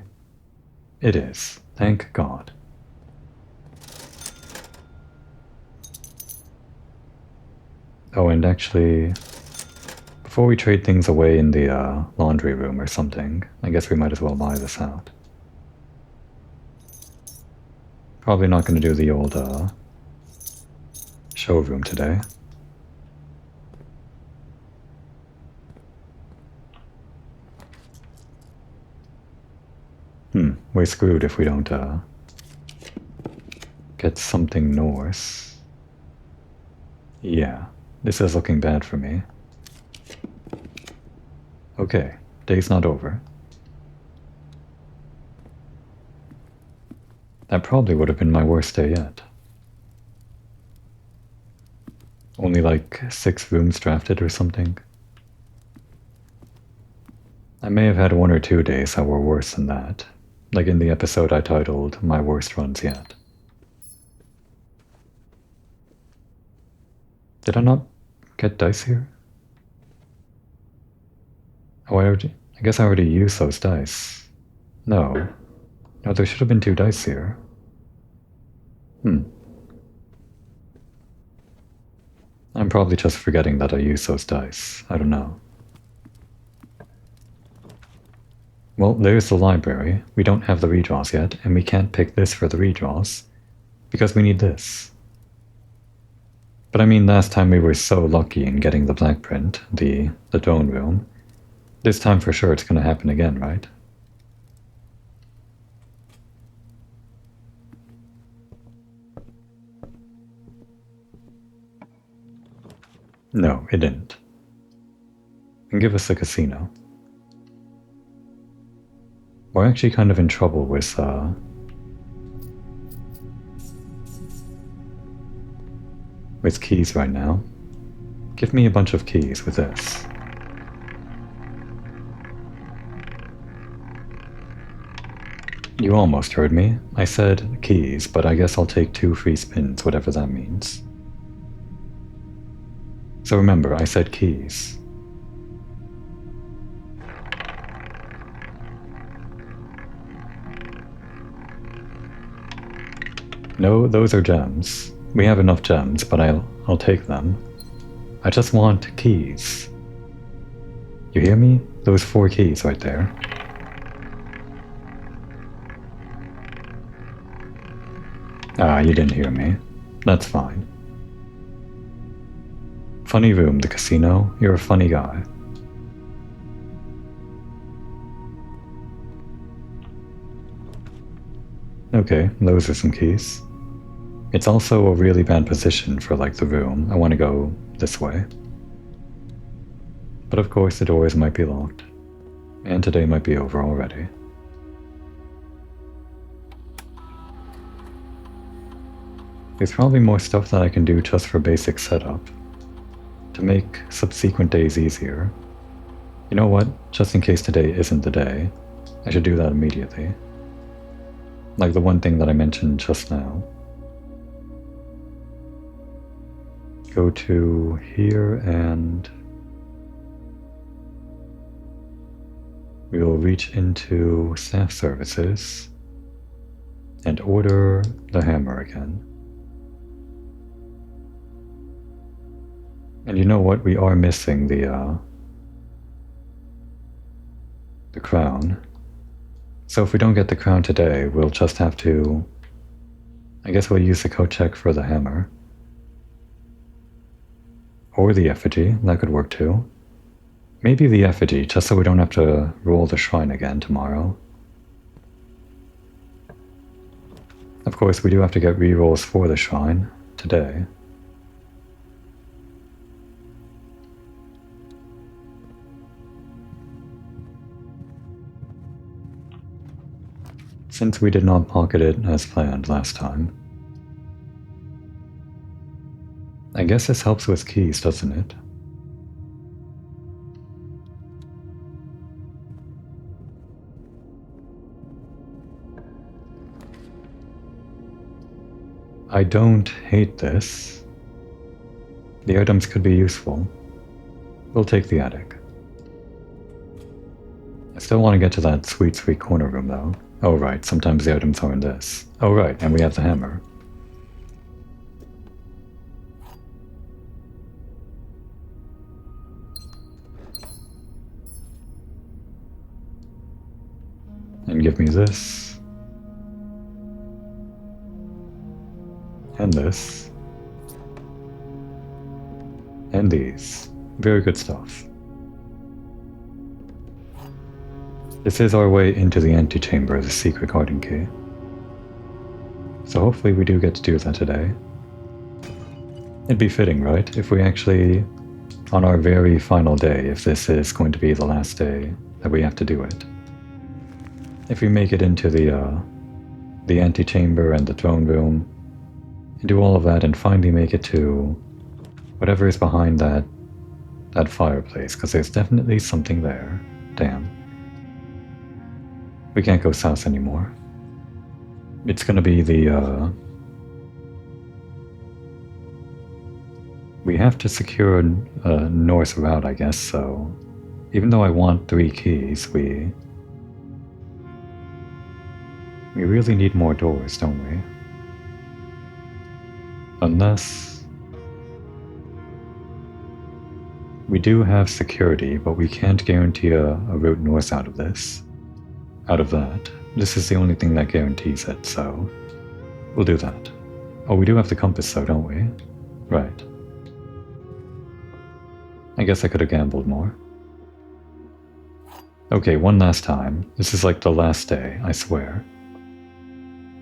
[SPEAKER 1] It is. Thank God. Oh, and actually, before we trade things away in the laundry room or something, I guess we might as well buy this out. Probably not going to do the old showroom today. We're screwed if we don't get something Norse. Yeah. This is looking bad for me. Okay, day's not over. That probably would have been my worst day yet. Only like 6 rooms drafted or something. I may have had 1 or 2 days that were worse than that. Like in the episode I titled My Worst Runs Yet. Did I not get dice here? Oh, I guess I already used those dice. No. No, there should have been 2 dice here. I'm probably just forgetting that I used those dice. I don't know. Well, there's the library. We don't have the redraws yet, and we can't pick this for the redraws, because we need this. But I mean, last time we were so lucky in getting the black print, the drone room. This time for sure it's gonna happen again, right? No, it didn't. And give us the casino. We're actually kind of in trouble with keys right now. Give me a bunch of keys with this. You almost heard me. I said keys, but I guess I'll take 2 free spins, whatever that means. So remember, I said keys. No, those are gems. We have enough gems, but I'll take them. I just want keys. You hear me? Those 4 keys right there. Ah, you didn't hear me. That's fine. Funny room, the casino. You're a funny guy. Okay, those are some keys. It's also a really bad position for, like, the room. I want to go this way. But of course the doors might be locked. And today might be over already. There's probably more stuff that I can do just for basic setup, to make subsequent days easier. You know what? Just in case today isn't the day, I should do that immediately. Like the one thing that I mentioned just now. Go to here and we will reach into staff services and order the hammer again. And you know what? We are missing the crown. So if we don't get the crown today, we'll just have to... I guess we'll use the code check for the hammer. Or the effigy, that could work too. Maybe the effigy, just so we don't have to roll the shrine again tomorrow. Of course, we do have to get rerolls for the shrine today. Since we did not pocket it as planned last time. I guess this helps with keys, doesn't it? I don't hate this. The items could be useful. We'll take the attic. I still want to get to that sweet, sweet corner room though. Oh right, sometimes the items are in this. Oh right, and we have the hammer. And give me this. And this. And these. Very good stuff. This is our way into the antechamber, the secret guarding key. So hopefully we do get to do that today. It'd be fitting, right? If we actually, on our very final day, if this is going to be the last day that we have to do it. If we make it into the antechamber and the throne room, and do all of that and finally make it to whatever is behind that fireplace, because there's definitely something there. Damn. We can't go south anymore. It's gonna be the, we have to secure a north route, I guess, so even though I want 3 keys, we really need more doors, don't we? Unless... we do have security, but we can't guarantee a route north out of this. Out of that. This is the only thing that guarantees it, so we'll do that. Oh, we do have the compass though, don't we? Right. I guess I could have gambled more. Okay, one last time. This is like the last day, I swear.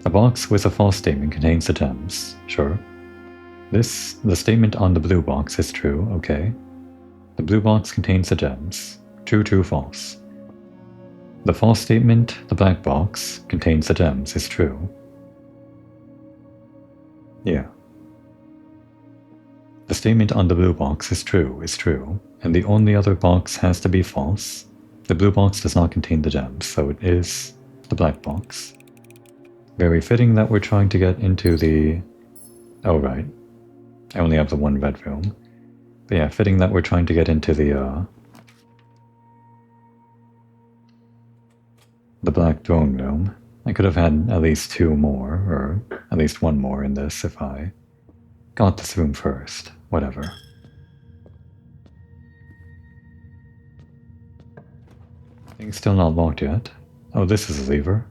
[SPEAKER 1] A box with a false statement contains the gems. Sure. The statement on the blue box is true, okay. The blue box contains the gems. True, true, false. The false statement, the black box, contains the gems, is true. Yeah. The statement on the blue box is true, and the only other box has to be false. The blue box does not contain the gems, so it is the black box. Very fitting that we're trying to get into the... Oh, right. I only have the one bedroom. But yeah, fitting that we're trying to get into the black throne room. I could have had at least 2 more, or at least 1 more in this if I got this room first. Whatever. Thing's still not locked yet. Oh, this is a lever.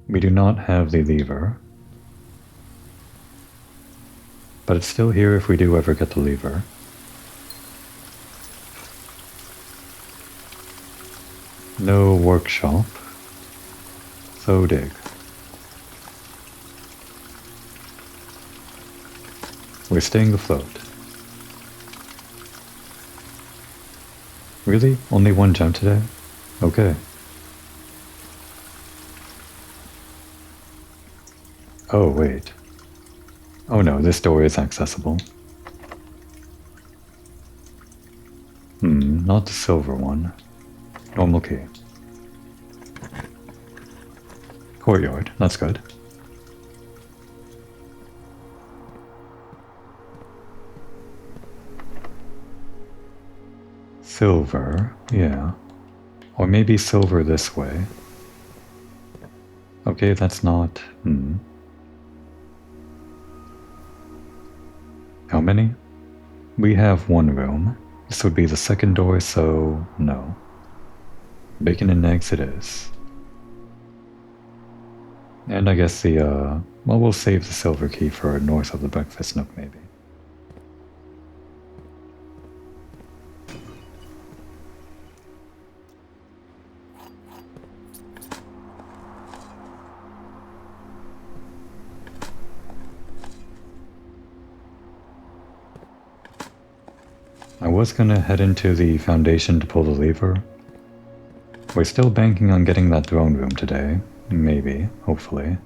[SPEAKER 1] We do not have the lever. But it's still here if we do ever get the lever. No workshop. So dig. We're staying afloat. Really? Only 1 gem today? Okay. Oh, wait. Oh no, this door is accessible. Not the silver one. Normal key. Courtyard, that's good. Silver, yeah. Or maybe silver this way. Okay, that's not... How many? We have 1 room. This would be the second door, so no. Bacon and eggs it is. And I guess the, well, we'll save the silver key for north of the breakfast nook, maybe. I was gonna head into the foundation to pull the lever. We're still banking on getting that throne room today. Maybe, hopefully.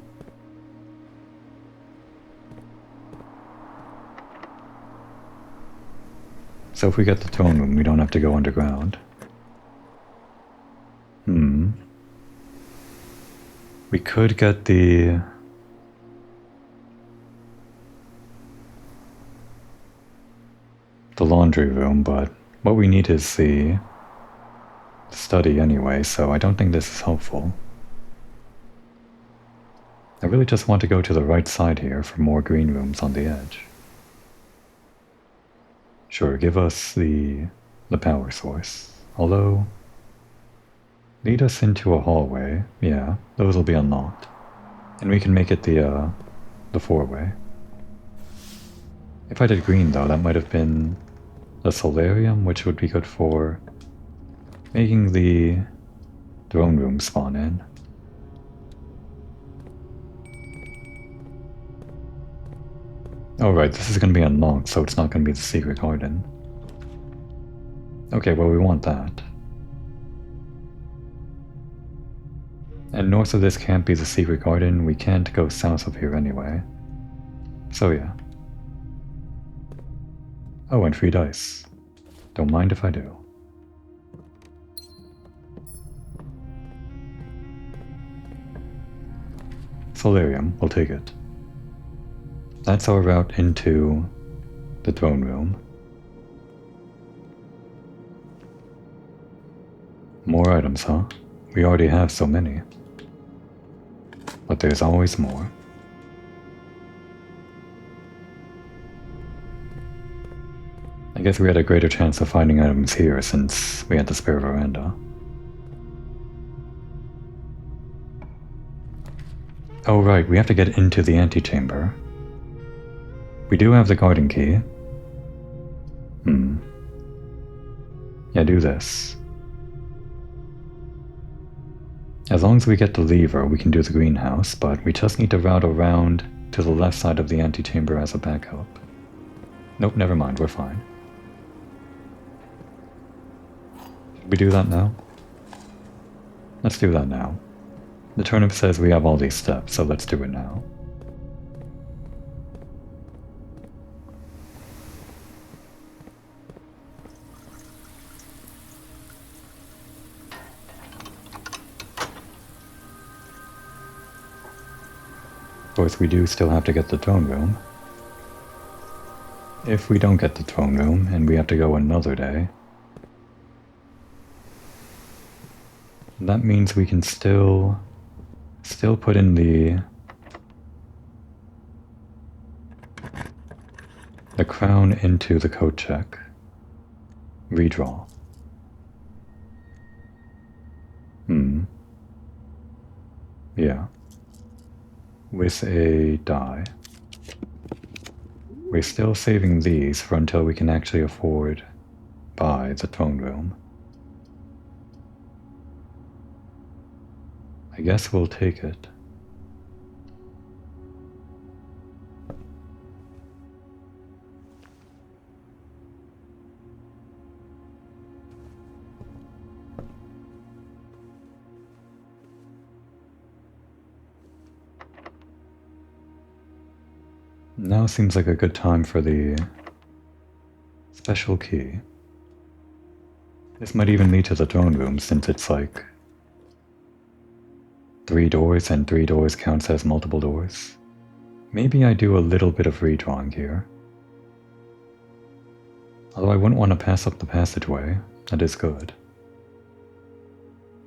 [SPEAKER 1] So if we get the throne room, we don't have to go underground. We could get the... laundry room, but what we need is the study anyway, so I don't think this is helpful. I really just want to go to the right side here for more green rooms on the edge. Sure, give us the power source. Although, lead us into a hallway. Yeah, those will be unlocked. And we can make it the 4-way. If I did green though, that might have been the solarium, which would be good for making the throne room spawn in. Oh right, this is going to be unlocked, so it's not going to be the secret garden. Okay, well we want that. And north of this can't be the secret garden, we can't go south of here anyway. So yeah. Oh, and free dice. Don't mind if I do. Solarium, we'll take it. That's our route into the throne room. More items, huh? We already have so many. But there's always more. I guess we had a greater chance of finding items here since we had the spare veranda. Oh right, we have to get into the antechamber. We do have the garden key. Yeah, do this. As long as we get the lever, we can do the greenhouse, but we just need to route around to the left side of the antechamber as a backup. Nope, never mind, we're fine. Should we do that now? Let's do that now. The turnip says we have all these steps, so let's do it now. Of course, we do still have to get the throne room. If we don't get the throne room, and we have to go another day, that means we can still put in the crown into the code check. Redraw. Yeah. With a die. We're still saving these for until we can actually afford buy the throne room. I guess we'll take it. Now seems like a good time for the special key. This might even lead to the throne room since it's like 3 doors and 3 doors counts as multiple doors. Maybe I do a little bit of redrawing here. Although I wouldn't want to pass up the passageway, that is good.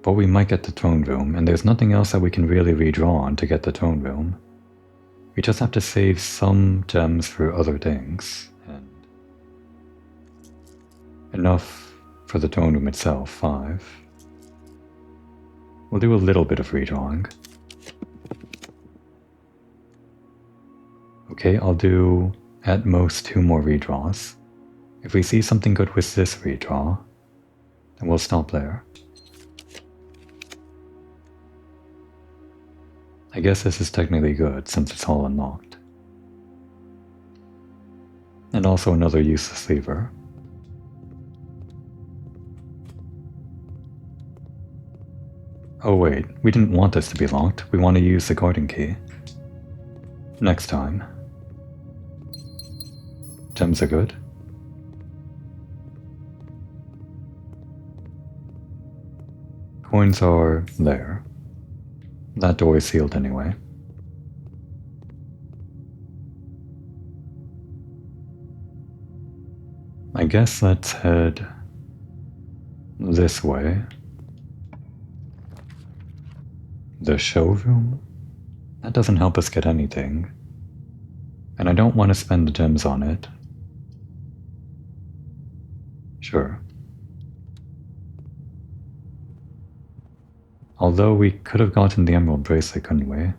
[SPEAKER 1] But we might get the throne room, and there's nothing else that we can really redraw on to get the throne room. We just have to save some gems for other things, and enough for the throne room itself, 5. We'll do a little bit of redrawing. Okay, I'll do at most 2 more redraws. If we see something good with this redraw, then we'll stop there. I guess this is technically good since it's all unlocked. And also another useless lever. Oh wait, we didn't want this to be locked. We want to use the garden key. Next time. Gems are good. Coins are there. That door is sealed anyway. I guess let's head this way. The showroom? That doesn't help us get anything. And I don't want to spend the gems on it. Sure. Although we could have gotten the emerald bracelet, couldn't we?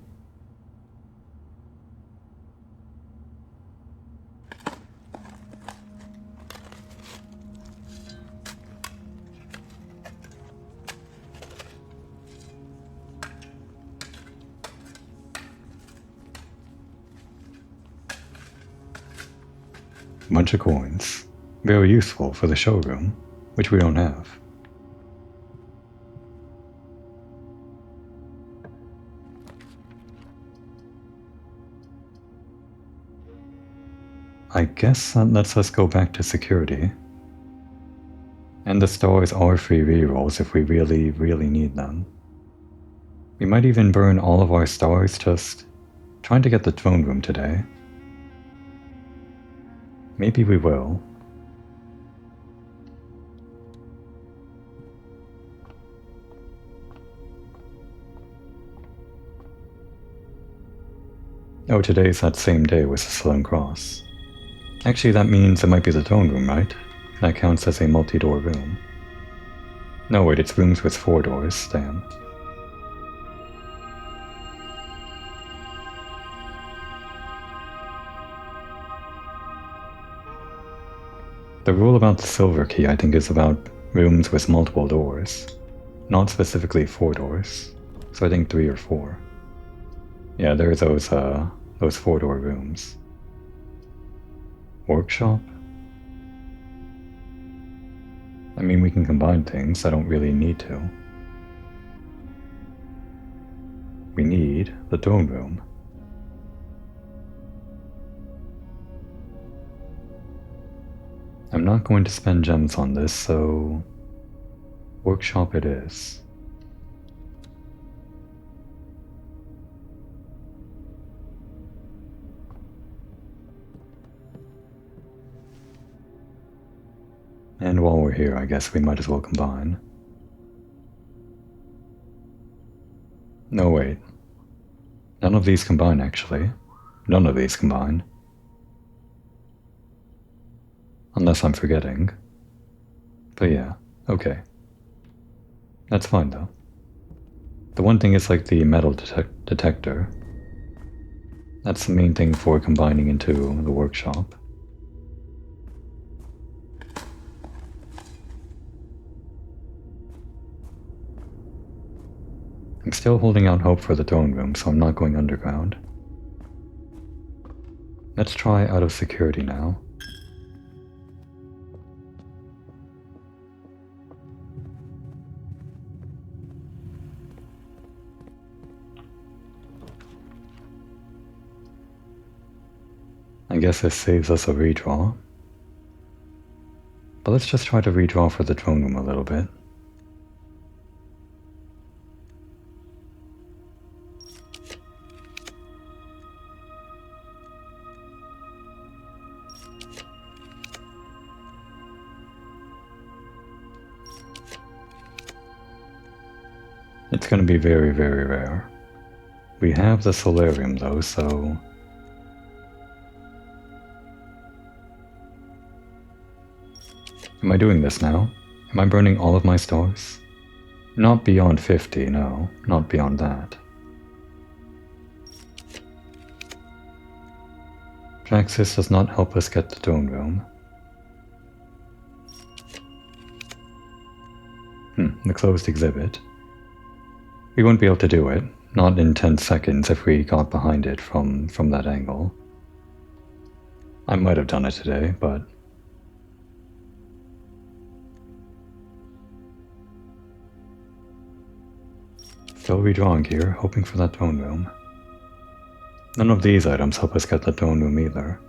[SPEAKER 1] Bunch of coins. Very useful for the showroom, which we don't have. I guess that lets us go back to security. And the stars are free rerolls if we really, really need them. We might even burn all of our stars just trying to get the throne room today. Maybe we will. Oh, today's that same day with the Sloan Cross. Actually, that means it might be the throne room, right? That counts as a multi-door room. No, wait, it's rooms with 4 doors, damn. The rule about the silver key, I think, is about rooms with multiple doors. Not specifically 4 doors. So I think 3 or 4. Yeah, there's those 4-door rooms. Workshop? I mean, we can combine things. I don't really need to. We need the throne room. I'm not going to spend gems on this, so workshop it is. And while we're here, I guess we might as well combine. No, wait. None of these combine, actually. None of these combine. Unless I'm forgetting. But yeah, okay. That's fine, though. The one thing is like the metal detector. That's the main thing for combining into the workshop. I'm still holding out hope for the throne room, so I'm not going underground. Let's try out of security now. I guess this saves us a redraw. But let's just try to redraw for the throne room a little bit. It's going to be very, very rare. We have the solarium though, so... Am I doing this now? Am I burning all of my stars? Not beyond 50, no. Not beyond that. Praxis does not help us get the throne room. The closed exhibit. We wouldn't be able to do it. Not in 10 seconds if we got behind it from that angle. I might have done it today, but... Still redrawing here, hoping for that throne room. None of these items help us get the throne room either.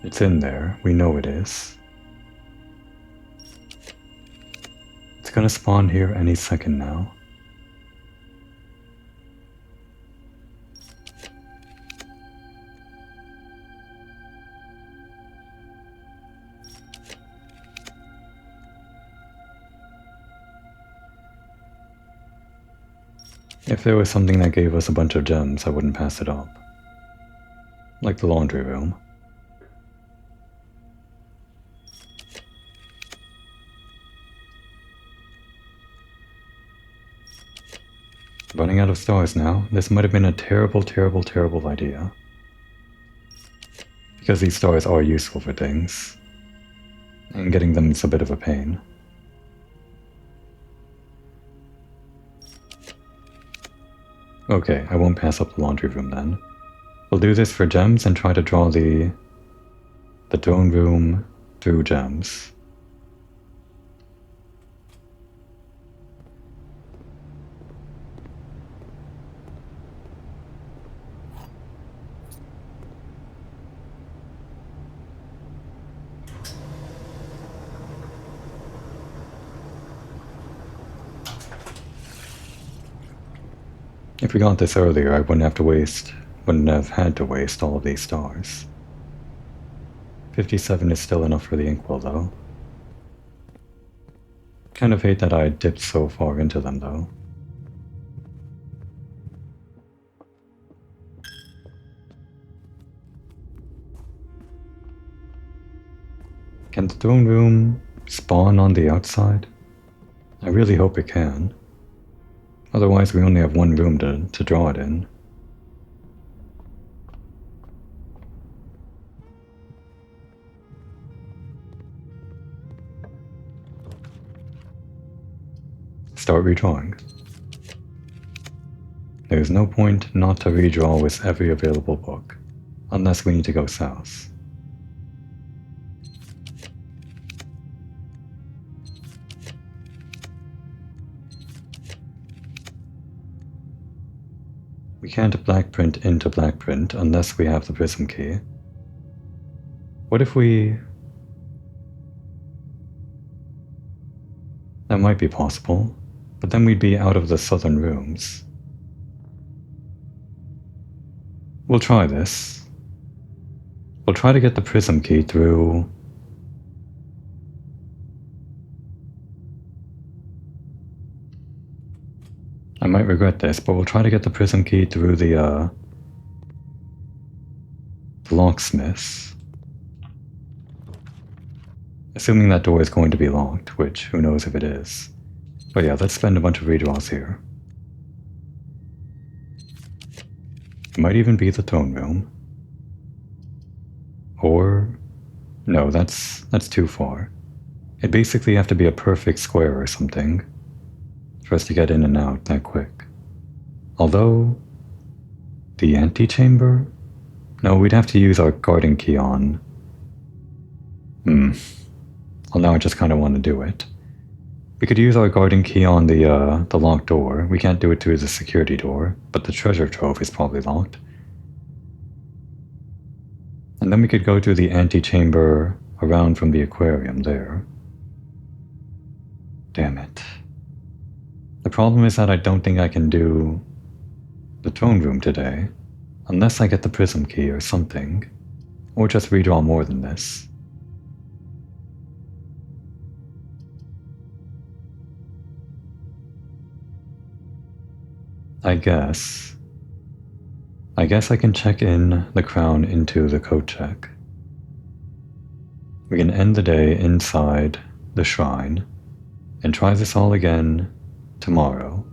[SPEAKER 1] It's in there, we know it is. It's gonna spawn here any second now. If there was something that gave us a bunch of gems, I wouldn't pass it up. Like the laundry room. Running out of stars now. This might have been a terrible, terrible, terrible idea. Because these stars are useful for things. And getting them is a bit of a pain. Okay, I won't pass up the laundry room then. We'll do this for gems and try to draw the throne room through gems. If we got this earlier, I wouldn't have had to waste all of these stars. 57 is still enough for the inkwell, though. Kind of hate that I dipped so far into them, though. Can the throne room spawn on the outside? I really hope it can. Otherwise we only have one room to draw it in. start redrawing. There's no point not to redraw with every available book, unless we need to go south. We can't blackprint into blackprint unless we have the prism key. What if we... That might be possible, but then we'd be out of the southern rooms. We'll try this. We'll try to get the prism key through... I might regret this, but we'll try to get the prism key through the locksmiths. Assuming that door is going to be locked, which who knows if it is. But yeah, let's spend a bunch of redraws here. It might even be the throne room. Or... no, that's too far. It'd basically have to be a perfect square or something for us to get in and out that quick. Although... the antechamber? No, we'd have to use our guarding key on... Well, now I just kind of want to do it. We could use our guarding key on the locked door. We can't do it through the security door, but the treasure trove is probably locked. And then we could go through the antechamber around from the aquarium there. Damn it. The problem is that I don't think I can do the throne room today, unless I get the prism key or something, or just redraw more than this. I guess I can check in the crown into the code check. We can end the day inside the shrine and try this all again tomorrow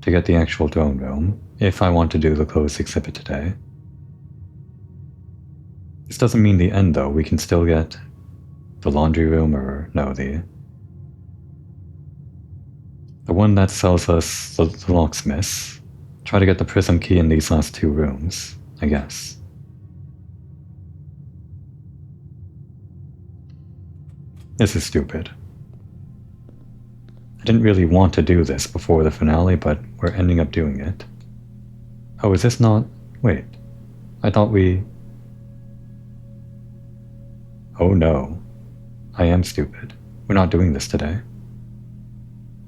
[SPEAKER 1] to get the actual throne room if I want to do the closed exhibit today. This doesn't mean the end though, we can still get the laundry room or no, the one that sells us the locksmiths. Try to get the prism key in these last two rooms, I guess. This is stupid. I didn't really want to do this before the finale, but we're ending up doing it. Oh, is this not... wait. I thought we... oh no. I am stupid. We're not doing this today.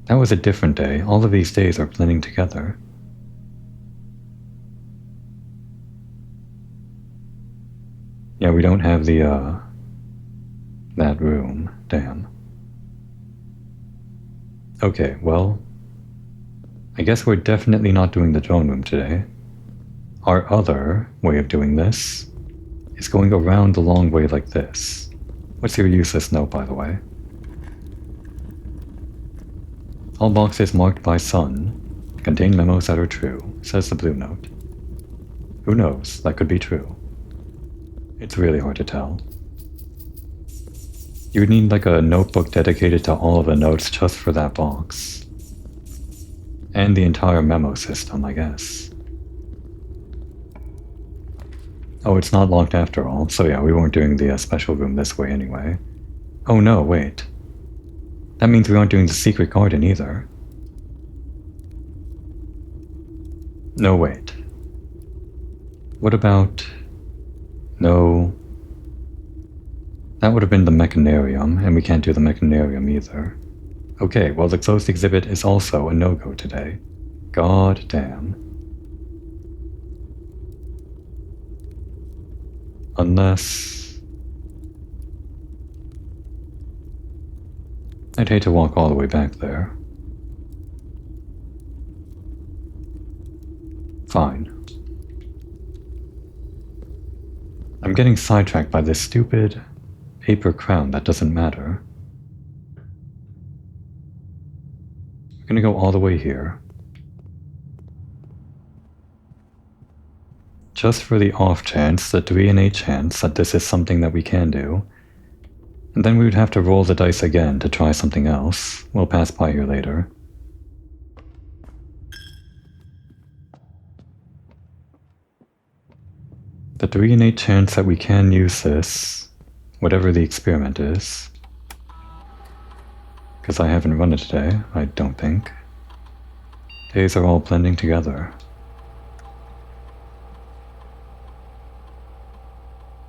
[SPEAKER 1] That was a different day. All of these days are blending together. Yeah, we don't have the, that room. Damn. Okay, well... I guess we're definitely not doing the throne room today. Our other way of doing this is going around the long way like this. What's your useless note, by the way? All boxes marked by Sun contain memos that are true, says the blue note. Who knows, that could be true. It's really hard to tell. You would need like a notebook dedicated to all of the notes just for that box. And the entire memo system, I guess. Oh, it's not locked after all, so yeah, we weren't doing the special room this way anyway. Oh no, wait. That means we aren't doing the secret garden either. No, wait. What about... no... that would have been the mechanarium, and we can't do the mechanarium either. Okay, well the closed exhibit is also a no-go today. God damn. Unless... I'd hate to walk all the way back there. Fine. I'm getting sidetracked by this stupid paper crown that doesn't matter. I'm gonna go all the way here. Just for the off chance, the 3 in 8 chance that this is something that we can do. And then we would have to roll the dice again to try something else. We'll pass by here later. The 3 in 8 chance that we can use this, whatever the experiment is, because I haven't run it today, I don't think. Days are all blending together.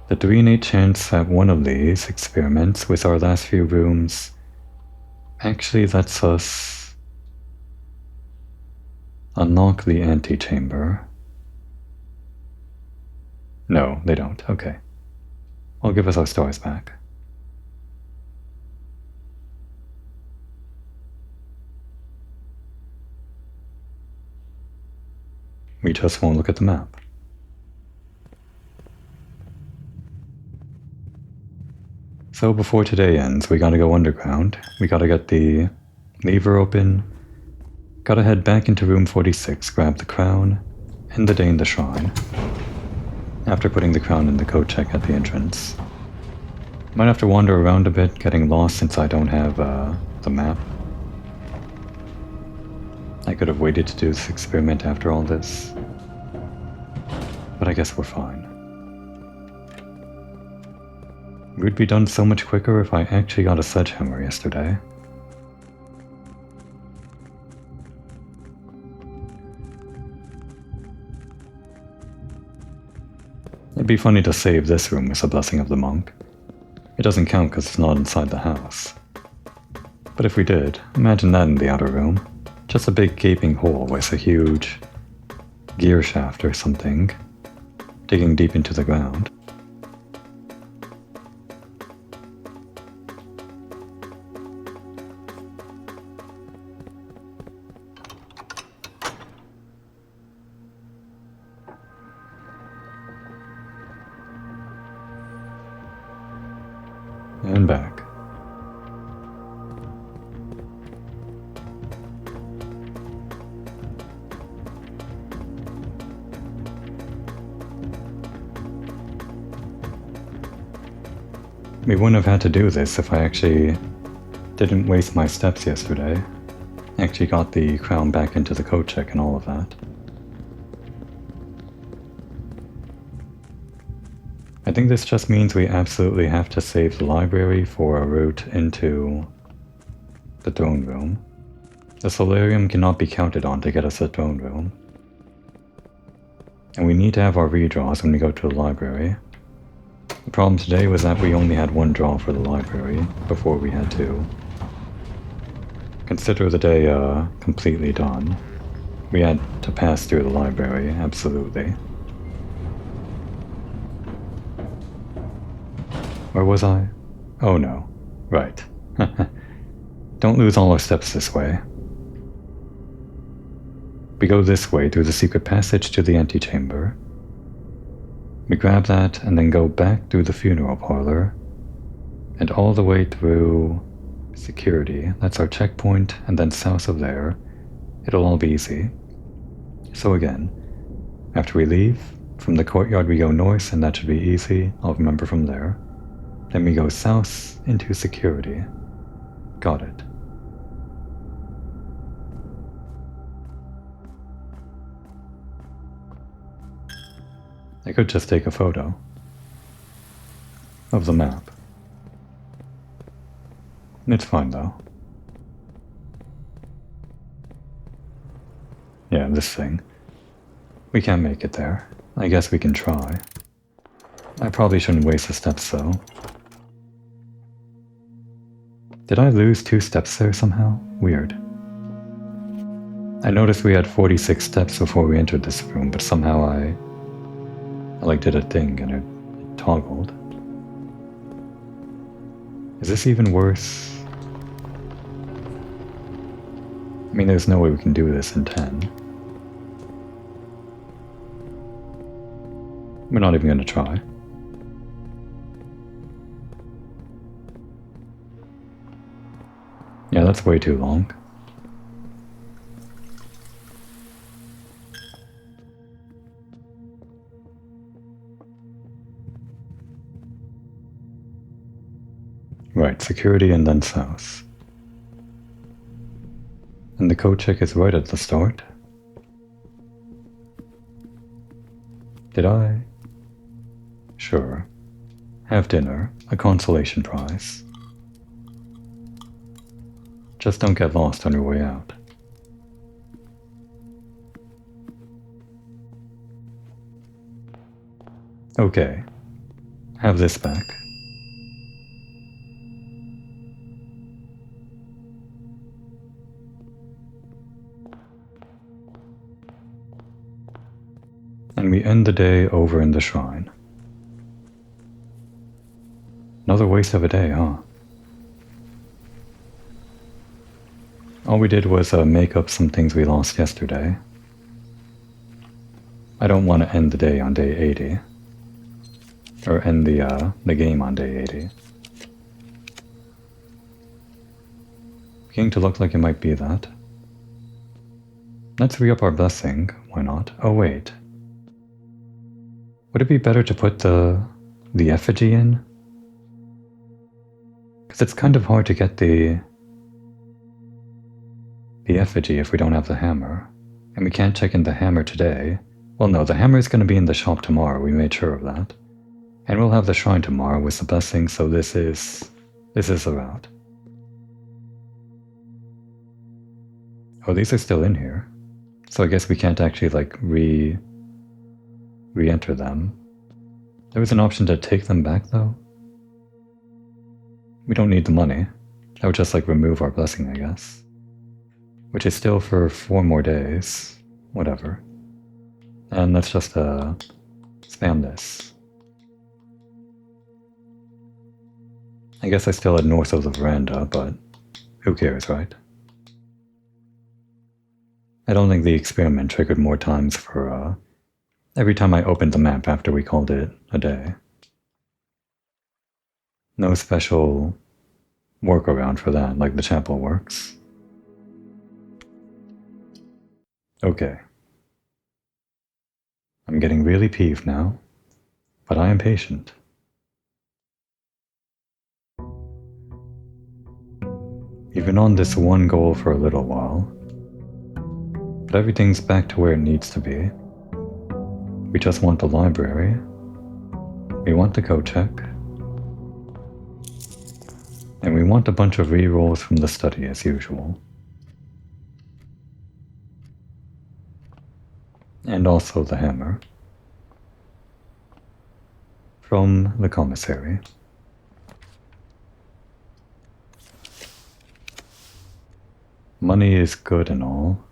[SPEAKER 1] The 3 in 8 chance that one of these experiments with our last few rooms actually lets us unlock the antechamber. No, they don't. Okay. I'll give us our stars back. We just won't look at the map. So before today ends, we gotta go underground. We gotta get the lever open. Gotta head back into room 46, grab the crown, end the day in the shrine. After putting the crown in the code check at the entrance. Might have to wander around a bit, getting lost since I don't have the map. I could have waited to do this experiment after all this. But I guess we're fine. It would be done so much quicker if I actually got a sledgehammer yesterday. It'd be funny to save this room with the blessing of the monk. It doesn't count because it's not inside the house. But if we did, imagine that in the outer room. Just a big gaping hole with a huge gear shaft or something digging deep into the ground. And back. We wouldn't have had to do this if I actually didn't waste my steps yesterday. Actually got the crown back into the code check and all of that. I think this just means we absolutely have to save the library for a route into the throne room. The solarium cannot be counted on to get us the throne room. And we need to have our redraws when we go to the library. The problem today was that we only had one draw for the library before we had to consider the day completely done. We had to pass through the library, absolutely. Where was I? Oh no. Right. Don't lose all our steps this way. We go this way through the secret passage to the antechamber. We grab that and then go back through the funeral parlor and all the way through security. That's our checkpoint, and then south of there, it'll all be easy. So again, after we leave, from the courtyard we go north, and that should be easy. I'll remember from there. Then we go south into security. Got it. I could just take a photo of the map. It's fine though. Yeah, this thing. We can't make it there. I guess we can try. I probably shouldn't waste the steps though. Did I lose 2 steps there somehow? Weird. I noticed we had 46 steps before we entered this room, but somehow I did a thing and it toggled. Is this even worse? I mean, there's no way we can do this in 10. We're not even going to try. Yeah, that's way too long. Right, security and then south. And the code check is right at the start. Did I? Sure. Have dinner, a consolation prize. Just don't get lost on your way out. Okay. Have this back. And we end the day over in the shrine. Another waste of a day, huh? All we did was make up some things we lost yesterday. I don't want to end the day on day 80. Or end the game on day 80. Beginning to look like it might be that. Let's re-up our blessing. Why not? Oh wait. Would it be better to put the effigy in? Because it's kind of hard to get the effigy if we don't have the hammer. And we can't check in the hammer today. Well no, the hammer is going to be in the shop tomorrow, we made sure of that. And we'll have the shrine tomorrow with the blessing, so this is the route. Oh, these are still in here. So I guess we can't actually like re-enter them. There was an option to take them back though. We don't need the money. That would just like remove our blessing, I guess. Which is still for 4 more days. Whatever. And let's just spam this. I guess I still had north of the veranda, but who cares, right? I don't think the experiment triggered more times for every time I opened the map after we called it a day. No special workaround for that, like the chapel works. Okay. I'm getting really peeved now, but I am patient. You've been on this one goal for a little while, but everything's back to where it needs to be. We just want the library. We want the code check. And we want a bunch of re-rolls from the study as usual. And also the hammer. From the commissary. Money is good and all,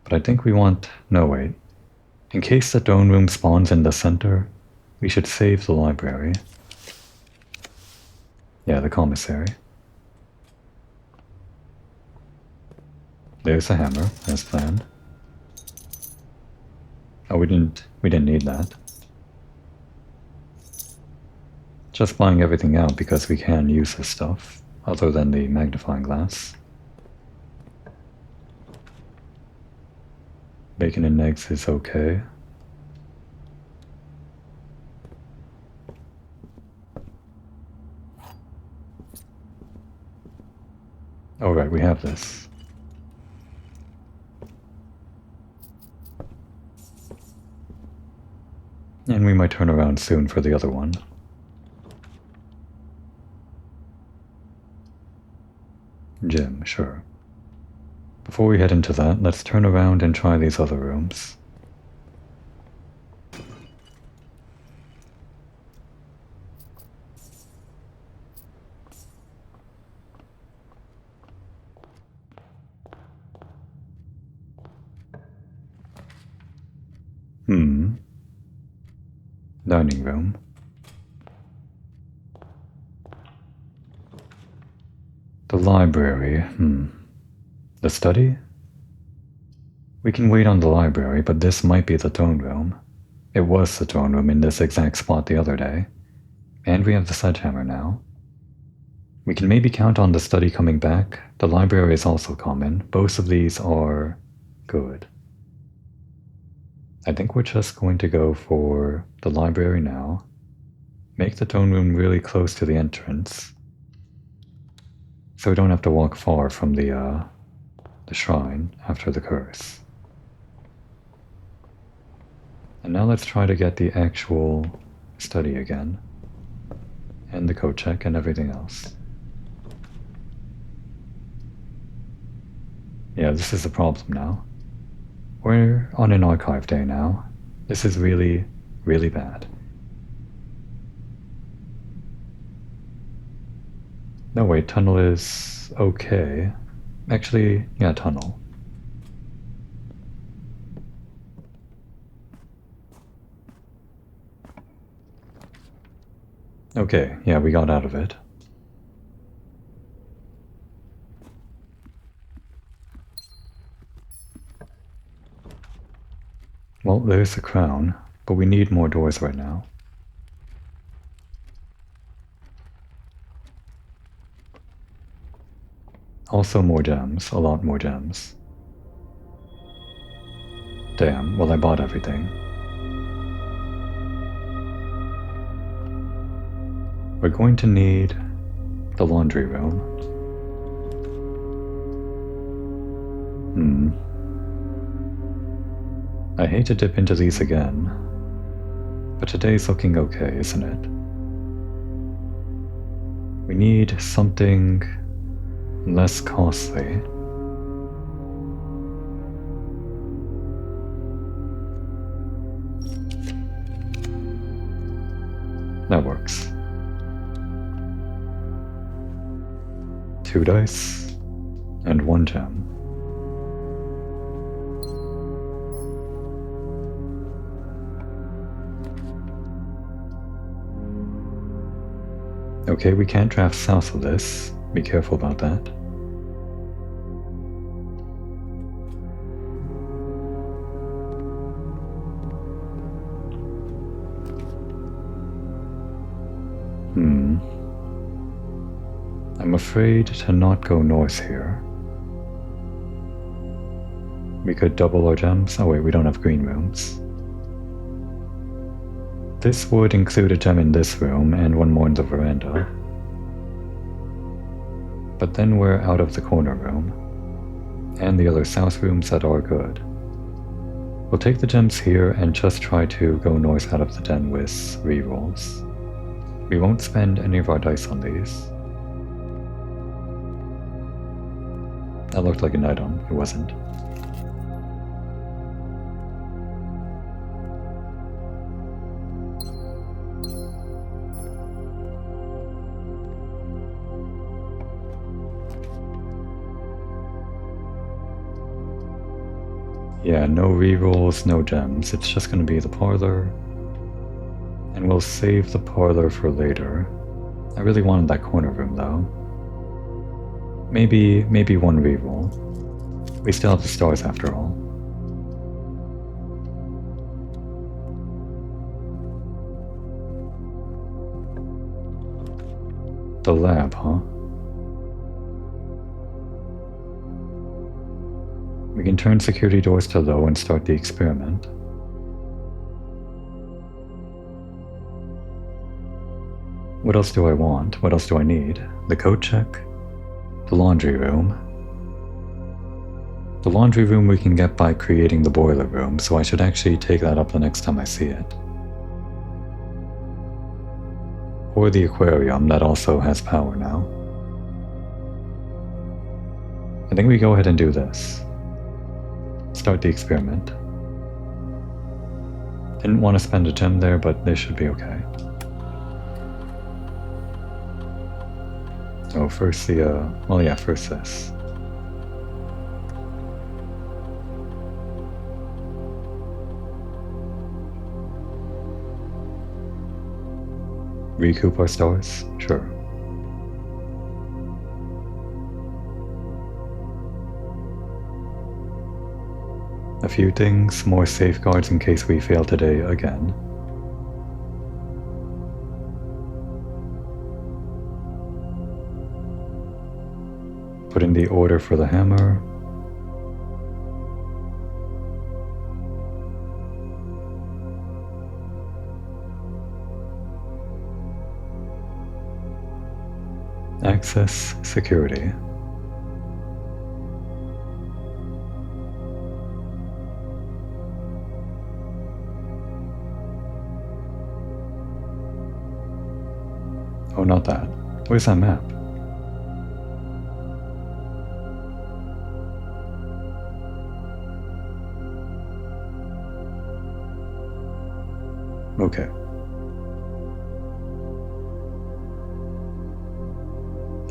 [SPEAKER 1] but I think we want... No, wait. In case the throne room spawns in the center, we should save the library. Yeah, the commissary. There's the hammer, as planned. Oh, we didn't need that. Just buying everything out because we can use this stuff, other than the magnifying glass. Bacon and eggs is okay. Oh right, we have this. And we might turn around soon for the other one. Gym, sure. Before we head into that, let's turn around and try these other rooms. Dining room. The library, The study? We can wait on the library, but this might be the throne room. It was the throne room in this exact spot the other day. And we have the sledgehammer now. We can maybe count on the study coming back. The library is also common. Both of these are good. I think we're just going to go for the library now. Make the throne room really close to the entrance. so we don't have to walk far from the shrine after the curse. And now let's try to get the actual study again, and the code check and everything else. Yeah, this is the problem now. We're on an archive day now. This is really, really bad. No, wait, tunnel is okay. Actually, yeah, tunnel. Okay, yeah, we got out of it. Well, there's the crown, but we need more doors right now. Also more gems, a lot more gems. Damn, well I bought everything. We're going to need the laundry room. I hate to dip into these again, but today's looking okay, isn't it? We need something less costly. That works. 2 dice and 1 gem. Okay, we can't draft south of this. Be careful about that. I'm afraid to not go north here. We could double our gems. Oh wait, we don't have green rooms. This would include a gem in this room and 1 more in the veranda. But then we're out of the corner room, and the other south rooms that are good. We'll take the gems here and just try to go north out of the den with rerolls. We won't spend any of our dice on these. That looked like an item, it wasn't. Yeah, no rerolls, no gems. It's just gonna be the parlor. And we'll save the parlor for later. I really wanted that corner room though. Maybe 1 reroll. We still have the stars after all. The lab, huh? We can turn security doors to low and start the experiment. What else do I want? What else do I need? The code check? The laundry room. The laundry room we can get by creating the boiler room, so I should actually take that up the next time I see it. Or the aquarium that also has power now. I think we go ahead and do this. Start the experiment. Didn't want to spend a gem there, but this should be okay. Oh, first first this. Recoup our stars? Sure. A few things, more safeguards in case we fail today again. Put in the order for the hammer. Access security. Oh, not that. Where's that map? Okay.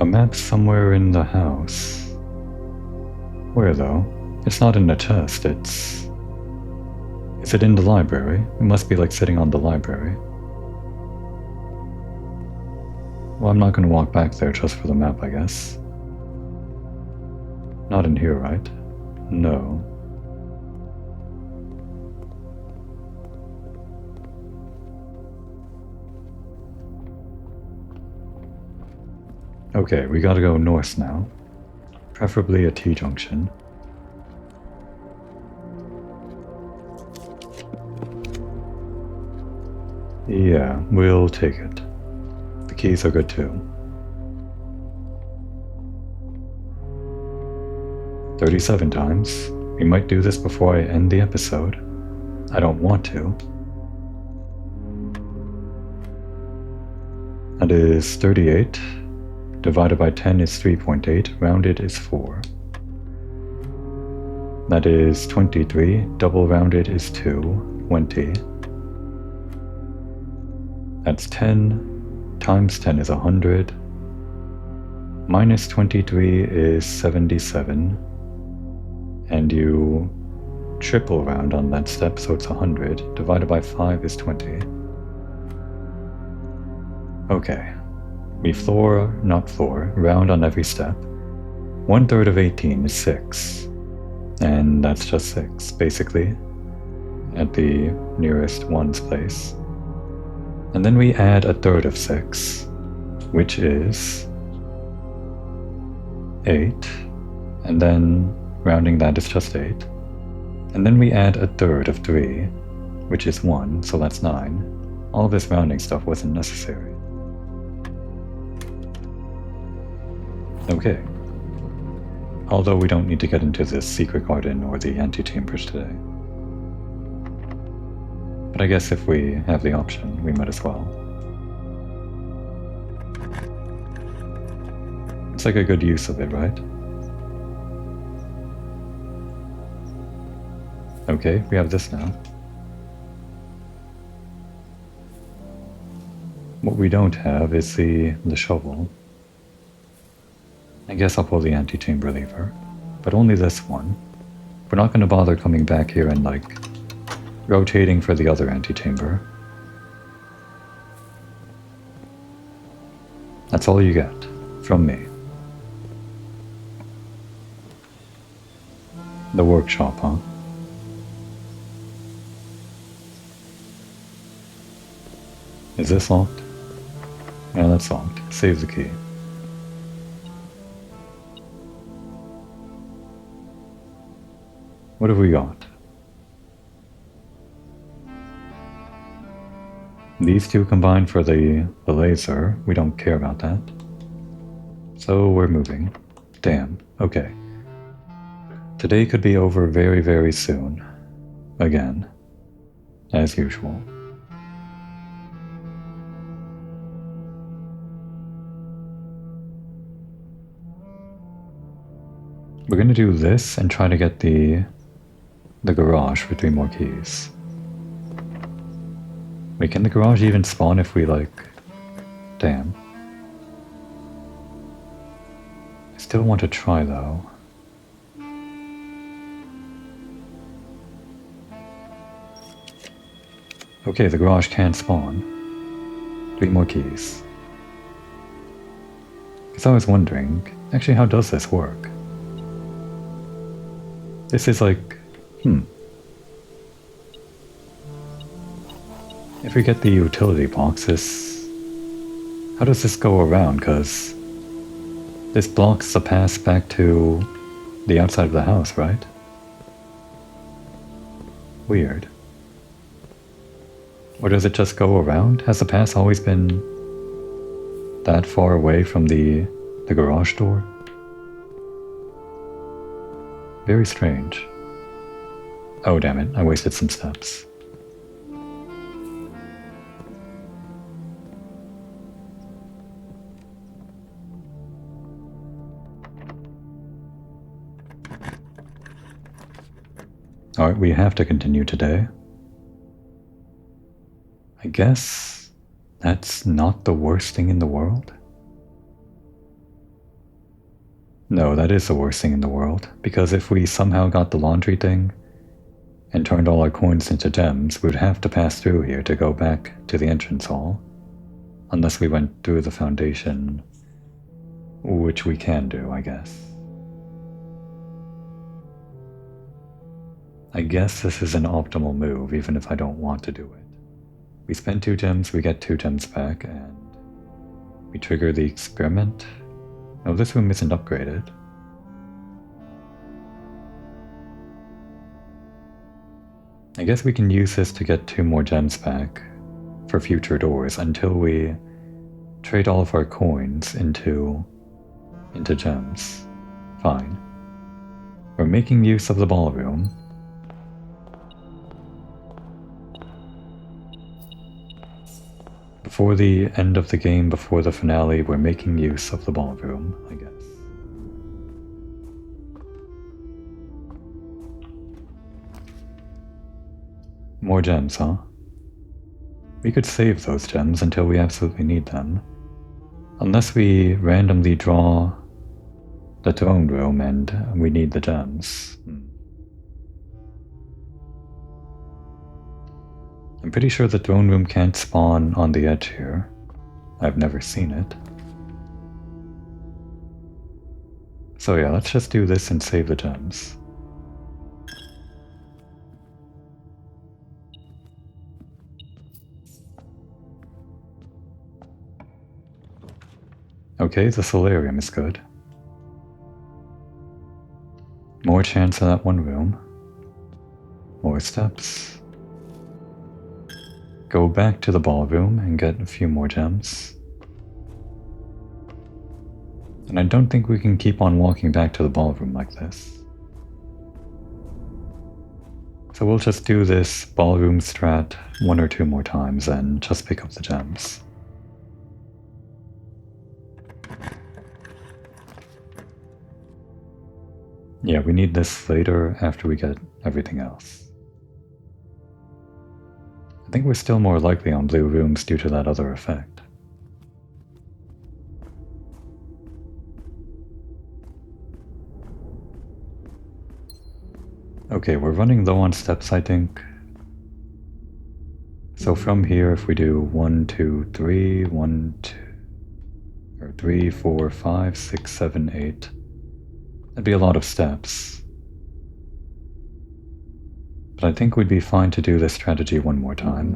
[SPEAKER 1] A map somewhere in the house. Where though? It's not in the chest, it's... Is it in the library? It must be like sitting on the library. Well, I'm not going to walk back there just for the map, I guess. Not in here, right? No. Okay, we gotta go north now. Preferably a T-junction. Yeah, we'll take it. The keys are good too. 37 times. We might do this before I end the episode. I don't want to. That is 38. Divided by 10 is 3.8. Rounded is 4. That is 23. Double rounded is 2. 20. That's 10. Times 10 is 100. Minus 23 is 77. And you triple round on that step, so it's 100. Divided by 5 is 20. Okay. We round on every step. 1/3 of 18 is 6. And that's just 6, basically, at the nearest ones place. And then we add 1/3 of 6, which is 8. And then rounding that is just 8. And then we add 1/3 of 3, which is 1, so that's 9. All this rounding stuff wasn't necessary. Okay. Although we don't need to get into the secret garden or the antechambers today. But I guess if we have the option, we might as well. It's like a good use of it, right? Okay, we have this now. What we don't have is the shovel. I guess I'll pull the antechamber lever, but only this one. We're not going to bother coming back here and like rotating for the other antechamber. That's all you get from me. The workshop, huh? Is this locked? Yeah, that's locked. Save the key. What have we got? These two combined for the laser. We don't care about that. So we're moving. Damn. Okay. Today could be over very, very soon. Again. As usual. We're gonna do this and try to get the garage for 3 more keys. Wait, can the garage even spawn if we like... Damn. I still want to try though. Okay, the garage can spawn. 3 more keys. Because I was wondering, actually how does this work? This is like... If we get the utility box, how does this go around? Because this blocks the path back to the outside of the house, right? Weird. Or does it just go around? Has the path always been that far away from the the garage door. Very strange. Oh damn it, I wasted some steps. Alright, we have to continue today. I guess that's not the worst thing in the world. No, that is the worst thing in the world, because if we somehow got the laundry thing and turned all our coins into gems, we would have to pass through here to go back to the entrance hall, unless we went through the foundation, which we can do, I guess. I guess this is an optimal move, even if I don't want to do it. We spend 2 gems, we get 2 gems back, and we trigger the experiment. Oh, this room isn't upgraded. I guess we can use this to get 2 more gems back for future doors until we trade all of our coins into gems. Fine. We're making use of the ballroom. Before the end of the game, before the finale, we're making use of the ballroom, I guess. More gems, huh? We could save those gems until we absolutely need them. Unless we randomly draw the throne room and we need the gems. I'm pretty sure the throne room can't spawn on the edge here. I've never seen it. So yeah, let's just do this and save the gems. Okay, the solarium is good. More chance in that one room. More steps. Go back to the ballroom and get a few more gems. And I don't think we can keep on walking back to the ballroom like this. So we'll just do this ballroom strat 1 or 2 more times and just pick up the gems. Yeah, we need this later after we get everything else. I think we're still more likely on blue rooms due to that other effect. Okay, we're running low on steps, I think. So from here, if we do 1, 2, 3, 1, 2, or 3, 4, 5, 6, 7, 8, that'd be a lot of steps. But I think we'd be fine to do this strategy 1 more time.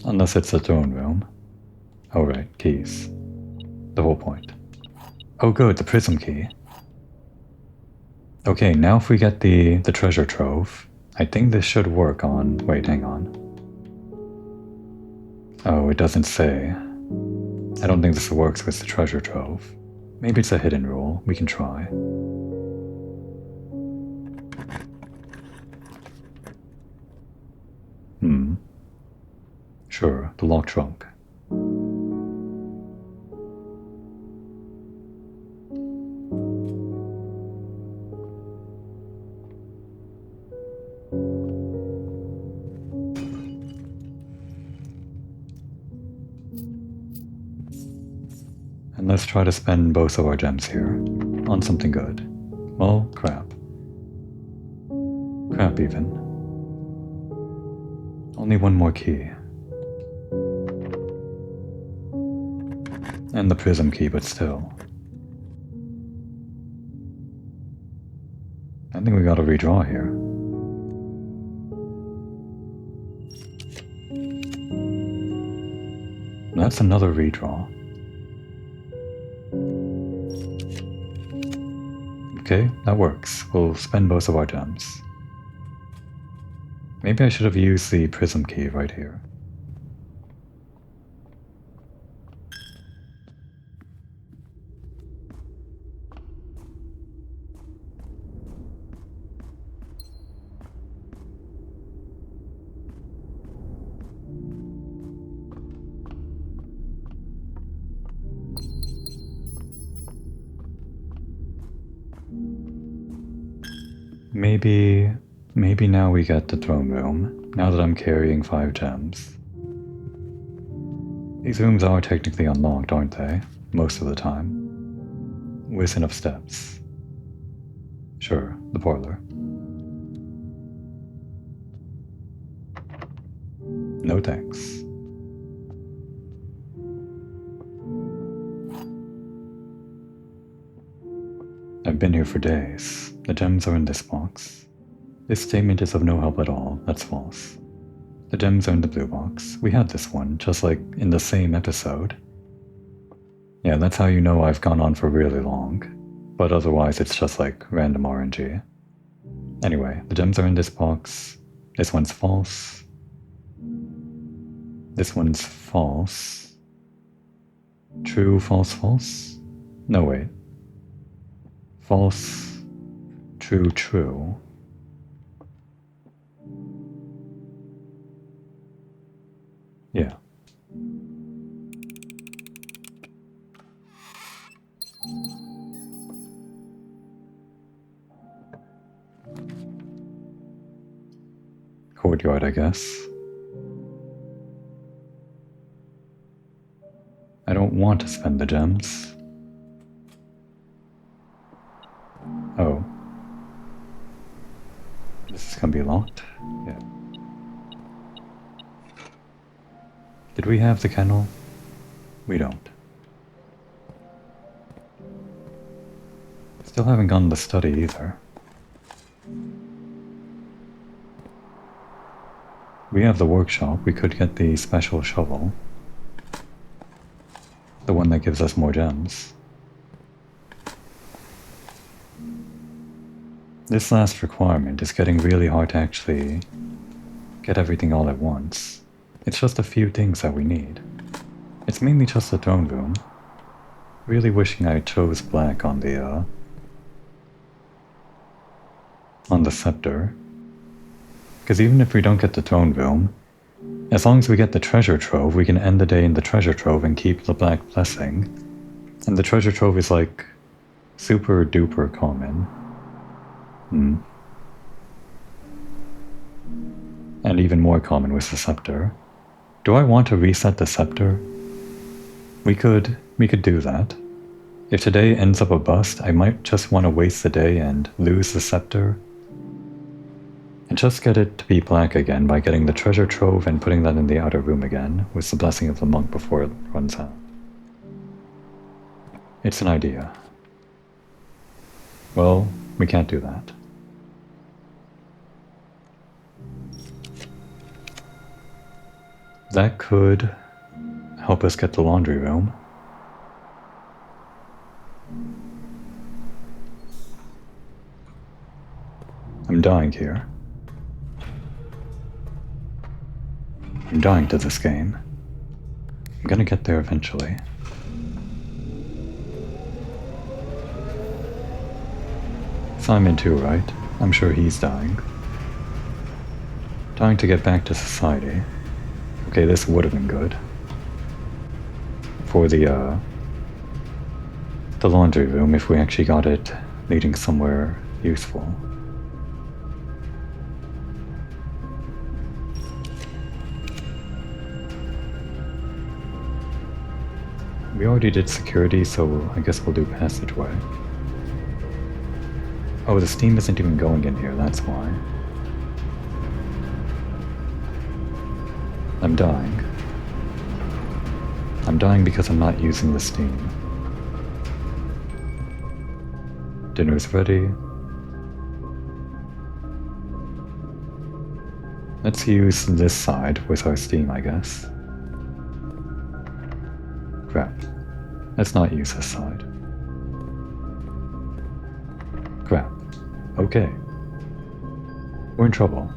[SPEAKER 1] Unless it's a throne room. Oh right, keys. The whole point. Oh good, the prism key. Okay, now if we get the treasure trove, I think this should work on... Wait, hang on. Oh, it doesn't say. I don't think this works with the treasure trove. Maybe it's a hidden rule. We can try. Sure, the locked trunk. And let's try to spend both of our gems here on something good. Well, crap. Crap even. Only 1 more key. And the prism key, but still. I think we gotta redraw here. That's another redraw. Okay, that works. We'll spend both of our gems. Maybe I should have used the prism key right here. Maybe now we get the throne room, now that I'm carrying 5 gems. These rooms are technically unlocked, aren't they? Most of the time. With enough steps. Sure, the parlor. No thanks. I've been here for days. The gems are in this box. This statement is of no help at all. That's false. The gems are in the blue box. We had this one, just like in the same episode. Yeah, that's how you know I've gone on for really long. But otherwise it's just like random RNG. Anyway, the gems are in this box. This one's false. This one's false. True, false, false? No, wait. False, true, true. Yeah. Courtyard, I guess. I don't want to spend the gems. Oh. This is gonna be locked? Yeah. Did we have the kennel? We don't. Still haven't gone to the study either. We have the workshop. We could get the special shovel. The one that gives us more gems. This last requirement is getting really hard to actually get everything all at once. It's just a few things that we need. It's mainly just the throne room. Really wishing I chose black on the scepter. Because even if we don't get the throne room, as long as we get the treasure trove, we can end the day in the treasure trove and keep the black blessing. And the treasure trove is like super duper common. And even more common with the scepter. Do I want to reset the scepter? We could do that. If today ends up a bust, I might just want to waste the day and lose the scepter. And just get it to be black again by getting the treasure trove and putting that in the outer room again, with the blessing of the monk before it runs out. It's an idea. Well, we can't do that. That could help us get the laundry room. I'm dying here. I'm dying to this game. I'm gonna get there eventually. Simon too, right? I'm sure he's dying. Dying to get back to society. Okay, this would have been good. For the laundry room, if we actually got it leading somewhere useful. We already did security, so I guess we'll do passageway. Oh, the steam isn't even going in here, that's why. I'm dying. I'm dying because I'm not using the steam. Dinner's ready. Let's use this side with our steam, I guess. Crap. Let's not use this side. Crap. Okay. We're in trouble.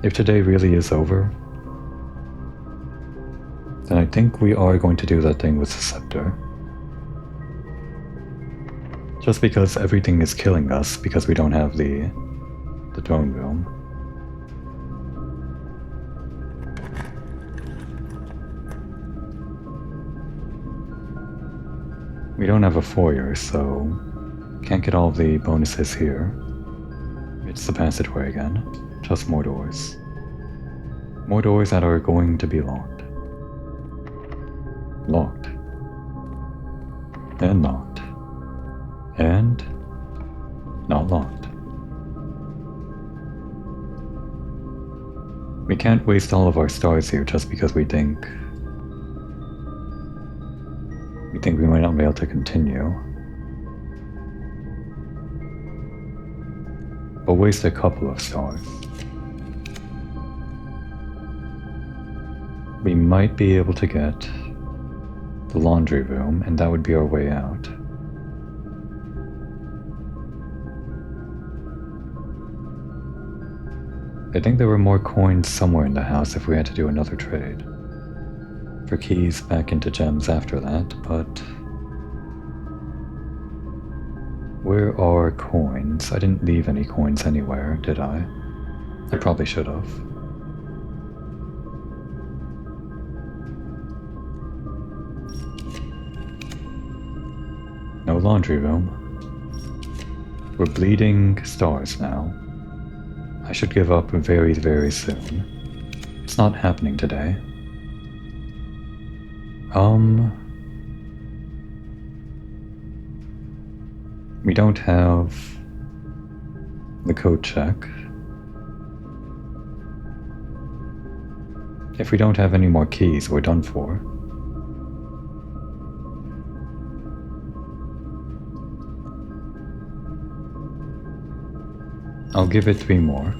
[SPEAKER 1] If today really is over, then I think we are going to do that thing with the scepter. Just because everything is killing us because we don't have the throne room. We don't have a foyer, so Can't get all the bonuses here. It's the passageway again. Just more doors. More doors that are going to be locked. Locked. And locked. And not locked. We can't waste all of our stars here just because we think we might not be able to continue. We'll waste a couple of stars. We might be able to get the laundry room, and that would be our way out. I think there were more coins somewhere in the house if we had to do another trade. For keys back into gems after that, but... Where are coins? I didn't leave any coins anywhere, did I? I probably should have. No laundry room. We're bleeding stars now. I should give up very, very soon. It's not happening today. We don't have the code check. If we don't have any more keys, we're done for. I'll give it 3 more.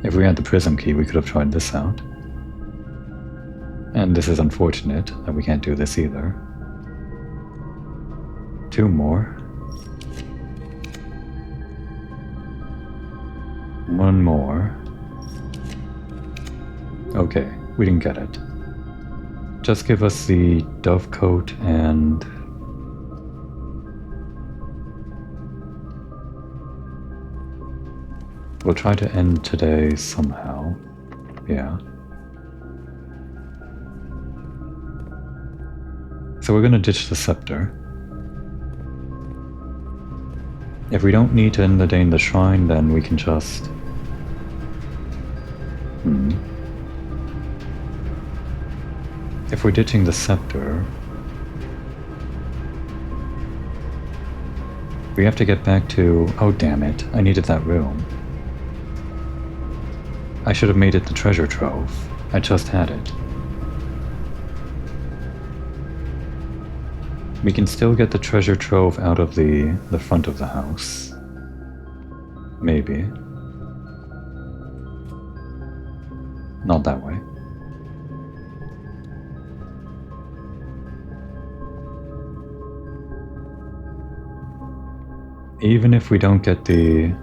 [SPEAKER 1] If we had the prism key, we could have tried this out. And this is unfortunate that we can't do this either. 2 more. 1 more. Okay, we didn't get it. Just give us the dove coat and... We'll try to end today somehow. Yeah. So we're gonna ditch the scepter. If we don't need to end the day in the shrine, then we can just... If we're ditching the scepter... We have to get back to... Oh damn it, I needed that room. I should have made it the treasure trove. I just had it. We can still get the treasure trove out of the front of the house. Maybe. Not that way. Even if we don't get the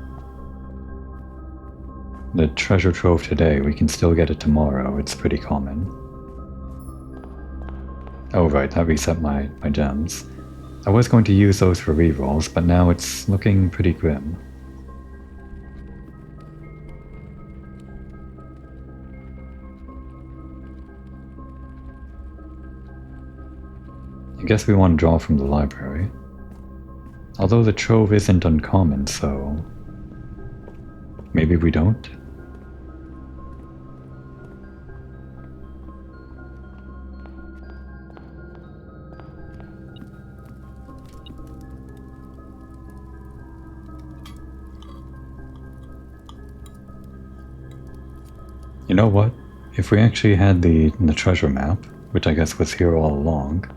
[SPEAKER 1] treasure trove today, we can still get it tomorrow. It's pretty common. Oh right, that reset my gems. I was going to use those for rerolls, but now it's looking pretty grim. I guess we want to draw from the library. Although the trove isn't uncommon, so... Maybe we don't? You know what? If we actually had the treasure map, which I guess was here all along...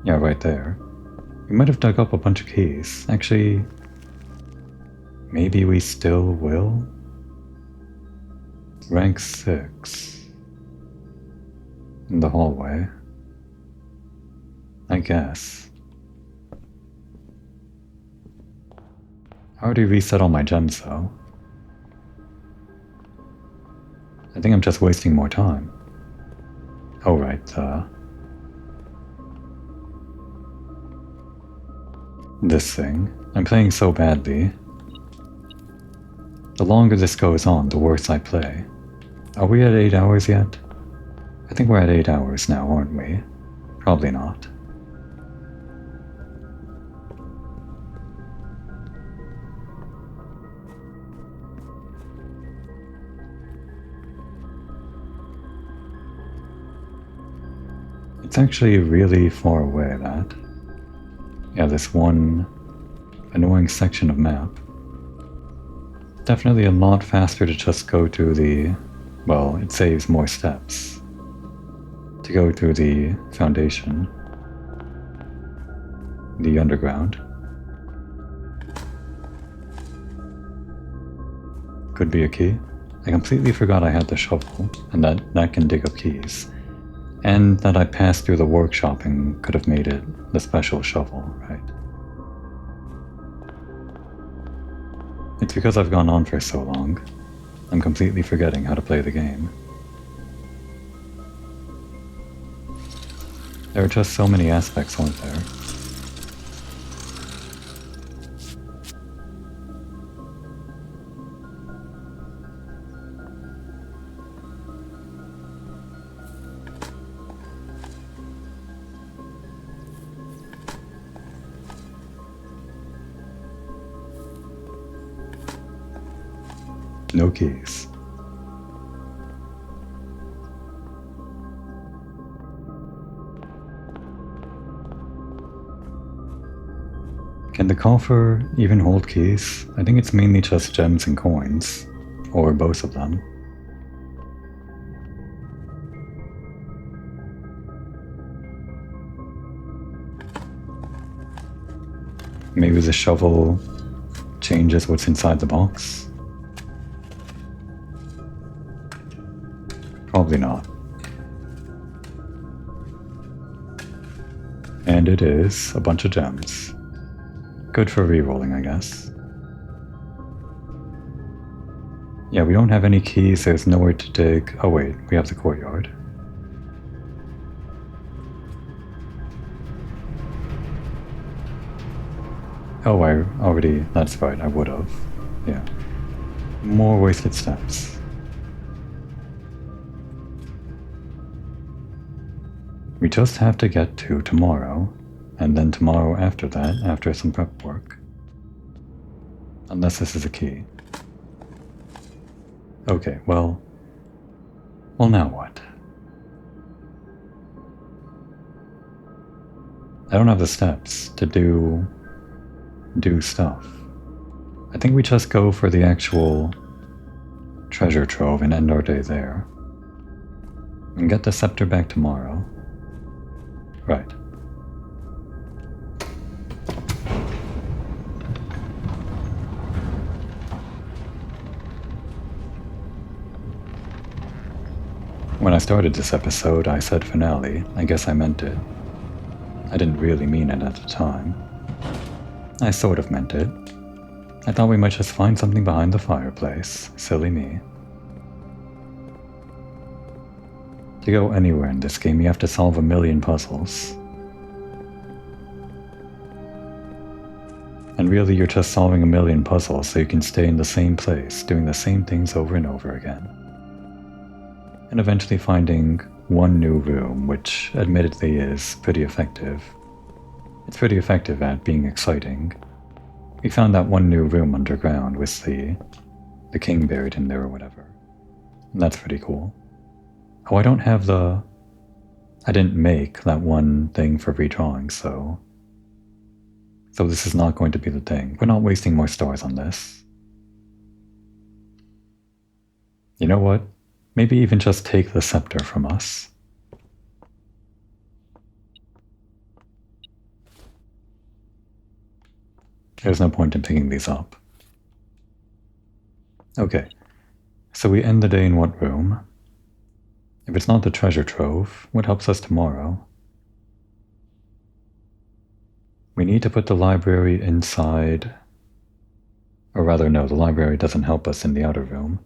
[SPEAKER 1] Yeah, right there. We might have dug up a bunch of keys. Actually... Maybe we still will? Rank 6. In the hallway. I guess. I already reset all my gems though. I think I'm just wasting more time. Oh right, this thing. I'm playing so badly. The longer this goes on, the worse I play. Are we at 8 hours yet? I think we're at 8 hours now, aren't we? Probably not. It's actually really far away, that. Yeah, this one annoying section of map. Definitely a lot faster to just go to the... well, it saves more steps to go through the foundation, the underground. Could be a key. I completely forgot I had the shovel, and that can dig up keys. And that I passed through the workshop and could have made it the special shovel, right? It's because I've gone on for so long. I'm completely forgetting how to play the game. There are just so many aspects, aren't there? No keys. Can the coffer even hold keys? I think it's mainly just gems and coins, or both of them. Maybe the shovel changes what's inside the box? Probably not. And it is a bunch of gems. Good for re-rolling, I guess. Yeah, we don't have any keys, there's nowhere to dig. Oh wait, we have the courtyard. Oh, I already... that's right, I would've. Yeah. More wasted steps. We just have to get to tomorrow, and then tomorrow after that, after some prep work. Unless this is a key. Okay, well... well, now what? I don't have the steps to do stuff. I think we just go for the actual treasure trove and end our day there. And get the scepter back tomorrow. Right. When I started this episode, I said finale. I guess I meant it. I didn't really mean it at the time. I sort of meant it. I thought we might just find something behind the fireplace. Silly me. To go anywhere in this game, you have to solve a million puzzles. And really, you're just solving a million puzzles so you can stay in the same place, doing the same things over and over again. And eventually finding one new room, which admittedly is pretty effective. It's pretty effective at being exciting. We found that one new room underground with the king buried in there or whatever. And that's pretty cool. Oh, I don't have the... I didn't make that one thing for redrawing, so this is not going to be the thing. We're not wasting more stars on this. You know what? Maybe even just take the scepter from us. There's no point in picking these up. Okay, so we end the day in what room? If it's not the treasure trove, what helps us tomorrow? We need to put the library inside... or rather, no, the library doesn't help us in the outer room.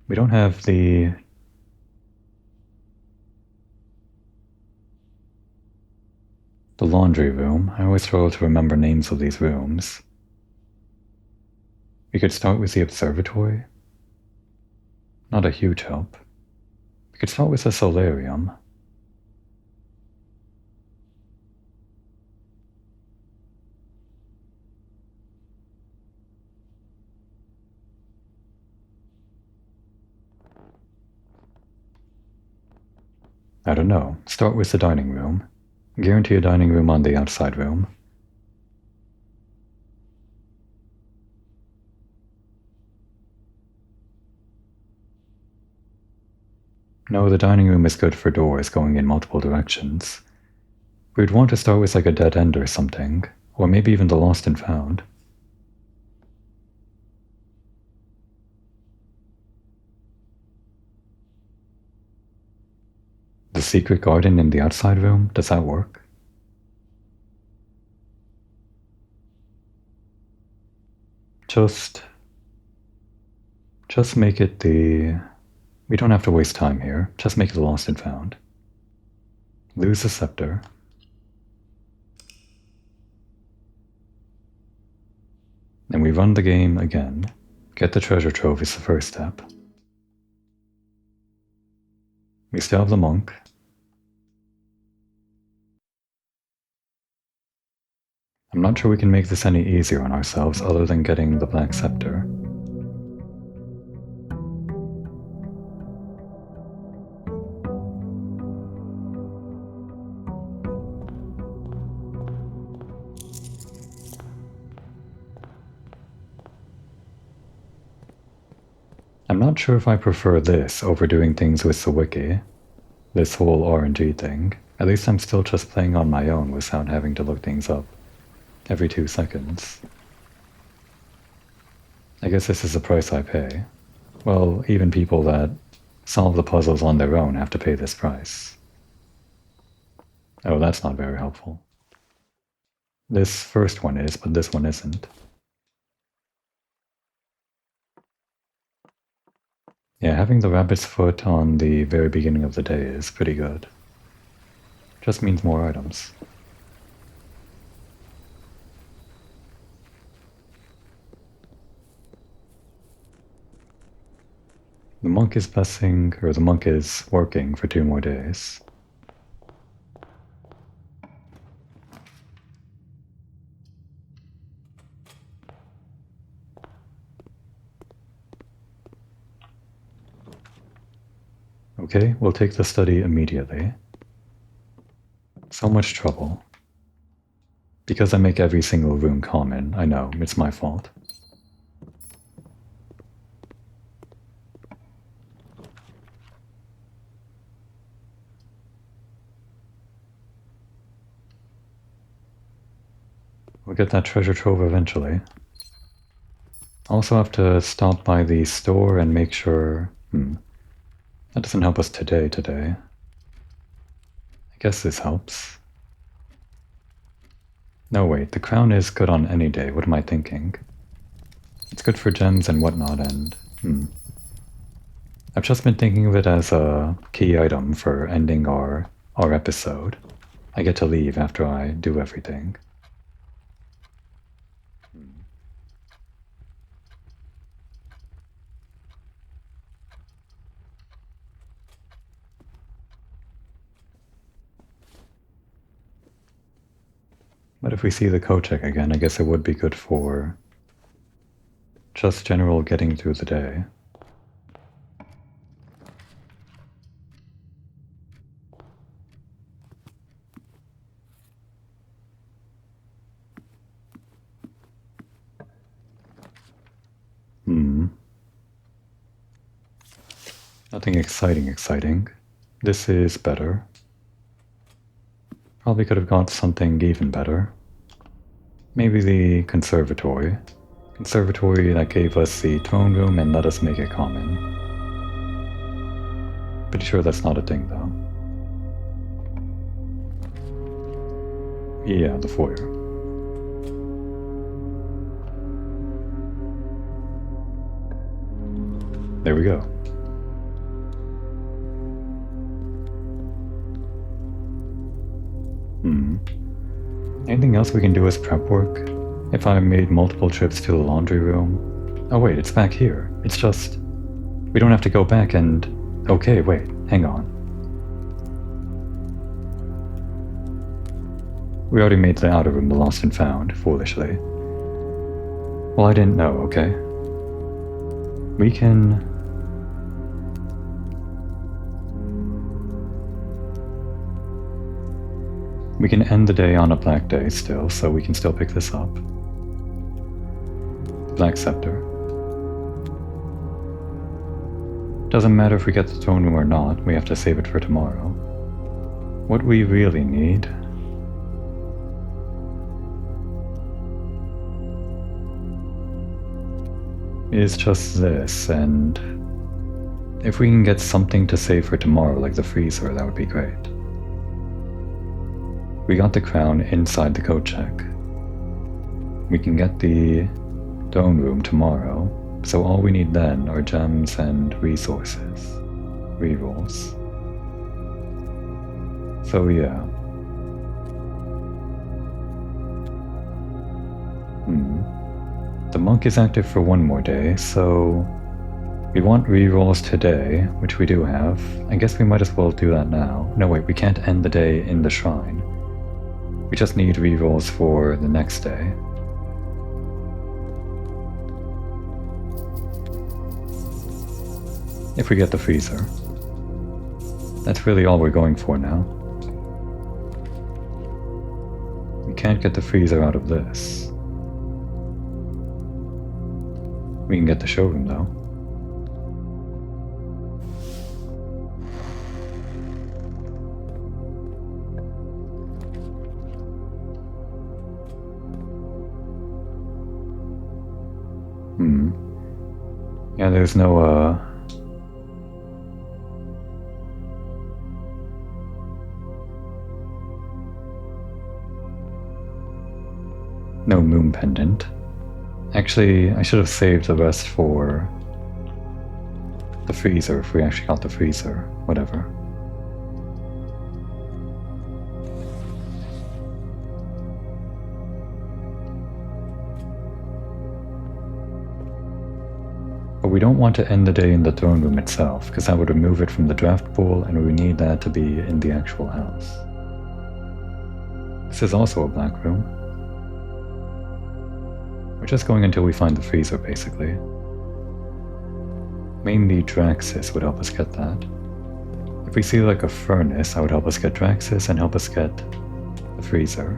[SPEAKER 1] We don't have the... the laundry room. I always struggle to remember names of these rooms. We could start with the observatory. Not a huge help. We could start with a solarium. I don't know. Start with the dining room. Guarantee a dining room on the outside room. No, the dining room is good for doors going in multiple directions. We'd want to start with like a dead end or something, or maybe even the lost and found. The secret garden in the outside room, does that work? Just make it the... We don't have to waste time here. Just make it the lost and found. Lose the scepter. And we run the game again. Get the treasure trove is the first step. We still have the monk. I'm not sure we can make this any easier on ourselves other than getting the black scepter. I'm not sure if I prefer this over doing things with the wiki, this whole RNG thing. At least I'm still just playing on my own without having to look things up every 2 seconds. I guess this is the price I pay. Well, even people that solve the puzzles on their own have to pay this price. Oh, that's not very helpful. This first one is, but this one isn't. Yeah, having the rabbit's foot on the very beginning of the day is pretty good. Just means more items. The monk is blessing, or the monk is working for 2 more days. Okay, we'll take the study immediately. So much trouble. Because I make every single room common, I know, it's my fault. We'll get that treasure trove eventually. Also have to stop by the store and make sure... That doesn't help us today. I guess this helps. No, wait, the crown is good on any day. What am I thinking? It's good for gems and whatnot, and... I've just been thinking of it as a key item for ending our episode. I get to leave after I do everything. But if we see the Kochek again, I guess it would be good for just general getting through the day. Nothing exciting. This is better. Probably could have got something even better. Maybe the conservatory. Conservatory that gave us the throne room and let us make it common. Pretty sure that's not a thing, though. Yeah, the foyer. There we go. Anything else we can do as prep work? If I made multiple trips to the laundry room? Oh wait, it's back here. It's just... We don't have to go back and... Okay, wait, hang on. We already made the outer room the lost and found, foolishly. Well, I didn't know, okay? We can... We can end the day on a black day still, so we can still pick this up. Black Scepter. Doesn't matter if we get the throne room or not, we have to save it for tomorrow. What we really need is just this, and if we can get something to save for tomorrow, like the freezer, that would be great. We got the crown inside the code check. We can get the throne room tomorrow, so all we need then are gems and resources. Rerolls. So yeah. The monk is active for one more day, so we want rerolls today, which we do have. I guess we might as well do that now. No wait, we can't end the day in the shrine. We just need rerolls for the next day. If we get the freezer. That's really all we're going for now. We can't get the freezer out of this. We can get the showroom though. Yeah, there's no, no moon pendant. Actually, I should have saved the rest for the freezer if we actually got the freezer. Whatever. But we don't want to end the day in the throne room itself, because that would remove it from the draft pool, and we need that to be in the actual house. This is also a black room. We're just going until we find the freezer, basically. Mainly Draxus would help us get that. If we see like a furnace, that would help us get Draxus and help us get the freezer.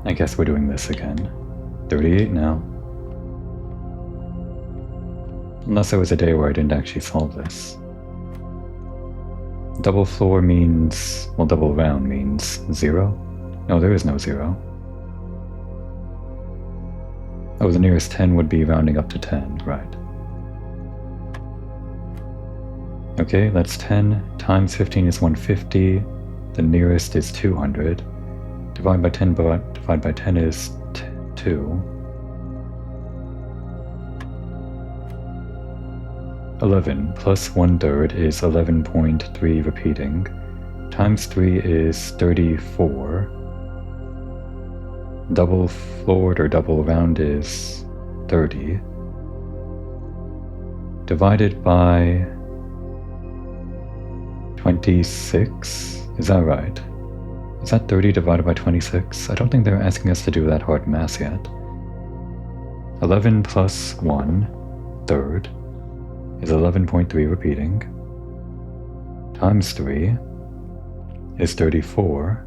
[SPEAKER 1] I guess we're doing this again. 38 now. Unless there was a day where I didn't actually solve this. Double floor means, well, double round means 0? No, there is no 0. Oh, the nearest 10 would be rounding up to 10, right. Okay, that's 10 times 15 is 150. The nearest is 200. Divide by 10, divide by 10 is 2. 11 plus 1/3 is 11.3 repeating. Times 3 is 34. Double floored or double round is 30. Divided by 26? Is that right? Is that 30 divided by 26? I don't think they're asking us to do that hard math yet. 11 plus 1/3 is 11.3 repeating. Times 3 is 34.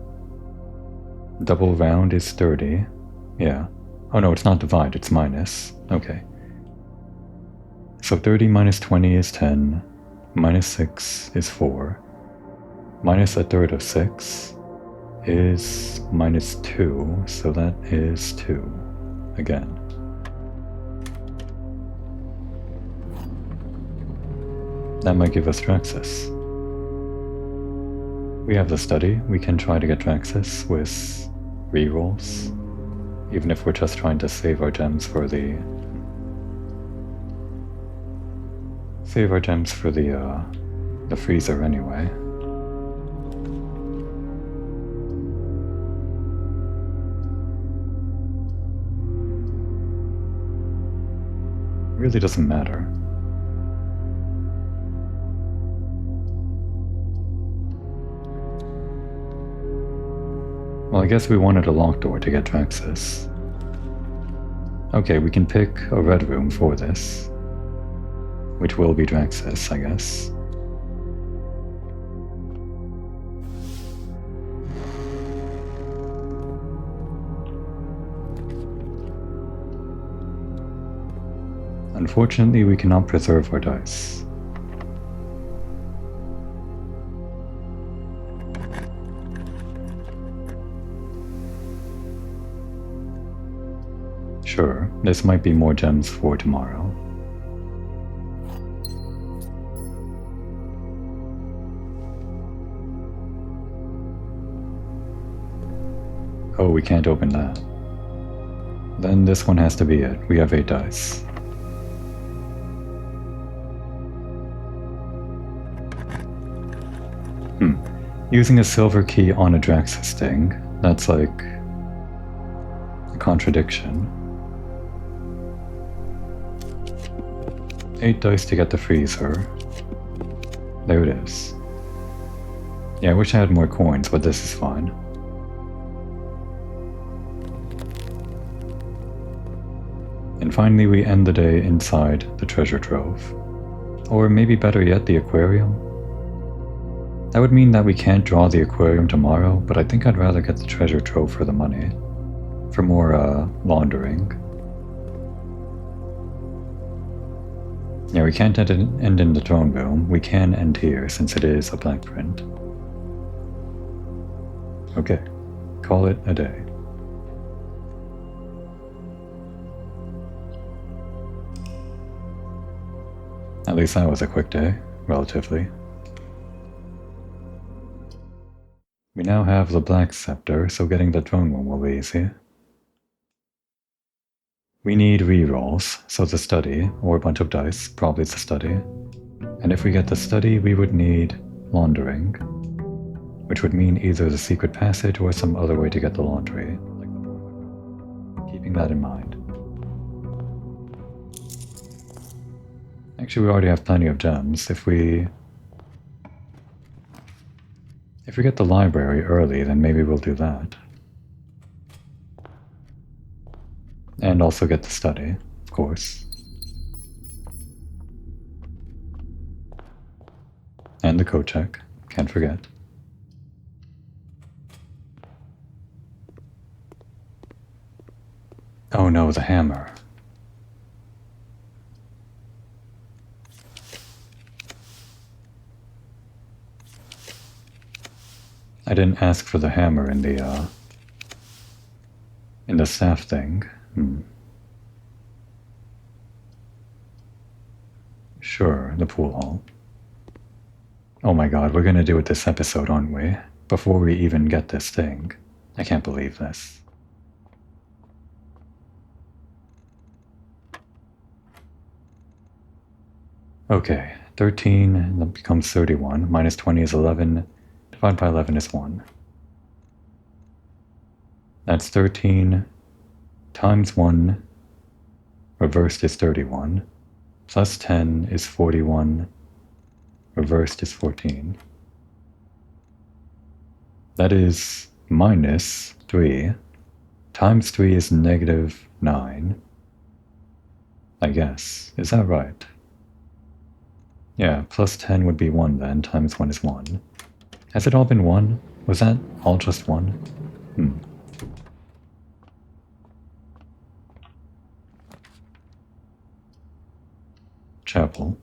[SPEAKER 1] Double round is 30. Yeah. Oh no, it's not divide, it's minus. Okay. So 30 minus 20 is 10. Minus 6 is 4. Minus 1/3 of 6 is minus 2, so that is 2 again. That might give us Draxus. We have the study. We can try to get Draxus with rerolls, even if we're just trying to save our gems for the freezer anyway. Really doesn't matter. Well, I guess we wanted a locked door to get Draxus. Okay, we can pick a red room for this. which will be Draxus, I guess. Unfortunately, we cannot preserve our dice. Sure, this might be more gems for tomorrow. Oh, we can't open that. Then this one has to be it. We have 8 dice. Using a silver key on a Draxus thing, that's like a contradiction. 8 dice to get the freezer. There it is. Yeah, I wish I had more coins, but this is fine. And finally we end the day inside the treasure trove. Or maybe better yet, the aquarium. That would mean that we can't draw the aquarium tomorrow, but I think I'd rather get the treasure trove for the money. For more, laundering. Yeah, we can't end in the throne room. We can end here, since it is a black print. Okay, call it a day. At least that was a quick day, relatively. We now have the black scepter, so getting the throne room will be easy. We need rerolls, so the study, or a bunch of dice, probably it's a study. And if we get the study, we would need laundering, which would mean either the secret passage or some other way to get the laundry, like the boiler. Keeping that in mind. Actually, we already have plenty of gems. If we get the library early, then maybe we'll do that. And also get the study, of course. And the code check, can't forget. Oh no, the hammer. I didn't ask for the hammer in the staff thing. Sure, the pool hall. Oh my god, we're gonna do it this episode, aren't we? Before we even get this thing. I can't believe this. Okay, 13, that becomes 31. Minus 20 is 11. Divided by 11 is 1. That's 13 times 1 reversed is 31. Plus 10 is 41. Reversed is 14. That is minus 3. Times 3 is negative 9. I guess. Is that right? Yeah, plus 10 would be 1 then. Times 1 is 1. Has it all been 1? Was that all just 1? Chapel.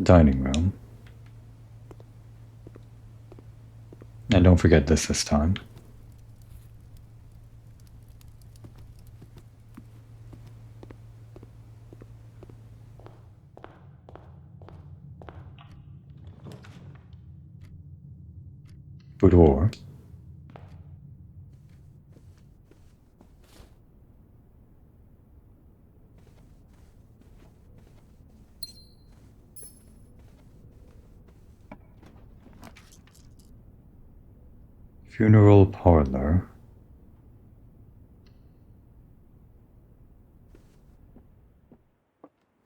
[SPEAKER 1] Dining room. And don't forget this time. Boudoir. Funeral parlor.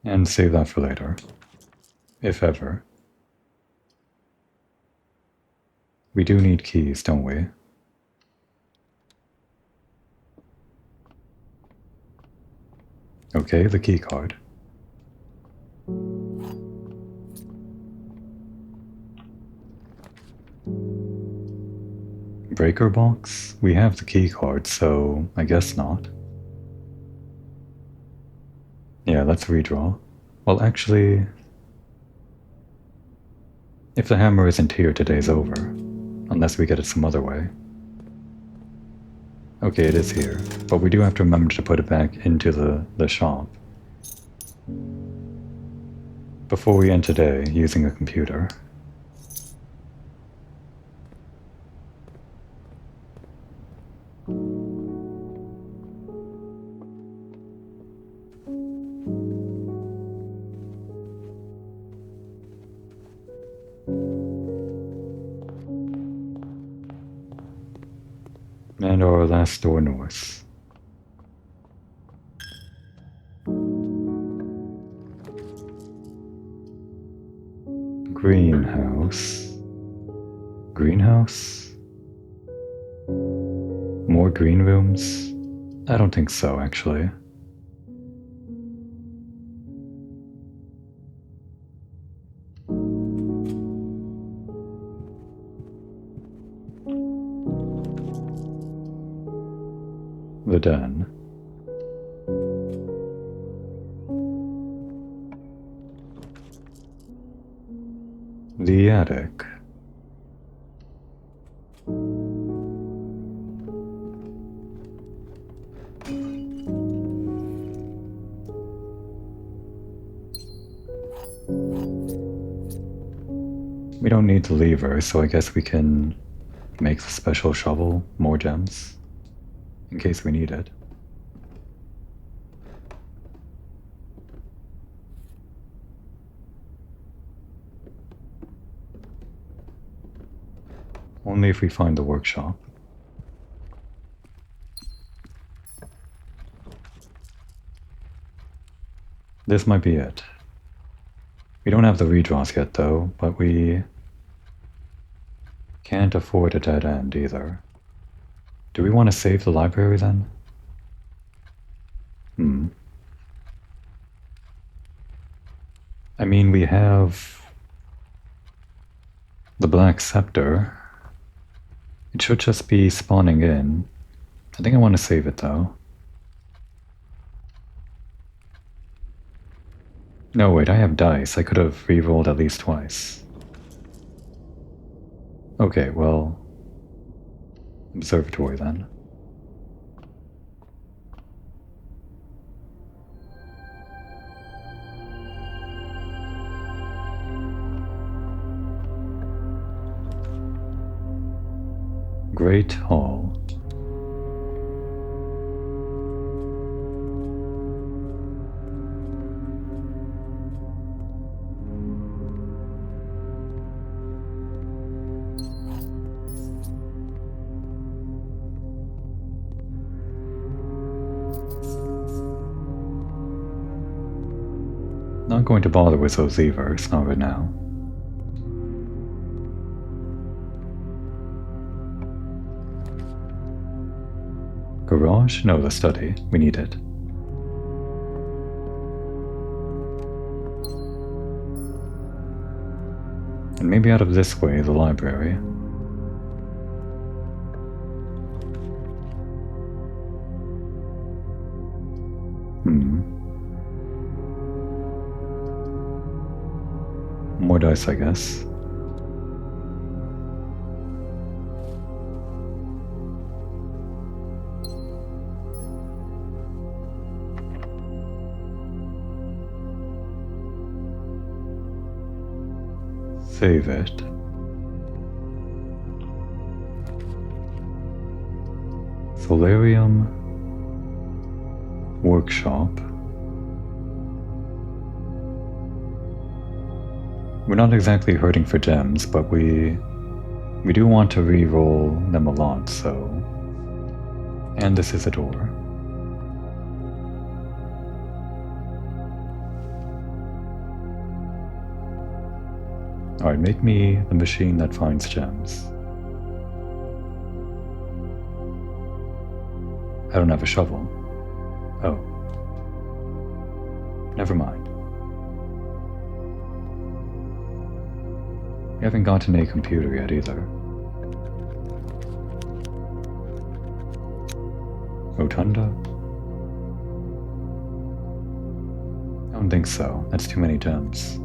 [SPEAKER 1] And save that for later. If ever. We do need keys, don't we? Okay, the key card. Breaker box? We have the key card, so I guess not. Yeah, let's redraw. Well, actually, if the hammer isn't here, today's over. Unless we get it some other way. Okay, it is here, but we do have to remember to put it back into the shop before we end today using a computer. And our last door north. Greenhouse. Greenhouse? More green rooms? I don't think so, actually. The den. The attic. We don't need the lever, so I guess we can make the special shovel, more gems, in case we need it. Only if we find the workshop. This might be it. We don't have the redraws yet though, but we can't afford a dead end either. Do we want to save the library then? I mean, we have the Black Scepter. It should just be spawning in. I think I want to save it though. No, wait, I have dice. I could have re-rolled at least twice. Okay, well... Observatory then. Great Hall. Not going to bother with those levers, not right now. Garage? No, the study. We need it. And maybe out of this way, the library. More dice, I guess. Save it. Solarium. Workshop. We're not exactly hurting for gems, but we do want to re-roll them a lot, so... And this is a door. Alright, make me the machine that finds gems. I don't have a shovel. Oh. Never mind. We haven't gotten a computer yet either. Rotunda? I don't think so. That's too many gems.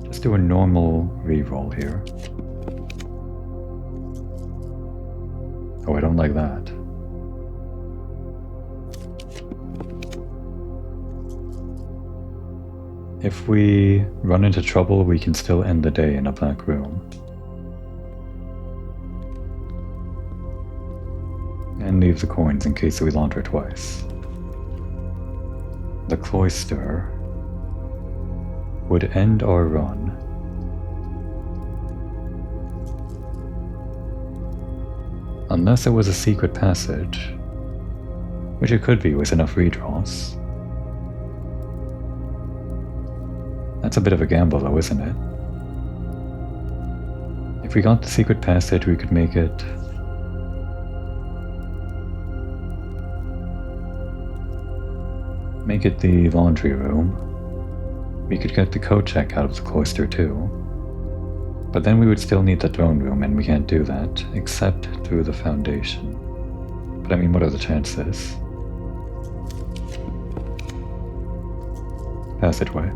[SPEAKER 1] Just do a normal reroll here. Oh, I don't like that. If we run into trouble, we can still end the day in a black room. And leave the coins in case we launder twice. The cloister would end our run. Unless it was a secret passage, which it could be with enough redraws. That's a bit of a gamble though, isn't it? If we got the secret passage, we could make it the laundry room. We could get the code check out of the cloister too. But then we would still need the throne room, and we can't do that, except through the foundation. But I mean, what are the chances? Passageway.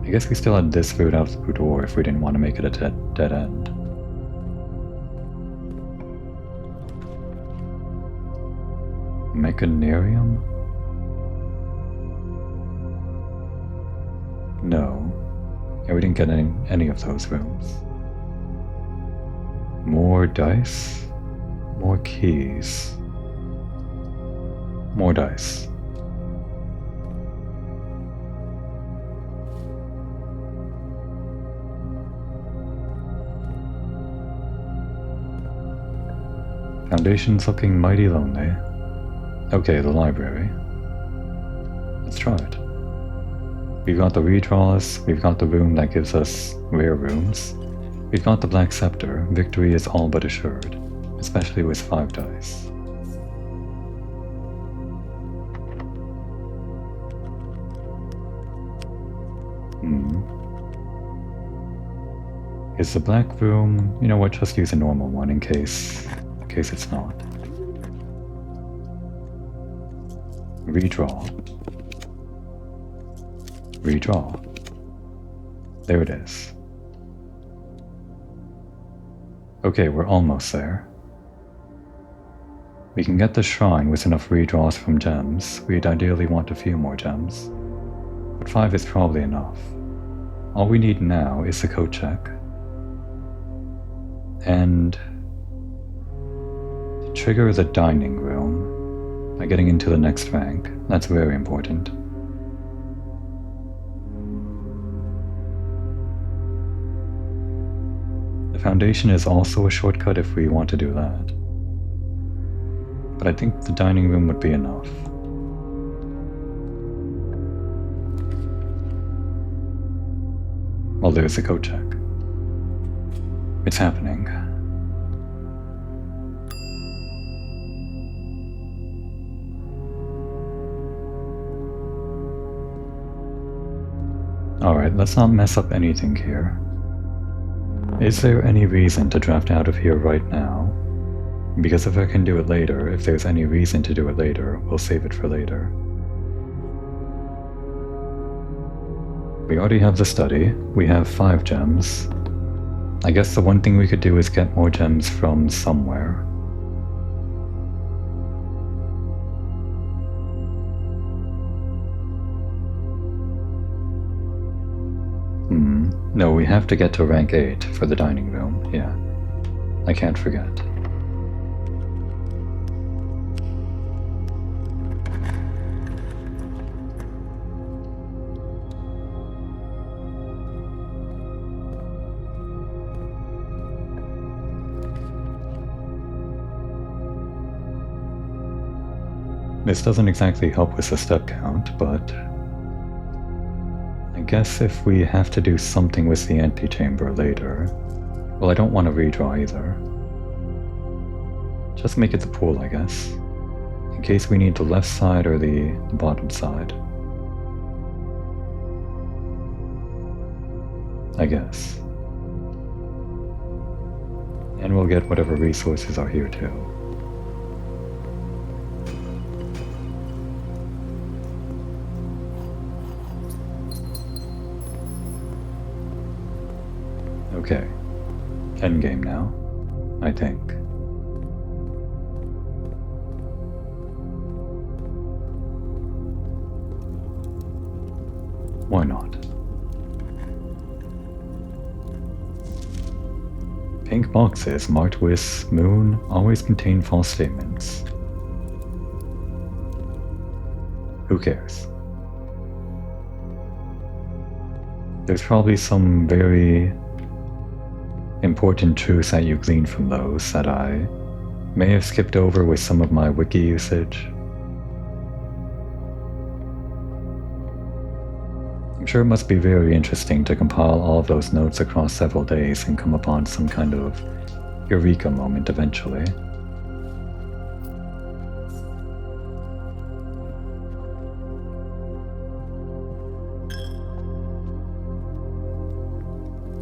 [SPEAKER 1] I guess we still had this route out the door if we didn't want to make it a dead end. Mechanarium? No. Yeah, we didn't get any of those rooms. More dice? More keys. More dice. Foundation's looking mighty lonely. Okay, the library. Let's try it. We've got the redraws, we've got the room that gives us rare rooms, we've got the black scepter. Victory is all but assured, especially with 5 dice. Is the black room... You know what, just use a normal one in case it's not. Redraw. Redraw. There it is. Okay, we're almost there. We can get the shrine with enough redraws from gems. We'd ideally want a few more gems, but 5 is probably enough. All we need now is the code check, and to trigger the dining room by getting into the next rank. That's very important. The foundation is also a shortcut if we want to do that, but I think the dining room would be enough. Well, there's the code check. It's happening. Alright, let's not mess up anything here. Is there any reason to draft out of here right now? Because if I can do it later, if there's any reason to do it later, we'll save it for later. We already have the study. We have 5 gems. I guess the one thing we could do is get more gems from somewhere. No, we have to get to rank 8 for the dining room, yeah. I can't forget. This doesn't exactly help with the step count, but I guess if we have to do something with the antechamber later, well, I don't want to redraw either. Just make it the pool, I guess. in case we need the left side or the bottom side. I guess. And we'll get whatever resources are here too. Okay. Endgame now, I think. Why not? Pink boxes marked with moon always contain false statements. Who cares? There's probably some very important truths that you glean from those that I may have skipped over with some of my wiki usage. I'm sure it must be very interesting to compile all of those notes across several days and come upon some kind of eureka moment eventually.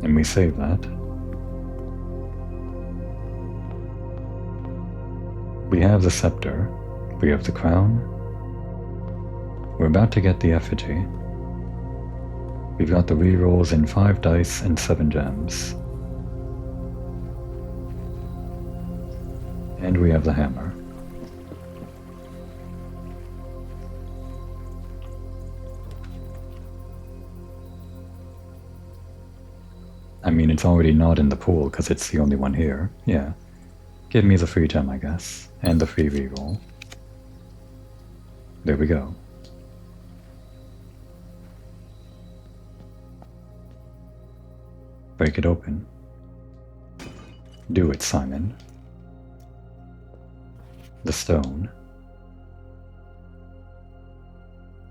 [SPEAKER 1] And we save that. We have the scepter, we have the crown, we're about to get the effigy. We've got the rerolls in 5 dice and 7 gems. And we have the hammer. I mean, it's already not in the pool because it's the only one here. Yeah. Give me the free gem, I guess. And the free reroll. There we go. Break it open. Do it, Simon. The stone.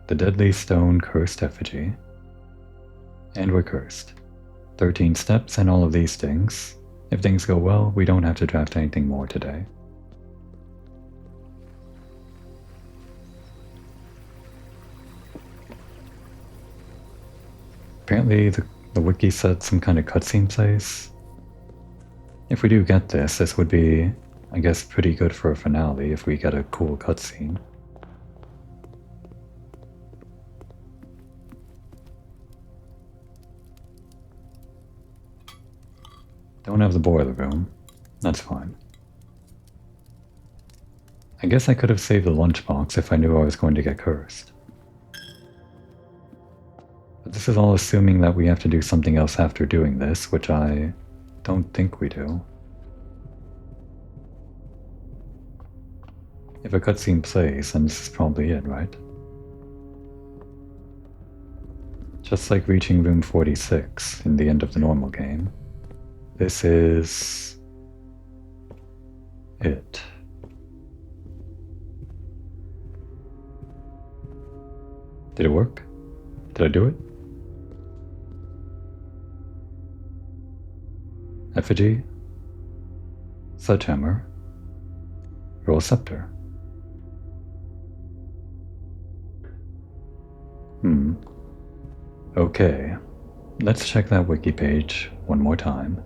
[SPEAKER 1] The deadly stone cursed effigy. And we're cursed. 13 steps and all of these things. If things go well, we don't have to draft anything more today. Apparently the wiki said some kind of cutscene plays. If we do get this would be, I guess, pretty good for a finale if we get a cool cutscene. Don't have the boiler room. That's fine. I guess I could have saved the lunchbox if I knew I was going to get cursed. But this is all assuming that we have to do something else after doing this, which I don't think we do. If a cutscene plays, then this is probably it, right? Just like reaching room 46 in the end of the normal game. This is it. Did it work? Did I do it? Effigy, sledgehammer, roll scepter. Okay, let's check that wiki page one more time.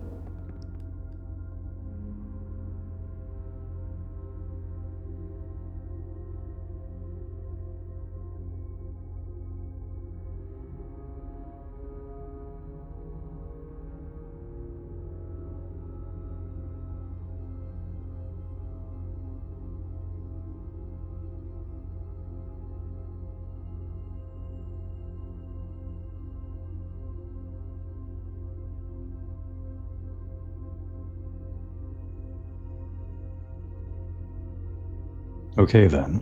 [SPEAKER 1] Okay then.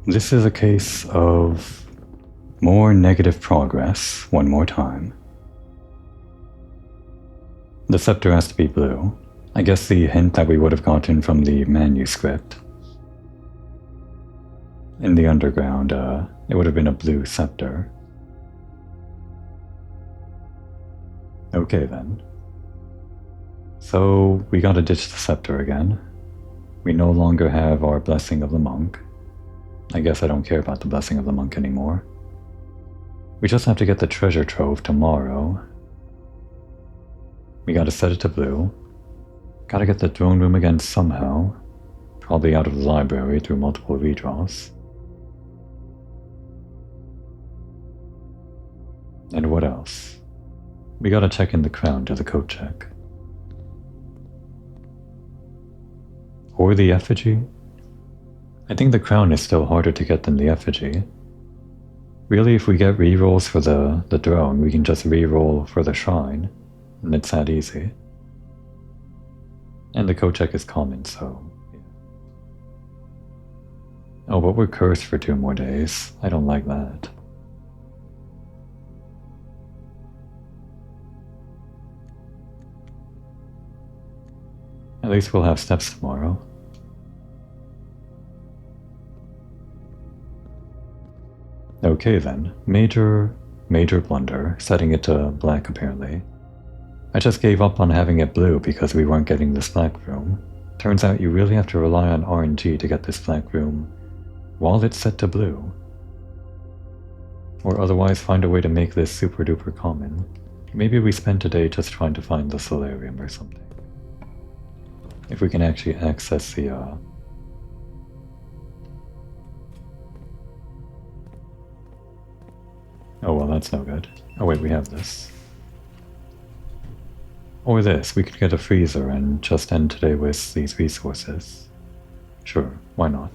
[SPEAKER 1] This is a case of more negative progress one more time. The scepter has to be blue. I guess the hint that we would have gotten from the manuscript. In the underground, it would have been a blue scepter. Okay then. So we gotta ditch the scepter again. We no longer have our Blessing of the Monk. I guess I don't care about the Blessing of the Monk anymore. We just have to get the treasure trove tomorrow. We gotta set it to blue. Gotta get the throne room again somehow. Probably out of the library through multiple redraws. And what else? We gotta check in the crown to the code check. Or the effigy? I think the crown is still harder to get than the effigy. Really, if we get rerolls for the throne, we can just reroll for the shrine, and it's that easy. And the code check is common, so yeah. Oh, but we're cursed for 2 more days. I don't like that. At least we'll have steps tomorrow. Okay then, major blunder, setting it to black apparently. I just gave up on having it blue because we weren't getting this black room. Turns out you really have to rely on RNG to get this black room while it's set to blue. Or otherwise find a way to make this super duper common. Maybe we spend today just trying to find the solarium or something. If we can actually access the Oh well, that's no good. Oh wait, we have this. Or this, we could get a freezer and just end today with these resources. Sure, why not?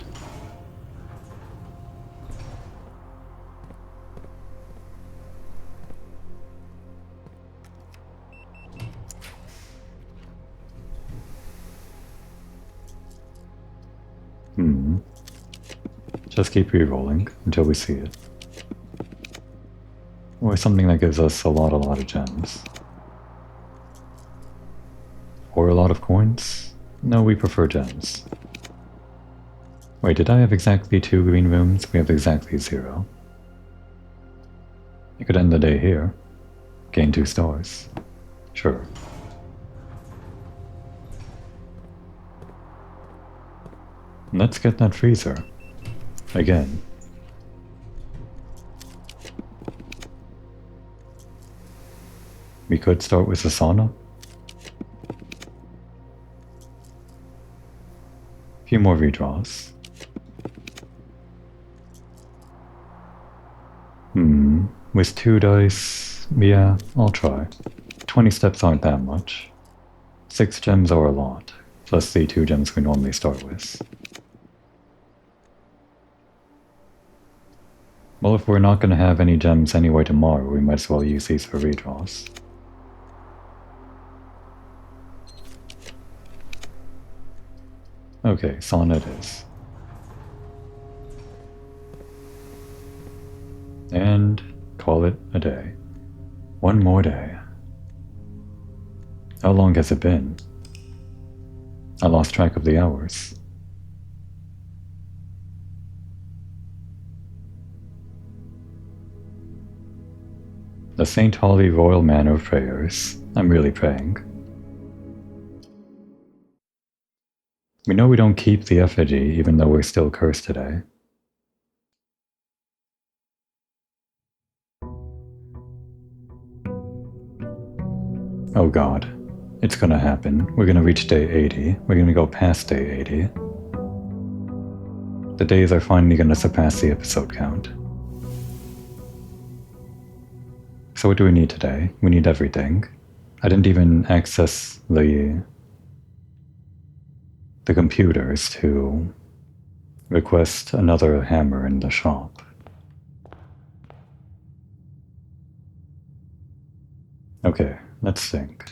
[SPEAKER 1] Just keep re-rolling until we see it. Or something that gives us a lot of gems. Or a lot of coins? No, we prefer gems. Wait, did I have exactly 2 green rooms? We have exactly 0. You could end the day here. Gain 2 stars. Sure. Let's get that freezer. Again. We could start with the sauna. A few more redraws. With 2 dice, yeah, I'll try. 20 steps aren't that much. 6 gems are a lot, plus the 2 gems we normally start with. Well, if we're not going to have any gems anyway tomorrow, we might as well use these for redraws. Okay, sauna it is. And call it a day. 1 more day. How long has it been? I lost track of the hours. The St. Holly Royal Manor of Prayers. I'm really praying. We know we don't keep the effigy, even though we're still cursed today. Oh god. It's gonna happen. We're gonna reach day 80. We're gonna go past day 80. The days are finally gonna surpass the episode count. So what do we need today? We need everything. I didn't even access the computers to request another hammer in the shop. Okay, let's think.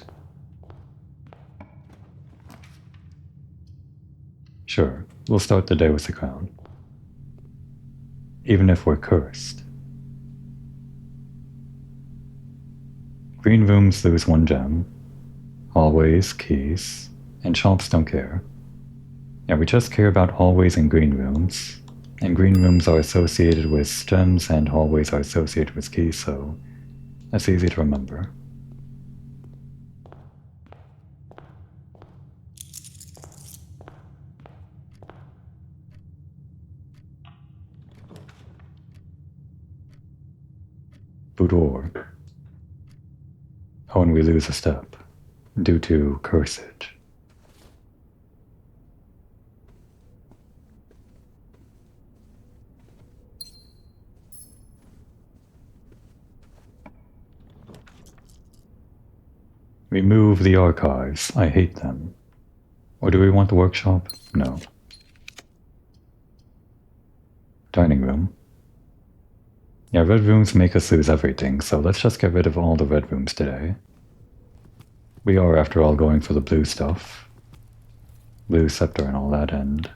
[SPEAKER 1] Sure, we'll start the day with the crown. Even if we're cursed. Green rooms lose 1 gem. Hallways, keys, and shops don't care. Yeah, we just care about hallways and green rooms. And green rooms are associated with gems and hallways are associated with keys, so that's easy to remember. boudoir. Oh, and we lose a step due to cursage. Remove the archives. I hate them. Or do we want the workshop? No. Dining room. Yeah, red rooms make us lose everything, so let's just get rid of all the red rooms today. We are, after all, going for the blue stuff. Blue scepter and all that, and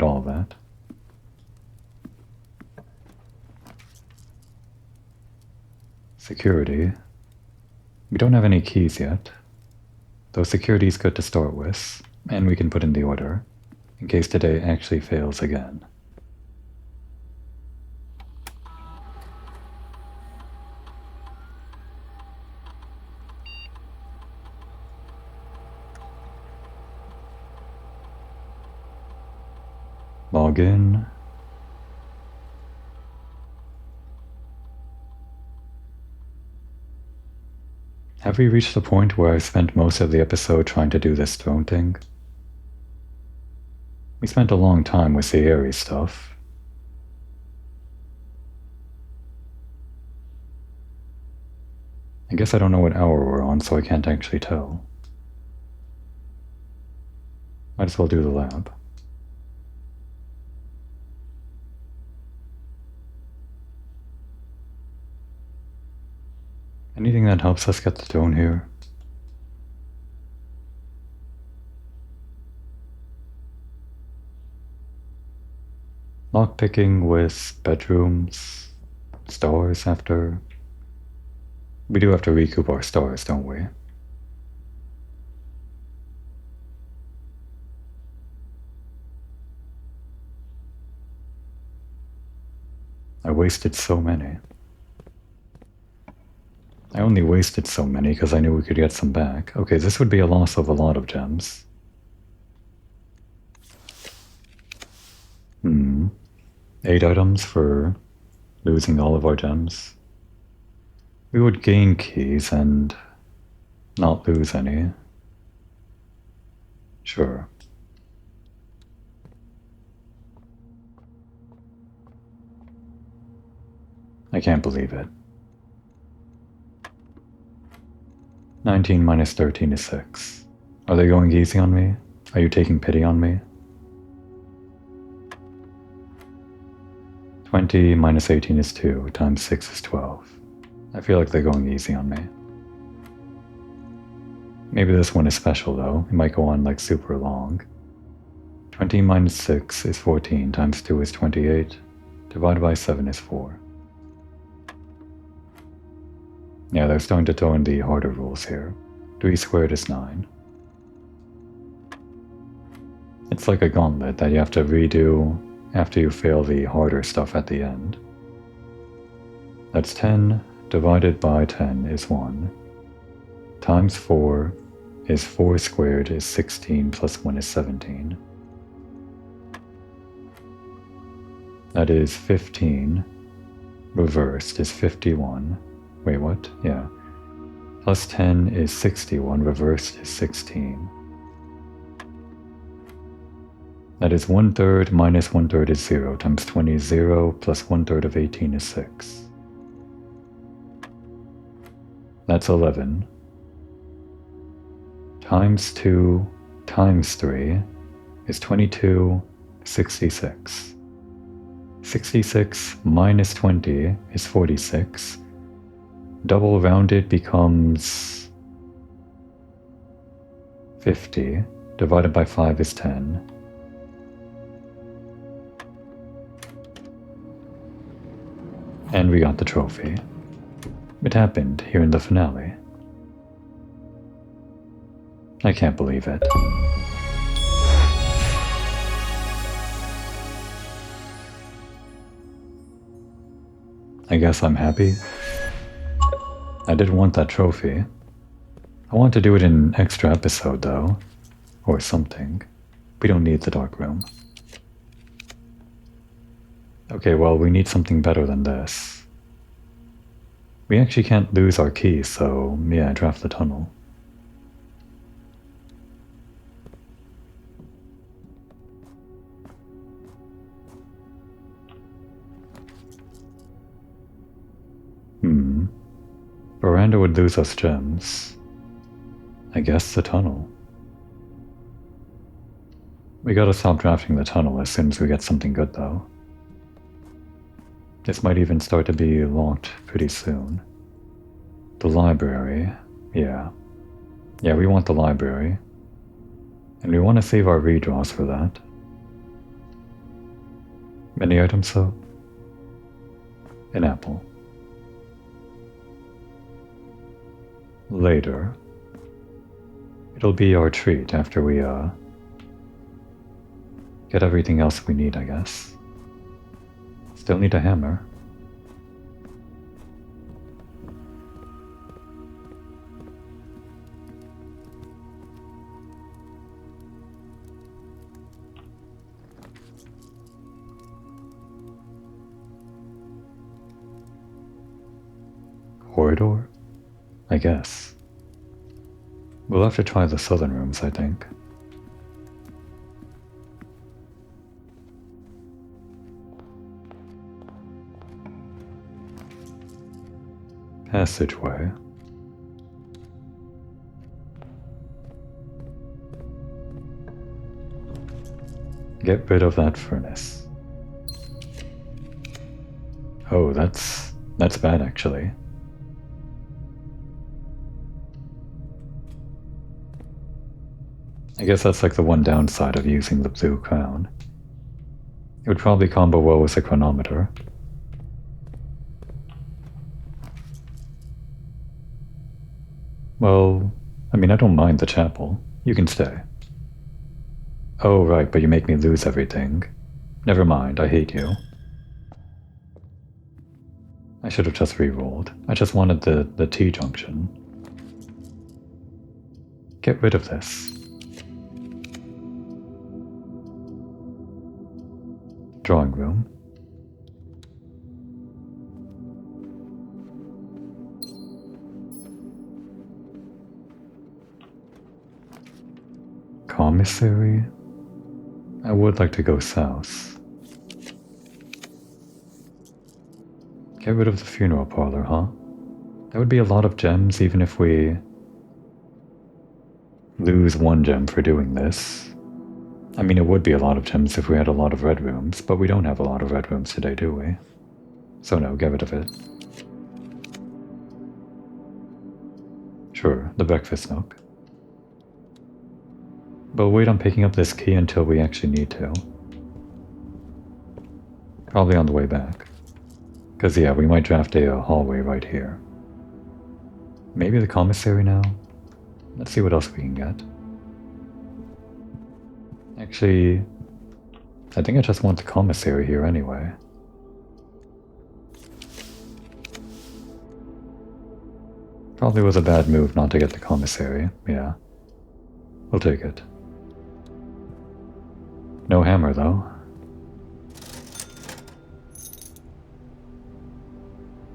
[SPEAKER 1] all that. Security. We don't have any keys yet, though security is good to start with, and we can put in the order, in case today actually fails again. Log in. Have we reached the point where I spent most of the episode trying to do this throne thing? We spent a long time with the Ares stuff. I guess I don't know what hour we're on, so I can't actually tell. Might as well do the lab. Anything that helps us get the throne here? Lockpicking with bedrooms, stars after. We do have to recoup our stars, don't we? I wasted so many. I only wasted so many because I knew we could get some back. Okay, this would be a loss of a lot of gems. 8 items for losing all of our gems. We would gain keys and not lose any. Sure. I can't believe it. 19 minus 13 is 6. Are they going easy on me? Are you taking pity on me? 20 minus 18 is 2, times 6 is 12. I feel like they're going easy on me. Maybe this one is special though, it might go on like super long. 20 minus 6 is 14, times 2 is 28, divided by 7 is 4. Yeah, they're starting to throw in the harder rules here. 3 squared is 9. It's like a gauntlet that you have to redo after you fail the harder stuff at the end. That's 10 divided by 10 is 1. Times 4 is 4 squared is 16 plus 1 is 17. That is 15. Reversed is 51. Wait, what? Yeah. Plus 10 is 61, reversed is 16. That is 1/3 minus 1/3 is 0, times 20 is 0, plus 1/3 of 18 is 6. That's 11. Times 2 times 3 is 22, 66. 66 minus 20 is 46. Double rounded becomes 50, divided by 5 is 10. And we got the trophy. It happened here in the finale. I can't believe it. I guess I'm happy. I did want that trophy. I want to do it in an extra episode though, or something. We don't need the dark room. Okay, well, we need something better than this. We actually can't lose our key, so yeah, draft the tunnel. Veranda would lose us gems. I guess the tunnel. We gotta stop drafting the tunnel as soon as we get something good, though. This might even start to be locked pretty soon. The library, yeah. Yeah, we want the library. And we want to save our redraws for that. Any items, though? An apple. Later. It'll be our treat after we, get everything else we need, I guess. Still need a hammer. Corridor? I guess. We'll have to try the southern rooms, I think. Passageway. Get rid of that furnace. Oh, that's bad, actually. I guess that's like the one downside of using the blue crown. It would probably combo well with a chronometer. Well, I mean, I don't mind the chapel. You can stay. Oh, right, but you make me lose everything. Never mind, I hate you. I should have just re-rolled. I just wanted the T-junction. Get rid of this. Drawing room. Commissary? I would like to go south. Get rid of the funeral parlor, huh? That would be a lot of gems even if we lose one gem for doing this. I mean, it would be a lot of gems if we had a lot of red rooms, but we don't have a lot of red rooms today, do we? So no, get rid of it. Sure, the breakfast nook. But wait on picking up this key until we actually need to. Probably on the way back. Because yeah, we might draft a hallway right here. Maybe the commissary now? Let's see what else we can get. Actually, I think I just want the commissary here anyway. Probably was a bad move not to get the commissary, yeah. We'll take it. No hammer, though.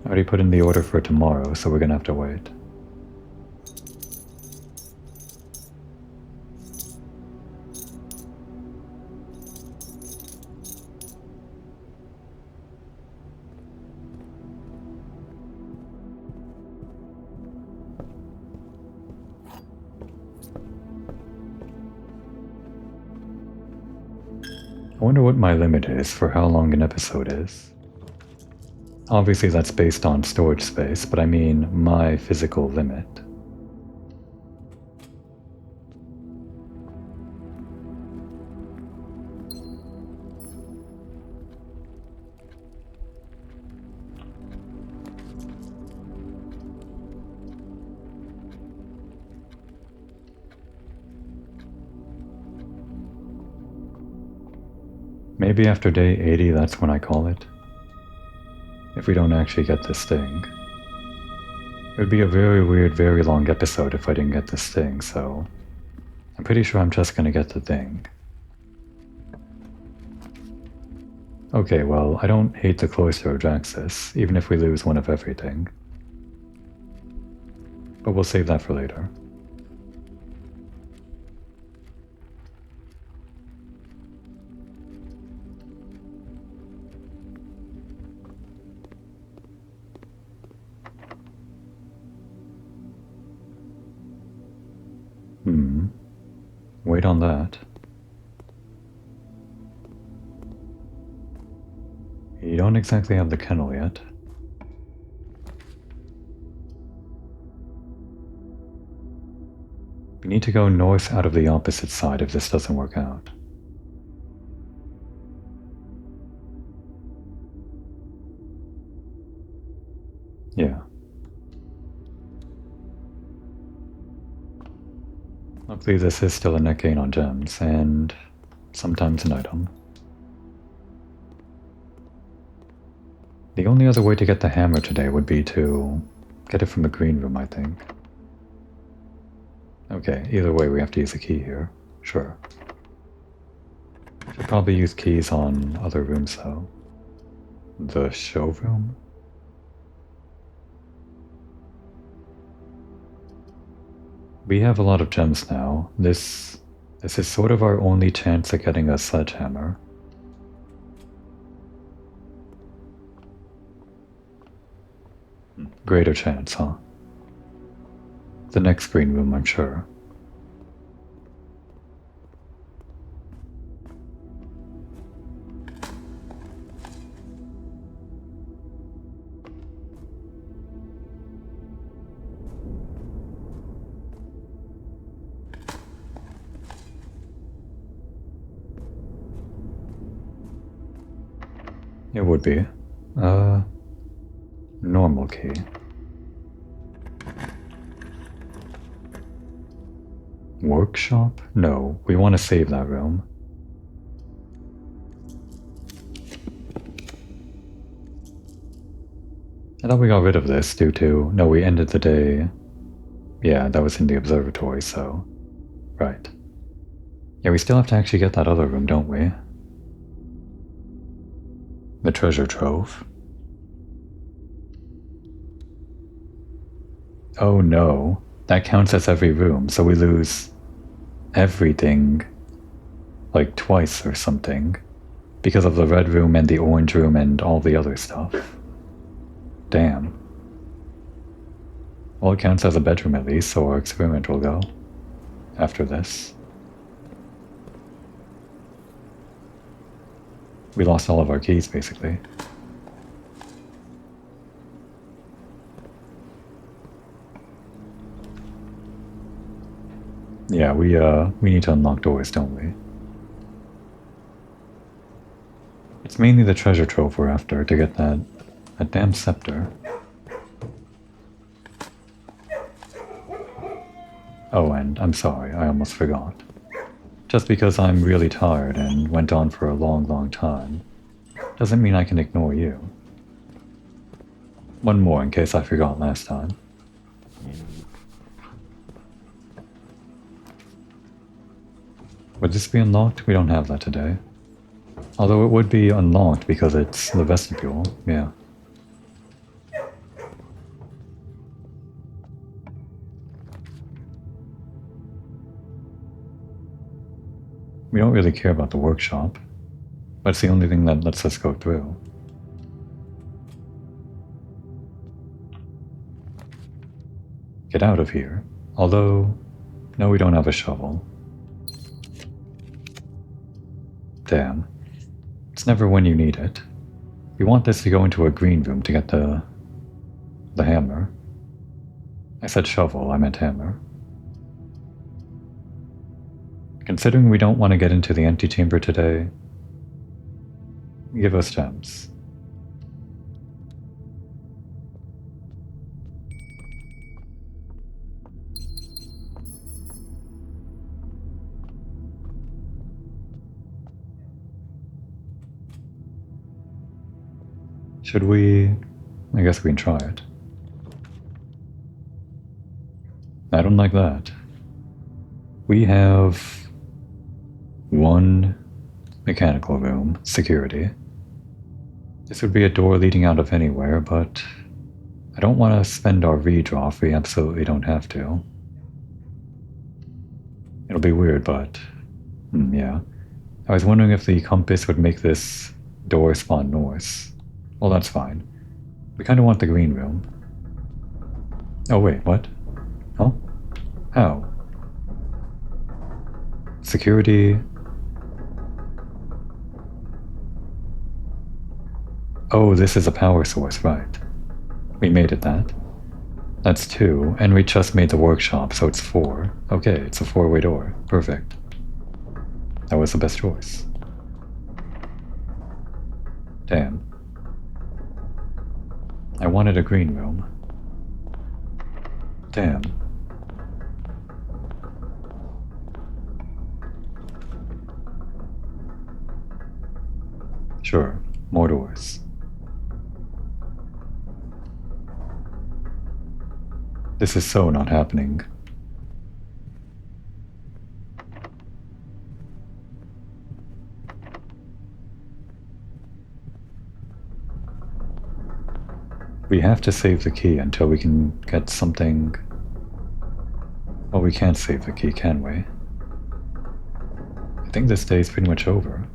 [SPEAKER 1] I already put in the order for tomorrow, so we're gonna have to wait. I wonder what my limit is for how long an episode is. Obviously that's based on storage space, but I mean my physical limit. Maybe after day 80, that's when I call it. If we don't actually get this thing. It would be a very weird, very long episode if I didn't get this thing, so I'm pretty sure I'm just gonna get the thing. Okay, well, I don't hate the Cloister of Draxus, even if we lose one of everything. but we'll save that for later. Wait on that. You don't exactly have the kennel yet. We need to go north out of the opposite side if this doesn't work out. Yeah. Luckily this is still a net gain on gems, and sometimes an item. The only other way to get the hammer today would be to get it from the green room, I think. Okay, either way we have to use a key here. Sure. Should probably use keys on other rooms though. The showroom? We have a lot of gems now. This is sort of our only chance at getting a sledgehammer. Greater chance, huh? The next green room, I'm sure. It would be. Normal key. Workshop? No, we want to save that room. I thought we got rid of this due to... No, we ended the day... Yeah, that was in the observatory, so... Right. Yeah, we still have to actually get that other room, don't we? The treasure trove. Oh no, that counts as every room, so we lose everything like twice or something because of the red room and the orange room and all the other stuff. Damn. Well, it counts as a bedroom at least, so our experiment will go after this. We lost all of our keys, basically. Yeah, we need to unlock doors, don't we? It's mainly the treasure trove we're after to get that damn scepter. Oh, and I'm sorry, I almost forgot. Just because I'm really tired and went on for a long, long time, doesn't mean I can ignore you. One more in case I forgot last time. Would this be unlocked? We don't have that today. Although it would be unlocked because it's the vestibule, yeah. We don't really care about the workshop, but it's the only thing that lets us go through. Get out of here. Although, no, we don't have a shovel. Damn. It's never when you need it. We want this to go into a green room to get the hammer. I said shovel, I meant hammer. Considering we don't want to get into the antechamber today, give us gems. Should we? I guess we can try it. I don't like that. We have one mechanical room, security. This would be a door leading out of anywhere, but I don't want to spend our redraw if we absolutely don't have to. It'll be weird, but yeah. I was wondering if the compass would make this door spawn north. Well, that's fine. We kind of want the green room. Oh wait, what? Huh? How? Security... Oh, this is a power source, right. We made it that. That's 2, and we just made the workshop, so it's 4. Okay, it's a 4-way door. Perfect. That was the best choice. Damn. I wanted a green room. Damn. Sure, more doors. This is so not happening. We have to save the key until we can get something... Well, we can't save the key, can we? I think this day is pretty much over.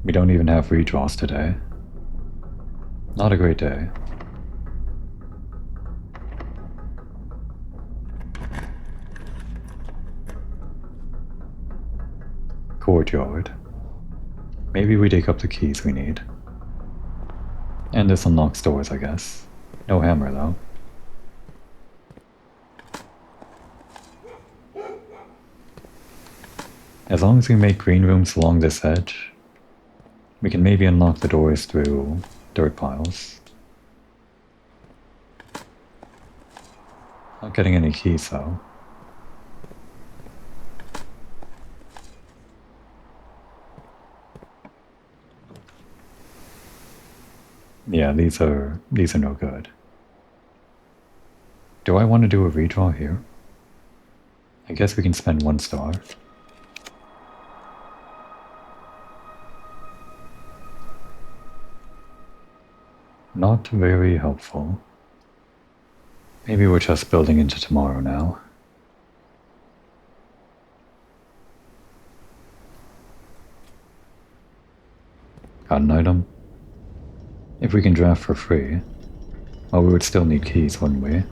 [SPEAKER 1] We don't even have redraws today. Not a great day. Courtyard. Maybe we dig up the keys we need. And this unlocks doors, I guess. No hammer, though. As long as we make green rooms along this edge, we can maybe unlock the doors through dirt piles. Not getting any keys, though. Yeah, these are no good. Do I want to do a redraw here? I guess we can spend 1 star. Not very helpful. Maybe we're just building into tomorrow now. Got an item? If we can draft for free, well, we would still need keys, wouldn't we?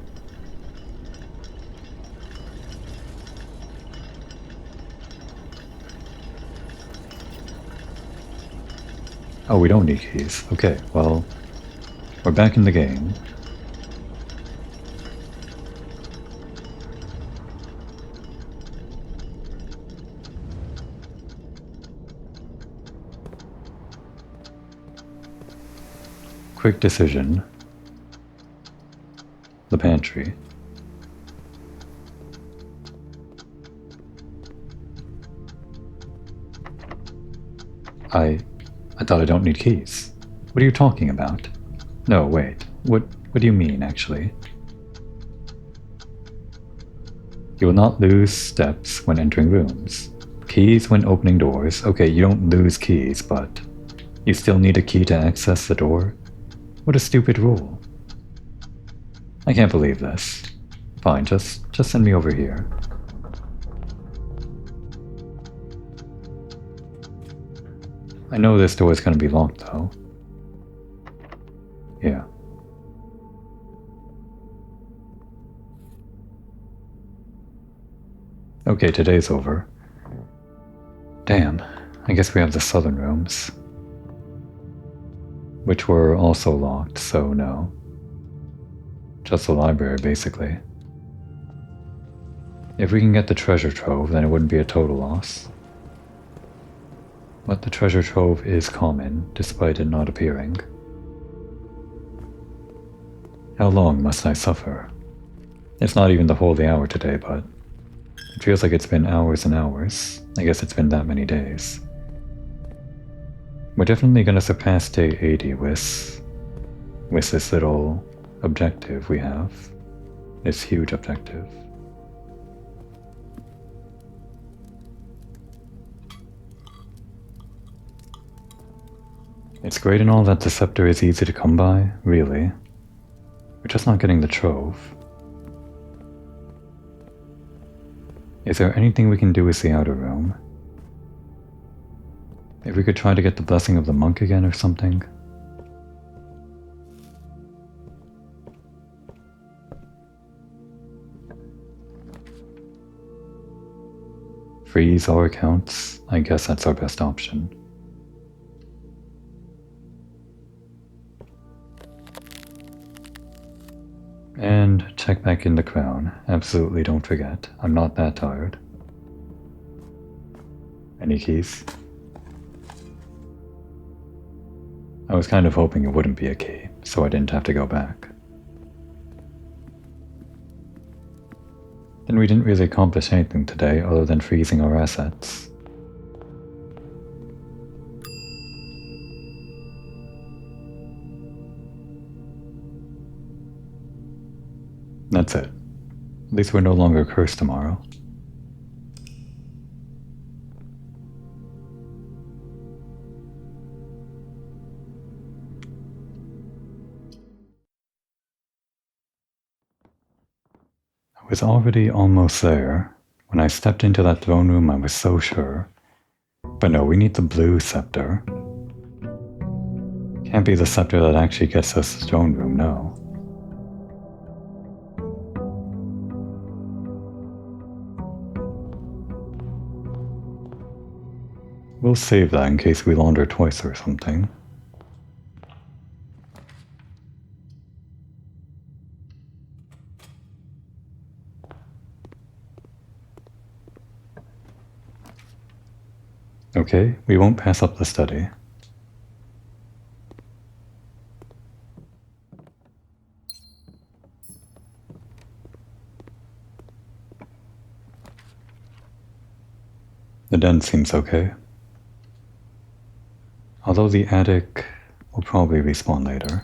[SPEAKER 1] Oh, we don't need keys. Okay, well, we're back in the game. Quick decision. The pantry. I thought I don't need keys. What are you talking about? No, wait. What do you mean, actually? You will not lose steps when entering rooms. Keys when opening doors. Okay, you don't lose keys, but you still need a key to access the door? What a stupid rule. I can't believe this. Fine, just send me over here. I know this door is going to be locked, though. Yeah. Okay, today's over. Damn, I guess we have the southern rooms. Which were also locked, so no. Just the library, basically. If we can get the treasure trove, then it wouldn't be a total loss. But the treasure trove is common, despite it not appearing. How long must I suffer? It's not even the holy hour today, but it feels like it's been hours and hours. I guess it's been that many days. We're definitely going to surpass day 80 with this little objective we have. This huge objective. It's great and all that the scepter is easy to come by, really. We're just not getting the trove. Is there anything we can do with the outer room? If we could try to get the blessing of the monk again or something? Freeze all accounts. I guess that's our best option. And check back in the crown. Absolutely don't forget. I'm not that tired. Any keys? I was kind of hoping it wouldn't be a key, so I didn't have to go back. Then we didn't really accomplish anything today other than freezing our assets. That's it. At least we're no longer cursed tomorrow. I was already almost there. When I stepped into that throne room, I was so sure. But no, we need the blue scepter. Can't be the scepter that actually gets us the throne room, no. We'll save that in case we launder twice or something. Okay, we won't pass up the study. The den seems okay. Although the attic will probably respawn later.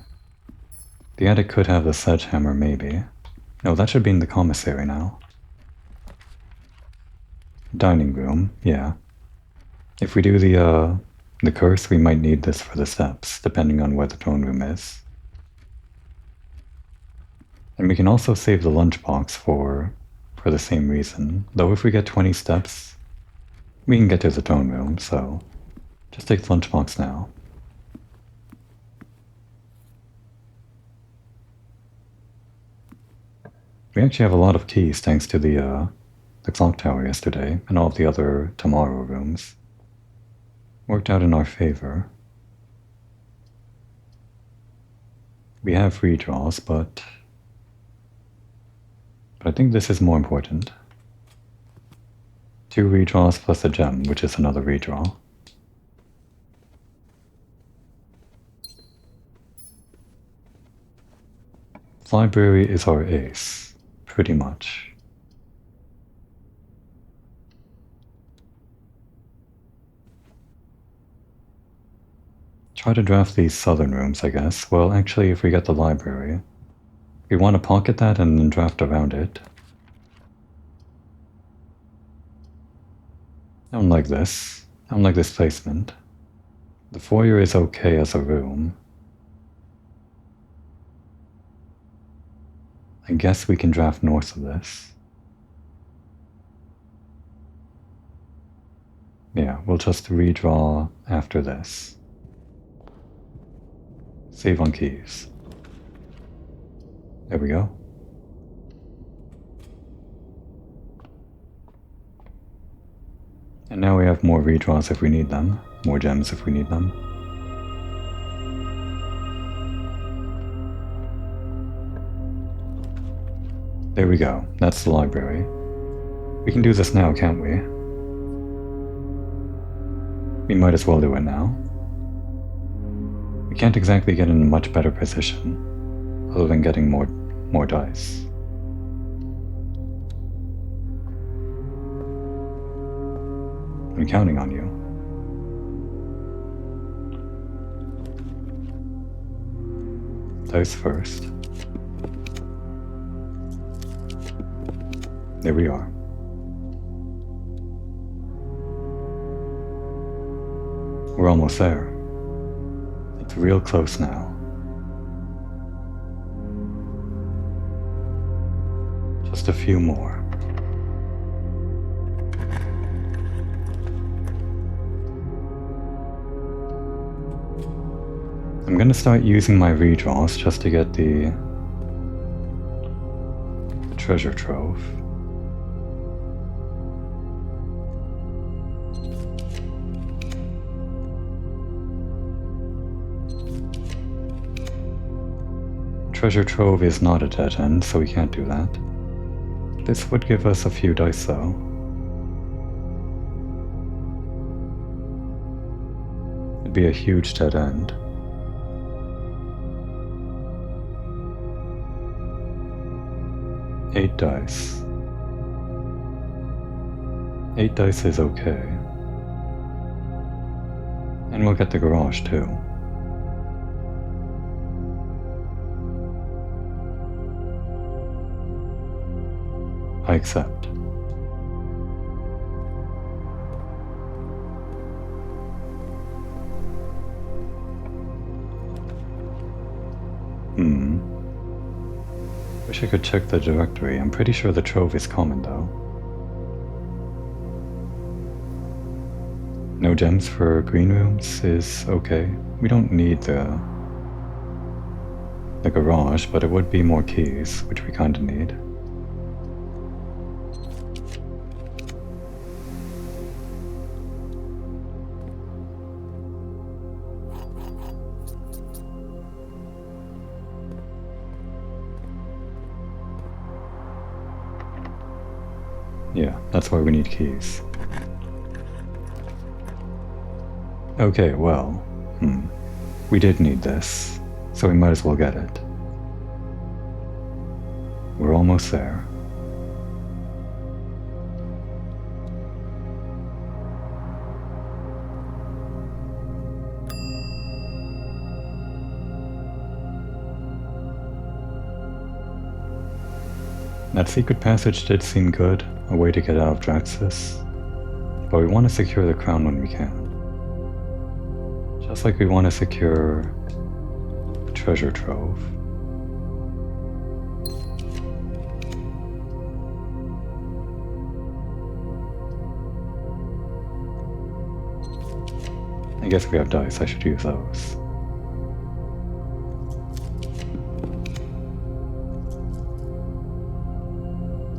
[SPEAKER 1] The attic could have the sledgehammer, maybe. No, that should be in the commissary now. Dining room, yeah. If we do the curse, we might need this for the steps, depending on where the throne room is. And we can also save the lunchbox for the same reason. Though if we get 20 steps, we can get to the throne room, so just take the lunchbox now. We actually have a lot of keys thanks to the clock tower yesterday and all of the other tomorrow rooms. Worked out in our favor. We have redraws, but I think this is more important. 2 redraws plus a gem, which is another redraw. Library is our ace, pretty much. Try to draft these southern rooms, I guess. Well, actually, if we get the library, we want to pocket that and then draft around it. I don't like this. I don't like this placement. The foyer is okay as a room. I guess we can draft north of this. Yeah, we'll just redraw after this. Save on keys. There we go. And now we have more redraws if we need them, more gems if we need them. There we go, that's the library. We can do this now, can't we? We might as well do it now. We can't exactly get in a much better position, other than getting more dice. I'm counting on you. Dice first. There we are. We're almost there. It's real close now. Just a few more. I'm gonna start using my redraws just to get the treasure trove. Treasure trove is not a dead end, so we can't do that. This would give us a few dice though. It'd be a huge dead end. Eight dice. 8 dice is okay. And we'll get the garage too. I accept. Wish I could check the directory. I'm pretty sure the trove is common though. No gems for green rooms is okay. We don't need the garage, but it would be more keys, which we kinda need. Yeah, that's why we need keys. Okay, well, we did need this, so we might as well get it. We're almost there. That secret passage did seem good, a way to get out of Draxus, but we want to secure the crown when we can. Just like we want to secure the treasure trove. I guess we have dice, I should use those.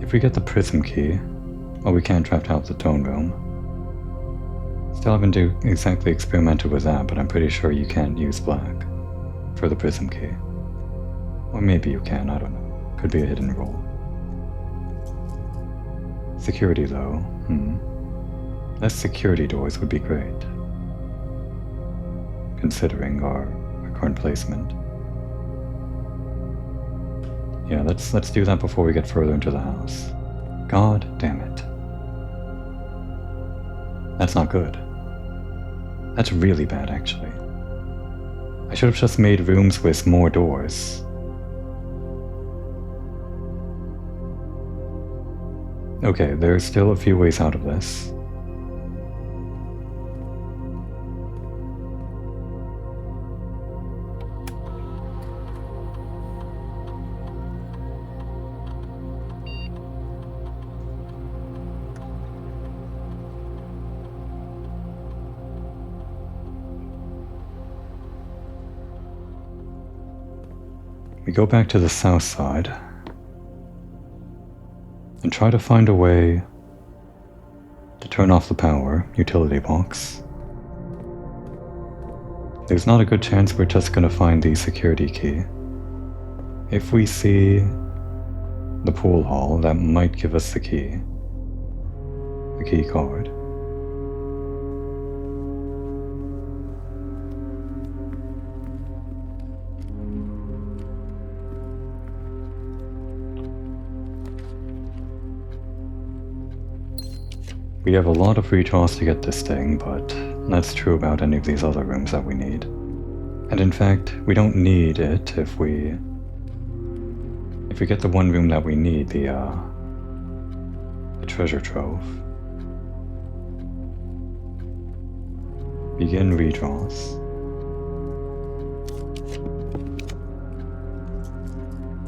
[SPEAKER 1] If we get the prism key, well, we can't draft out the tone room. Still haven't exactly experimented with that, but I'm pretty sure you can't use black for the prism key. Or maybe you can, I don't know. Could be a hidden rule. Security though, less security doors would be great, considering our current placement. Yeah, let's do that before we get further into the house. God damn it. That's not good. That's really bad, actually. I should have just made rooms with more doors. Okay, there's still a few ways out of this. We go back to the south side and try to find a way to turn off the power utility box. There's not a good chance we're just going to find the security key. If we see the pool hall, that might give us the key card. We have a lot of redraws to get this thing, but that's true about any of these other rooms that we need. And in fact, we don't need it if we get the one room that we need, the treasure trove. Begin redraws.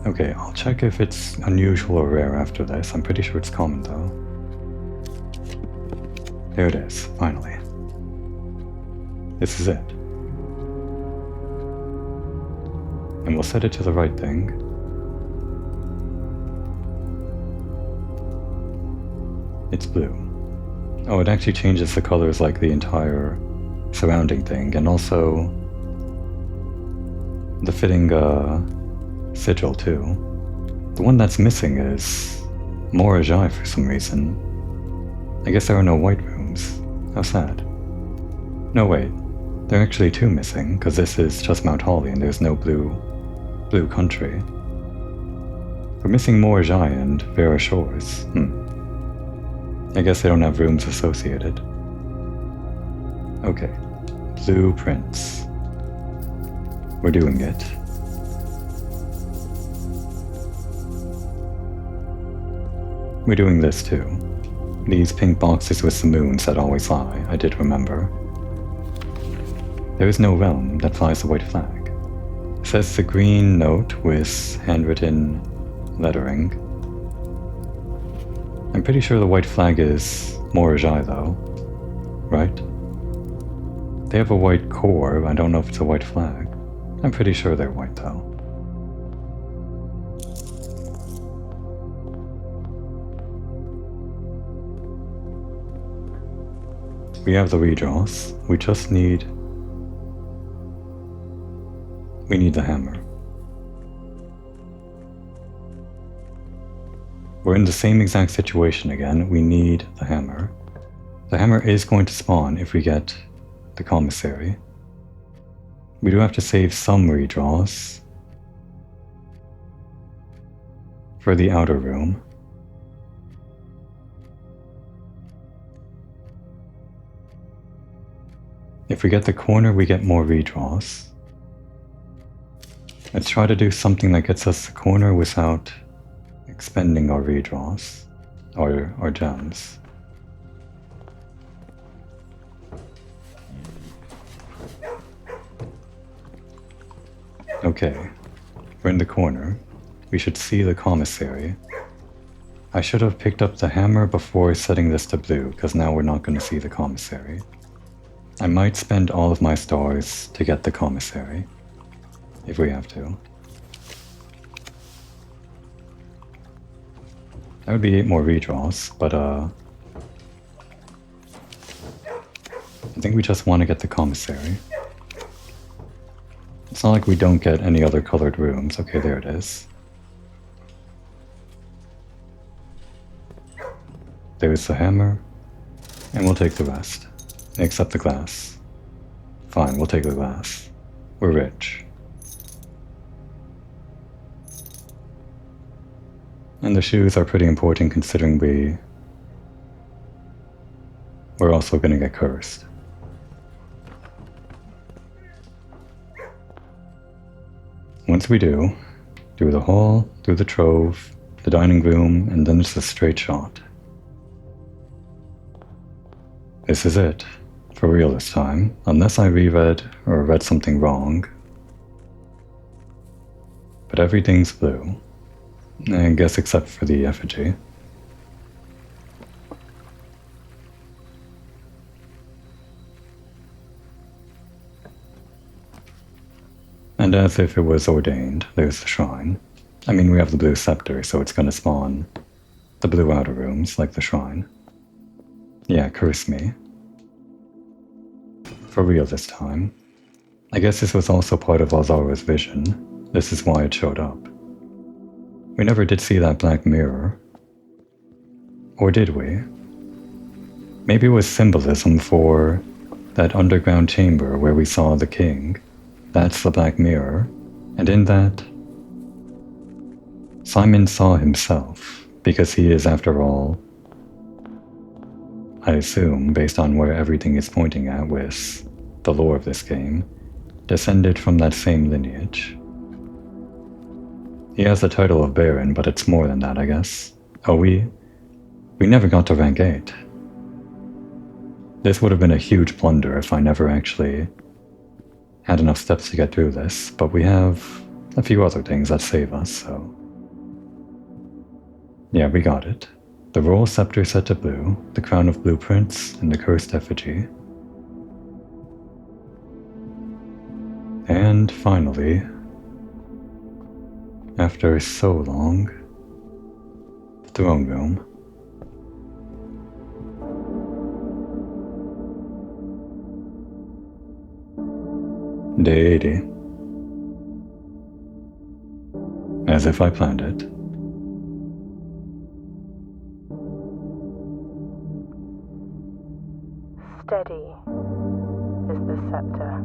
[SPEAKER 1] Okay, I'll check if it's unusual or rare after this. I'm pretty sure it's common though. There it is, finally. This is it. And we'll set it to the right thing. It's blue. Oh, it actually changes the colors like the entire surrounding thing, and also the fitting sigil too. The one that's missing is Morajai for some reason. I guess there are no white rooms. How sad. No wait, there are actually two missing, because this is just Mount Holly and there's no blue country. We're missing Morajai and Vera Shores. I guess they don't have rooms associated. Okay, blueprints. We're doing it. We're doing this too. These pink boxes with the moons that always lie, I did remember. There is no realm that flies the white flag. It says the green note with handwritten lettering. I'm pretty sure the white flag is Morajai though, right? They have a white core, I don't know if it's a white flag. I'm pretty sure they're white though. We have the redraws, we just need... We need the hammer. We're in the same exact situation again, we need the hammer. The hammer is going to spawn if we get the commissary. We do have to save some redraws for the outer room. If we get the corner, we get more redraws. Let's try to do something that gets us the corner without expending our redraws, or gems. Okay, we're in the corner. We should see the commissary. I should have picked up the hammer before setting this to blue, because now we're not going to see the commissary. I might spend all of my stars to get the commissary, if we have to. That would be 8 more redraws, but I think we just want to get the commissary. It's not like we don't get any other colored rooms. Okay, there it is. There's the hammer, and we'll take the rest. Except the glass. Fine, we'll take the glass. We're rich. And the shoes are pretty important considering we're also gonna get cursed. Once we do, through the hall, through the trove, the dining room, and then it's a straight shot. This is it. For real this time, unless I reread or read something wrong. But everything's blue. I guess except for the effigy. And as if it was ordained, there's the shrine. I mean, we have the blue scepter, so it's gonna spawn the blue outer rooms, like the shrine. Yeah, curse me. For real this time. I guess this was also part of Lazara's vision. This is why it showed up. We never did see that black mirror. Or did we? Maybe it was symbolism for that underground chamber where we saw the king. That's the black mirror. And in that, Simon saw himself, because he is, after all, I assume, based on where everything is pointing at with the lore of this game, descended from that same lineage. He has the title of Baron, but it's more than that, I guess. Oh, we never got to rank 8. This would have been a huge blunder if I never actually had enough steps to get through this, but we have a few other things that save us, so... Yeah, we got it. The royal scepter set to blue, the crown of blueprints, and the cursed effigy. And finally, after so long, the throne room. Day 80. As if I planned it.
[SPEAKER 2] Steady is the scepter.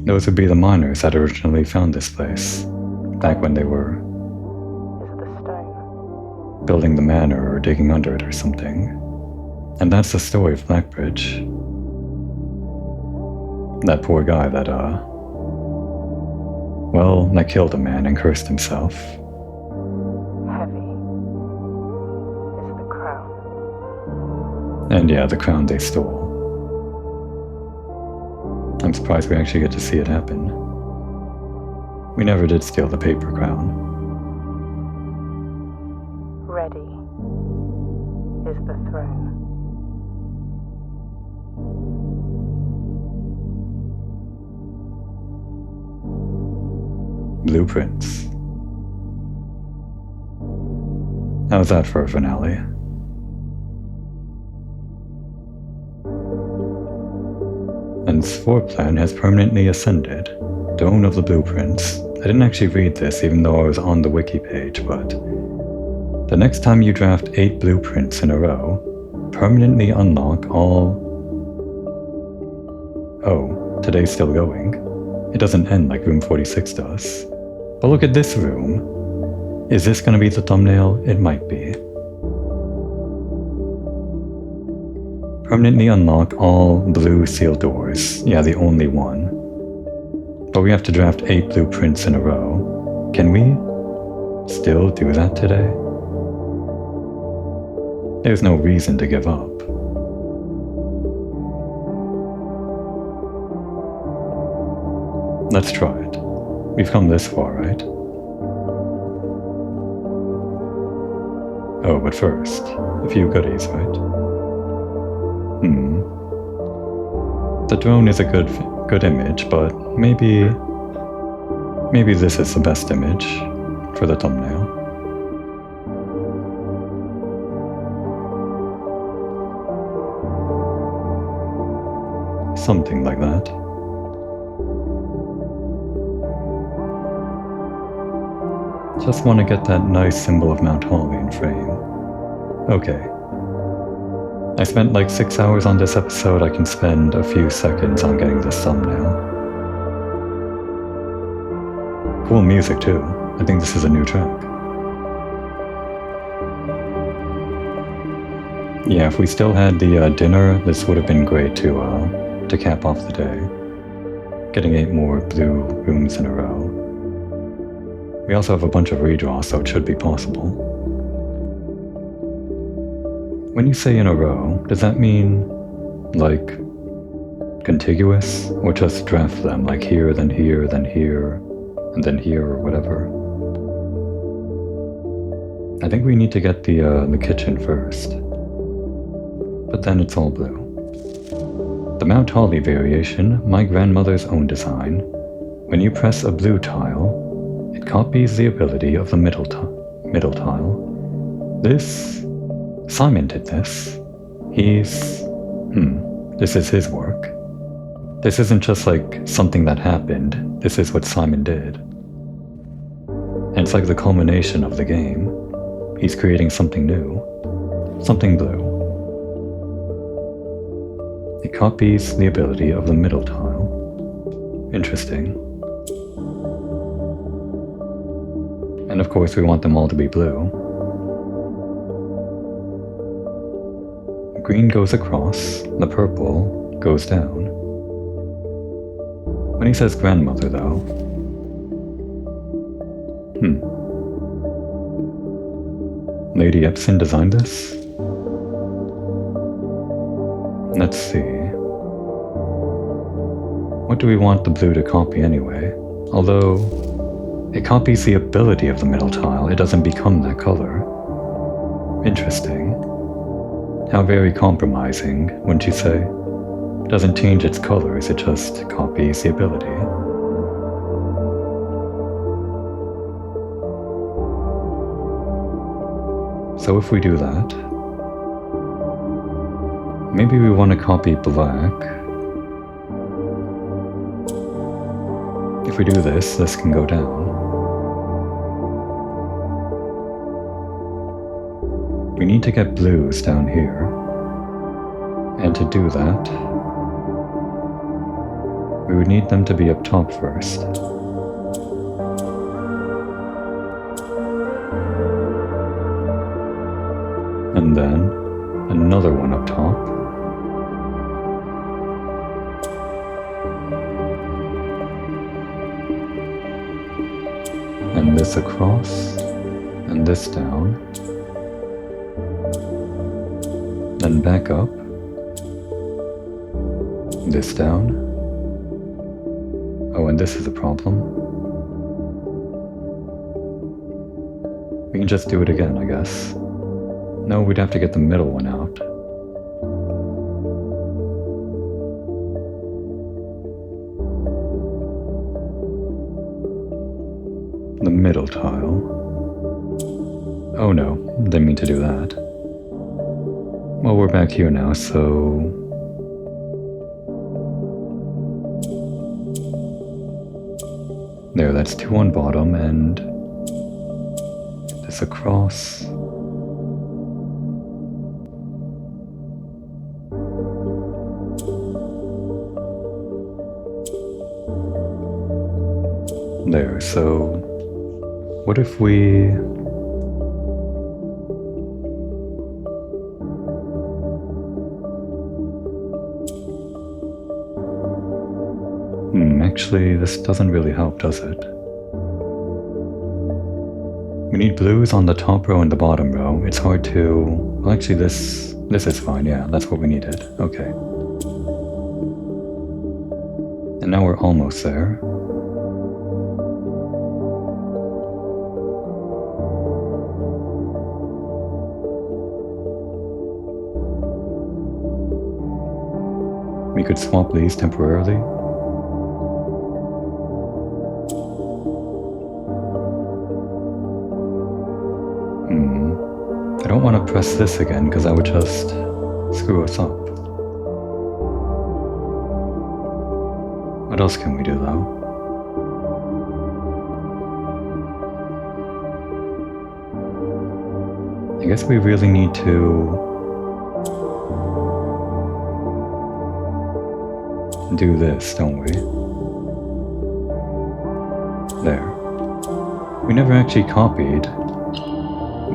[SPEAKER 1] Those would be the miners that originally found this place, back when they were
[SPEAKER 2] Is the stone.
[SPEAKER 1] building the manor or digging under it or something. And that's the story of Blackbridge. That poor guy that, well, that killed a man and cursed himself.
[SPEAKER 2] Heavy is the crown.
[SPEAKER 1] And yeah, the crown they stole. I'm surprised we actually get to see it happen. We never did steal the paper crown.
[SPEAKER 2] Ready is the throne.
[SPEAKER 1] Blueprints. How's that for a finale? And Svorplan has permanently ascended. Throne of the Blueprints. I didn't actually read this even though I was on the wiki page, but the next time you draft 8 blueprints in a row, permanently unlock all... Oh, today's still going. It doesn't end like room 46 does. But look at this room. Is this gonna be the thumbnail? It might be. Permanently unlock all blue sealed doors. Yeah, the only one. But we have to draft 8 blueprints in a row. Can we still do that today? There's no reason to give up. Let's try it. We've come this far, right? Oh, but first, a few goodies, right? The drone is a good image, but maybe this is the best image for the thumbnail. Something like that. Just want to get that nice symbol of Mount Holly in frame. Okay. I spent like 6 hours on this episode. I can spend a few seconds on getting this thumbnail. Cool music too. I think this is a new track. Yeah, if we still had the dinner, this would have been great to cap off the day. Getting 8 more blue rooms in a row. We also have a bunch of redraws, so it should be possible. When you say in a row, does that mean, like, contiguous? Or just draft them, like here, then here, then here, and then here, or whatever? I think we need to get the kitchen first. But then it's all blue. The Mount Holly variation, my grandmother's own design. When you press a blue tile, it copies the ability of the middle tile. Simon did this. This is his work. This isn't just like something that happened. This is what Simon did. And it's like the culmination of the game. He's creating something new. Something blue. It copies the ability of the middle tile. Interesting. And of course we want them all to be blue. Green goes across, the purple goes down. When he says grandmother, though... Lady Epson designed this? Let's see. What do we want the blue to copy anyway? Although, it copies the ability of the middle tile, it doesn't become that color. Interesting. How very compromising, wouldn't you say? It doesn't change its colors, it just copies the ability. So if we do that, maybe we want to copy black. If we do this, this can go down. We need to get blues down here. And to do that, we would need them to be up top first. And then another one up top. And this across, and this down. Then back up. This down. Oh, and this is a problem. We can just do it again, I guess. No, we'd have to get the middle one out. The middle tile. Oh no, didn't mean to do that. Well, we're back here now, so... There, that's 2 on bottom, and... this across... There, so what if we actually this doesn't really help, does it? We need blues on the top row and the bottom row. It's hard to... well, actually this is fine, yeah, that's what we needed. Okay. And now we're almost there. We could swap these temporarily. I don't want to press this again because that would just screw us up. What else can we do though? I guess we really need to do this, don't we? There. We never actually copied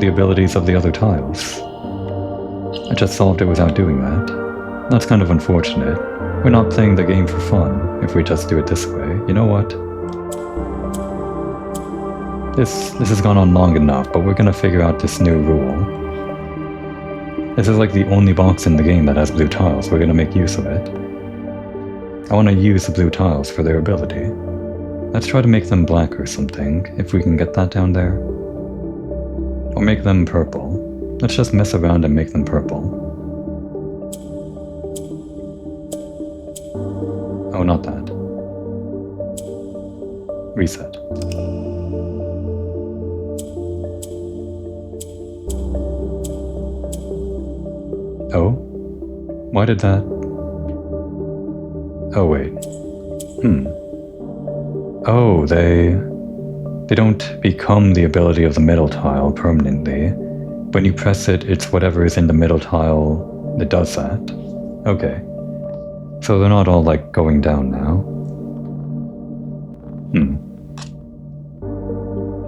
[SPEAKER 1] the abilities of the other tiles. I just solved it without doing that. That's kind of unfortunate. We're not playing the game for fun if we just do it this way. You know what? This has gone on long enough, but we're gonna figure out this new rule. This is like the only box in the game that has blue tiles. We're gonna make use of it. I want to use the blue tiles for their ability. Let's try to make them black or something, if we can get that down there. Or make them purple. Let's just mess around and make them purple. Oh, not that. Reset. Oh? Why did that... oh, wait. Oh, they don't become the ability of the middle tile permanently. When you press it, it's whatever is in the middle tile that does that. Okay. So they're not all, like, going down now.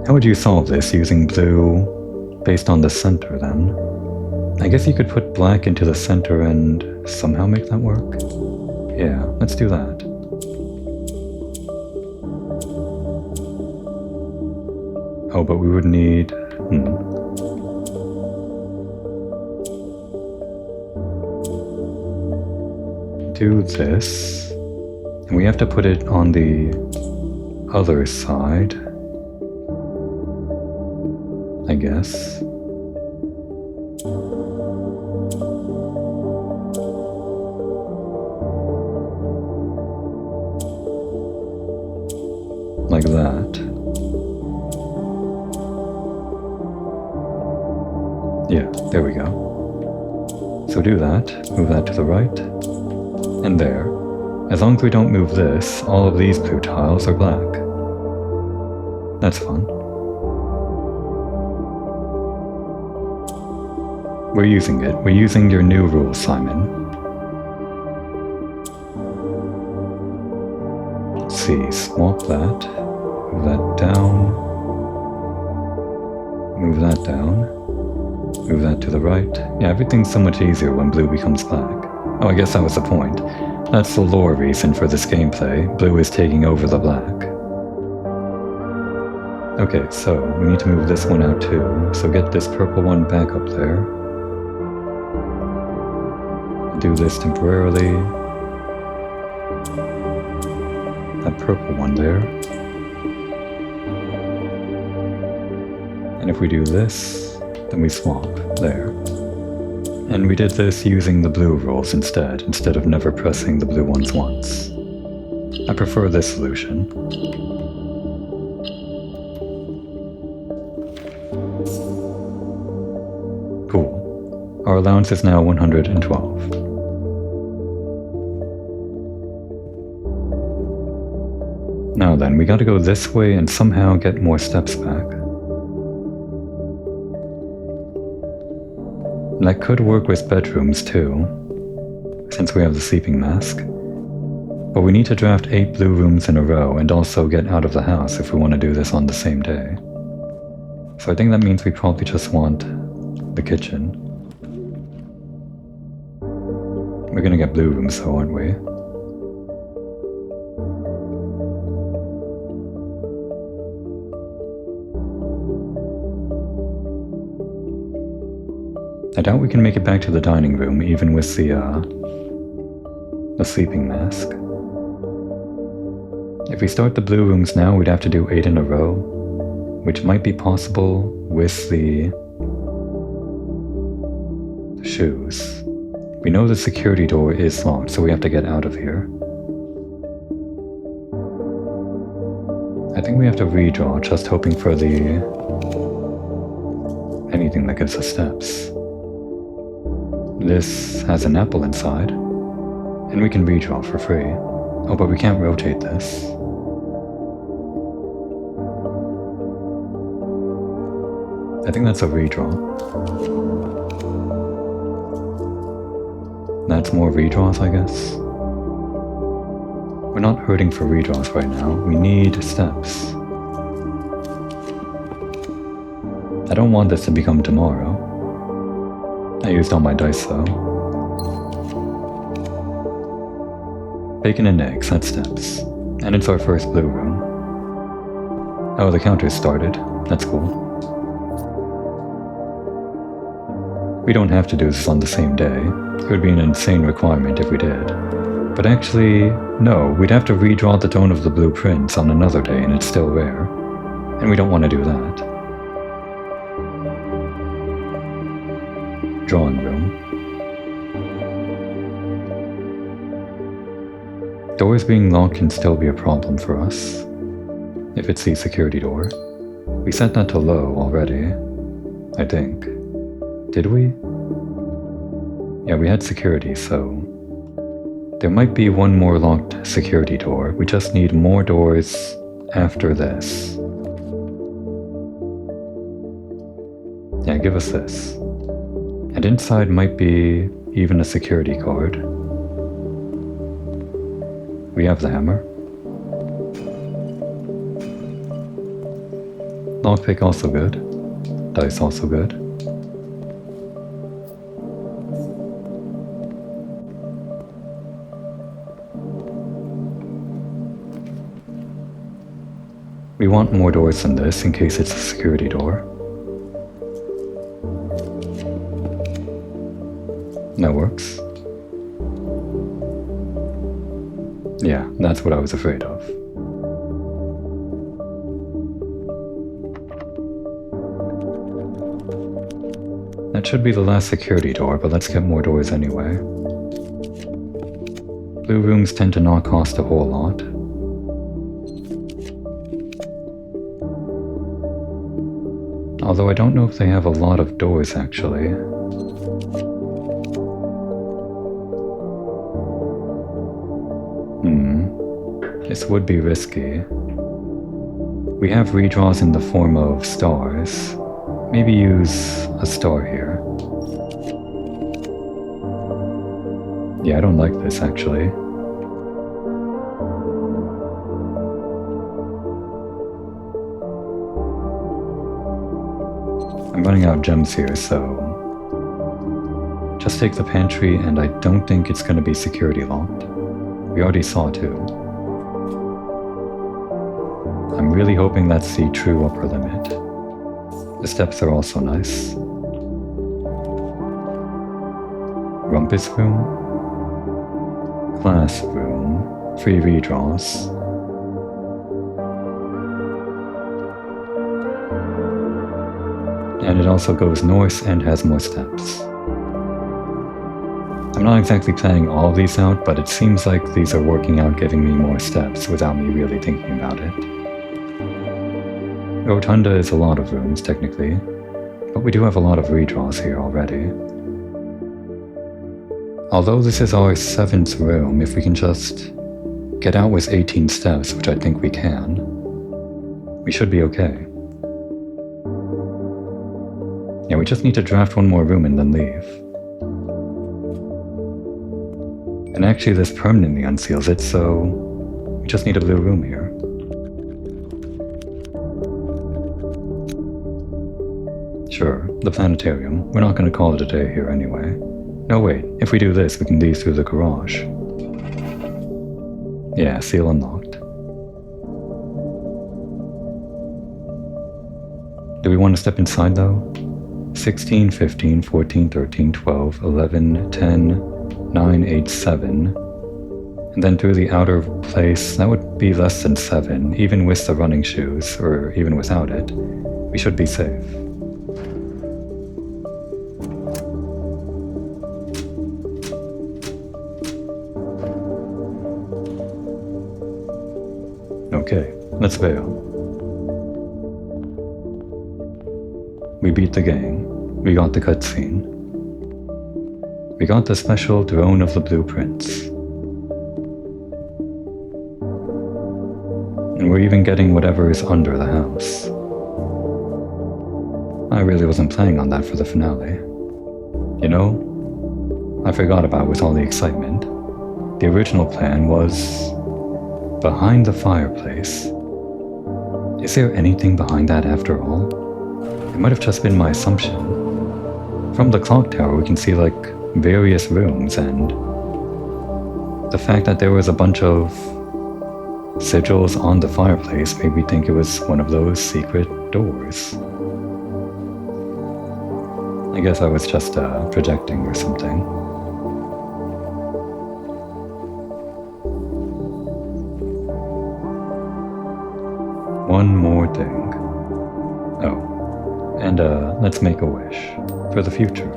[SPEAKER 1] How would you solve this using blue based on the center, then? I guess you could put black into the center and somehow make that work? Yeah, let's do that. Oh, but we would need... do this, and we have to put it on the other side, I guess. Like that. Yeah, there we go. So do that, move that to the right, and there. As long as we don't move this, all of these blue tiles are black. That's fun. We're using it. We're using your new rule, Simon. Let's see, swap that, move that down, move that down, move that to the right. Yeah, everything's so much easier when blue becomes black. Oh, I guess that was the point. That's the lore reason for this gameplay. Blue is taking over the black. Okay, so we need to move this one out too. So get this purple one back up there. Do this temporarily. That purple one there. And if we do this, then we swap there. And we did this using the blue rules instead of never pressing the blue ones once. I prefer this solution. Cool. Our allowance is now 112. Now then, we gotta go this way and somehow get more steps back. That could work with bedrooms too, since we have the sleeping mask. But we need to draft 8 blue rooms in a row and also get out of the house if we want to do this on the same day. So I think that means we probably just want the kitchen. We're gonna get blue rooms though, aren't we? I doubt we can make it back to the dining room even with the sleeping mask. If we start the blue rooms now, we'd have to do 8 in a row, which might be possible with the shoes. We know the security door is locked, so we have to get out of here. I think we have to redraw, just hoping for the anything that gives us steps. This has an apple inside, and we can redraw for free. Oh, but we can't rotate this. I think that's a redraw. That's more redraws, I guess. We're not hurting for redraws right now. We need steps. I don't want this to become tomorrow. I used all my dice though. Bacon and eggs, that's steps. And it's our first blue room. Oh, the counter's started. That's cool. We don't have to do this on the same day. It would be an insane requirement if we did. But actually, no, we'd have to redraw the tone of the blueprints on another day and it's still rare. And we don't want to do that. Drawing room. Doors being locked can still be a problem for us. If it's the security door. We set that to low already, I think. Did we? Yeah, we had security, so... There might be one more locked security door. We just need more doors after this. Yeah, give us this. And inside might be even a security card. We have the hammer. Lockpick also good. Dice also good. We want more doors than this in case it's a security door. That works. Yeah, that's what I was afraid of. That should be the last security door, but let's get more doors anyway. Blue rooms tend to not cost a whole lot. Although I don't know if they have a lot of doors, actually. This would be risky. We have redraws in the form of stars. Maybe use a star here. Yeah, I don't like this, actually. I'm running out of gems here, so just take the pantry, and I don't think it's going to be security locked. We already saw two. I'm really hoping that's the true upper limit. The steps are also nice. Rumpus room? Classroom. Free redraws. And it also goes north and has more steps. I'm not exactly planning all of these out, but it seems like these are working out giving me more steps without me really thinking about it. Rotunda is a lot of rooms, technically, but we do have a lot of redraws here already. Although this is our 7th room, if we can just get out with 18 steps, which I think we can, we should be okay. Yeah, we just need to draft one more room and then leave. And actually this permanently unseals it, so we just need a blue room here. Sure, the planetarium. We're not going to call it a day here anyway. No, wait, if we do this, we can leave through the garage. Yeah, seal unlocked. Do we want to step inside though? 16, 15, 14, 13, 12, 11, 10, 9, 8, 7. And then through the outer place, that would be less than 7, even with the running shoes, or even without it. We should be safe. Okay, let's bail. We beat the gang. We got the cutscene. We got the special drone of the blueprints. And we're even getting whatever is under the house. I really wasn't planning on that for the finale. You know, I forgot about it with all the excitement. The original plan was behind the fireplace. Is there anything behind that after all? It might have just been my assumption. From the clock tower we can see like various rooms, and the fact that there was a bunch of sigils on the fireplace made me think it was one of those secret doors. I guess I was just projecting or something. One more thing. Oh. And let's make a wish for the future.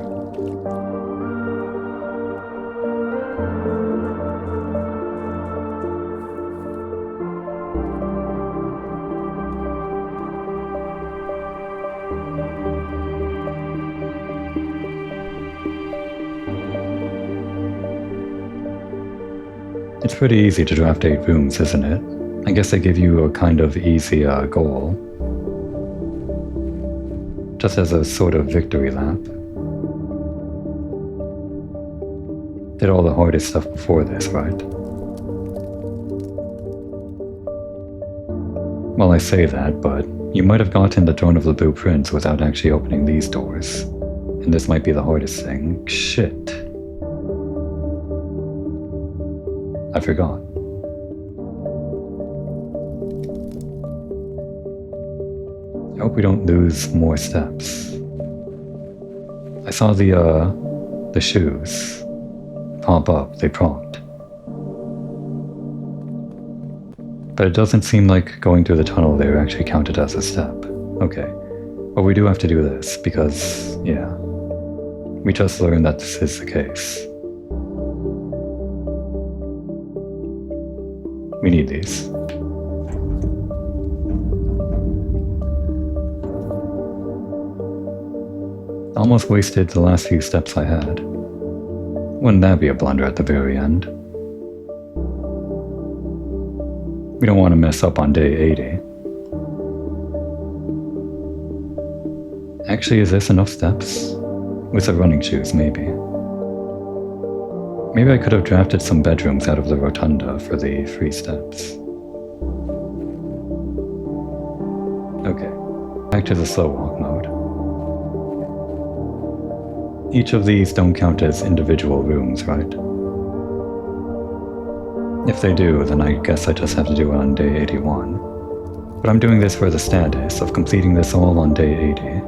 [SPEAKER 1] It's pretty easy to draft 8 rooms, isn't it? I guess they give you a kind of easy goal. Just as a sort of victory lap. Did all the hardest stuff before this, right? Well, I say that, but you might have gotten the Throne of the Blueprints without actually opening these doors. And this might be the hardest thing. Shit. I forgot. I hope we don't lose more steps. I saw the shoes pop up, they propped. But it doesn't seem like going through the tunnel there actually counted as a step. Okay. But we do have to do this, because, yeah. We just learned that this is the case. We need these. Almost wasted the last few steps I had. Wouldn't that be a blunder at the very end? We don't want to mess up on day 80. Actually, is this enough steps? With the running shoes, maybe. Maybe I could have drafted some bedrooms out of the rotunda for the free steps. Okay, back to the slow walk mode. Each of these don't count as individual rooms, right? If they do, then I guess I just have to do it on day 81. But I'm doing this for the status of completing this all on day 80.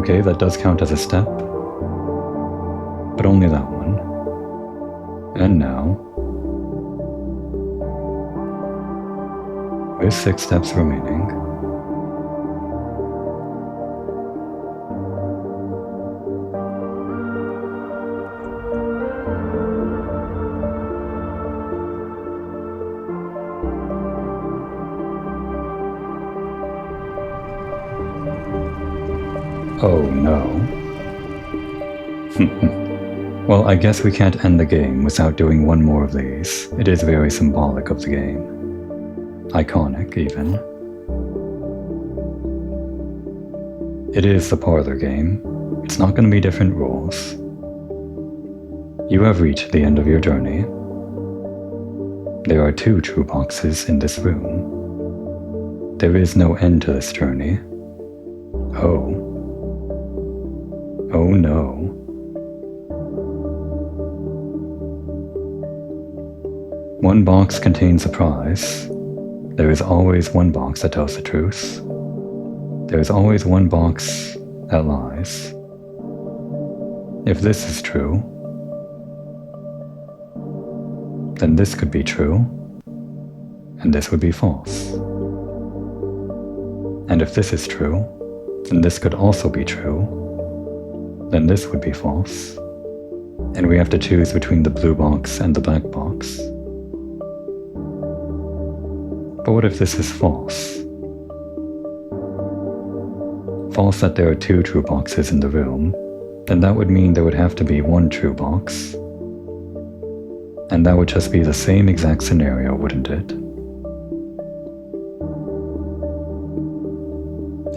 [SPEAKER 1] Okay, that does count as a step, but only that one. And now, with 6 steps remaining, oh no. Well, I guess we can't end the game without doing one more of these. It is very symbolic of the game. Iconic, even. It is the parlor game. It's not going to be different rules. You have reached the end of your journey. There are 2 true boxes in this room. There is no end to this journey. Oh. Oh no. One box contains a prize. There is always one box that tells the truth. There is always one box that lies. If this is true, then this could be true, and this would be false. And if this is true, then this could also be true, then this would be false. And we have to choose between the blue box and the black box. But what if this is false? False that there are 2 true boxes in the room, then that would mean there would have to be 1 true box. And that would just be the same exact scenario, wouldn't it?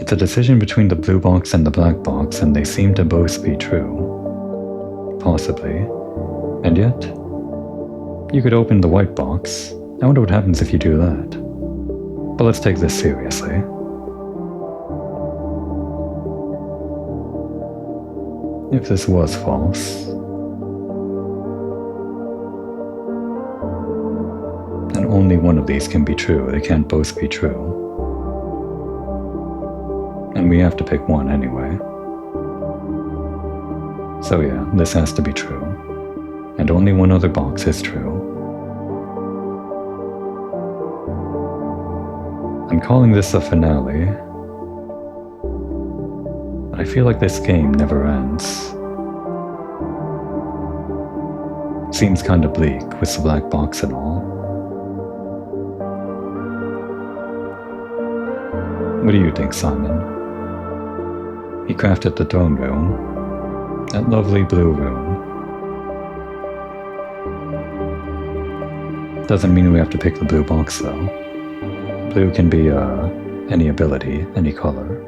[SPEAKER 1] It's a decision between the blue box and the black box, and they seem to both be true. Possibly. And yet, you could open the white box. I wonder what happens if you do that. But let's take this seriously. If this was false, then only one of these can be true. They can't both be true. And we have to pick one anyway. So yeah, this has to be true. And only one other box is true. I'm calling this a finale. But I feel like this game never ends. Seems kinda bleak with the black box and all. What do you think, Simon? He crafted the throne room. That lovely blue room. Doesn't mean we have to pick the blue box though. Blue can be any ability, any color.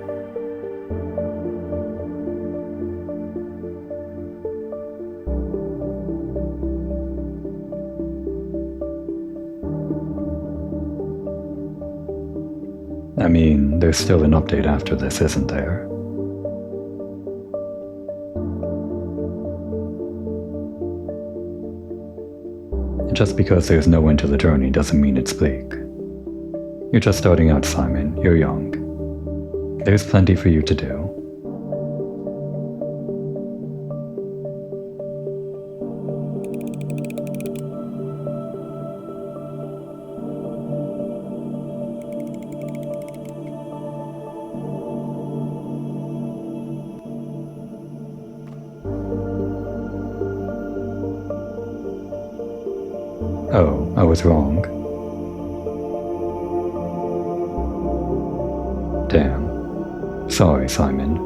[SPEAKER 1] I mean, there's still an update after this, isn't there? Just because there's no end to the journey doesn't mean it's bleak. You're just starting out, Simon. You're young. There's plenty for you to do. I was wrong. Damn. Sorry, Simon.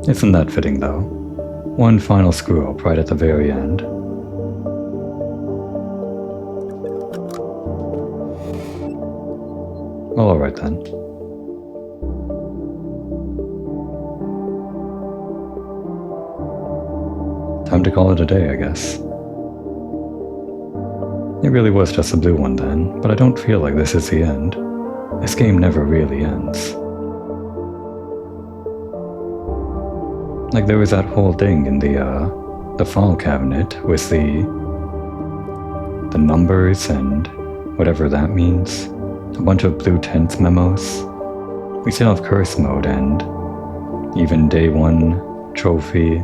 [SPEAKER 1] Isn't that fitting, though? One final screw-up right at the very end. Well, alright then. Time to call it a day, I guess. It really was just a blue one then, but I don't feel like this is the end. This game never really ends. Like there was that whole thing in the file cabinet with the numbers and whatever that means. A bunch of blue tense memos. We still have curse mode and even day 1 trophy,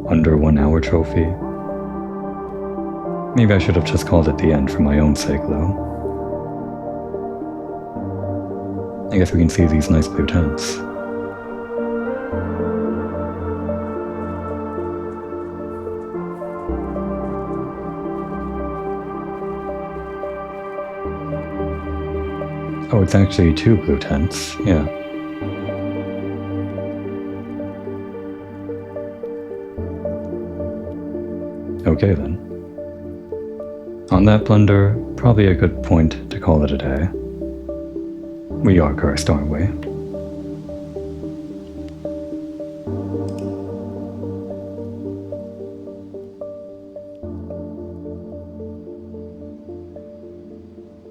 [SPEAKER 1] under 1 hour trophy. Maybe I should have just called it the end for my own sake though. I guess we can see these nice blue tents. Oh, it's actually 2 blue tents, yeah. Okay then. On that blunder, probably a good point to call it a day. We are cursed, aren't we?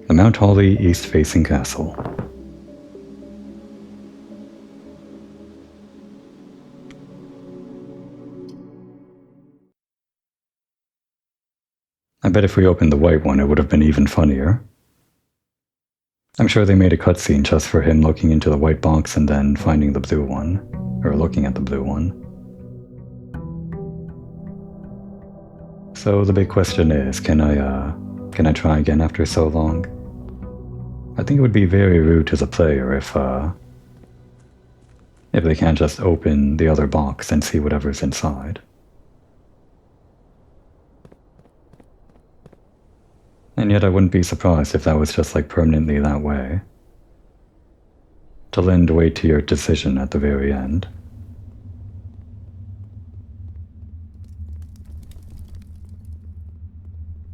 [SPEAKER 1] The Mount Holly east-facing castle. I bet if we opened the white one, it would have been even funnier. I'm sure they made a cutscene just for him looking into the white box and then finding the blue one, or looking at the blue one. So the big question is, can I try again after so long? I think it would be very rude to the player if they can't just open the other box and see whatever's inside. And yet I wouldn't be surprised if that was just like permanently that way. To lend weight to your decision at the very end.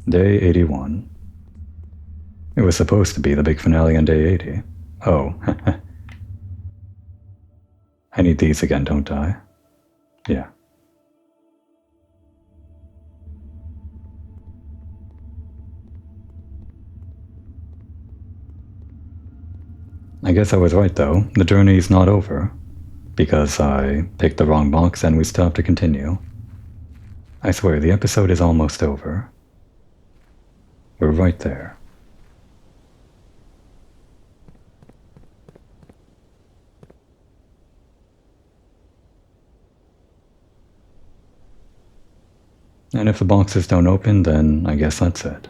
[SPEAKER 1] Day 81. It was supposed to be the big finale on day 80. Oh, I need these again, don't I? Yeah. I guess I was right though, the journey's not over. Because I picked the wrong box and we still have to continue. I swear, the episode is almost over. We're right there. And if the boxes don't open, then I guess that's it.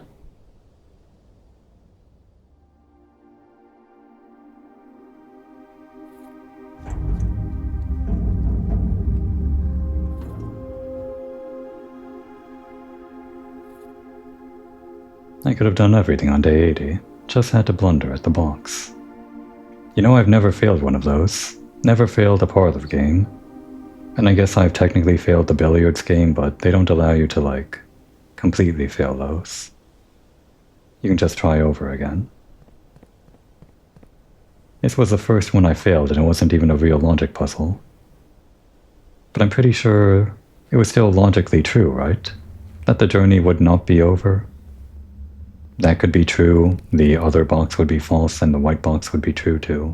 [SPEAKER 1] I could have done everything on day 80, just had to blunder at the box. You know, I've never failed one of those. Never failed a parlor game. And I guess I've technically failed the billiards game, but they don't allow you to, like, completely fail those. You can just try over again. This was the first one I failed, and it wasn't even a real logic puzzle. But I'm pretty sure it was still logically true, right? That the journey would not be over. That could be true, the other box would be false, and the white box would be true too.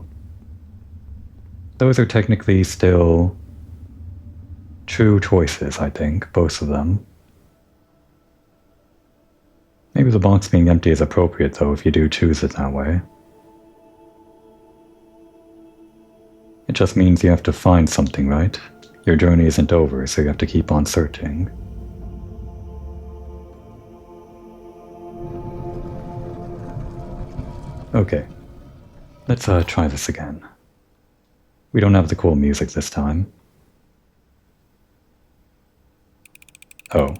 [SPEAKER 1] Those are technically still true choices, I think, both of them. Maybe the box being empty is appropriate though if you do choose it that way. It just means you have to find something, right? Your journey isn't over, so you have to keep on searching. Okay, let's try this again. We don't have the cool music this time. Oh.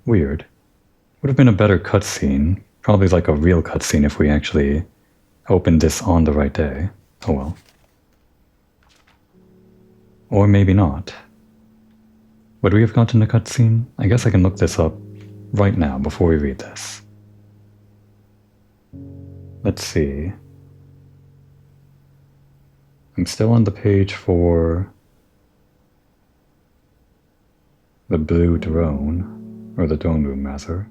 [SPEAKER 1] Weird. Would have been a better cutscene, probably like a real cutscene if we actually opened this on the right day. Oh well. Or maybe not. Would we have gotten a cutscene? I guess I can look this up right now before we read this. Let's see. I'm still on the page for the blue drone, or the drone room rather.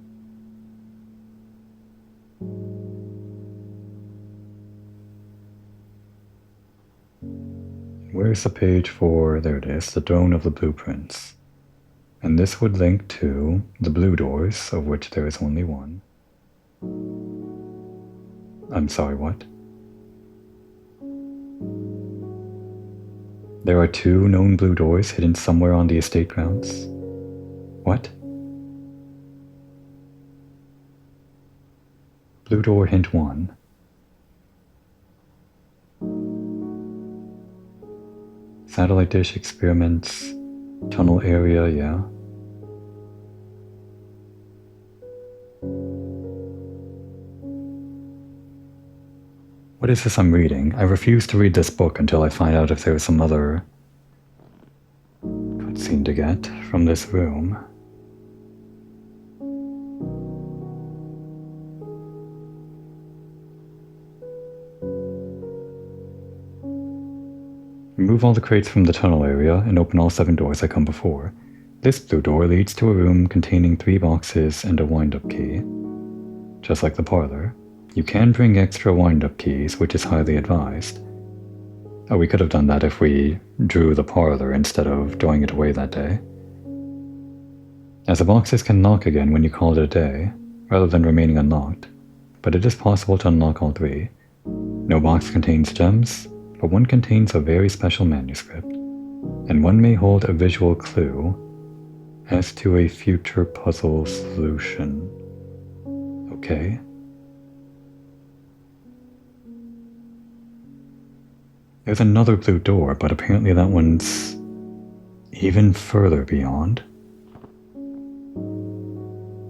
[SPEAKER 1] Where's the page for, there it is, the drone of the blueprints. And this would link to the blue doors, of which there is only one. I'm sorry, what? There are 2 known blue doors hidden somewhere on the estate grounds. What? Blue door hint 1. Satellite dish experiments, tunnel area, yeah. What is this I'm reading? I refuse to read this book until I find out if there's some other cutscene to get from this room. Remove all the crates from the tunnel area and open all 7 doors that come before. This blue door leads to a room containing 3 boxes and a wind-up key. Just like the parlor. You can bring extra wind-up keys, which is highly advised. Oh, we could have done that if we drew the parlor instead of throwing it away that day. As the boxes can lock again when you call it a day, rather than remaining unlocked, but it is possible to unlock all 3. No box contains gems, but one contains a very special manuscript, and one may hold a visual clue as to a future puzzle solution. Okay. There's another blue door, but apparently that one's even further beyond.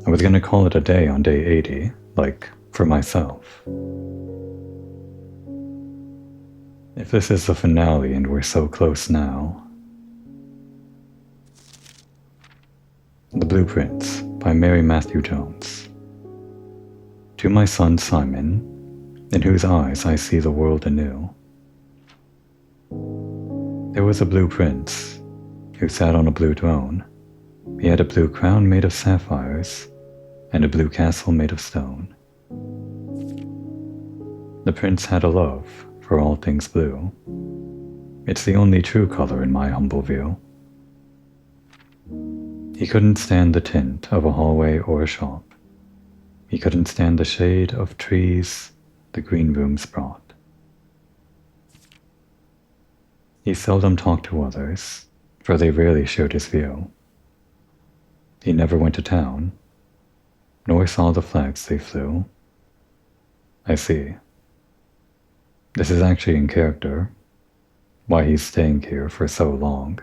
[SPEAKER 1] I was gonna call it a day on day 80, like, for myself. If this is the finale and we're so close now. The Blueprints by Mary Matthew Jones. To my son Simon, in whose eyes I see the world anew. There was a blue prince, who sat on a blue throne. He had a blue crown made of sapphires, and a blue castle made of stone. The prince had a love for all things blue. It's the only true color in my humble view. He couldn't stand the tint of a hallway or a shop. He couldn't stand the shade of trees the green rooms brought. He seldom talked to others, for they rarely shared his view. He never went to town, nor saw the flags they flew. I see. This is actually in character, why he's staying here for so long.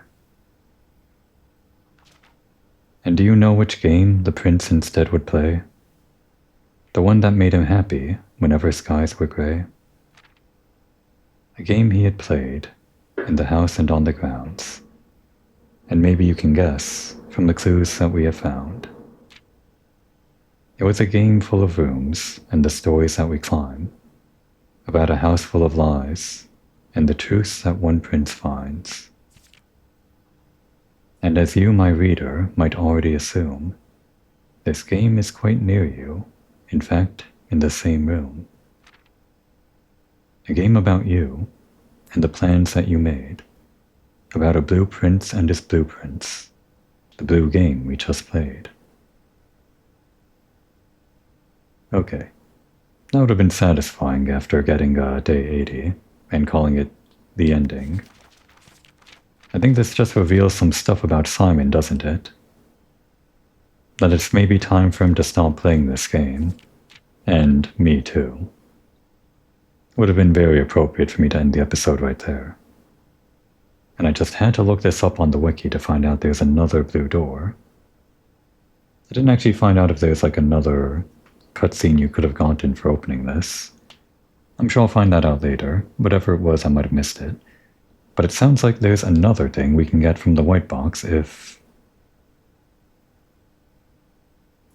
[SPEAKER 1] And do you know which game the prince instead would play? The one that made him happy whenever skies were gray. A game he had played in the house and on the grounds, and maybe you can guess from the clues that we have found. It was a game full of rooms and the stories that we climb, about a house full of lies and the truths that one prince finds. And as you, my reader, might already assume, this game is quite near you, in fact, in the same room. A game about you and the plans that you made, about a blue prince and his blueprints, the blue game we just played. Okay, that would have been satisfying after getting day 80 and calling it the ending. I think this just reveals some stuff about Simon, doesn't it? that it's maybe time for him to stop playing this game. And me too. Would have been very appropriate for me to end the episode right there. And I just had to look this up on the wiki to find out there's another blue door. I didn't actually find out if there's like another cutscene you could have gotten for opening this. I'm sure I'll find that out later. Whatever it was, I might have missed it. But it sounds like there's another thing we can get from the white box if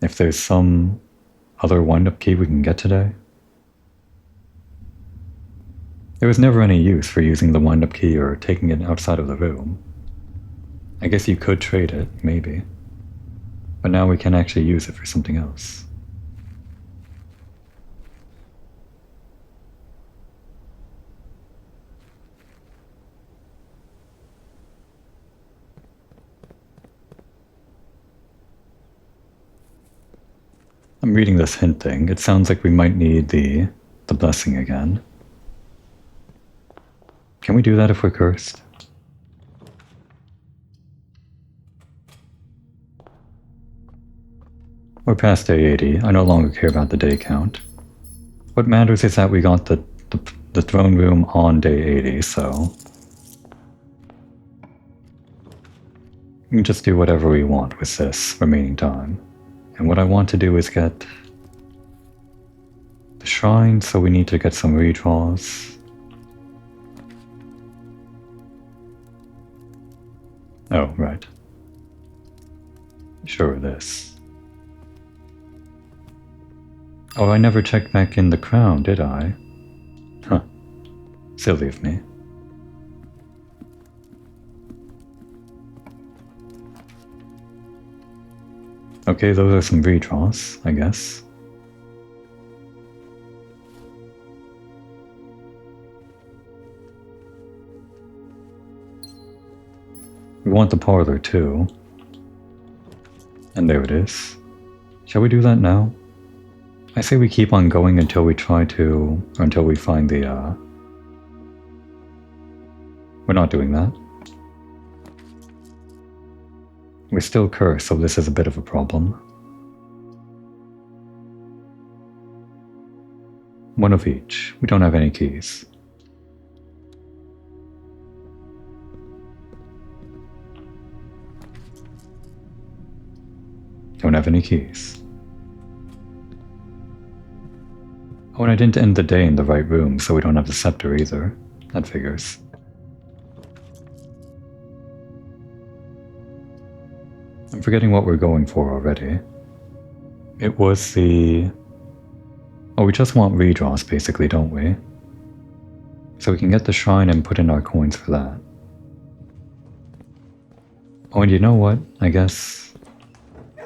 [SPEAKER 1] there's some other wind-up key we can get today. There was never any use for using the wind-up key or taking it outside of the room. I guess you could trade it, maybe. But now we can actually use it for something else. I'm reading this hint thing. It sounds like we might need the blessing again. Can we do that if we're cursed? We're past day 80. I no longer care about the day count. What matters is that we got the throne room on day 80, so we can just do whatever we want with this remaining time. And what I want to do is get the shrine, so we need to get some redraws. Oh, right. Sure, this. Oh, I never checked back in the crown, did I? Huh. Silly of me. Okay, those are some redraws, I guess. We want the parlor too. And there it is. Shall we do that now? I say we keep on going until we find the, We're not doing that. We're still cursed, so this is a bit of a problem. One of each. We don't have any keys. Don't have any keys. Oh, and I didn't end the day in the right room, so we don't have the scepter either. That figures. I'm forgetting what we're going for already. It was the... Oh, we just want redraws basically, don't we? So we can get the shrine and put in our coins for that. Oh, and you know what? I guess...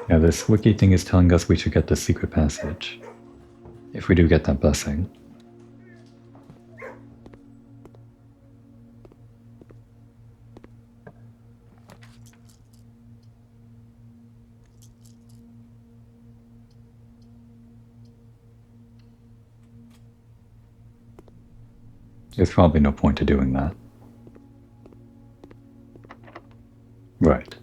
[SPEAKER 1] Yeah, this wiki thing is telling us we should get the secret passage. If we do get that blessing. There's probably no point to doing that. Right.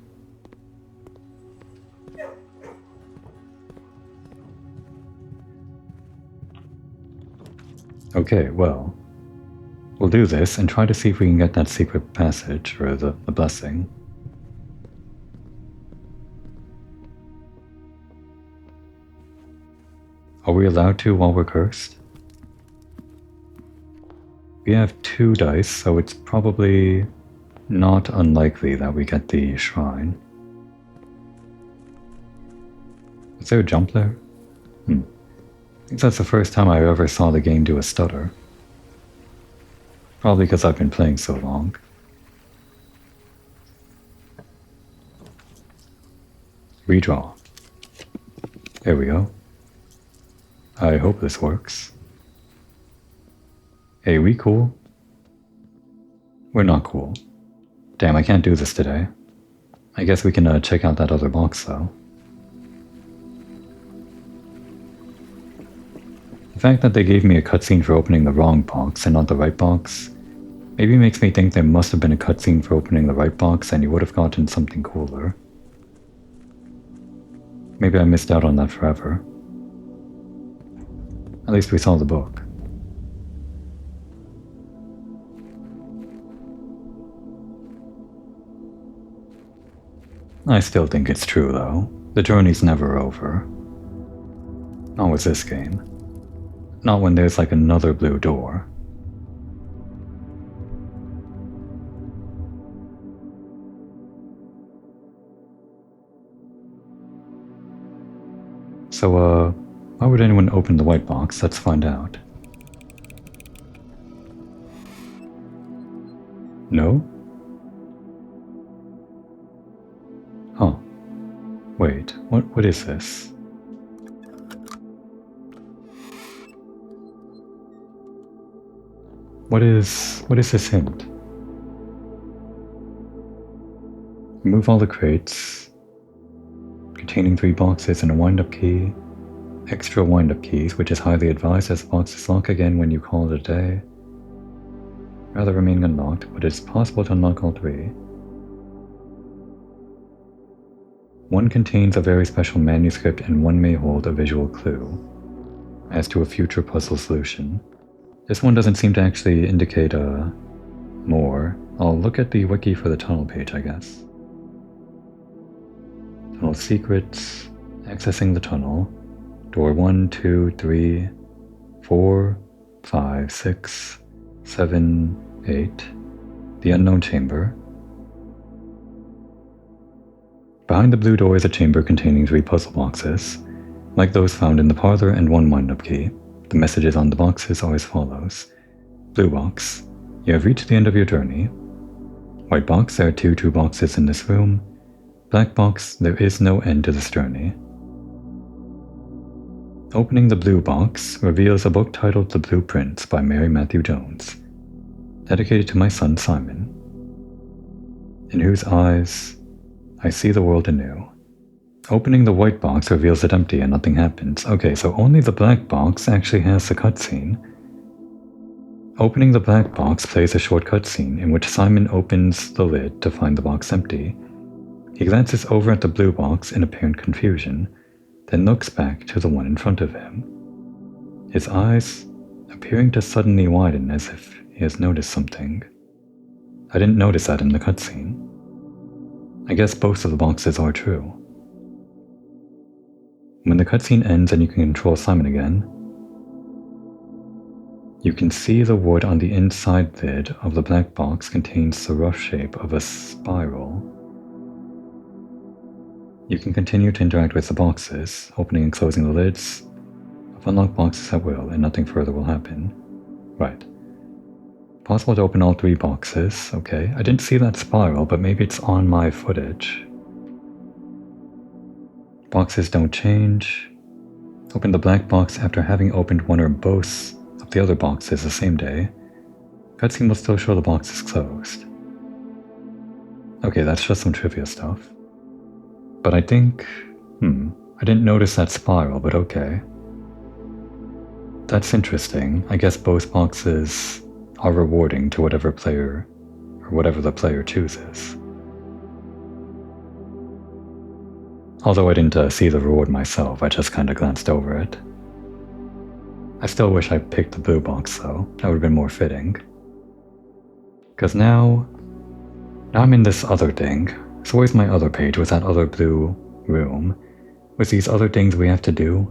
[SPEAKER 1] Okay, well, we'll do this and try to see if we can get that secret passage, or the blessing. Are we allowed to while we're cursed? We have 2 dice, so it's probably not unlikely that we get the shrine. Is there a jump there? I think that's the first time I ever saw the game do a stutter. Probably because I've been playing so long. Redraw. There we go. I hope this works. Hey, we cool? We're not cool. Damn, I can't do this today. I guess we can check out that other box though. The fact that they gave me a cutscene for opening the wrong box and not the right box maybe makes me think there must have been a cutscene for opening the right box and you would have gotten something cooler. Maybe I missed out on that forever. At least we saw the book. I still think it's true, though. The journey's never over. Not with this game. Not when there's like another blue door. So, why would anyone open the white box? Let's find out. No? Huh. Wait, what is this? What is this hint? Remove all the crates containing 3 boxes and a wind-up key. Extra wind-up keys, which is highly advised as the boxes lock again when you call it a day. Rather remaining unlocked, but it's possible to unlock all 3. One contains a very special manuscript and one may hold a visual clue as to a future puzzle solution. This one doesn't seem to actually indicate more. I'll look at the wiki for the tunnel page, I guess. Tunnel secrets, accessing the tunnel. Door 1, 2, 3, 4, 5, 6, 7, 8. The unknown chamber. Behind the blue door is a chamber containing 3 puzzle boxes, like those found in the parlor, and 1 wind-up key. The messages on the boxes are as follows. Blue box, you have reached the end of your journey. White box, there are 2 true boxes in this room. Black box, there is no end to this journey. Opening the blue box reveals a book titled The Blueprints by Mary Matthew Jones, dedicated to my son Simon, in whose eyes I see the world anew. Opening the white box reveals it empty and nothing happens. Okay, so only the black box actually has the cutscene. Opening the black box plays a short cutscene in which Simon opens the lid to find the box empty. He glances over at the blue box in apparent confusion, then looks back to the one in front of him, his eyes appearing to suddenly widen as if he has noticed something. I didn't notice that in the cutscene. I guess both of the boxes are true. When the cutscene ends and you can control Simon again, you can see the wood on the inside lid of the black box contains the rough shape of a spiral. You can continue to interact with the boxes, opening and closing the lids of unlocked boxes at will, and nothing further will happen. Right. Possible to open all 3 boxes, okay. I didn't see that spiral, but maybe it's on my footage. Boxes don't change. Open the black box after having opened one or both of the other boxes the same day. Cutscene will still show the boxes closed. Okay, that's just some trivia stuff. But I think... I didn't notice that spiral, but okay. That's interesting. I guess both boxes are rewarding to whatever player, or whatever the player chooses. Although I didn't see the reward myself, I just kinda glanced over it. I still wish I picked the blue box though, that would've been more fitting. Cause now I'm in this other thing. So where's my other page with that other blue room? With these other things we have to do?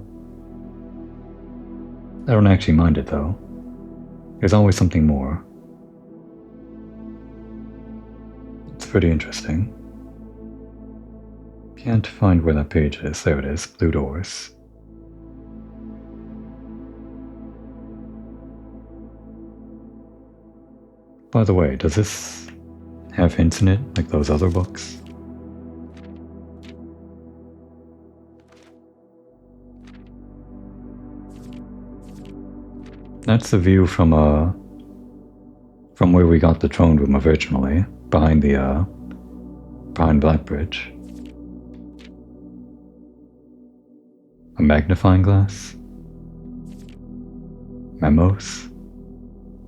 [SPEAKER 1] I don't actually mind it though. There's always something more. It's pretty interesting. Can't find where that page is. There it is. Blue doors. By the way, does this have hints in it like those other books? That's the view from where we got the throne room originally, behind Blackbridge. A magnifying glass? Memos?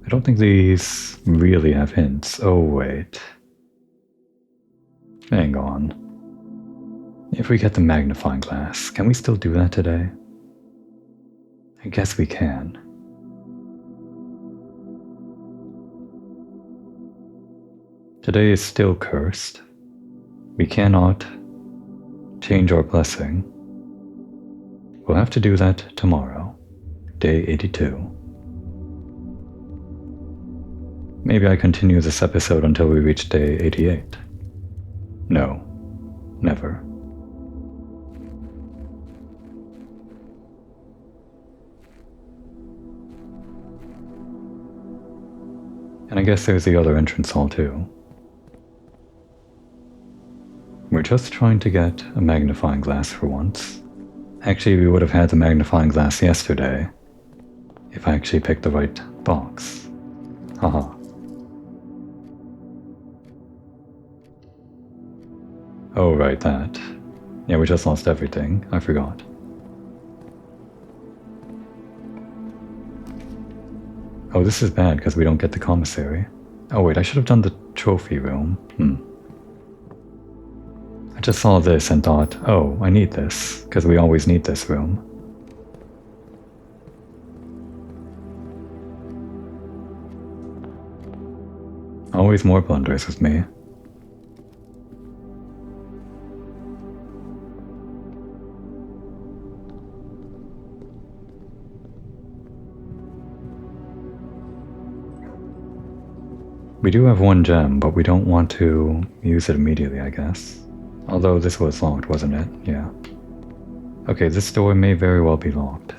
[SPEAKER 1] I don't think these really have hints. Oh, wait. Hang on. If we get the magnifying glass, can we still do that today? I guess we can. Today is still cursed. We cannot change our blessing. We'll have to do that tomorrow, day 82. Maybe I continue this episode until we reach day 88. No, never. And I guess there's the other entrance hall too. We're just trying to get a magnifying glass for once. Actually, we would have had the magnifying glass yesterday if I actually picked the right box. Haha. Oh, right, that. Yeah, we just lost everything. I forgot. Oh, this is bad because we don't get the commissary. Oh wait, I should have done the trophy room. I just saw this and thought, oh, I need this, because we always need this room. Always more blunders with me. We do have one gem, but we don't want to use it immediately, I guess. Although this was locked, wasn't it? Yeah. Okay, this door may very well be locked.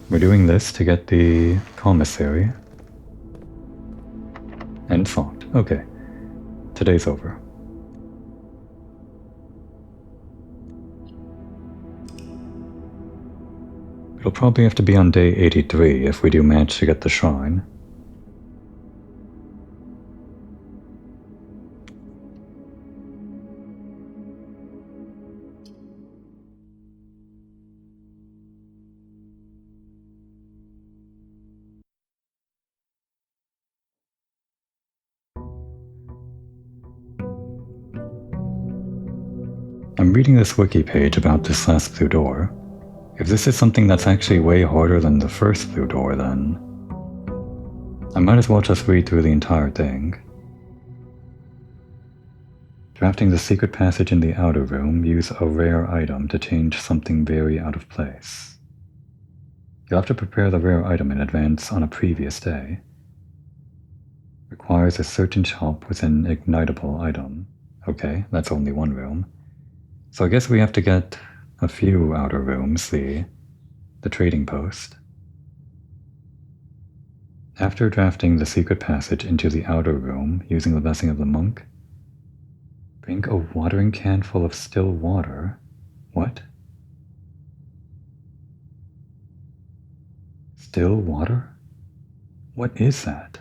[SPEAKER 1] We're doing this to get the commissary. And it's locked. Okay. Today's over. It'll probably have to be on day 83 if we do manage to get the shrine. I'm reading this wiki page about this last blue door. If this is something that's actually way harder than the first blue door, then I might as well just read through the entire thing. Drafting the secret passage in the outer room, use a rare item to change something very out of place. You'll have to prepare the rare item in advance on a previous day. Requires a certain shop with an ignitable item. Okay, that's only one room. So I guess we have to get a few outer rooms, the trading post. After drafting the secret passage into the outer room using the blessing of the monk, bring a watering can full of still water. What? Still water? What is that?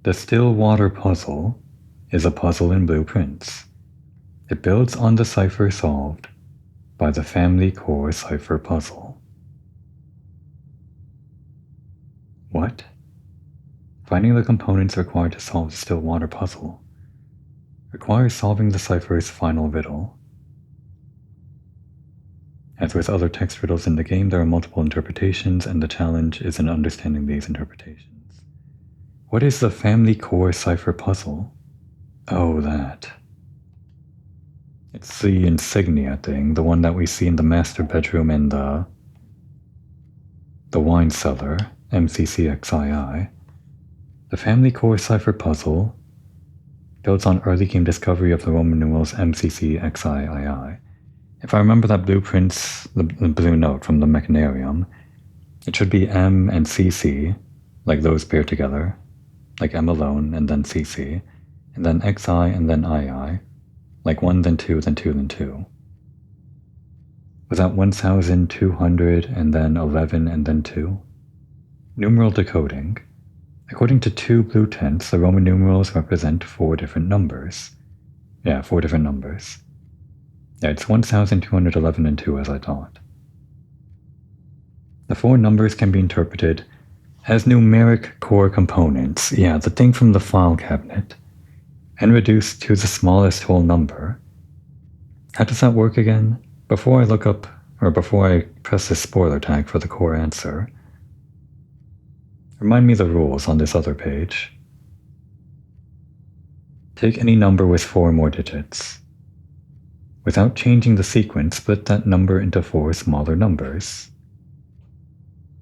[SPEAKER 1] The still water puzzle is a puzzle in blueprints. It builds on the cipher solved by the family core cipher puzzle. What? Finding the components required to solve the still water puzzle requires solving the cipher's final riddle. As with other text riddles in the game, there are multiple interpretations, and the challenge is in understanding these interpretations. What is the family core cipher puzzle? Oh, that. It's the insignia thing, the one that we see in the master bedroom in the wine cellar, MCCXII. The family core cipher puzzle builds on early game discovery of the Roman numerals MCCXII. If I remember that blueprint's, the blue note from the Mechanarium, it should be M and CC, like those paired together, like M alone and then CC, and then XI and then II. Like 1, then 2, then 2, then 2. Was that 1200 and then 11 and then 2? Numeral decoding. According to 2 blue tents, the Roman numerals represent 4 different numbers. Yeah, 4 different numbers. Yeah, it's 1211 and 2 as I thought. The 4 numbers can be interpreted as numeric core components, yeah, the thing from the file cabinet, and reduced to the smallest whole number. How does that work again? Before I press this spoiler tag for the core answer, remind me the rules on this other page. Take any number with 4 or more digits. Without changing the sequence, split that number into 4 smaller numbers.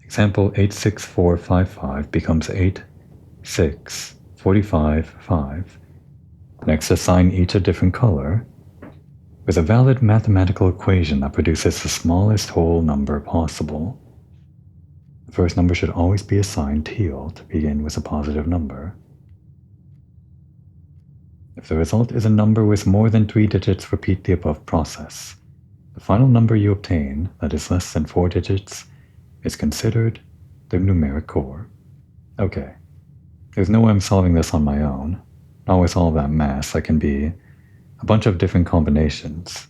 [SPEAKER 1] Example 86455 becomes 86455. Next, assign each a different color with a valid mathematical equation that produces the smallest whole number possible. The first number should always be assigned teal to begin with a positive number. If the result is a number with more than 3 digits, repeat the above process. The final number you obtain, that is less than 4 digits, is considered the numeric core. Okay, there's no way I'm solving this on my own. Not with all that math, that can be a bunch of different combinations.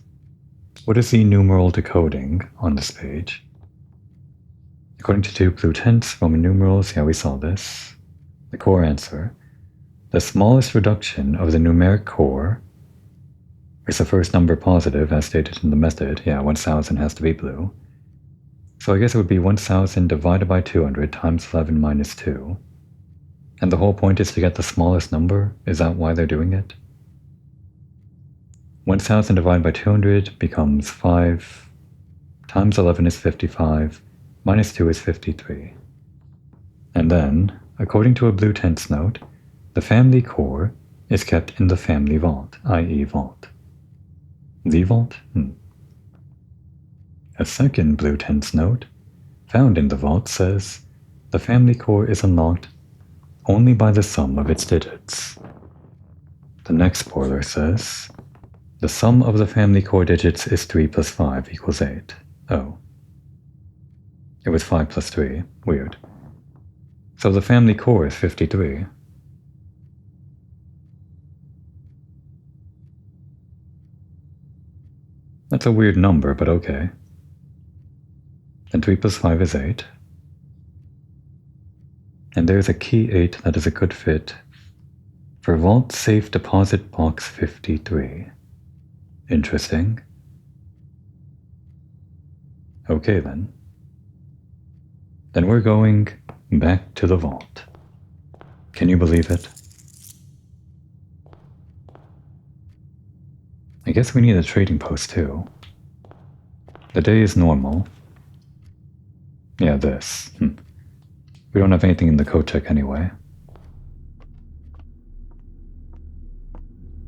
[SPEAKER 1] What is the numeral decoding on this page? According to 2 blue tents, Roman numerals, yeah, we saw this. The core answer. The smallest reduction of the numeric core is the first number positive, as stated in the method. Yeah, 1000 has to be blue. So I guess it would be 1000 divided by 200 times 11 minus 2. And the whole point is to get the smallest number? Is that why they're doing it? 1000 divided by 200 becomes 5, times 11 is 55, minus 2 is 53. And then, according to a blue tents note, the family core is kept in the family vault, i.e. vault. The vault? A second blue tents note, found in the vault, says, the family core is unlocked only by the sum of its digits. The next spoiler says, the sum of the family core digits is 3 plus 5 equals 8. Oh. It was 5 plus 3. Weird. So the family core is 53. That's a weird number, but okay. And 3 plus 5 is 8. And there's a key 8 that is a good fit for Vault Safe Deposit Box 53. Interesting. Okay then. Then we're going back to the vault. Can you believe it? I guess we need a trading post too. The day is normal. Yeah, this. We don't have anything in the code check anyway.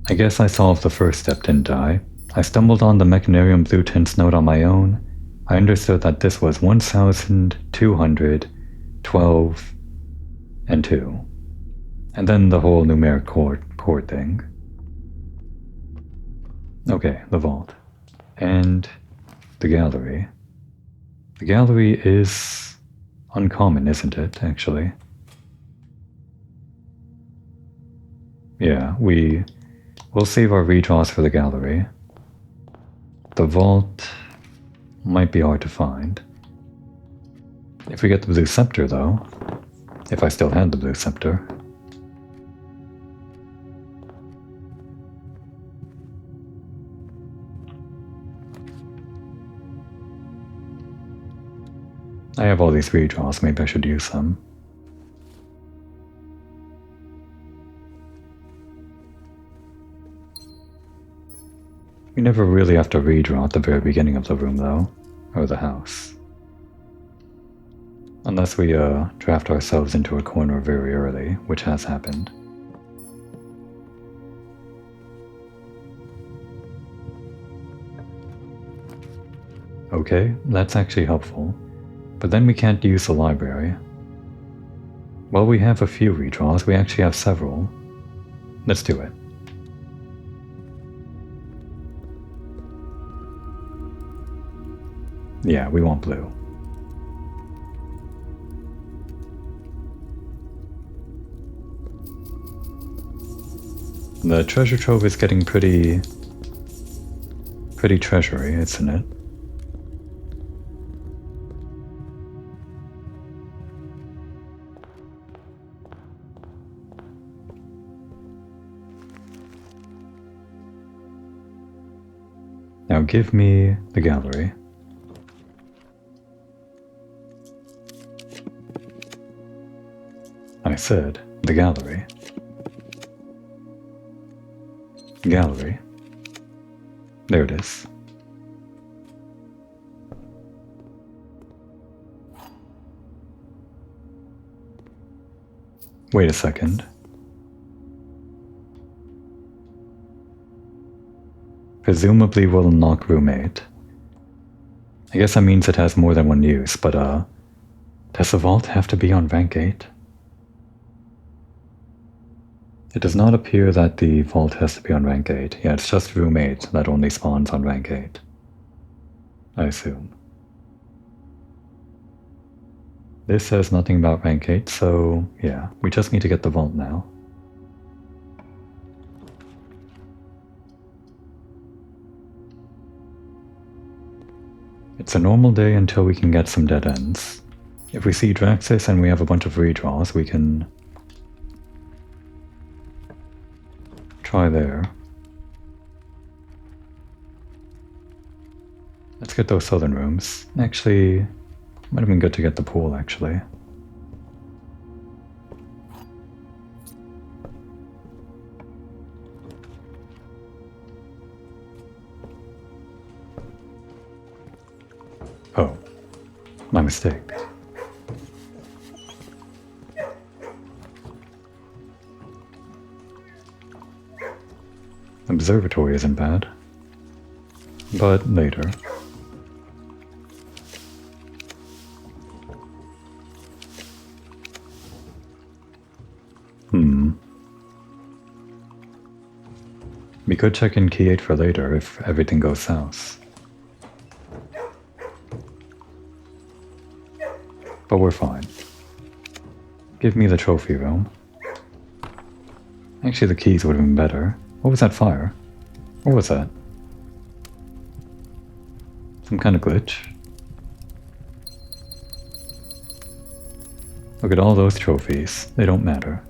[SPEAKER 1] I guess I solved the first step, didn't I? I stumbled on the Mechanarium blue tents note on my own. I understood that this was 1212 and 2. And then the whole numeric chord thing. Okay, the vault. And the gallery. The gallery is uncommon, isn't it, actually? Yeah, we'll save our redraws for the gallery. The vault might be hard to find. If we get the blue scepter, though, if I still had the blue scepter. I have all these redraws, maybe I should use them. We never really have to redraw at the very beginning of the room, though, or the house. Unless we draft ourselves into a corner very early, which has happened. Okay, that's actually helpful. But then we can't use the library. Well, we have a few redraws, we actually have several. Let's do it. Yeah, we want blue. The treasure trove is getting pretty treasury, isn't it? Now give me the gallery. I said the gallery. Gallery. There it is. Wait a second. Presumably will unlock room 8. I guess that means it has more than one use, but does the vault have to be on rank 8? It does not appear that the vault has to be on rank 8. Yeah, it's just room 8 that only spawns on rank 8. I assume. This says nothing about rank 8, so yeah, we just need to get the vault now. It's a normal day until we can get some dead ends. If we see Draxus and we have a bunch of redraws, we can try there. Let's get those southern rooms. Actually, might have been good to get the pool, actually. Oh, my mistake. Observatory isn't bad, but later. We could check in key 8 for later if everything goes south. But we're fine. Give me the trophy room. Actually, the keys would have been better. What was that fire? What was that? Some kind of glitch? Look at all those trophies. They don't matter.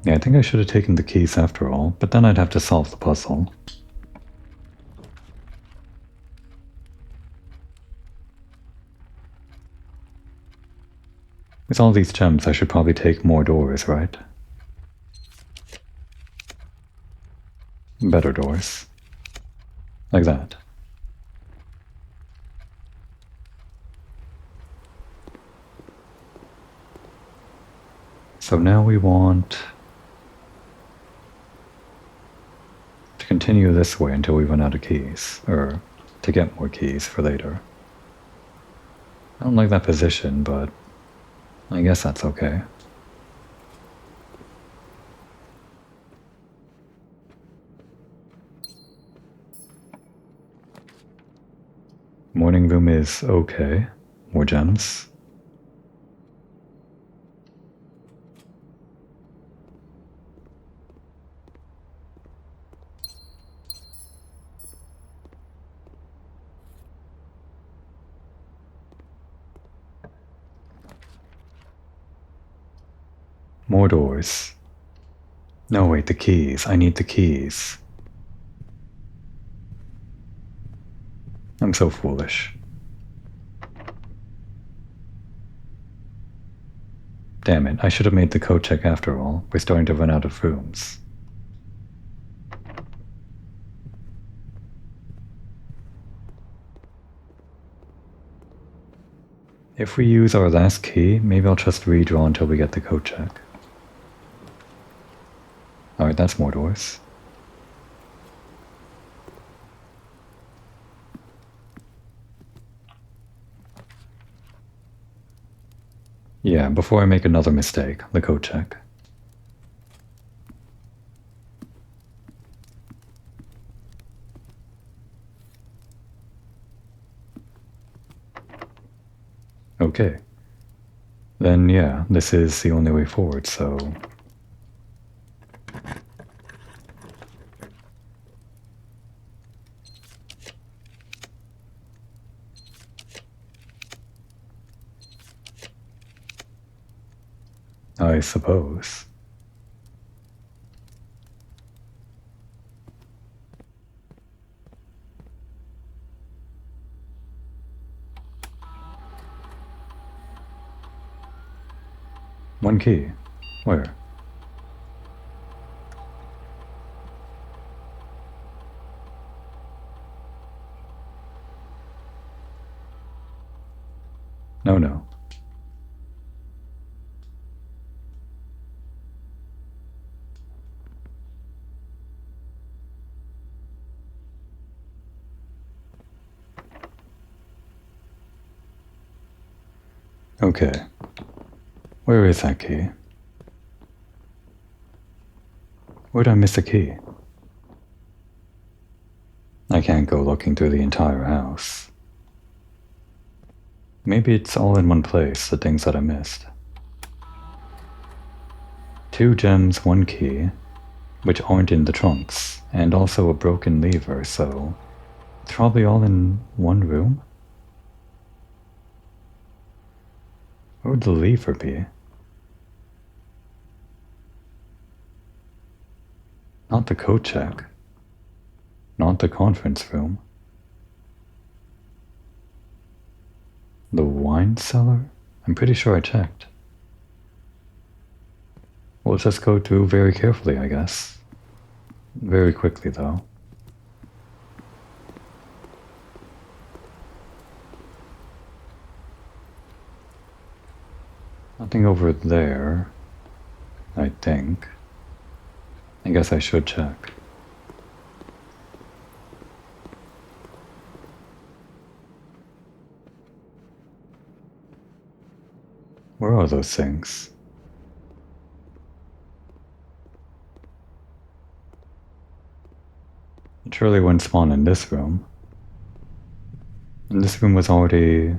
[SPEAKER 1] Yeah, I think I should have taken the keys after all, but then I'd have to solve the puzzle. With all these gems, I should probably take more doors, right? Better doors. Like that. So now we want to continue this way until we run out of keys, or to get more keys for later. I don't like that position, but I guess that's okay. Morning room is okay. More gems. More doors. No, wait, the keys. I need the keys. I'm so foolish. Damn it, I should have made the code check after all. We're starting to run out of rooms. If we use our last key, maybe I'll just redraw until we get the code check. Alright, that's more doors. Yeah, before I make another mistake, the code check. Okay. Then yeah, this is the only way forward, so... I suppose. One key. Where? No. Okay. Where is that key? Where'd I miss a key? I can't go looking through the entire house. Maybe it's all in one place, the things that I missed. 2 gems, 1 key, which aren't in the trunks, and also a broken lever, so it's probably all in one room? Where would the lever be? Not the coat check. Not the conference room. The wine cellar? I'm pretty sure I checked. We'll just go through very carefully, I guess. Very quickly, though. Nothing over there, I think. I guess I should check. Where are those things? It surely wouldn't spawn in this room. And this room was already...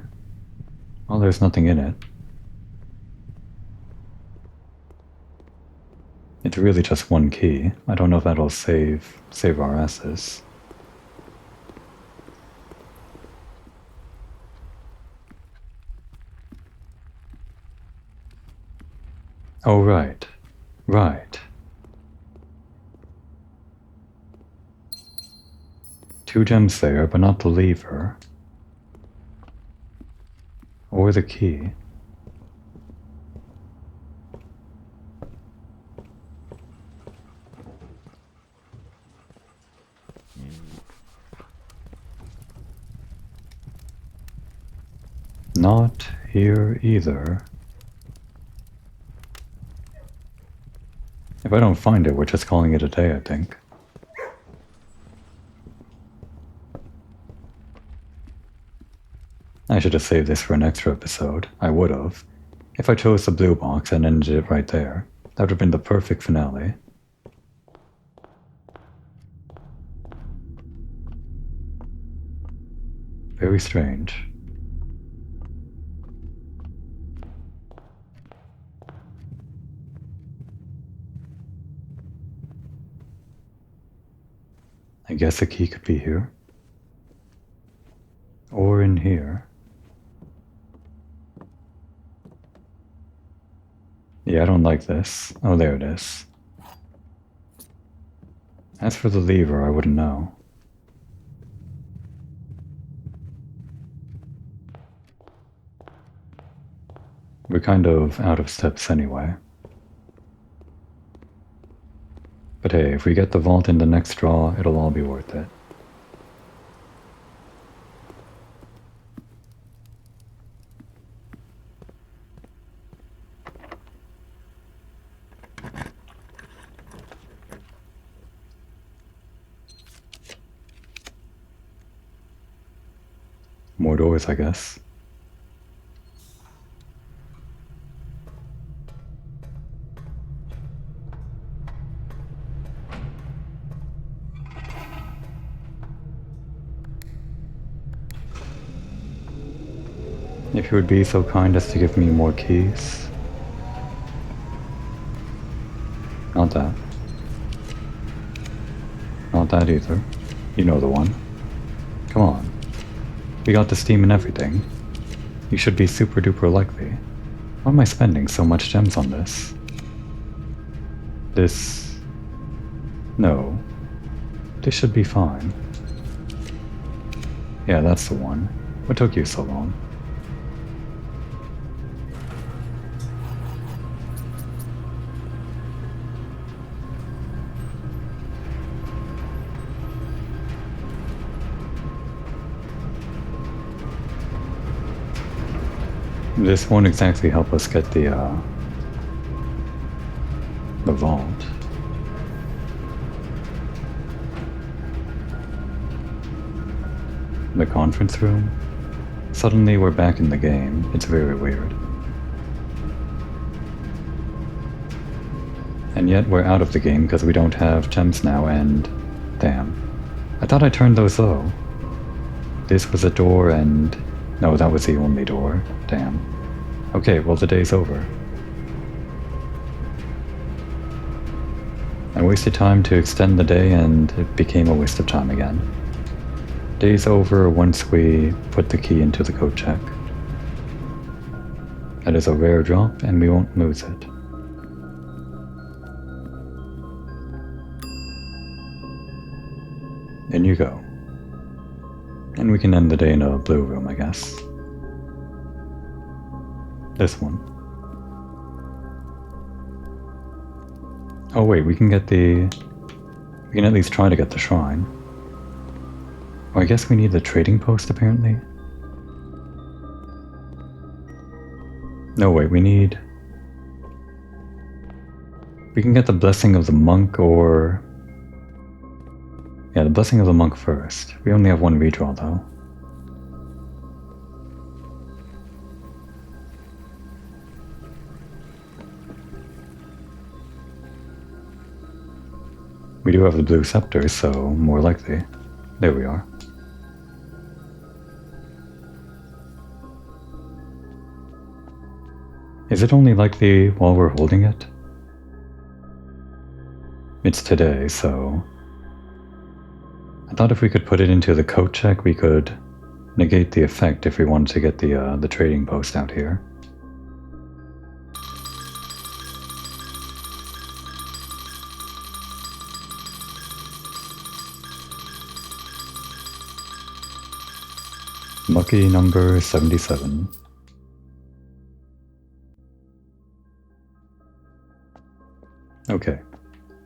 [SPEAKER 1] well, there's nothing in it. It's really just 1 key. I don't know if that'll save our asses. Oh, right. Right. 2 gems there, but not the lever. Or the key. Not here either. If I don't find it, we're just calling it a day, I think. I should have saved this for an extra episode. I would have. If I chose the blue box and ended it right there, that would have been the perfect finale. Very strange. I guess a key could be here. Or in here. Yeah, I don't like this. Oh, there it is. As for the lever, I wouldn't know. We're kind of out of steps anyway. But hey, if we get the vault in the next draw, it'll all be worth it. More doors, I guess. If you would be so kind as to give me more keys. Not that. Not that either. You know the one. Come on. We got the steam and everything. You should be super duper likely. Why am I spending so much gems on this? This... No. This should be fine. Yeah, that's the one. What took you so long? This won't exactly help us get the vault. The conference room? Suddenly we're back in the game. It's very weird. And yet we're out of the game because we don't have gems now and... Damn. I thought I turned those low. This was a door and... No, that was the only door. Damn. Okay, well the day's over. I wasted time to extend the day and it became a waste of time again. Day's over once we put the key into the code check. That is a rare drop and we won't lose it. In you go. And we can end the day in a blue room, I guess. This one. Oh wait, we can get the... We can at least try to get the shrine. Oh, I guess we need the trading post, apparently? No, wait, we need... We can get the blessing of the monk or... Yeah, the blessing of the monk first. We only have one redraw, though. We do have the blue scepter, so more likely. There we are. Is it only likely while we're holding it? It's today, so... I thought if we could put it into the code check, we could negate the effect if we wanted to get the trading post out here. Lucky number 77. Okay,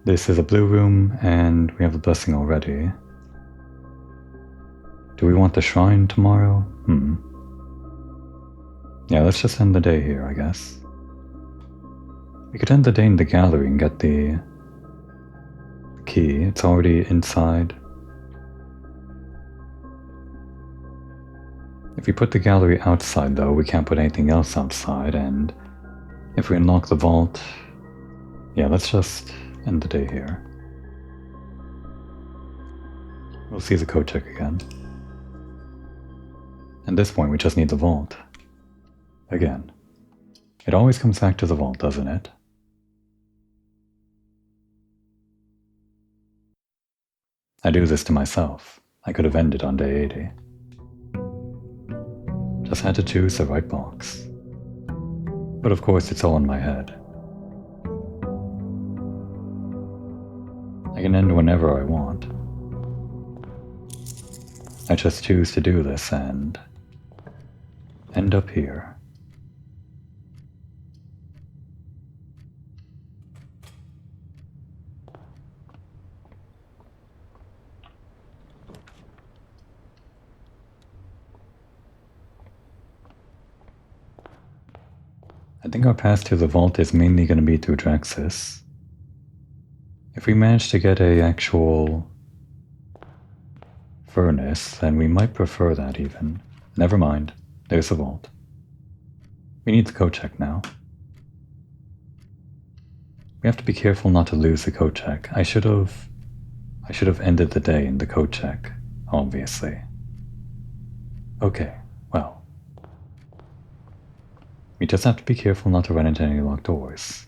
[SPEAKER 1] this is a blue room and we have the blessing already. Do we want the shrine tomorrow? Yeah, let's just end the day here, I guess. We could end the day in the gallery and get the key. It's already inside. If we put the gallery outside, though, we can't put anything else outside, and if we unlock the vault... Yeah, let's just end the day here. We'll see the code check again. At this point, we just need the vault. Again. It always comes back to the vault, doesn't it? I do this to myself. I could have ended on day 80. Just had to choose the right box. But of course, it's all in my head. I can end whenever I want. I just choose to do this and end up here. I think our path to the vault is mainly going to be through Draxus. If we manage to get a actual furnace, then we might prefer that even. Never mind, there's the vault. We need the code check now. We have to be careful not to lose the code check. I should have ended the day in the code check, obviously. Okay, well. We just have to be careful not to run into any locked doors.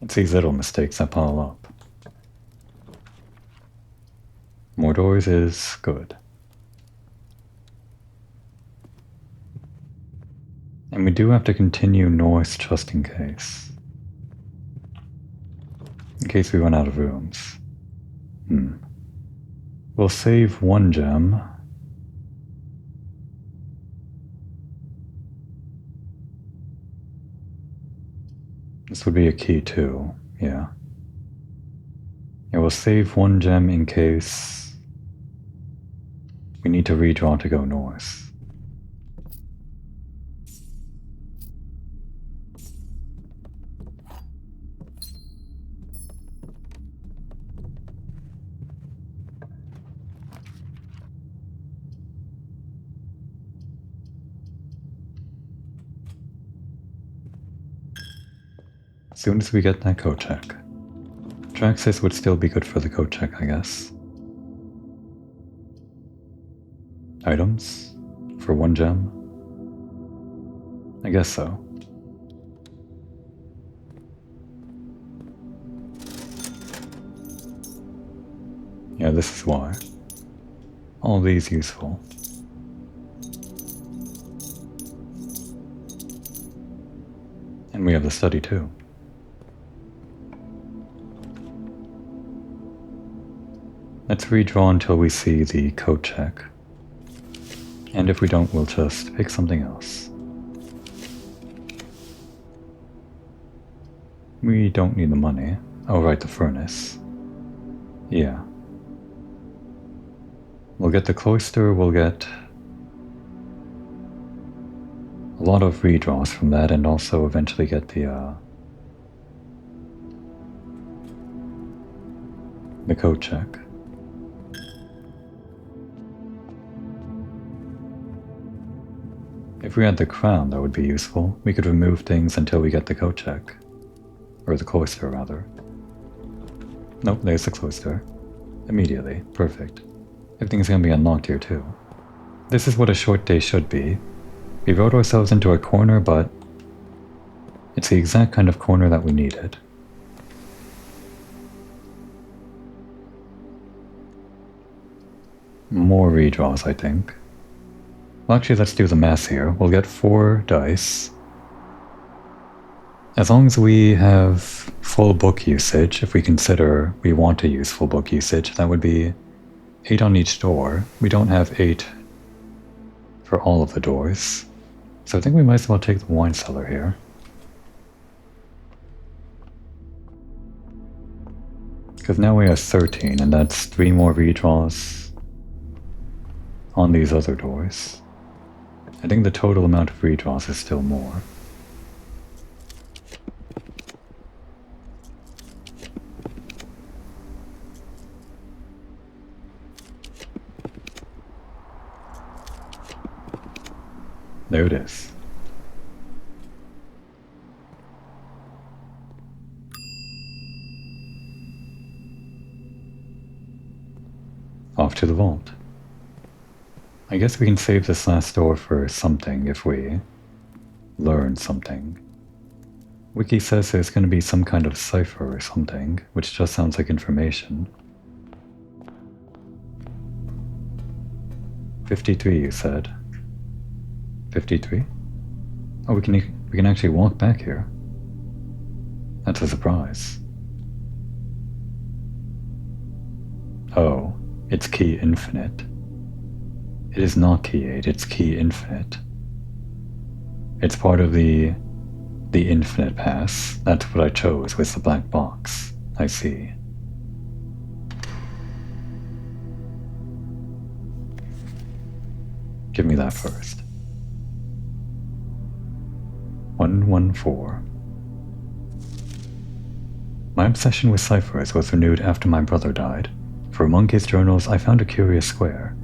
[SPEAKER 1] It's these little mistakes that pile up. More doors is good. And we do have to continue north just in case. In case we run out of rooms. We'll save one gem. This would be a key too, yeah. Yeah, we'll save one gem in case We need to redraw to go north. As soon as we get that code check. Traxxas would still be good for the code check, I guess. Items? For 1 gem? I guess so. Yeah, this is why. All these useful. And we have the study too. Let's redraw until we see the code check. And if we don't, we'll just pick something else. We don't need the money. Oh, right, the furnace. Yeah. We'll get the cloister, we'll get a lot of redraws from that, and also eventually get the code check. If we had the crown, that would be useful. We could remove things until we get the code check. Or the cloister, rather. Nope, there's the cloister. Immediately. Perfect. Everything's gonna be unlocked here, too. This is what a short day should be. We wrote ourselves into a corner, but it's the exact kind of corner that we needed. More redraws, I think. Well, actually, let's do the math here. We'll get 4 dice. As long as we have full book usage, if we consider we want to use full book usage, that would be 8 on each door. We don't have 8 for all of the doors. So I think we might as well take the wine cellar here. Because now we have 13, and that's 3 more redraws on these other doors. I think the total amount of redraws is still more. There it is. Off to the vault. I guess we can save this last door for something if we learn something. Wiki says there's going to be some kind of cipher or something, which just sounds like information. 53, you said. 53? Oh, we can actually walk back here. That's a surprise. Oh, it's key infinite. It is not key 8, it's key infinite. It's part of the infinite pass. That's what I chose with the black box. I see. Give me that first. 114. My obsession with ciphers was renewed after my brother died. For among his journals I found a curious square.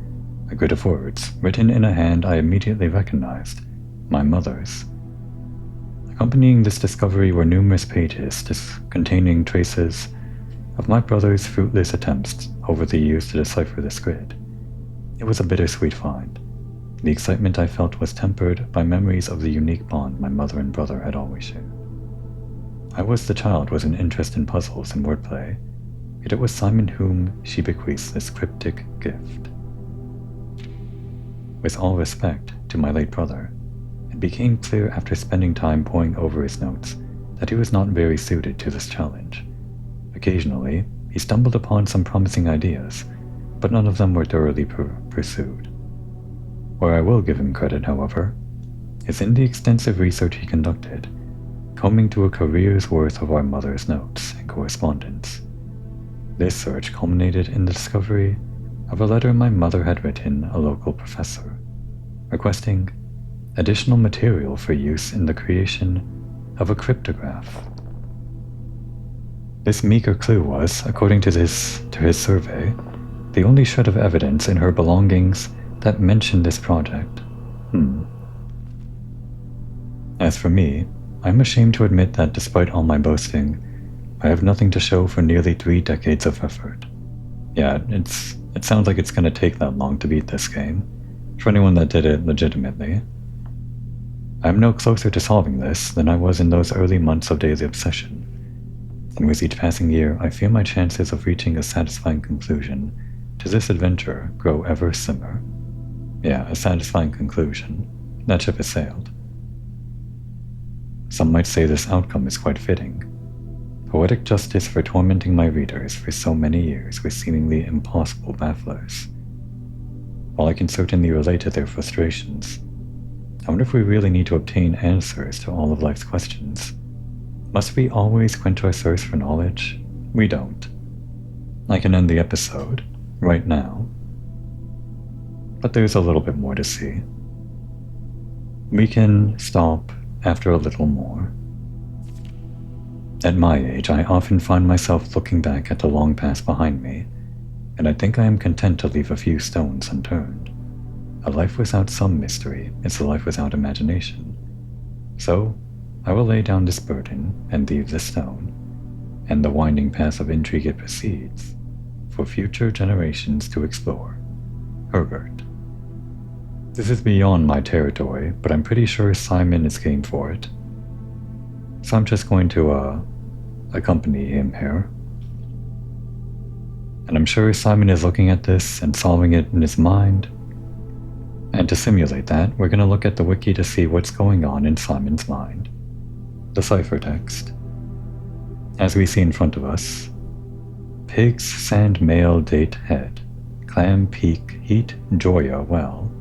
[SPEAKER 1] A grid of words, written in a hand I immediately recognized. My mother's. Accompanying this discovery were numerous pages containing traces of my brother's fruitless attempts over the years to decipher this grid. It was a bittersweet find. The excitement I felt was tempered by memories of the unique bond my mother and brother had always shared. I was the child with an interest in puzzles and wordplay, yet it was Simon whom she bequeathed this cryptic gift. With all respect to my late brother, it became clear after spending time poring over his notes that he was not very suited to this challenge. Occasionally, he stumbled upon some promising ideas, but none of them were thoroughly pursued. Where I will give him credit, however, is in the extensive research he conducted, combing through a career's worth of our mother's notes and correspondence. This search culminated in the discovery of a letter my mother had written a local professor, requesting additional material for use in the creation of a cryptograph. This meager clue was, according to his survey, the only shred of evidence in her belongings that mentioned this project. As for me, I'm ashamed to admit that despite all my boasting, I have nothing to show for nearly 3 decades of effort. Yeah, it sounds like it's going to take that long to beat this game, for anyone that did it legitimately. I'm no closer to solving this than I was in those early months of daily obsession, and with each passing year, I feel my chances of reaching a satisfying conclusion to this adventure grow ever slimmer. Yeah, a satisfying conclusion. That ship has sailed. Some might say this outcome is quite fitting. Poetic justice for tormenting my readers for so many years with seemingly impossible bafflers. While I can certainly relate to their frustrations, I wonder if we really need to obtain answers to all of life's questions. Must we always quench our thirst for knowledge? We don't. I can end the episode, right now. But there's a little bit more to see. We can stop after a little more. At my age, I often find myself looking back at the long past behind me, and I think I am content to leave a few stones unturned. A life without some mystery is a life without imagination. So, I will lay down this burden and leave the stone, and the winding path of intrigue it proceeds, for future generations to explore. Herbert. This is beyond my territory, but I'm pretty sure Simon is game for it. So I'm just going to, accompany him here. And I'm sure Simon is looking at this and solving it in his mind. And to simulate that, we're going to look at the wiki to see what's going on in Simon's mind. The ciphertext. As we see in front of us, Pigs, Sand, Male, Date, Head, Clam, Peak, Heat, Joya, Well.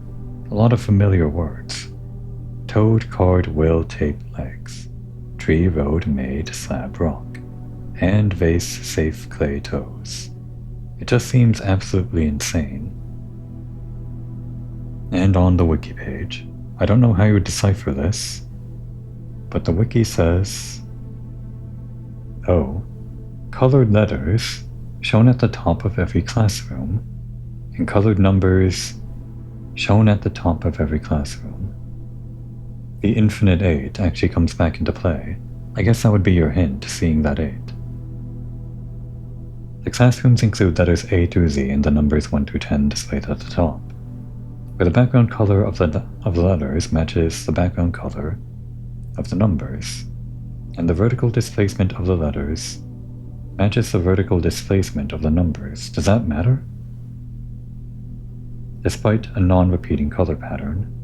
[SPEAKER 1] A lot of familiar words. Toad, Card, Will, Tape, Legs. Tree, Road, Maid, Slab, Rock. Hand, Vase, Safe, Clay, Toes. It just seems absolutely insane. And on the wiki page, I don't know how you would decipher this, but the wiki says, colored letters shown at the top of every classroom, and colored numbers shown at the top of every classroom. The infinite 8 actually comes back into play. I guess that would be your hint, seeing that 8. The classrooms include letters A through Z and the numbers 1 through 10 displayed at the top, where the background color of the letters matches the background color of the numbers, and the vertical displacement of the letters matches the vertical displacement of the numbers. Does that matter? Despite a non-repeating color pattern.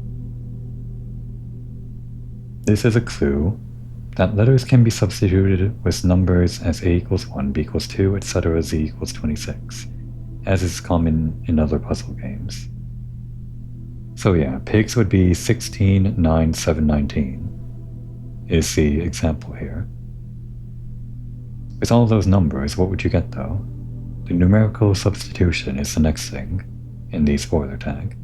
[SPEAKER 1] This is a clue that letters can be substituted with numbers as A equals 1, B equals 2, etc. Z equals 26, as is common in other puzzle games. So yeah, pigs would be 16, 9, 7, 19, is the example here. With all those numbers, what would you get though? The numerical substitution is the next thing in the spoiler tag.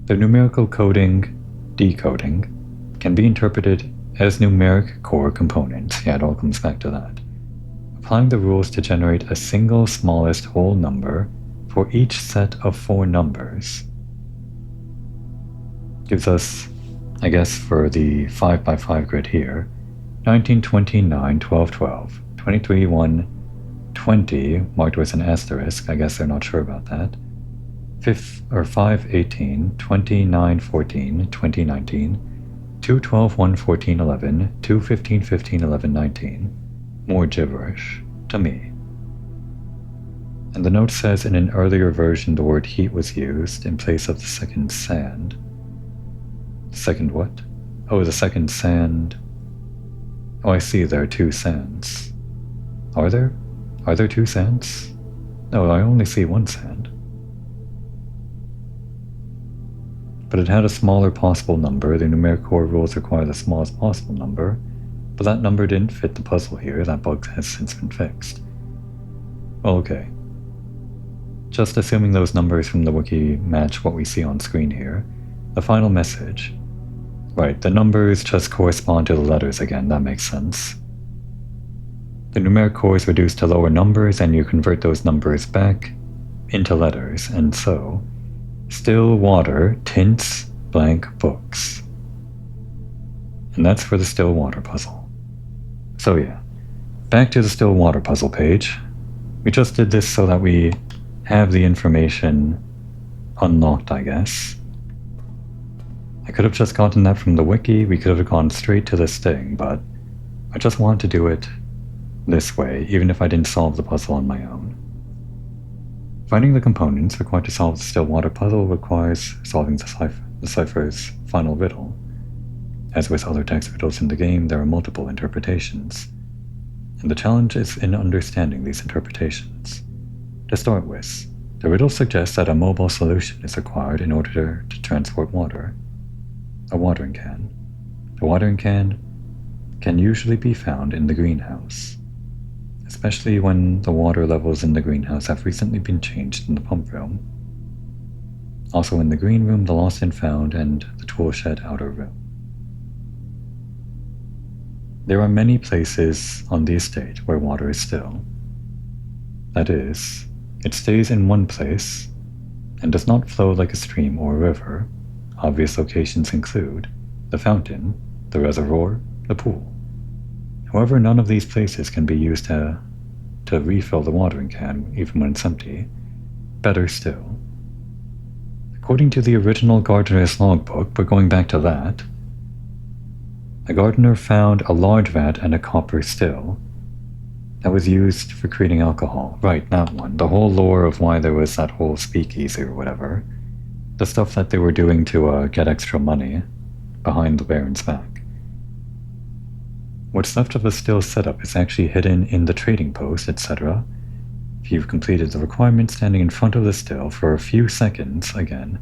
[SPEAKER 1] The numerical coding, decoding, can be interpreted as numeric core components. Yeah, it all comes back to that. Applying the rules to generate a single smallest whole number for each set of 4 numbers gives us, I guess for the 5x5 grid here, 19, 29, 12, 12, 23, 1, 20, marked with an asterisk, I guess they're not sure about that, 5, 18, 29, 14, 20, 19, 2, 12, 1, 14, 11, 2, 15, 15, 11, 19. More gibberish, to me. And the note says in an earlier version the word heat was used in place of the second sand. The second what? Oh, the second sand. Oh, I see, there are 2 sands. Are there? Are there 2 sands? No, I only see 1 sand. But it had a smaller possible number. The numeric core rules require the smallest possible number, but that number didn't fit the puzzle here. That bug has since been fixed. Well, okay. just assuming those numbers from the wiki match what we see on screen here, the final message. Right, the numbers just correspond to the letters again, that makes sense. The numeric core is reduced to lower numbers and you convert those numbers back into letters, and so, still water tints blank books. And that's for the still water puzzle. So yeah, back to the still water puzzle page. We just did this so that we have the information unlocked, I guess. I could have just gotten that from the wiki, we could have gone straight to this thing, but I just wanted to do it this way, even if I didn't solve the puzzle on my own. Finding the components required to solve the still water puzzle requires solving the cipher's final riddle. As with other text riddles in the game, there are multiple interpretations, and the challenge is in understanding these interpretations. To start with, the riddle suggests that a mobile solution is required in order to transport water. A watering can. The watering can usually be found in the greenhouse, especially when the water levels in the greenhouse have recently been changed in the pump room. Also in the green room, the lost and found, and the tool shed outer room. There are many places on the estate where water is still. That is, it stays in one place and does not flow like a stream or a river. Obvious locations include the fountain, the reservoir, the pool. However, none of these places can be used to refill the watering can, even when it's empty. Better still, according to the original gardener's logbook, but going back to that, the gardener found a large vat and a copper still that was used for creating alcohol. Right, that one. The whole lore of why there was that whole speakeasy or whatever. The stuff that they were doing to get extra money behind the Baron's back. What's left of the still setup is actually hidden in the trading post, etc. If you've completed the requirement standing in front of the still for a few seconds, again,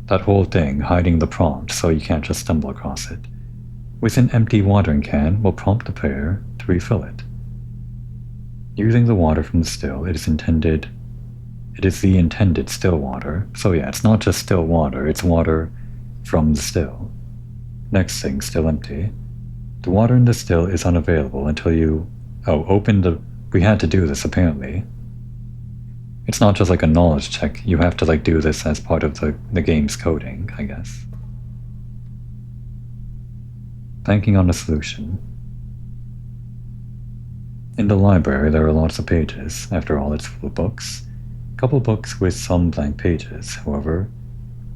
[SPEAKER 1] that whole thing hiding the prompt so you can't just stumble across it, with an empty watering can will prompt the player to refill it. Using the water from the still, it is the intended still water. So yeah, it's not just still water, it's water from the still. Next thing, still empty. The water in the still is unavailable until you we had to do this apparently. It's not just like a knowledge check, you have to do this as part of the game's coding, I guess. Banking on a solution. In the library there are lots of pages, after all it's full of books. A couple books with some blank pages, however,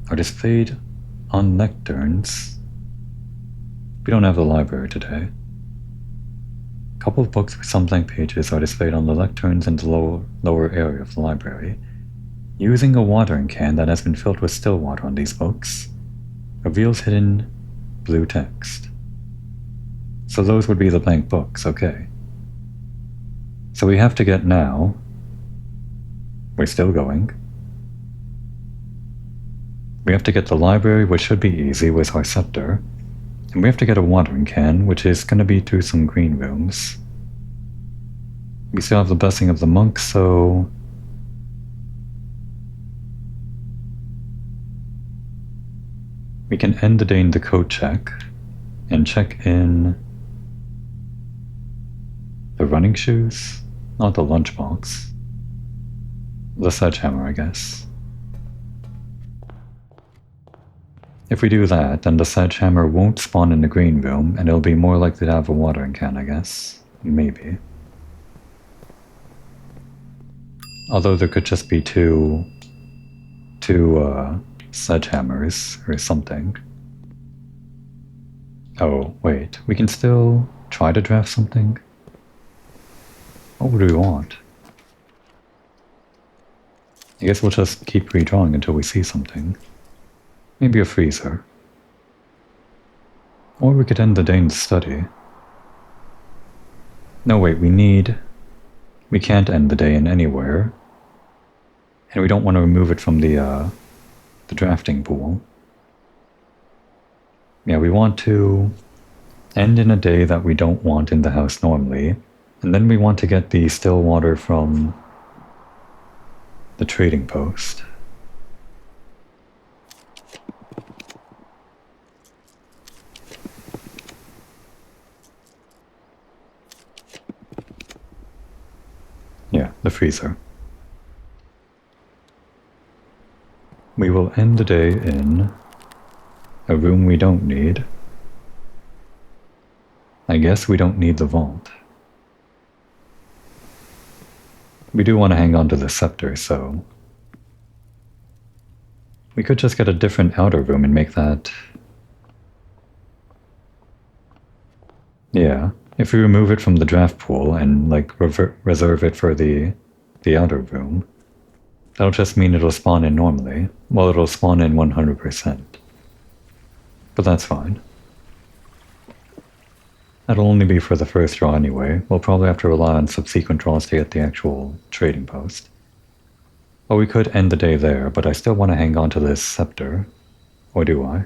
[SPEAKER 1] are displayed on lecterns. We don't have the library today. A couple of books with some blank pages are displayed on the lecterns in the lower area of the library. Using a watering can that has been filled with still water on these books reveals hidden blue text. So those would be the blank books, okay. So we have to get now. We're still going. We have to get the library, which should be easy with our scepter. And we have to get a watering can, which is going to be through some green rooms. We still have the blessing of the monk, so we can end the day in the code check and check in the running shoes, not the lunchbox. The sledgehammer, I guess. If we do that, then the sledgehammer won't spawn in the green room, and it'll be more likely to have a watering can, I guess. Maybe. Although there could just be two sledgehammers or something. Oh, wait. We can still try to draft something? What would we want? I guess we'll just keep redrawing until we see something. Maybe a freezer. Or we could end the day in the study. No, wait, we can't end the day in anywhere. And we don't want to remove it from the drafting pool. Yeah, we want to end in a day that we don't want in the house normally. And then we want to get the still water from the trading post. Yeah, the freezer. We will end the day in a room we don't need. I guess we don't need the vault. We do want to hang on to the scepter, so we could just get a different outer room and make that... Yeah, if we remove it from the draft pool and, like, reserve it for the outer room, that'll just mean it'll spawn in normally. Well, it'll spawn in 100%. But that's fine. That'll only be for the first draw anyway. We'll probably have to rely on subsequent draws to get the actual trading post. Well, we could end the day there, but I still want to hang on to this scepter. Or do I?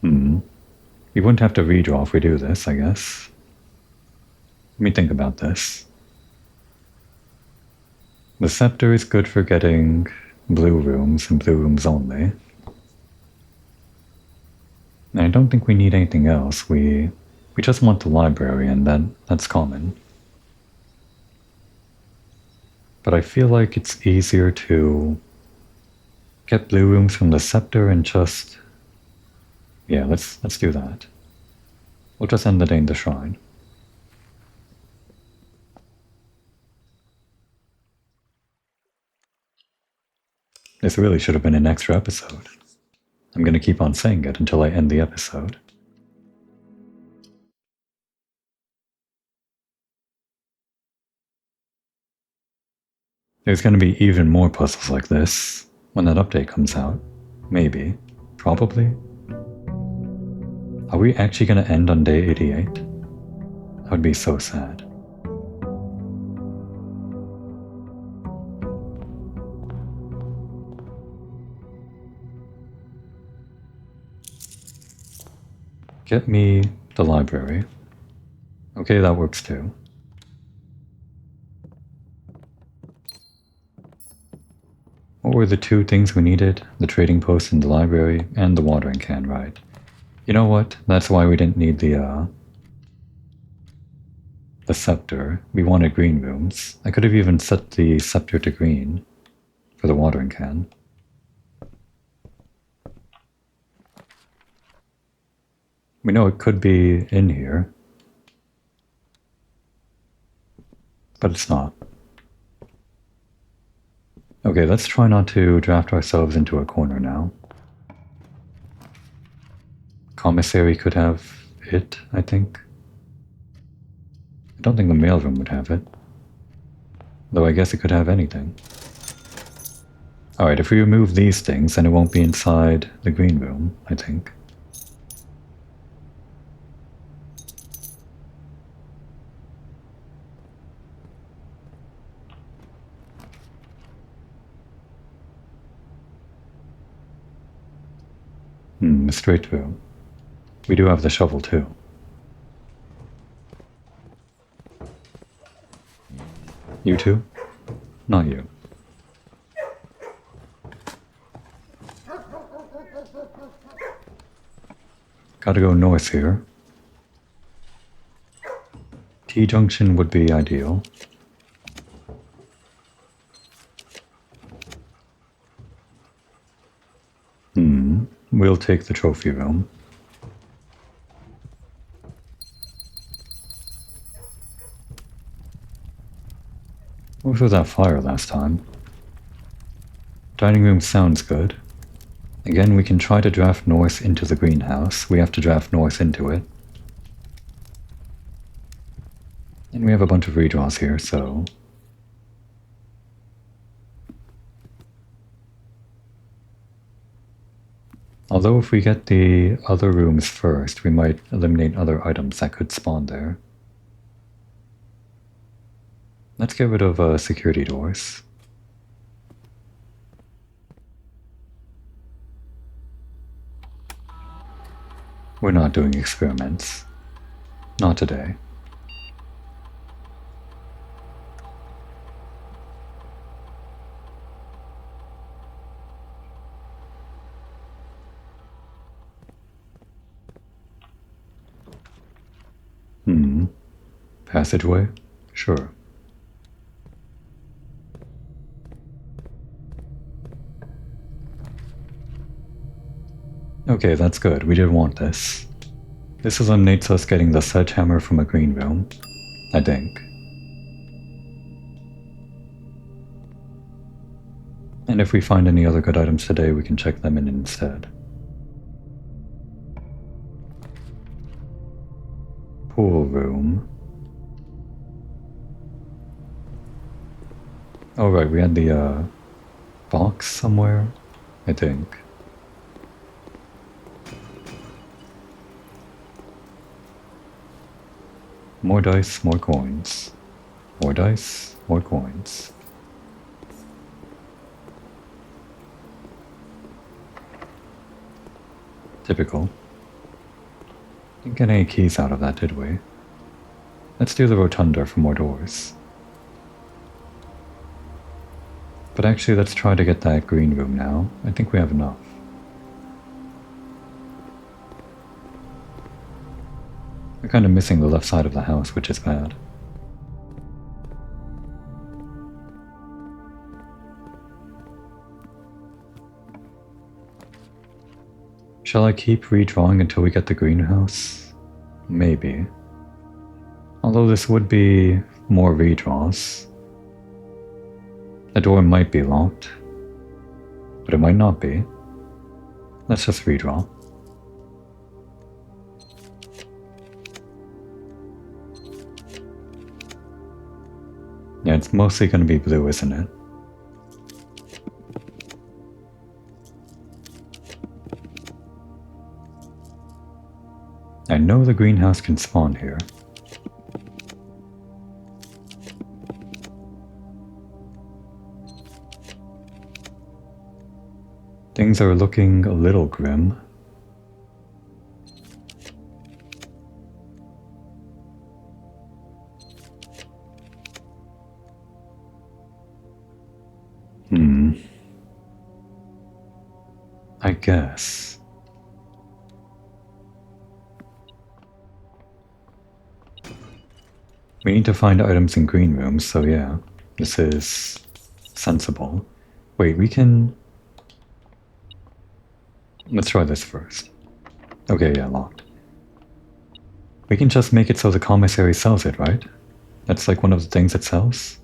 [SPEAKER 1] We wouldn't have to redraw if we do this, I guess. Let me think about this. The scepter is good for getting blue rooms and blue rooms only. And I don't think we need anything else. We just want the library, and that's common. But I feel like it's easier to get blue rooms from the scepter and just... Yeah, let's do that. We'll just end the day in the shrine. This really should have been an extra episode. I'm going to keep on saying it until I end the episode. There's going to be even more puzzles like this when that update comes out. Maybe. Probably. Are we actually going to end on day 88? That would be so sad. Get me the library. Okay, that works too. What were the two things we needed? The trading post and the library, and the watering can, right? You know what? That's why we didn't need the scepter. We wanted green rooms. I could have even set the scepter to green for the watering can. We know it could be in here, but it's not. Okay, let's try not to draft ourselves into a corner now. Commissary could have it, I think. I don't think the mailroom would have it. Though I guess it could have anything. Alright, if we remove these things, then it won't be inside the green room, I think. Straight through. We do have the shovel too. You too? Not you. Gotta go north here. T-junction would be ideal. We'll take the trophy room. What was that fire last time? Dining room sounds good. Again, we can try to draft north into the greenhouse. We have to draft north into it. And we have a bunch of redraws here, so... Although if we get the other rooms first, we might eliminate other items that could spawn there. Let's get rid of security doors. We're not doing experiments. Not today. Passageway? Sure. Okay, that's good. We did want this. This eliminates us getting the sledgehammer from a green room, I think. And if we find any other good items today, we can check them in instead. Pool room. Oh right, we had the box somewhere, I think. More dice, more coins. More dice, more coins. Typical. Didn't get any keys out of that, did we? Let's do the rotunda for more doors. But actually, let's try to get that green room now. I think we have enough. We're kind of missing the left side of the house, which is bad. Shall I keep redrawing until we get the greenhouse? Maybe. Although this would be more redraws. The door might be locked, but it might not be. Let's just redraw. Yeah, it's mostly going to be blue, isn't it? I know the greenhouse can spawn here. Things are looking a little grim. I guess. We need to find items in green rooms, so yeah, this is sensible. Wait, we can... Let's try this first. Okay, yeah, locked. We can just make it so the commissary sells it, right? That's like one of the things it sells?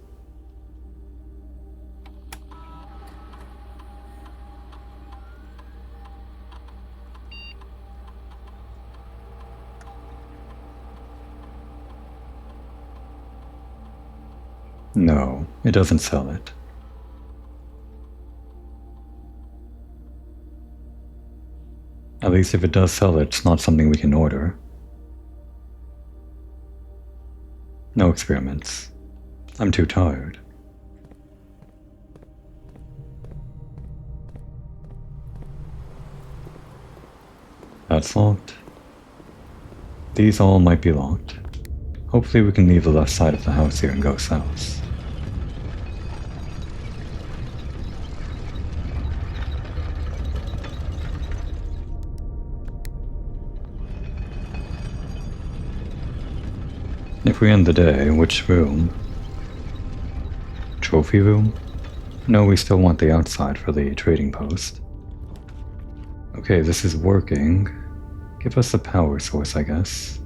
[SPEAKER 1] No, it doesn't sell it. At least if it does sell it, it's not something we can order. No experiments. I'm too tired. That's locked. These all might be locked. Hopefully we can leave the left side of the house here and go south. If we end the day, which room? Trophy room? No, we still want the outside for the trading post. Okay, this is working. Give us a power source, I guess.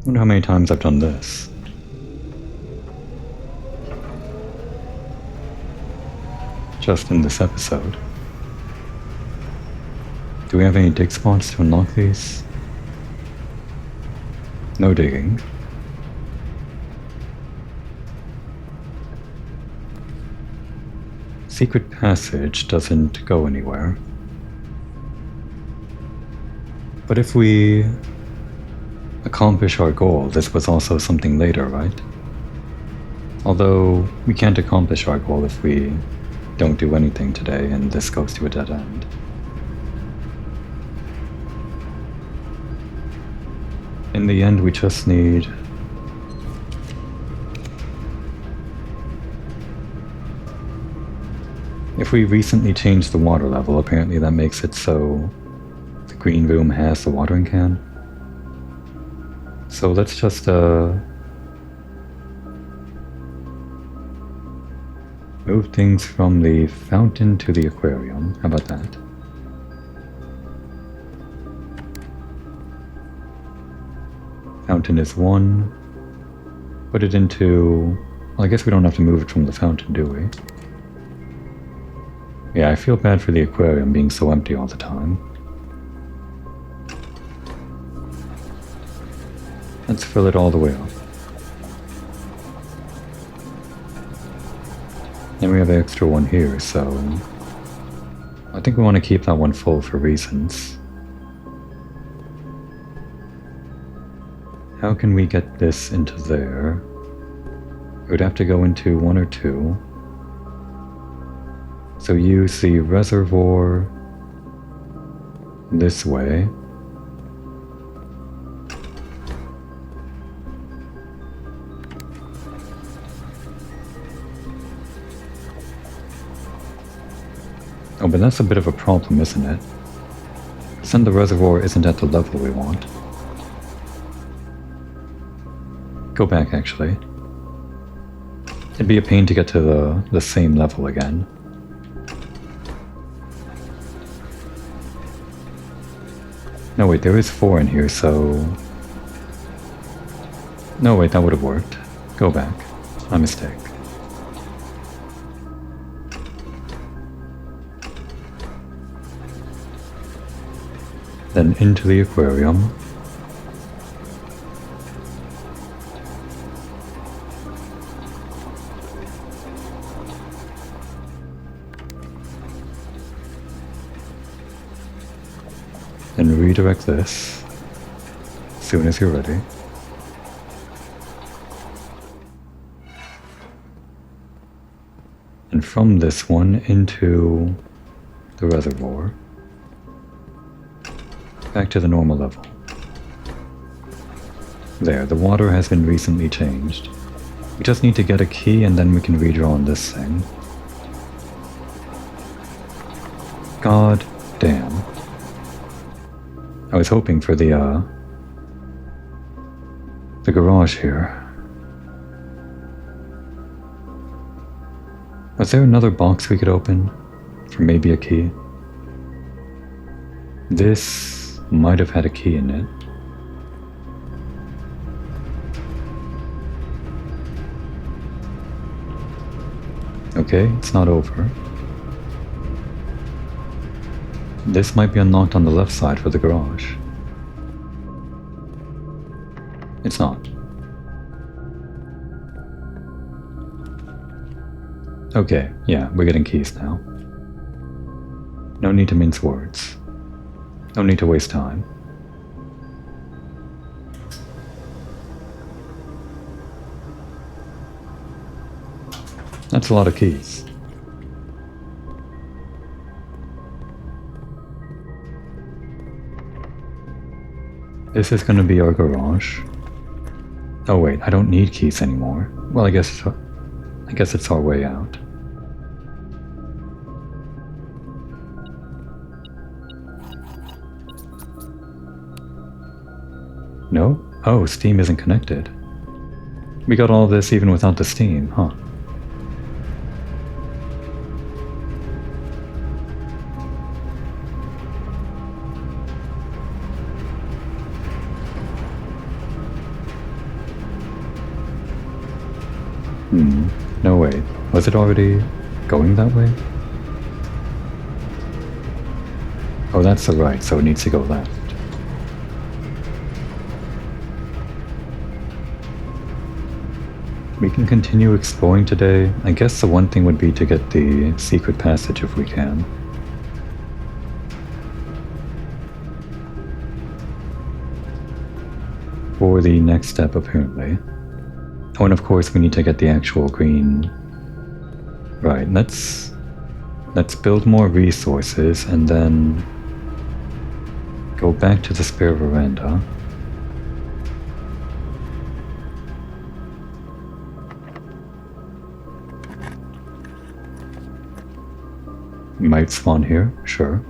[SPEAKER 1] I wonder how many times I've done this. Just in this episode. Do we have any dig spots to unlock these? No digging. Secret passage doesn't go anywhere. But if we accomplish our goal, this was also something later, right? Although we can't accomplish our goal if we don't do anything today and this goes to a dead end. In the end, we just need we recently changed the water level, apparently that makes it so the green room has the watering can. So let's just move things from the fountain to the aquarium. How about that? Fountain is 1. Put it into... Well, I guess we don't have to move it from the fountain, do we? Yeah, I feel bad for the aquarium being so empty all the time. Let's fill it all the way up. And we have an extra one here, so... I think we want to keep that one full for reasons. How can we get this into there? It would have to go into 1 or 2. So use the reservoir this way. Oh, but that's a bit of a problem, isn't it? Then the reservoir isn't at the level we want. Go back, actually. It'd be a pain to get to the same level again. No, wait, there is 4 in here, so... No, wait, that would have worked. Go back. My mistake. Then into the aquarium. And redirect this as soon as you're ready. And from this one into the reservoir, back to the normal level. There, the water has been recently changed. We just need to get a key and then we can redraw on this thing. God damn. I was hoping for the garage here. Was there another box we could open? For maybe a key? This might have had a key in it. Okay, it's not over. This might be unlocked on the left side for the garage. It's not. Okay, yeah, we're getting keys now. No need to mince words. No need to waste time. That's a lot of keys. This is going to be our garage. Oh wait, I don't need keys anymore. Well, I guess it's our way out. No? Oh, Steam isn't connected. We got all this even without the Steam, huh? No wait, was it already going that way? Oh, that's the right, so it needs to go left. We can continue exploring today. I guess the one thing would be to get the secret passage if we can. For the next step, apparently. Oh, and of course we need to get the actual green... Right, let's build more resources and then go back to the spare veranda. Might spawn here, sure.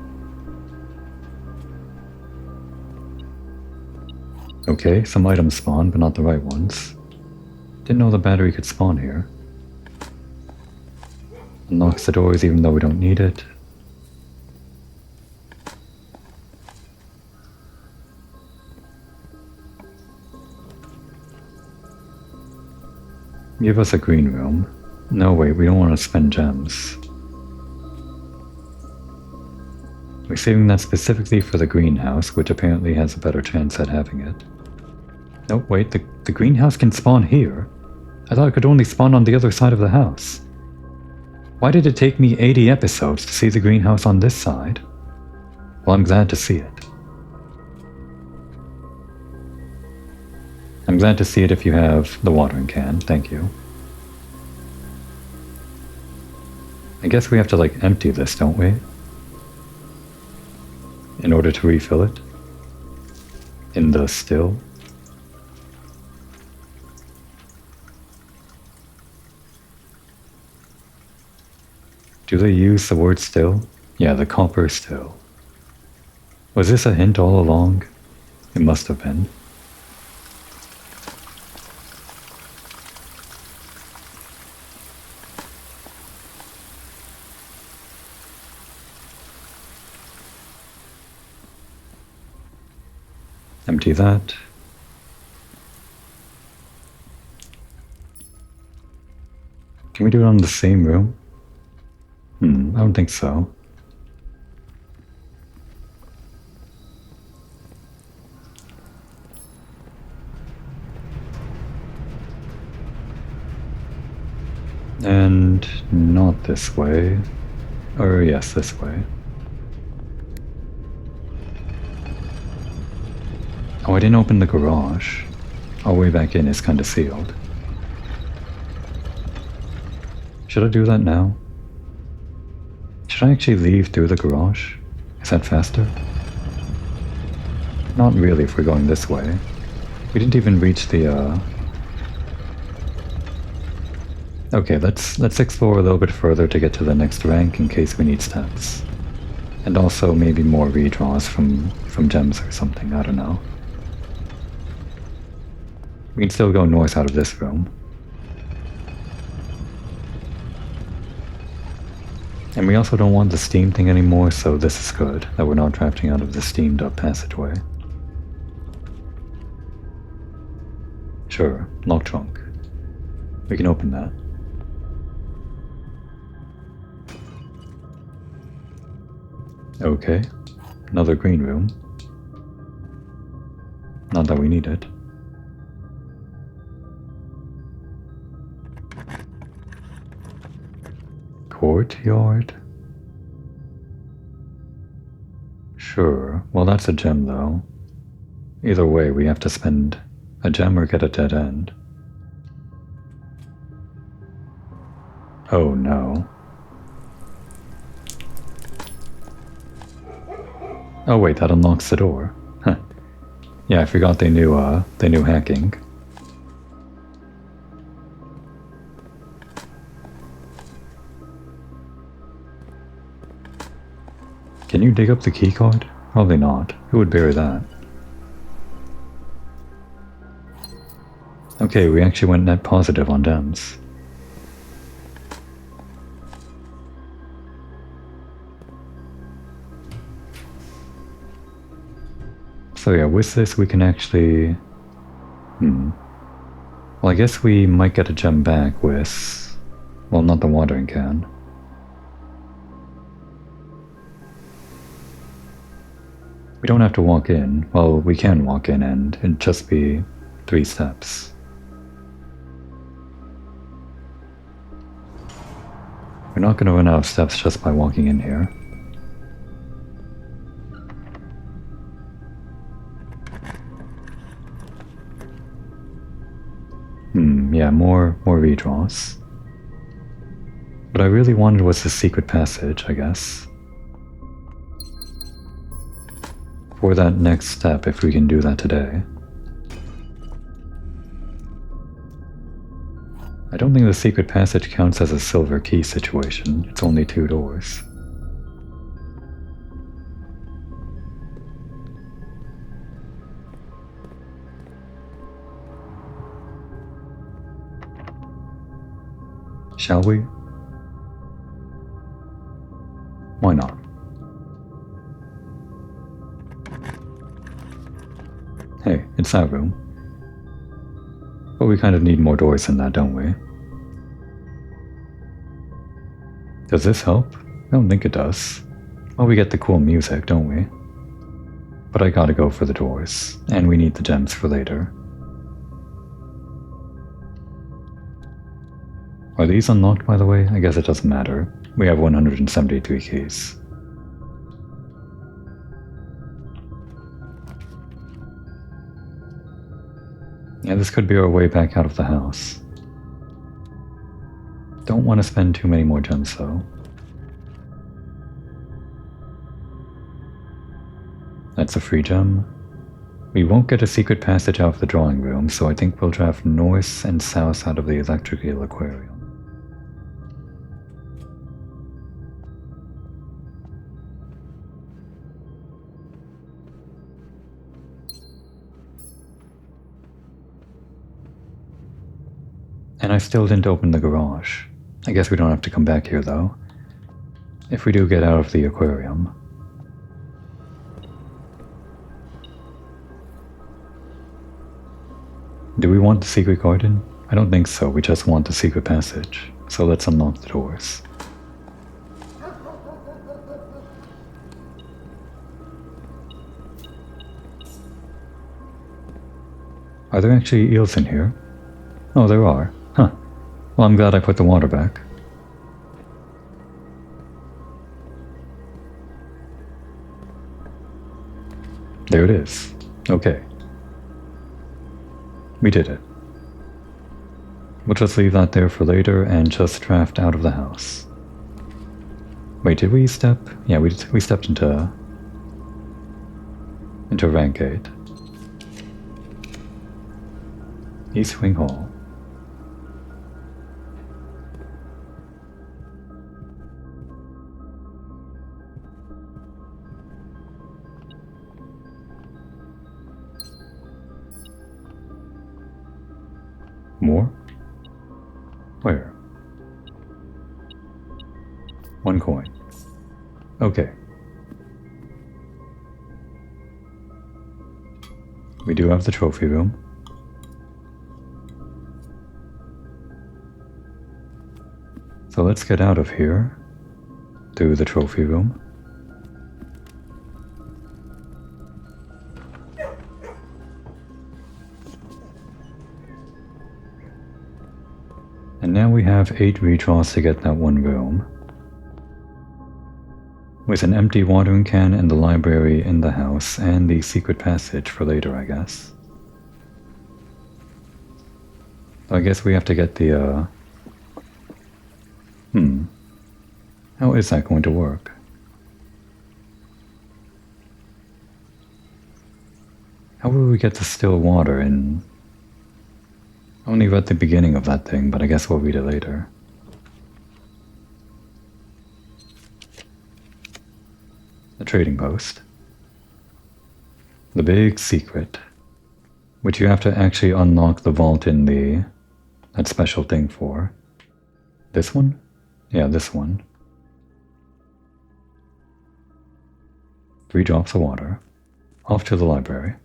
[SPEAKER 1] Okay, some items spawn, but not the right ones. Didn't know the battery could spawn here. Unlocks the doors even though we don't need it. Give us a green room. No, wait, we don't want to spend gems. We're saving that specifically for the greenhouse, which apparently has a better chance at having it. No, wait, the greenhouse can spawn here? I thought it could only spawn on the other side of the house. Why did it take me 80 episodes to see the greenhouse on this side? Well, I'm glad to see it. I'm glad to see it if you have the watering can, thank you. I guess we have to, like, empty this, don't we? In order to refill it? In the still? Do they use the word still? Yeah, the copper still. Was this a hint all along? It must have been. Empty that. Can we do it on the same room? I don't think so. And not this way. Or yes, this way. Oh, I didn't open the garage. Our way back in is kind of sealed. Should I do that now? Should I actually leave through the garage? Is that faster? Not really if we're going this way. We didn't even reach the, Okay, let's explore a little bit further to get to the next rank in case we need steps. And also maybe more redraws from gems or something, I don't know. We can still go north out of this room. And we also don't want the steam thing anymore, so this is good, that we're not drafting out of the steamed up passageway. Sure, lock trunk. We can open that. Okay, another green room. Not that we need it. Courtyard? Sure, well that's a gem though. Either way, we have to spend a gem or get a dead end. Oh no. Oh wait, that unlocks the door. Huh. Yeah, I forgot they knew hacking. Can you dig up the keycard? Probably not. Who would bury that? Okay, we actually went net positive on gems. So yeah, with this we can actually... Well, I guess we might get a gem back with... Well, not the watering can. We don't have to walk in. Well, we can walk in and it'd just be 3 steps. We're not going to run out of steps just by walking in here. Yeah, more redraws. What I really wanted was the secret passage, I guess. For that next step, if we can do that today. I don't think the secret passage counts as a silver key situation. It's only 2 doors. Shall we? Why not? Hey, it's that room. But we kind of need more doors than that, don't we? Does this help? I don't think it does. Well, we get the cool music, don't we? But I gotta go for the doors, and we need the gems for later. Are these unlocked, by the way? I guess it doesn't matter. We have 173 keys. Yeah, this could be our way back out of the house. Don't want to spend too many more gems, though. That's a free gem. We won't get a secret passage out of the drawing room, so I think we'll draft north and south out of the electric eel aquarium. And I still didn't open the garage. I guess we don't have to come back here, though. If we do get out of the aquarium. Do we want the secret garden? I don't think so, we just want the secret passage. So let's unlock the doors. Are there actually eels in here? Oh, there are. Huh. Well, I'm glad I put the water back. There it is. Okay. We did it. We'll just leave that there for later and just draft out of the house. Wait, did we step? Yeah, we stepped into rank 8. East Wing Hall. More? Where? 1 coin. Okay. We do have the trophy room. So let's get out of here through the trophy room. And now we have 8 redraws to get that one room. With an empty watering can and the library in the house and the secret passage for later, I guess. I guess we have to get the, How is that going to work? How will we get the still water in... I only read the beginning of that thing, but I guess we'll read it later. The trading post. The big secret. Which you have to actually unlock the vault in that special thing for. This one? Yeah, this one. 3 drops of water. Off to the library.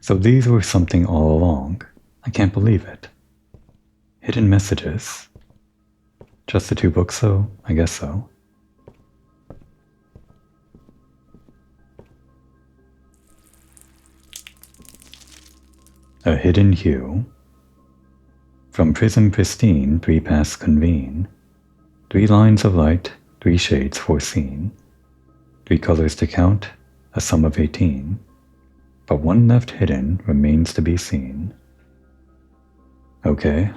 [SPEAKER 1] So these were something all along. I can't believe it. Hidden messages. Just the 2 books though? I guess so. A hidden hue. From prism pristine, 3 paths convene. 3 lines of light, 3 shades foreseen. 3 colors to count, a sum of 18. But 1 left hidden remains to be seen. Okay.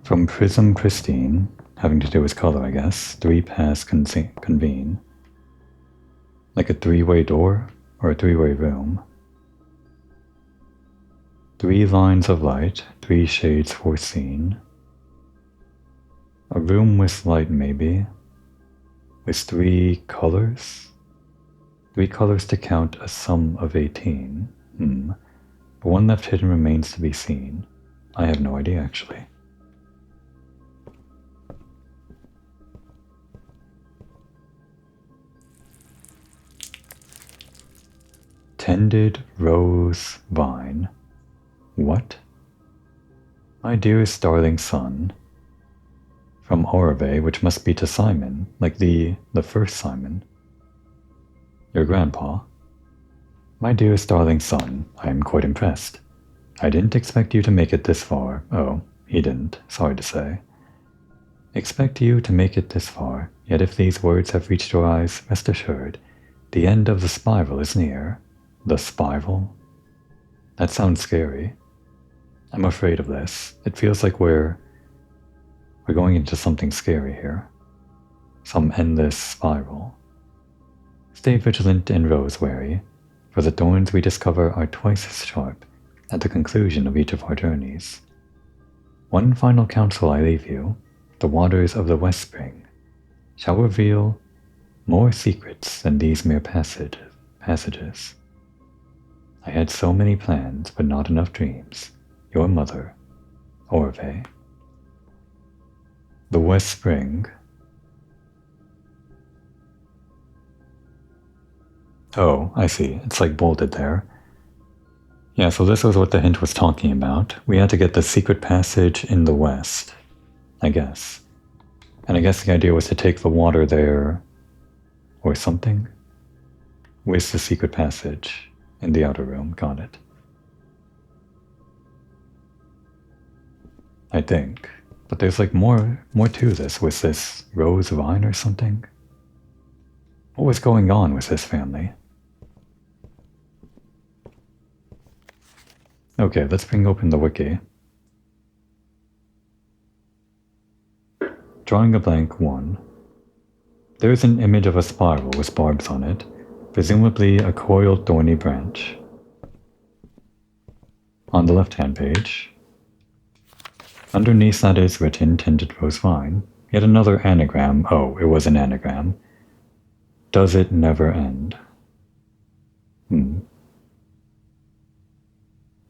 [SPEAKER 1] From prism pristine, having to do with color, I guess, 3 paths convene. Like a 3-way door? or a three-way room. 3 lines of light, 3 shades foreseen. A room with light maybe, with 3 colors? 3 colors to count a sum of 18. But one left hidden remains to be seen. I have no idea actually. Tended rose vine. What? My dearest darling son. From Orve, which must be to Simon, like the first Simon. Your grandpa. My dearest darling son, I am quite impressed. I didn't expect you to make it this far. Oh, he didn't, sorry to say. Expect you to make it this far, yet if these words have reached your eyes, rest assured, the end of the spiral is near. The spiral? That sounds scary. I'm afraid of this. It feels like we're going into something scary here. Some endless spiral. Stay vigilant and rose-wary, for the thorns we discover are twice as sharp at the conclusion of each of our journeys. One final counsel I leave you, the waters of the West Spring shall reveal more secrets than these mere passages. I had so many plans, but not enough dreams. Your mother, Orve. The West Spring. Oh, I see. It's like bolded there. Yeah, so this was what the hint was talking about. We had to get the secret passage in the west, I guess. And I guess the idea was to take the water there, or something, with the secret passage in the outer room. Got it. I think. But there's like more to this. Was this rose vine or something? What was going on with this family? Okay, let's bring open the wiki. Drawing a blank 1. There is an image of a spiral with barbs on it, presumably a coiled thorny branch. On the left-hand page, underneath that is written Tended Rose Vine. Yet another anagram. Oh, it was an anagram. Does it never end?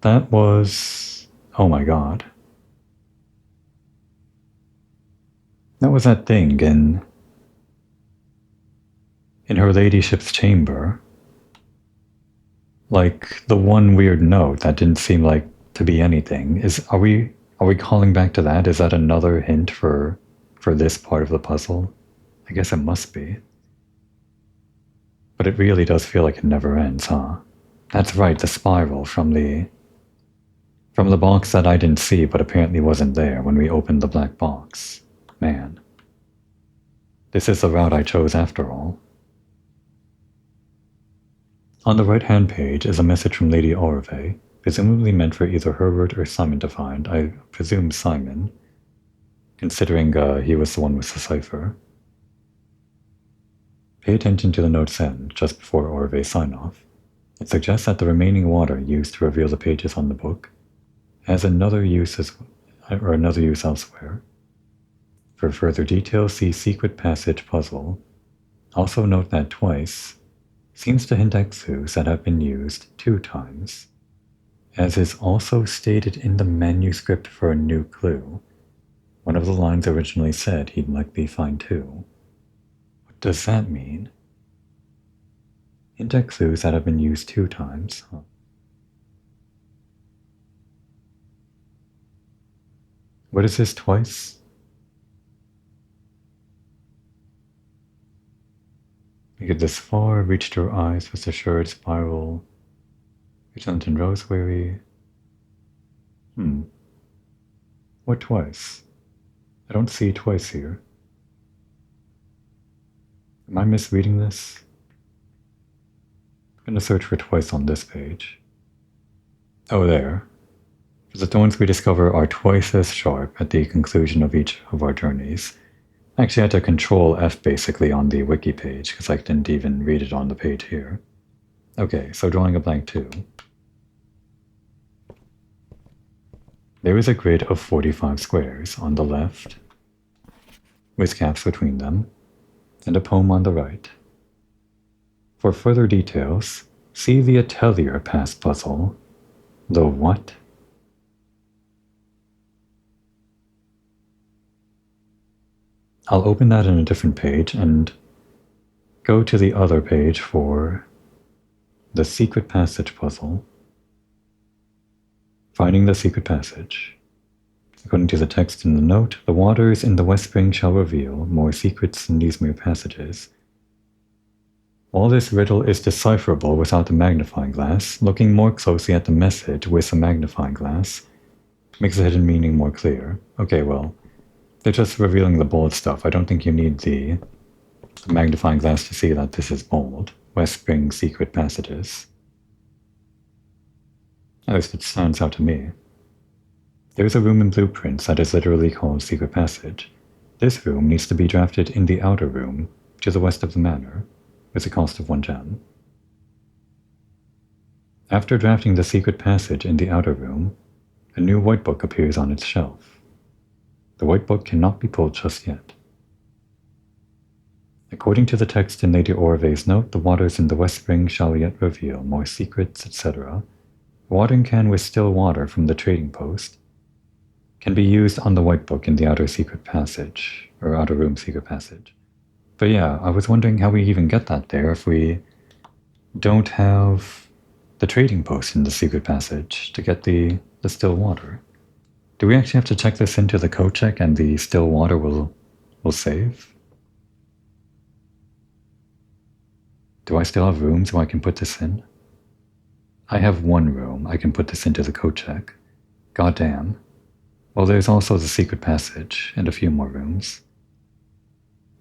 [SPEAKER 1] That was... oh my god. That was that thing in her ladyship's chamber. Like, the one weird note that didn't seem like to be anything. Are we calling back to that? Is that another hint for this part of the puzzle? I guess it must be. But it really does feel like it never ends, huh? That's right, the spiral from the box that I didn't see but apparently wasn't there when we opened the black box. Man. This is the route I chose after all. On the right-hand page is a message from Lady Orve, presumably meant for either Herbert or Simon to find. I presume Simon, considering he was the one with the cipher. Pay attention to the note's end, just before Orve's sign-off. It suggests that the remaining water used to reveal the pages on the book has another use elsewhere. For further details, see Secret Passage Puzzle. Also note that twice seems to hint at clues that have been used 2 times, as is also stated in the manuscript for a new clue. One of the lines originally said he'd likely find 2. What does that mean? Hint at clues that have been used 2 times, huh? What is this twice? We get this far, reached your eyes with assured spiral, vigilant and rose-weary. What twice? I don't see twice here. Am I misreading this? I'm going to search for twice on this page. Oh, there. The thorns we discover are twice as sharp at the conclusion of each of our journeys. I actually had to Control F basically on the wiki page because I didn't even read it on the page here. Okay, so drawing a blank 2. There is a grid of 45 squares on the left, with gaps between them, and a poem on the right. For further details, see the Atelier past puzzle. The what? I'll open that in a different page and go to the other page for the secret passage puzzle. Finding the secret passage. According to the text in the note, the waters in the West Spring shall reveal more secrets in these mere passages. While this riddle is decipherable without the magnifying glass, looking more closely at the message with a magnifying glass makes the hidden meaning more clear. Okay, well, they're just revealing the bold stuff. I don't think you need the magnifying glass to see that this is bold. West Spring secret passages. At least it stands out to me. There's a room in blueprints that is literally called Secret Passage. This room needs to be drafted in the outer room, to the west of the manor, with a cost of 1 gem. After drafting the Secret Passage in the outer room, a new white book appears on its shelf. The white book cannot be pulled just yet. According to the text in Lady Orve's note, the waters in the West Spring shall yet reveal more secrets, etc. A watering can with still water from the trading post can be used on the white book in the outer secret passage, or outer room secret passage. But yeah, I was wondering how we even get that there if we don't have the trading post in the secret passage to get the still water. Do we actually have to check this into the code check and the still water will save? Do I still have rooms where I can put this in? I have 1 room I can put this into the code check. Goddamn. Well, there's also the secret passage and a few more rooms.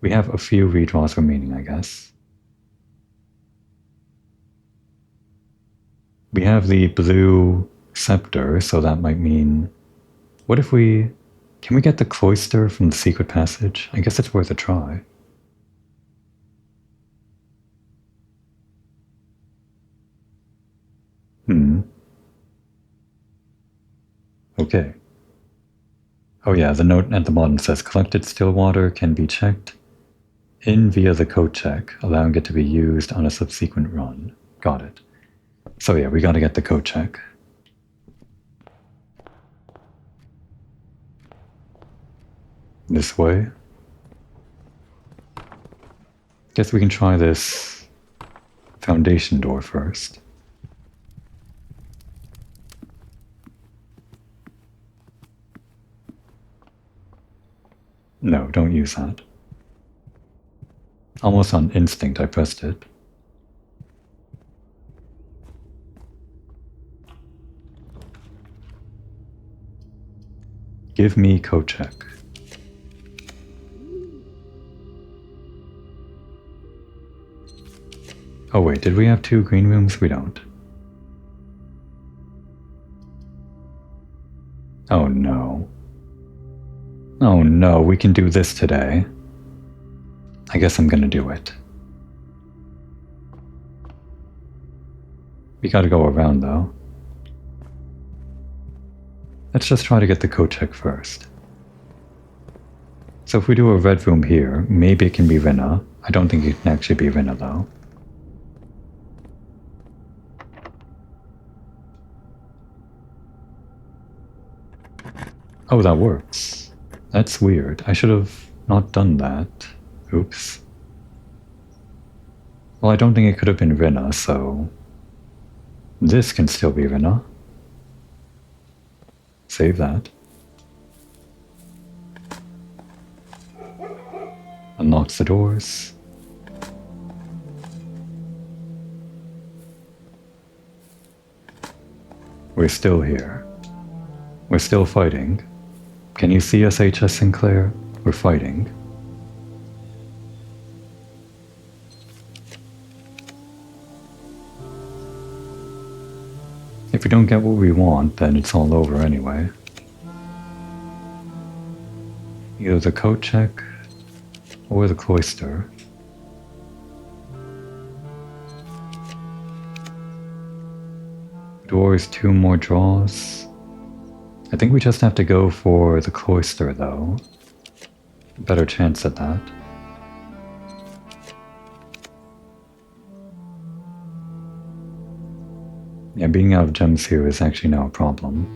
[SPEAKER 1] We have a few redraws remaining, I guess. We have the blue scepter, so that might mean... What if we... Can we get the cloister from the secret passage? I guess it's worth a try. Okay. Oh yeah, the note at the bottom says collected still water can be checked in via the code check, allowing it to be used on a subsequent run. Got it. So yeah, we gotta get the code check. This way. Guess we can try this foundation door first. No, don't use that. Almost on instinct, I pressed it. Give me code check. Oh wait, did we have 2 green rooms? We don't. Oh no. Oh no, we can do this today. I guess I'm gonna do it. We gotta go around though. Let's just try to get the code check first. So if we do a red room here, maybe it can be Rina. I don't think it can actually be Rina though. Oh, that works. That's weird. I should have not done that. Oops. Well, I don't think it could have been Rina, so... This can still be Rina. Save that. Unlocks the doors. We're still here. We're still fighting. Can you see us, HS Sinclair? We're fighting. If we don't get what we want, then it's all over anyway. Either the code check or the cloister. Doors, 2 more draws. I think we just have to go for the cloister, though. Better chance at that. Yeah, being out of gems here is actually now a problem.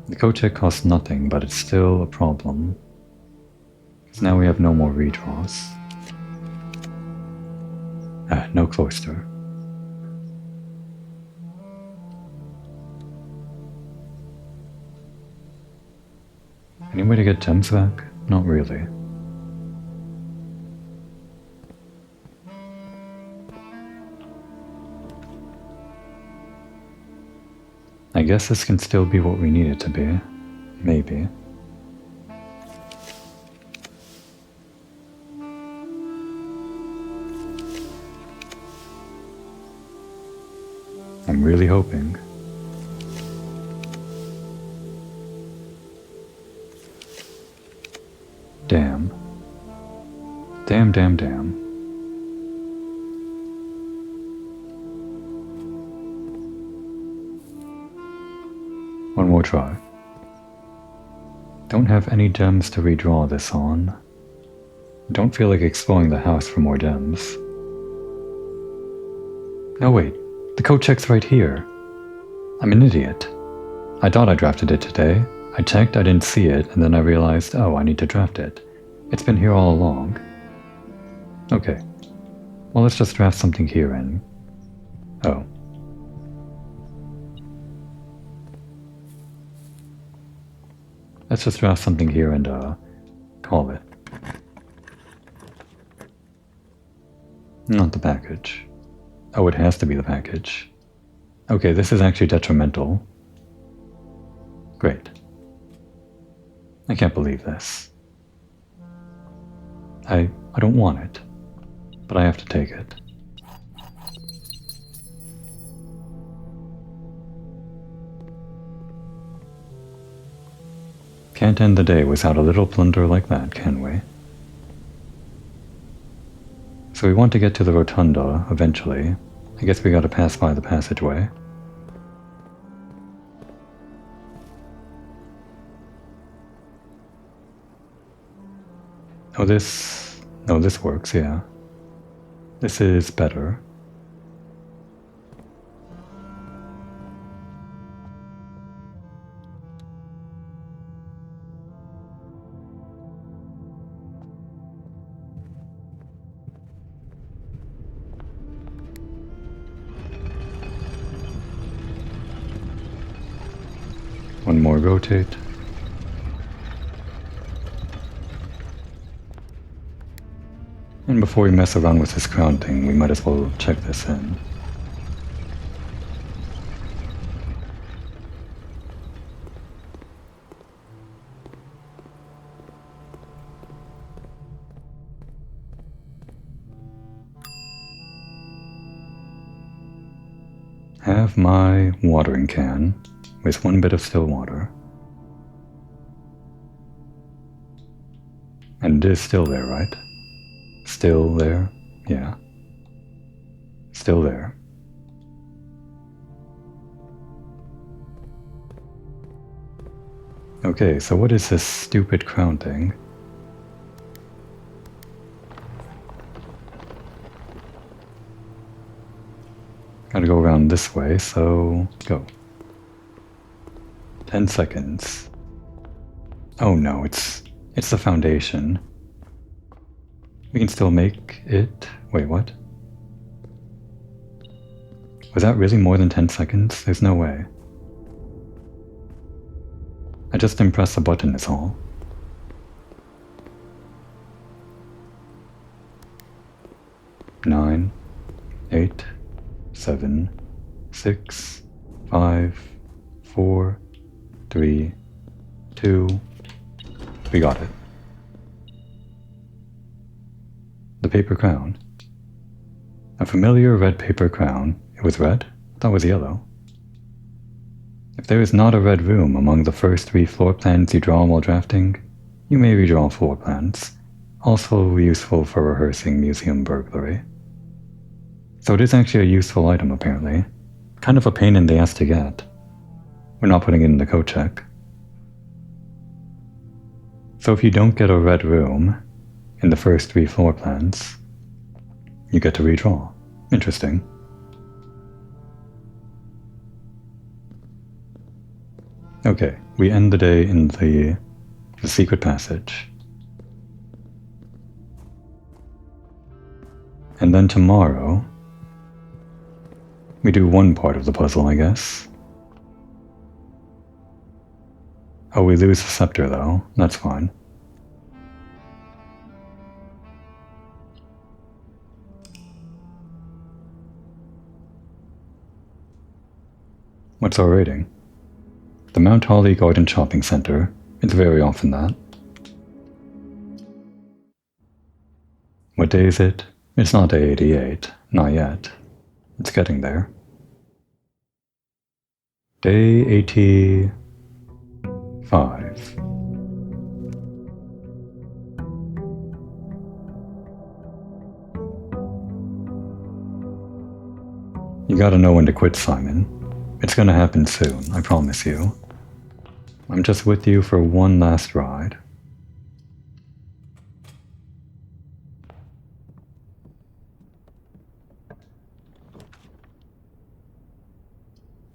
[SPEAKER 1] The code check costs nothing, but it's still a problem. Because now we have no more redraws. No cloister. Any way to get gems back? Not really. I guess this can still be what we need it to be. Maybe. I'm really hoping. Damn. Damn, damn, damn. One more try. Don't have any gems to redraw this on. Don't feel like exploring the house for more gems. No, wait. The code check's right here. I'm an idiot. I thought I drafted it today. I checked, I didn't see it, and then I realized, oh, I need to draft it. It's been here all along. Okay. Well, let's just draft something here and... Oh. Let's just draft something here and, call it. Not the package. Oh, it has to be the package. Okay, this is actually detrimental. Great. I can't believe this. I don't want it, but I have to take it. Can't end the day without a little plunder like that, can we? So we want to get to the rotunda, eventually. I guess we gotta pass by the passageway. Oh, this... No, this works, yeah. This is better. One more rotate. And before we mess around with this crown thing, we might as well check this in. Have my watering can with 1 bit of still water. And it is still there, right? Still there? Yeah. Still there. Okay, so what is this stupid crown thing? Gotta go around this way, so go. 10 seconds. Oh no, it's the foundation. We can still make it... Wait, what? Was that really more than 10 seconds? There's no way. I just didn't press the button is all. Nine, 8, 7, 6, 5, 4, 3, 2... We got it. The paper crown. A familiar red paper crown. It was red? I thought it was yellow. If there is not a red room among the first 3 floor plans you draw while drafting, you may redraw floor plans. Also useful for rehearsing museum burglary. So it is actually a useful item, apparently. kind of a pain in the ass to get. We're not putting it in the code check. So if you don't get a red room in the first 3 floor plans, you get to redraw. Interesting. Okay, we end the day in the secret passage. And then tomorrow, we do one part of the puzzle, I guess. Oh, we lose the scepter though. That's fine. What's our rating? The Mount Holly Garden Shopping Center. It's very often that. What day is it? It's not day 88. Not yet. It's getting there. Day 85. You gotta know when to quit, Simon. It's gonna happen soon, I promise you. I'm just with you for one last ride.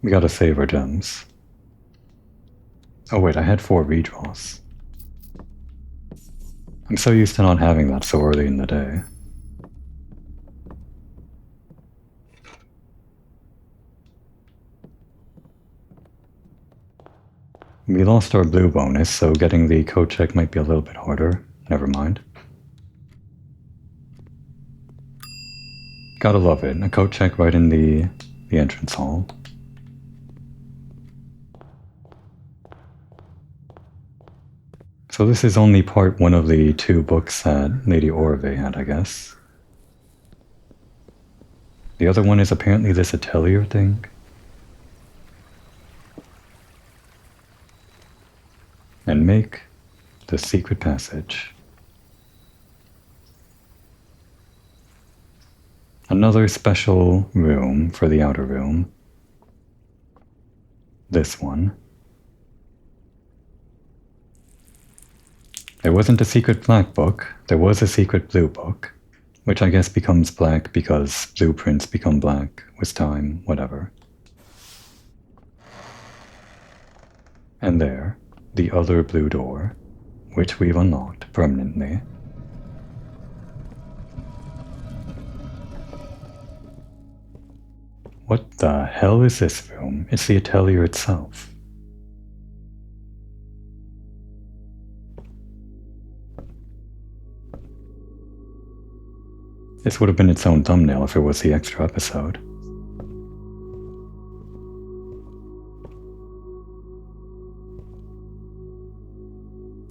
[SPEAKER 1] We gotta save our gems. Oh wait, I had 4 redraws. I'm so used to not having that so early in the day. We lost our blue bonus, so getting the code check might be a little bit harder. Never mind. Gotta love it. A code check right in the entrance hall. So this is only part 1 of the 2 books that Lady Orve had, I guess. The other one is apparently this atelier thing. And make the secret passage. Another special room for the outer room. This one. There wasn't a secret black book, there was a secret blue book, which I guess becomes black because blueprints become black with time, whatever. And there, the other blue door, which we've unlocked permanently. What the hell is this room? It's the atelier itself. This would have been its own thumbnail if it was the extra episode.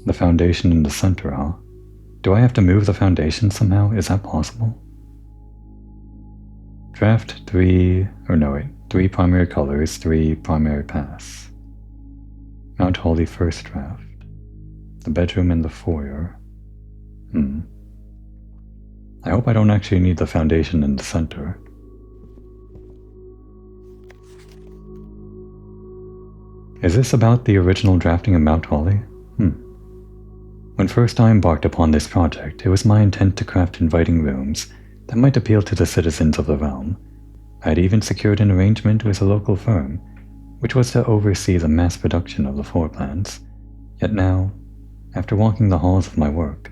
[SPEAKER 1] The foundation in the center, huh? Do I have to move the foundation somehow? Is that possible? Draft 3 primary colors, 3 primary paths. Mount Holly first draft. The bedroom and the foyer. I hope I don't actually need the foundation in the center. Is this about the original drafting of Mount Holly? When first I embarked upon this project, it was my intent to craft inviting rooms that might appeal to the citizens of the realm. I had even secured an arrangement with a local firm, which was to oversee the mass production of the floor plans. Yet now, after walking the halls of my work,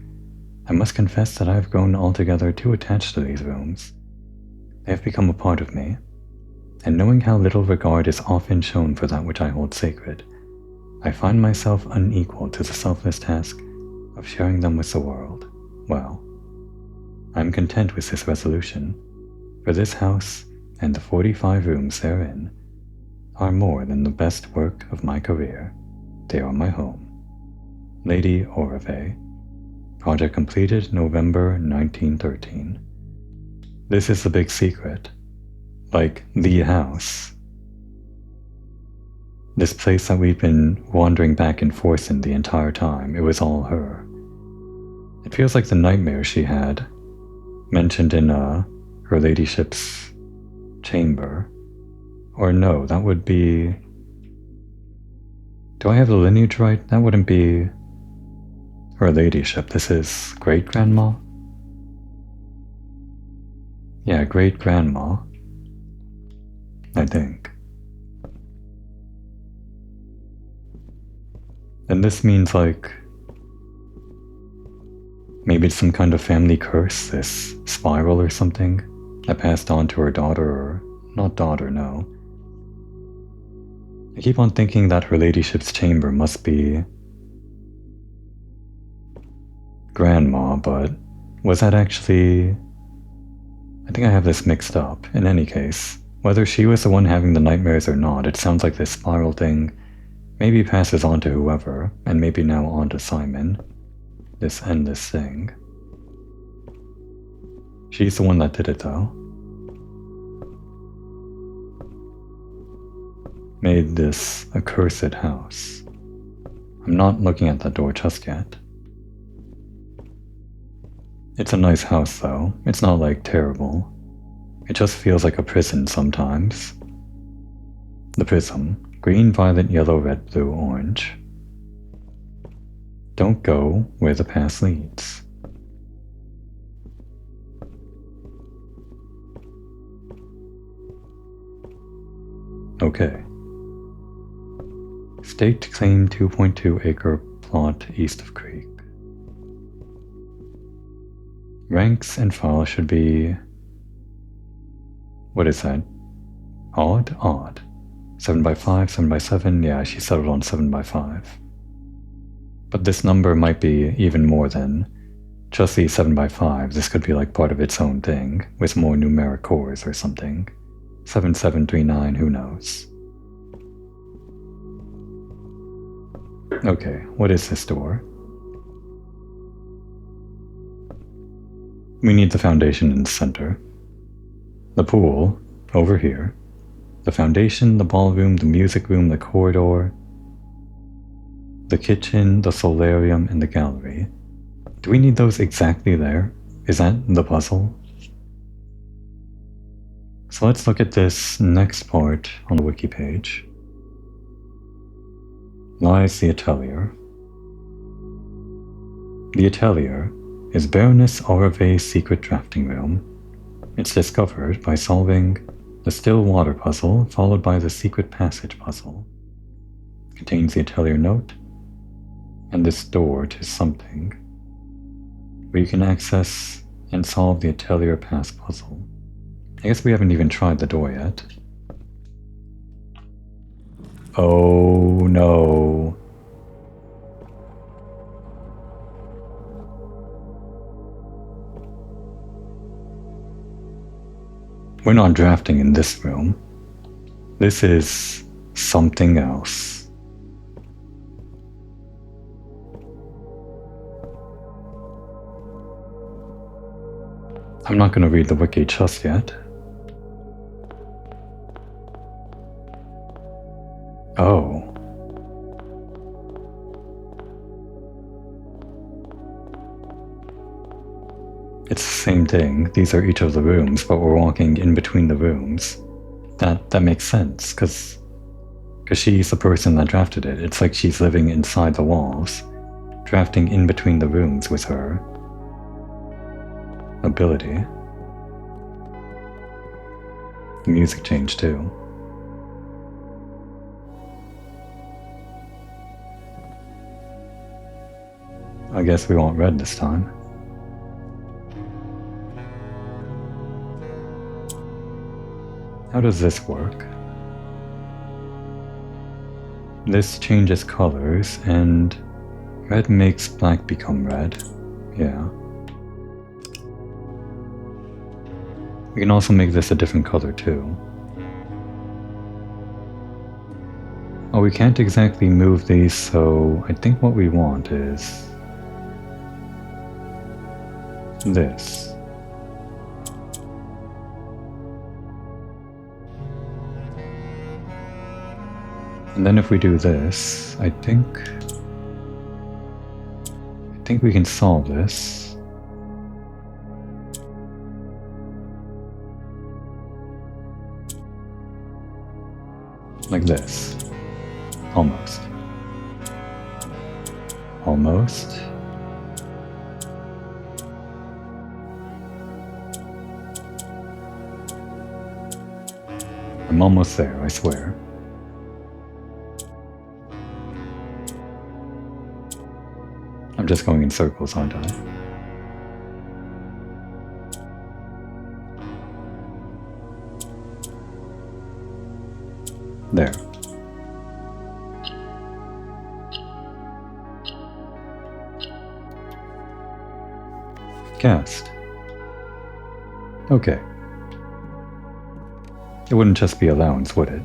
[SPEAKER 1] I must confess that I have grown altogether too attached to these rooms. They have become a part of me, and knowing how little regard is often shown for that which I hold sacred, I find myself unequal to the selfless task of sharing them with the world. Well, I am content with this resolution, for this house and the 45 rooms therein are more than the best work of my career. They are my home. Lady Orve. Project completed November 1913. This is the big secret. Like the house. This place that we've been wandering back and forth in the entire time, it was all her. It feels like the nightmare she had, mentioned in her ladyship's chamber, Or no, that would be... Do I have the lineage right? That wouldn't be her ladyship. This is great-grandma? Yeah, great-grandma. I think. And this means like... maybe it's some kind of family curse, this spiral or something, that passed on to her daughter, or... not daughter, no. I keep on thinking that her ladyship's chamber must be... grandma, but was that actually... I think I have this mixed up. In any case, whether she was the one having the nightmares or not, it sounds like this spiral thing maybe passes on to whoever, and maybe now on to Simon. This endless thing. She's the one that did it though. Made this accursed house. I'm not looking at that door just yet. It's a nice house though. It's not like terrible. It just feels like a prison sometimes. The prism. Green, violet, yellow, red, blue, orange. Don't go where the path leads. Okay. State claim 2.2 acre plot east of creek. Ranks and file should be... what is that? Odd? Odd. 7x5, 7x7, yeah, she settled on 7x5. But this number might be even more than just the 7x5. This could be like part of its own thing, with more numeric cores or something. 7739, who knows? Okay, what is this door? We need the foundation in the center. The pool, over here. The foundation, the ballroom, the music room, the corridor. The kitchen, the solarium, and the gallery. Do we need those exactly there? Is that the puzzle? So let's look at this next part on the wiki page. Lies the atelier. The atelier is Baroness Aureve's secret drafting room. It's discovered by solving the still water puzzle, followed by the secret passage puzzle. Contains the atelier note, and this door to something, where you can access and solve the atelier pass puzzle. I guess we haven't even tried the door yet. Oh no. We're not drafting in this room. This is something else. I'm not going to read the wiki just yet. Oh. It's the same thing. These are each of the rooms, but we're walking in between the rooms. That makes sense, because she's the person that drafted it. It's like she's living inside the walls, drafting in between the rooms with her ability. The music changed too. I guess we want red this time. How does this work? This changes colors, and red makes black become red. Yeah. We can also make this a different color too. Oh, we can't exactly move these, so I think what we want is this. And then if we do this, I think we can solve this. Like this. Almost. Almost. I'm almost there, I swear. I'm just going in circles, aren't I? There. Cast. Okay. It wouldn't just be allowance, would it?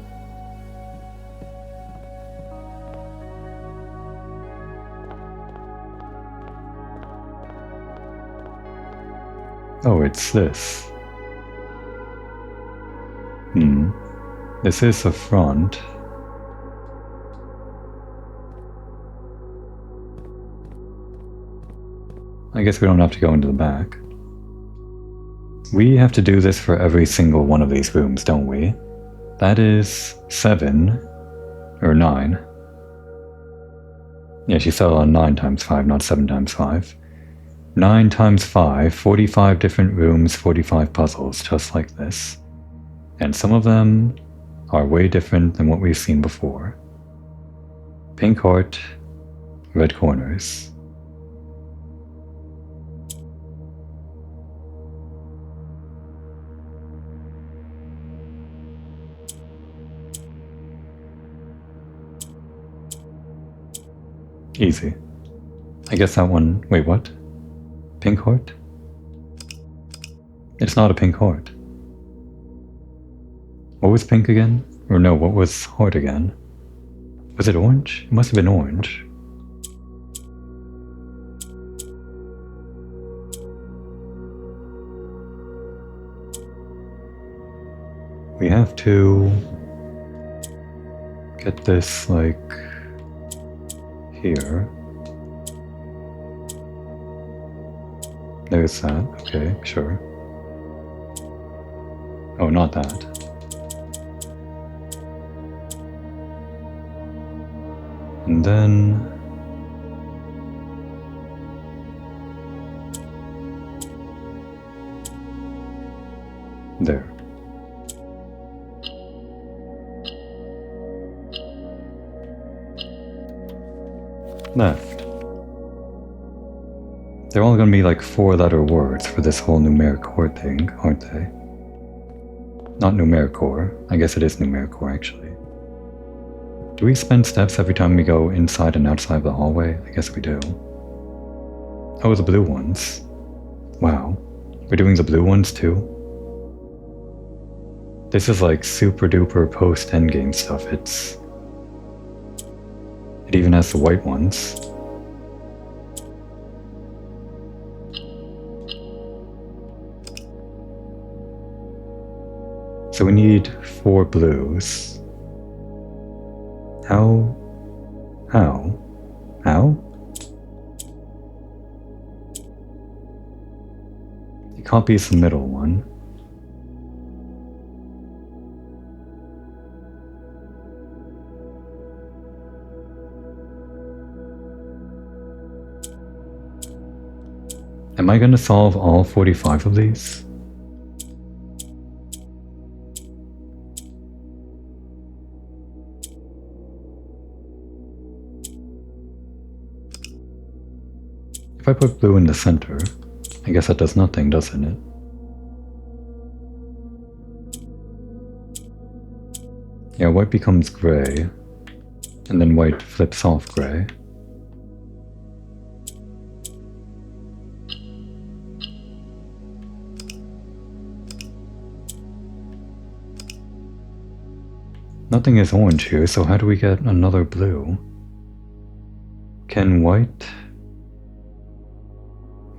[SPEAKER 1] Oh, it's this. This is the front. I guess we don't have to go into the back. We have to do this for every single one of these rooms, don't we? That is 7, or 9. Yeah, she fell on 9 times 5, not 7 times 5. 9 times 5, 45 different rooms, 45 puzzles, just like this. And some of them are way different than what we've seen before. Pink heart, red corners. Easy. I guess that one... Wait, what? Pink heart? It's not a pink heart. What was pink again? Or no, what was heart again? Was it orange? It must have been orange. We have to get this, like, here. There's that. Okay, sure. Oh, not that. And then... there. Left. They're all gonna be like 4-letter words for this whole numeric core thing, aren't they? Not numeric core. I guess it is numeric core, actually. Do we spend steps every time we go inside and outside of the hallway? I guess we do. Oh, the blue ones. Wow. We're doing the blue ones too? This is like super duper post-endgame stuff. It even has the white ones. So we need 4 blues. How? It copies the middle one. Am I going to solve all 45 of these? If I put blue in the center, I guess that does nothing, doesn't it? Yeah, white becomes gray, and then white flips off gray. Nothing is orange here, so how do we get another blue? Can white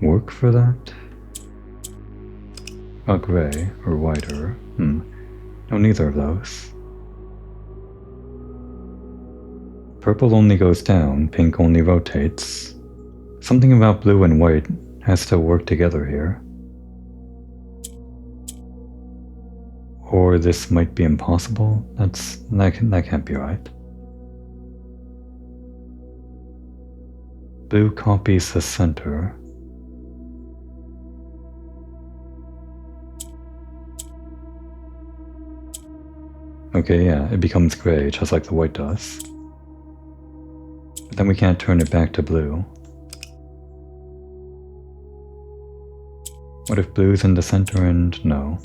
[SPEAKER 1] work for that? A gray or whiter? No, neither of those. Purple only goes down, pink only rotates. Something about blue and white has to work together here. Or this might be impossible. That can't be right. Blue copies the center. Okay, yeah, it becomes gray, just like the white does. But then we can't turn it back to blue. What if blue's in the center and no?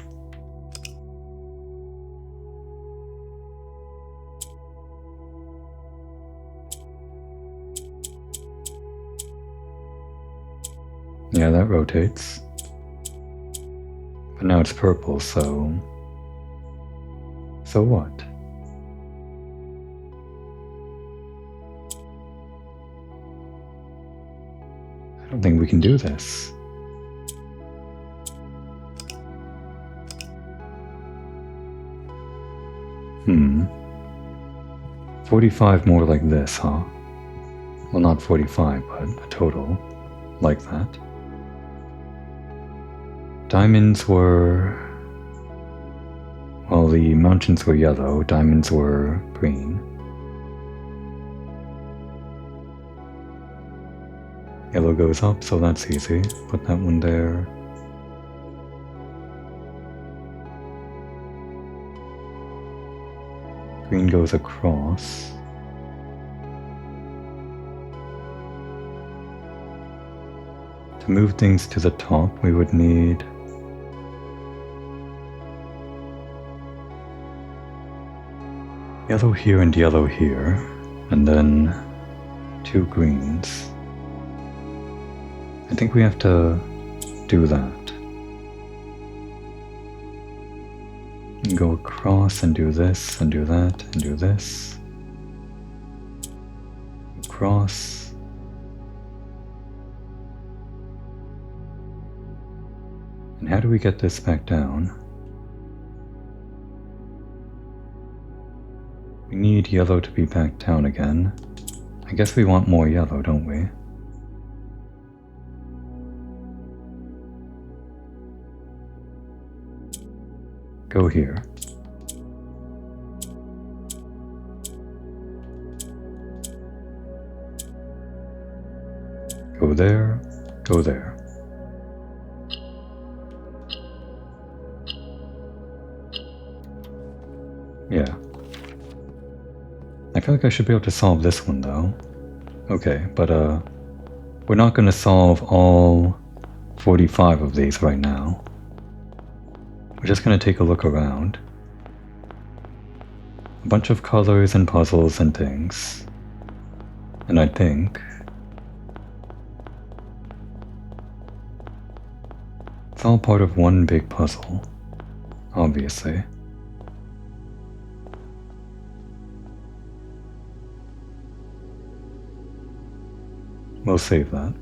[SPEAKER 1] Yeah, that rotates. But now it's purple, so... So what? I don't think we can do this. Hmm. 45 more like this, huh? Well, not 45, but a total like that. Diamonds were... Well, the mountains were yellow, diamonds were green. Yellow goes up, so that's easy. Put that one there. Green goes across. To move things to the top, we would need yellow here and yellow here, and then 2 greens. I think we have to do that. And go across and do this, and do that, and do this. Across. And how do we get this back down? We need yellow to be back down again. I guess we want more yellow, don't we? Go here. Go there, go there. Yeah. I feel like I should be able to solve this one though. Okay, but we're not going to solve all 45 of these right now. We're just going to take a look around. A bunch of colors and puzzles and things. And I think it's all part of one big puzzle, obviously. We'll save that.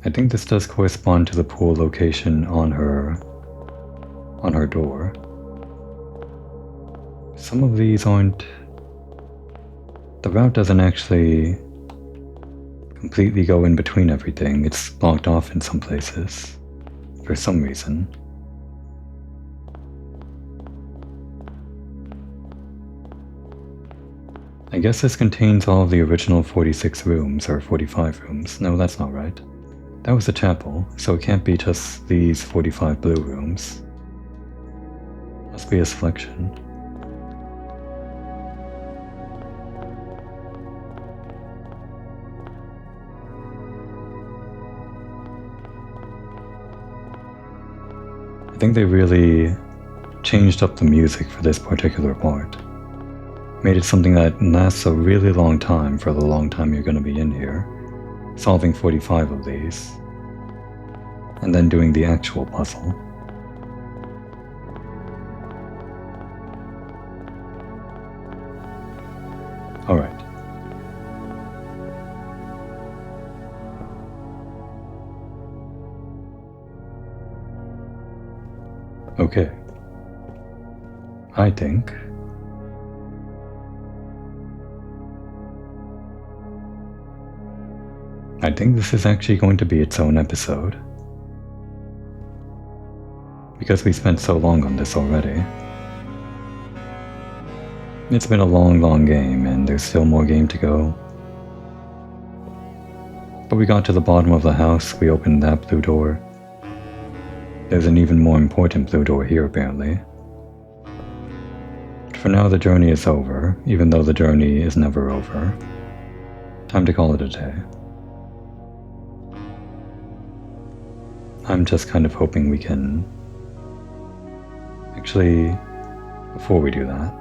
[SPEAKER 1] I think this does correspond to the pool location on her door. Some of these aren't... The route doesn't actually completely go in between everything. It's blocked off in some places, for some reason. I guess this contains all of the original 46 rooms, or 45 rooms. No, that's not right. That was a chapel, so it can't be just these 45 blue rooms. Must be a selection. I think they really changed up the music for this particular part. Made it something that lasts a really long time for the long time you're going to be in here, solving 45 of these, and then doing the actual puzzle. Alright. Okay. I think I think this is actually going to be its own episode. Because we spent so long on this already. It's been a long game, and there's still more game to go. But we got to the bottom of the house, we opened that blue door. There's an even more important blue door here, apparently. For now, the journey is over, even though the journey is never over. Time to call it a day. I'm just kind of hoping we can... Actually, before we do that...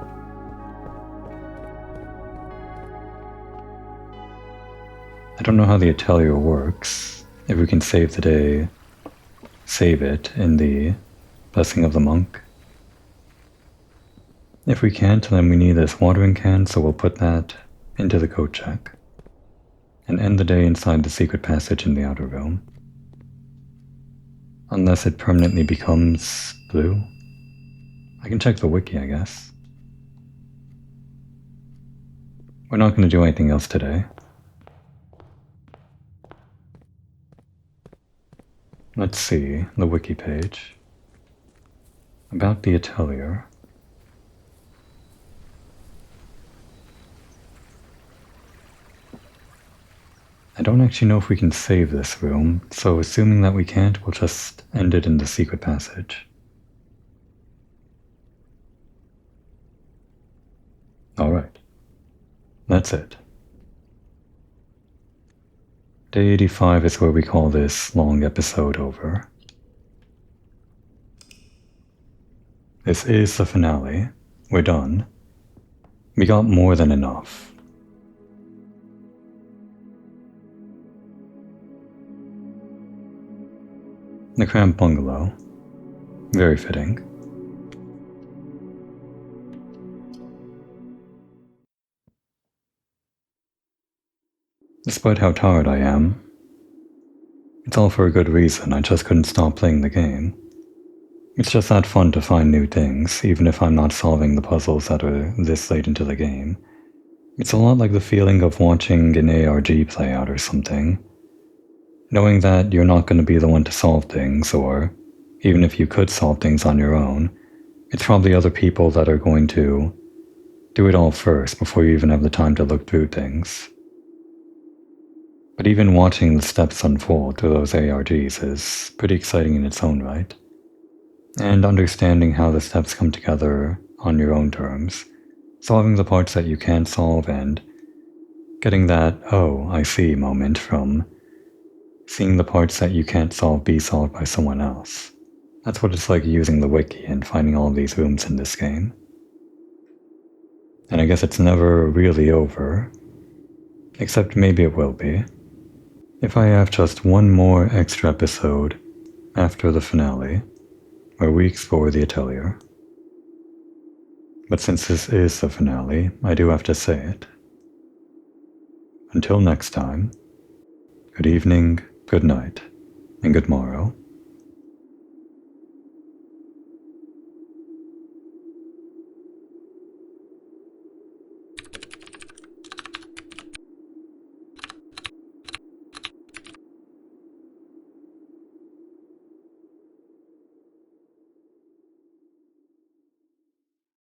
[SPEAKER 1] I don't know how the atelier works. If we can save the day, save it in the Blessing of the Monk. If we can't, then we need this watering can, so we'll put that into the code check. And end the day inside the secret passage in the outer room. Unless it permanently becomes blue. I can check the wiki, I guess. We're not going to do anything else today. Let's see, the wiki page. About the atelier. I don't actually know if we can save this room, so assuming that we can't, we'll just end it in the secret passage. Alright. That's it. Day 85 is where we call this long episode over. This is the finale. We're done. We got more than enough. The cramped bungalow. Very fitting. Despite how tired I am, it's all for a good reason. I just couldn't stop playing the game. It's just that fun to find new things, even if I'm not solving the puzzles that are this late into the game. It's a lot like the feeling of watching an ARG play out or something. Knowing that you're not going to be the one to solve things, or even if you could solve things on your own, it's probably other people that are going to do it all first before you even have the time to look through things. But even watching the steps unfold through those ARGs is pretty exciting in its own right. And understanding how the steps come together on your own terms, solving the parts that you can't solve, and getting that, oh, I see moment from seeing the parts that you can't solve be solved by someone else. That's what it's like using the wiki and finding all these rooms in this game. And I guess it's never really over, except maybe it will be. If I have just one more extra episode after the finale, where we explore the atelier. But since this is the finale, I do have to say it. Until next time, good evening, good night, and good morrow.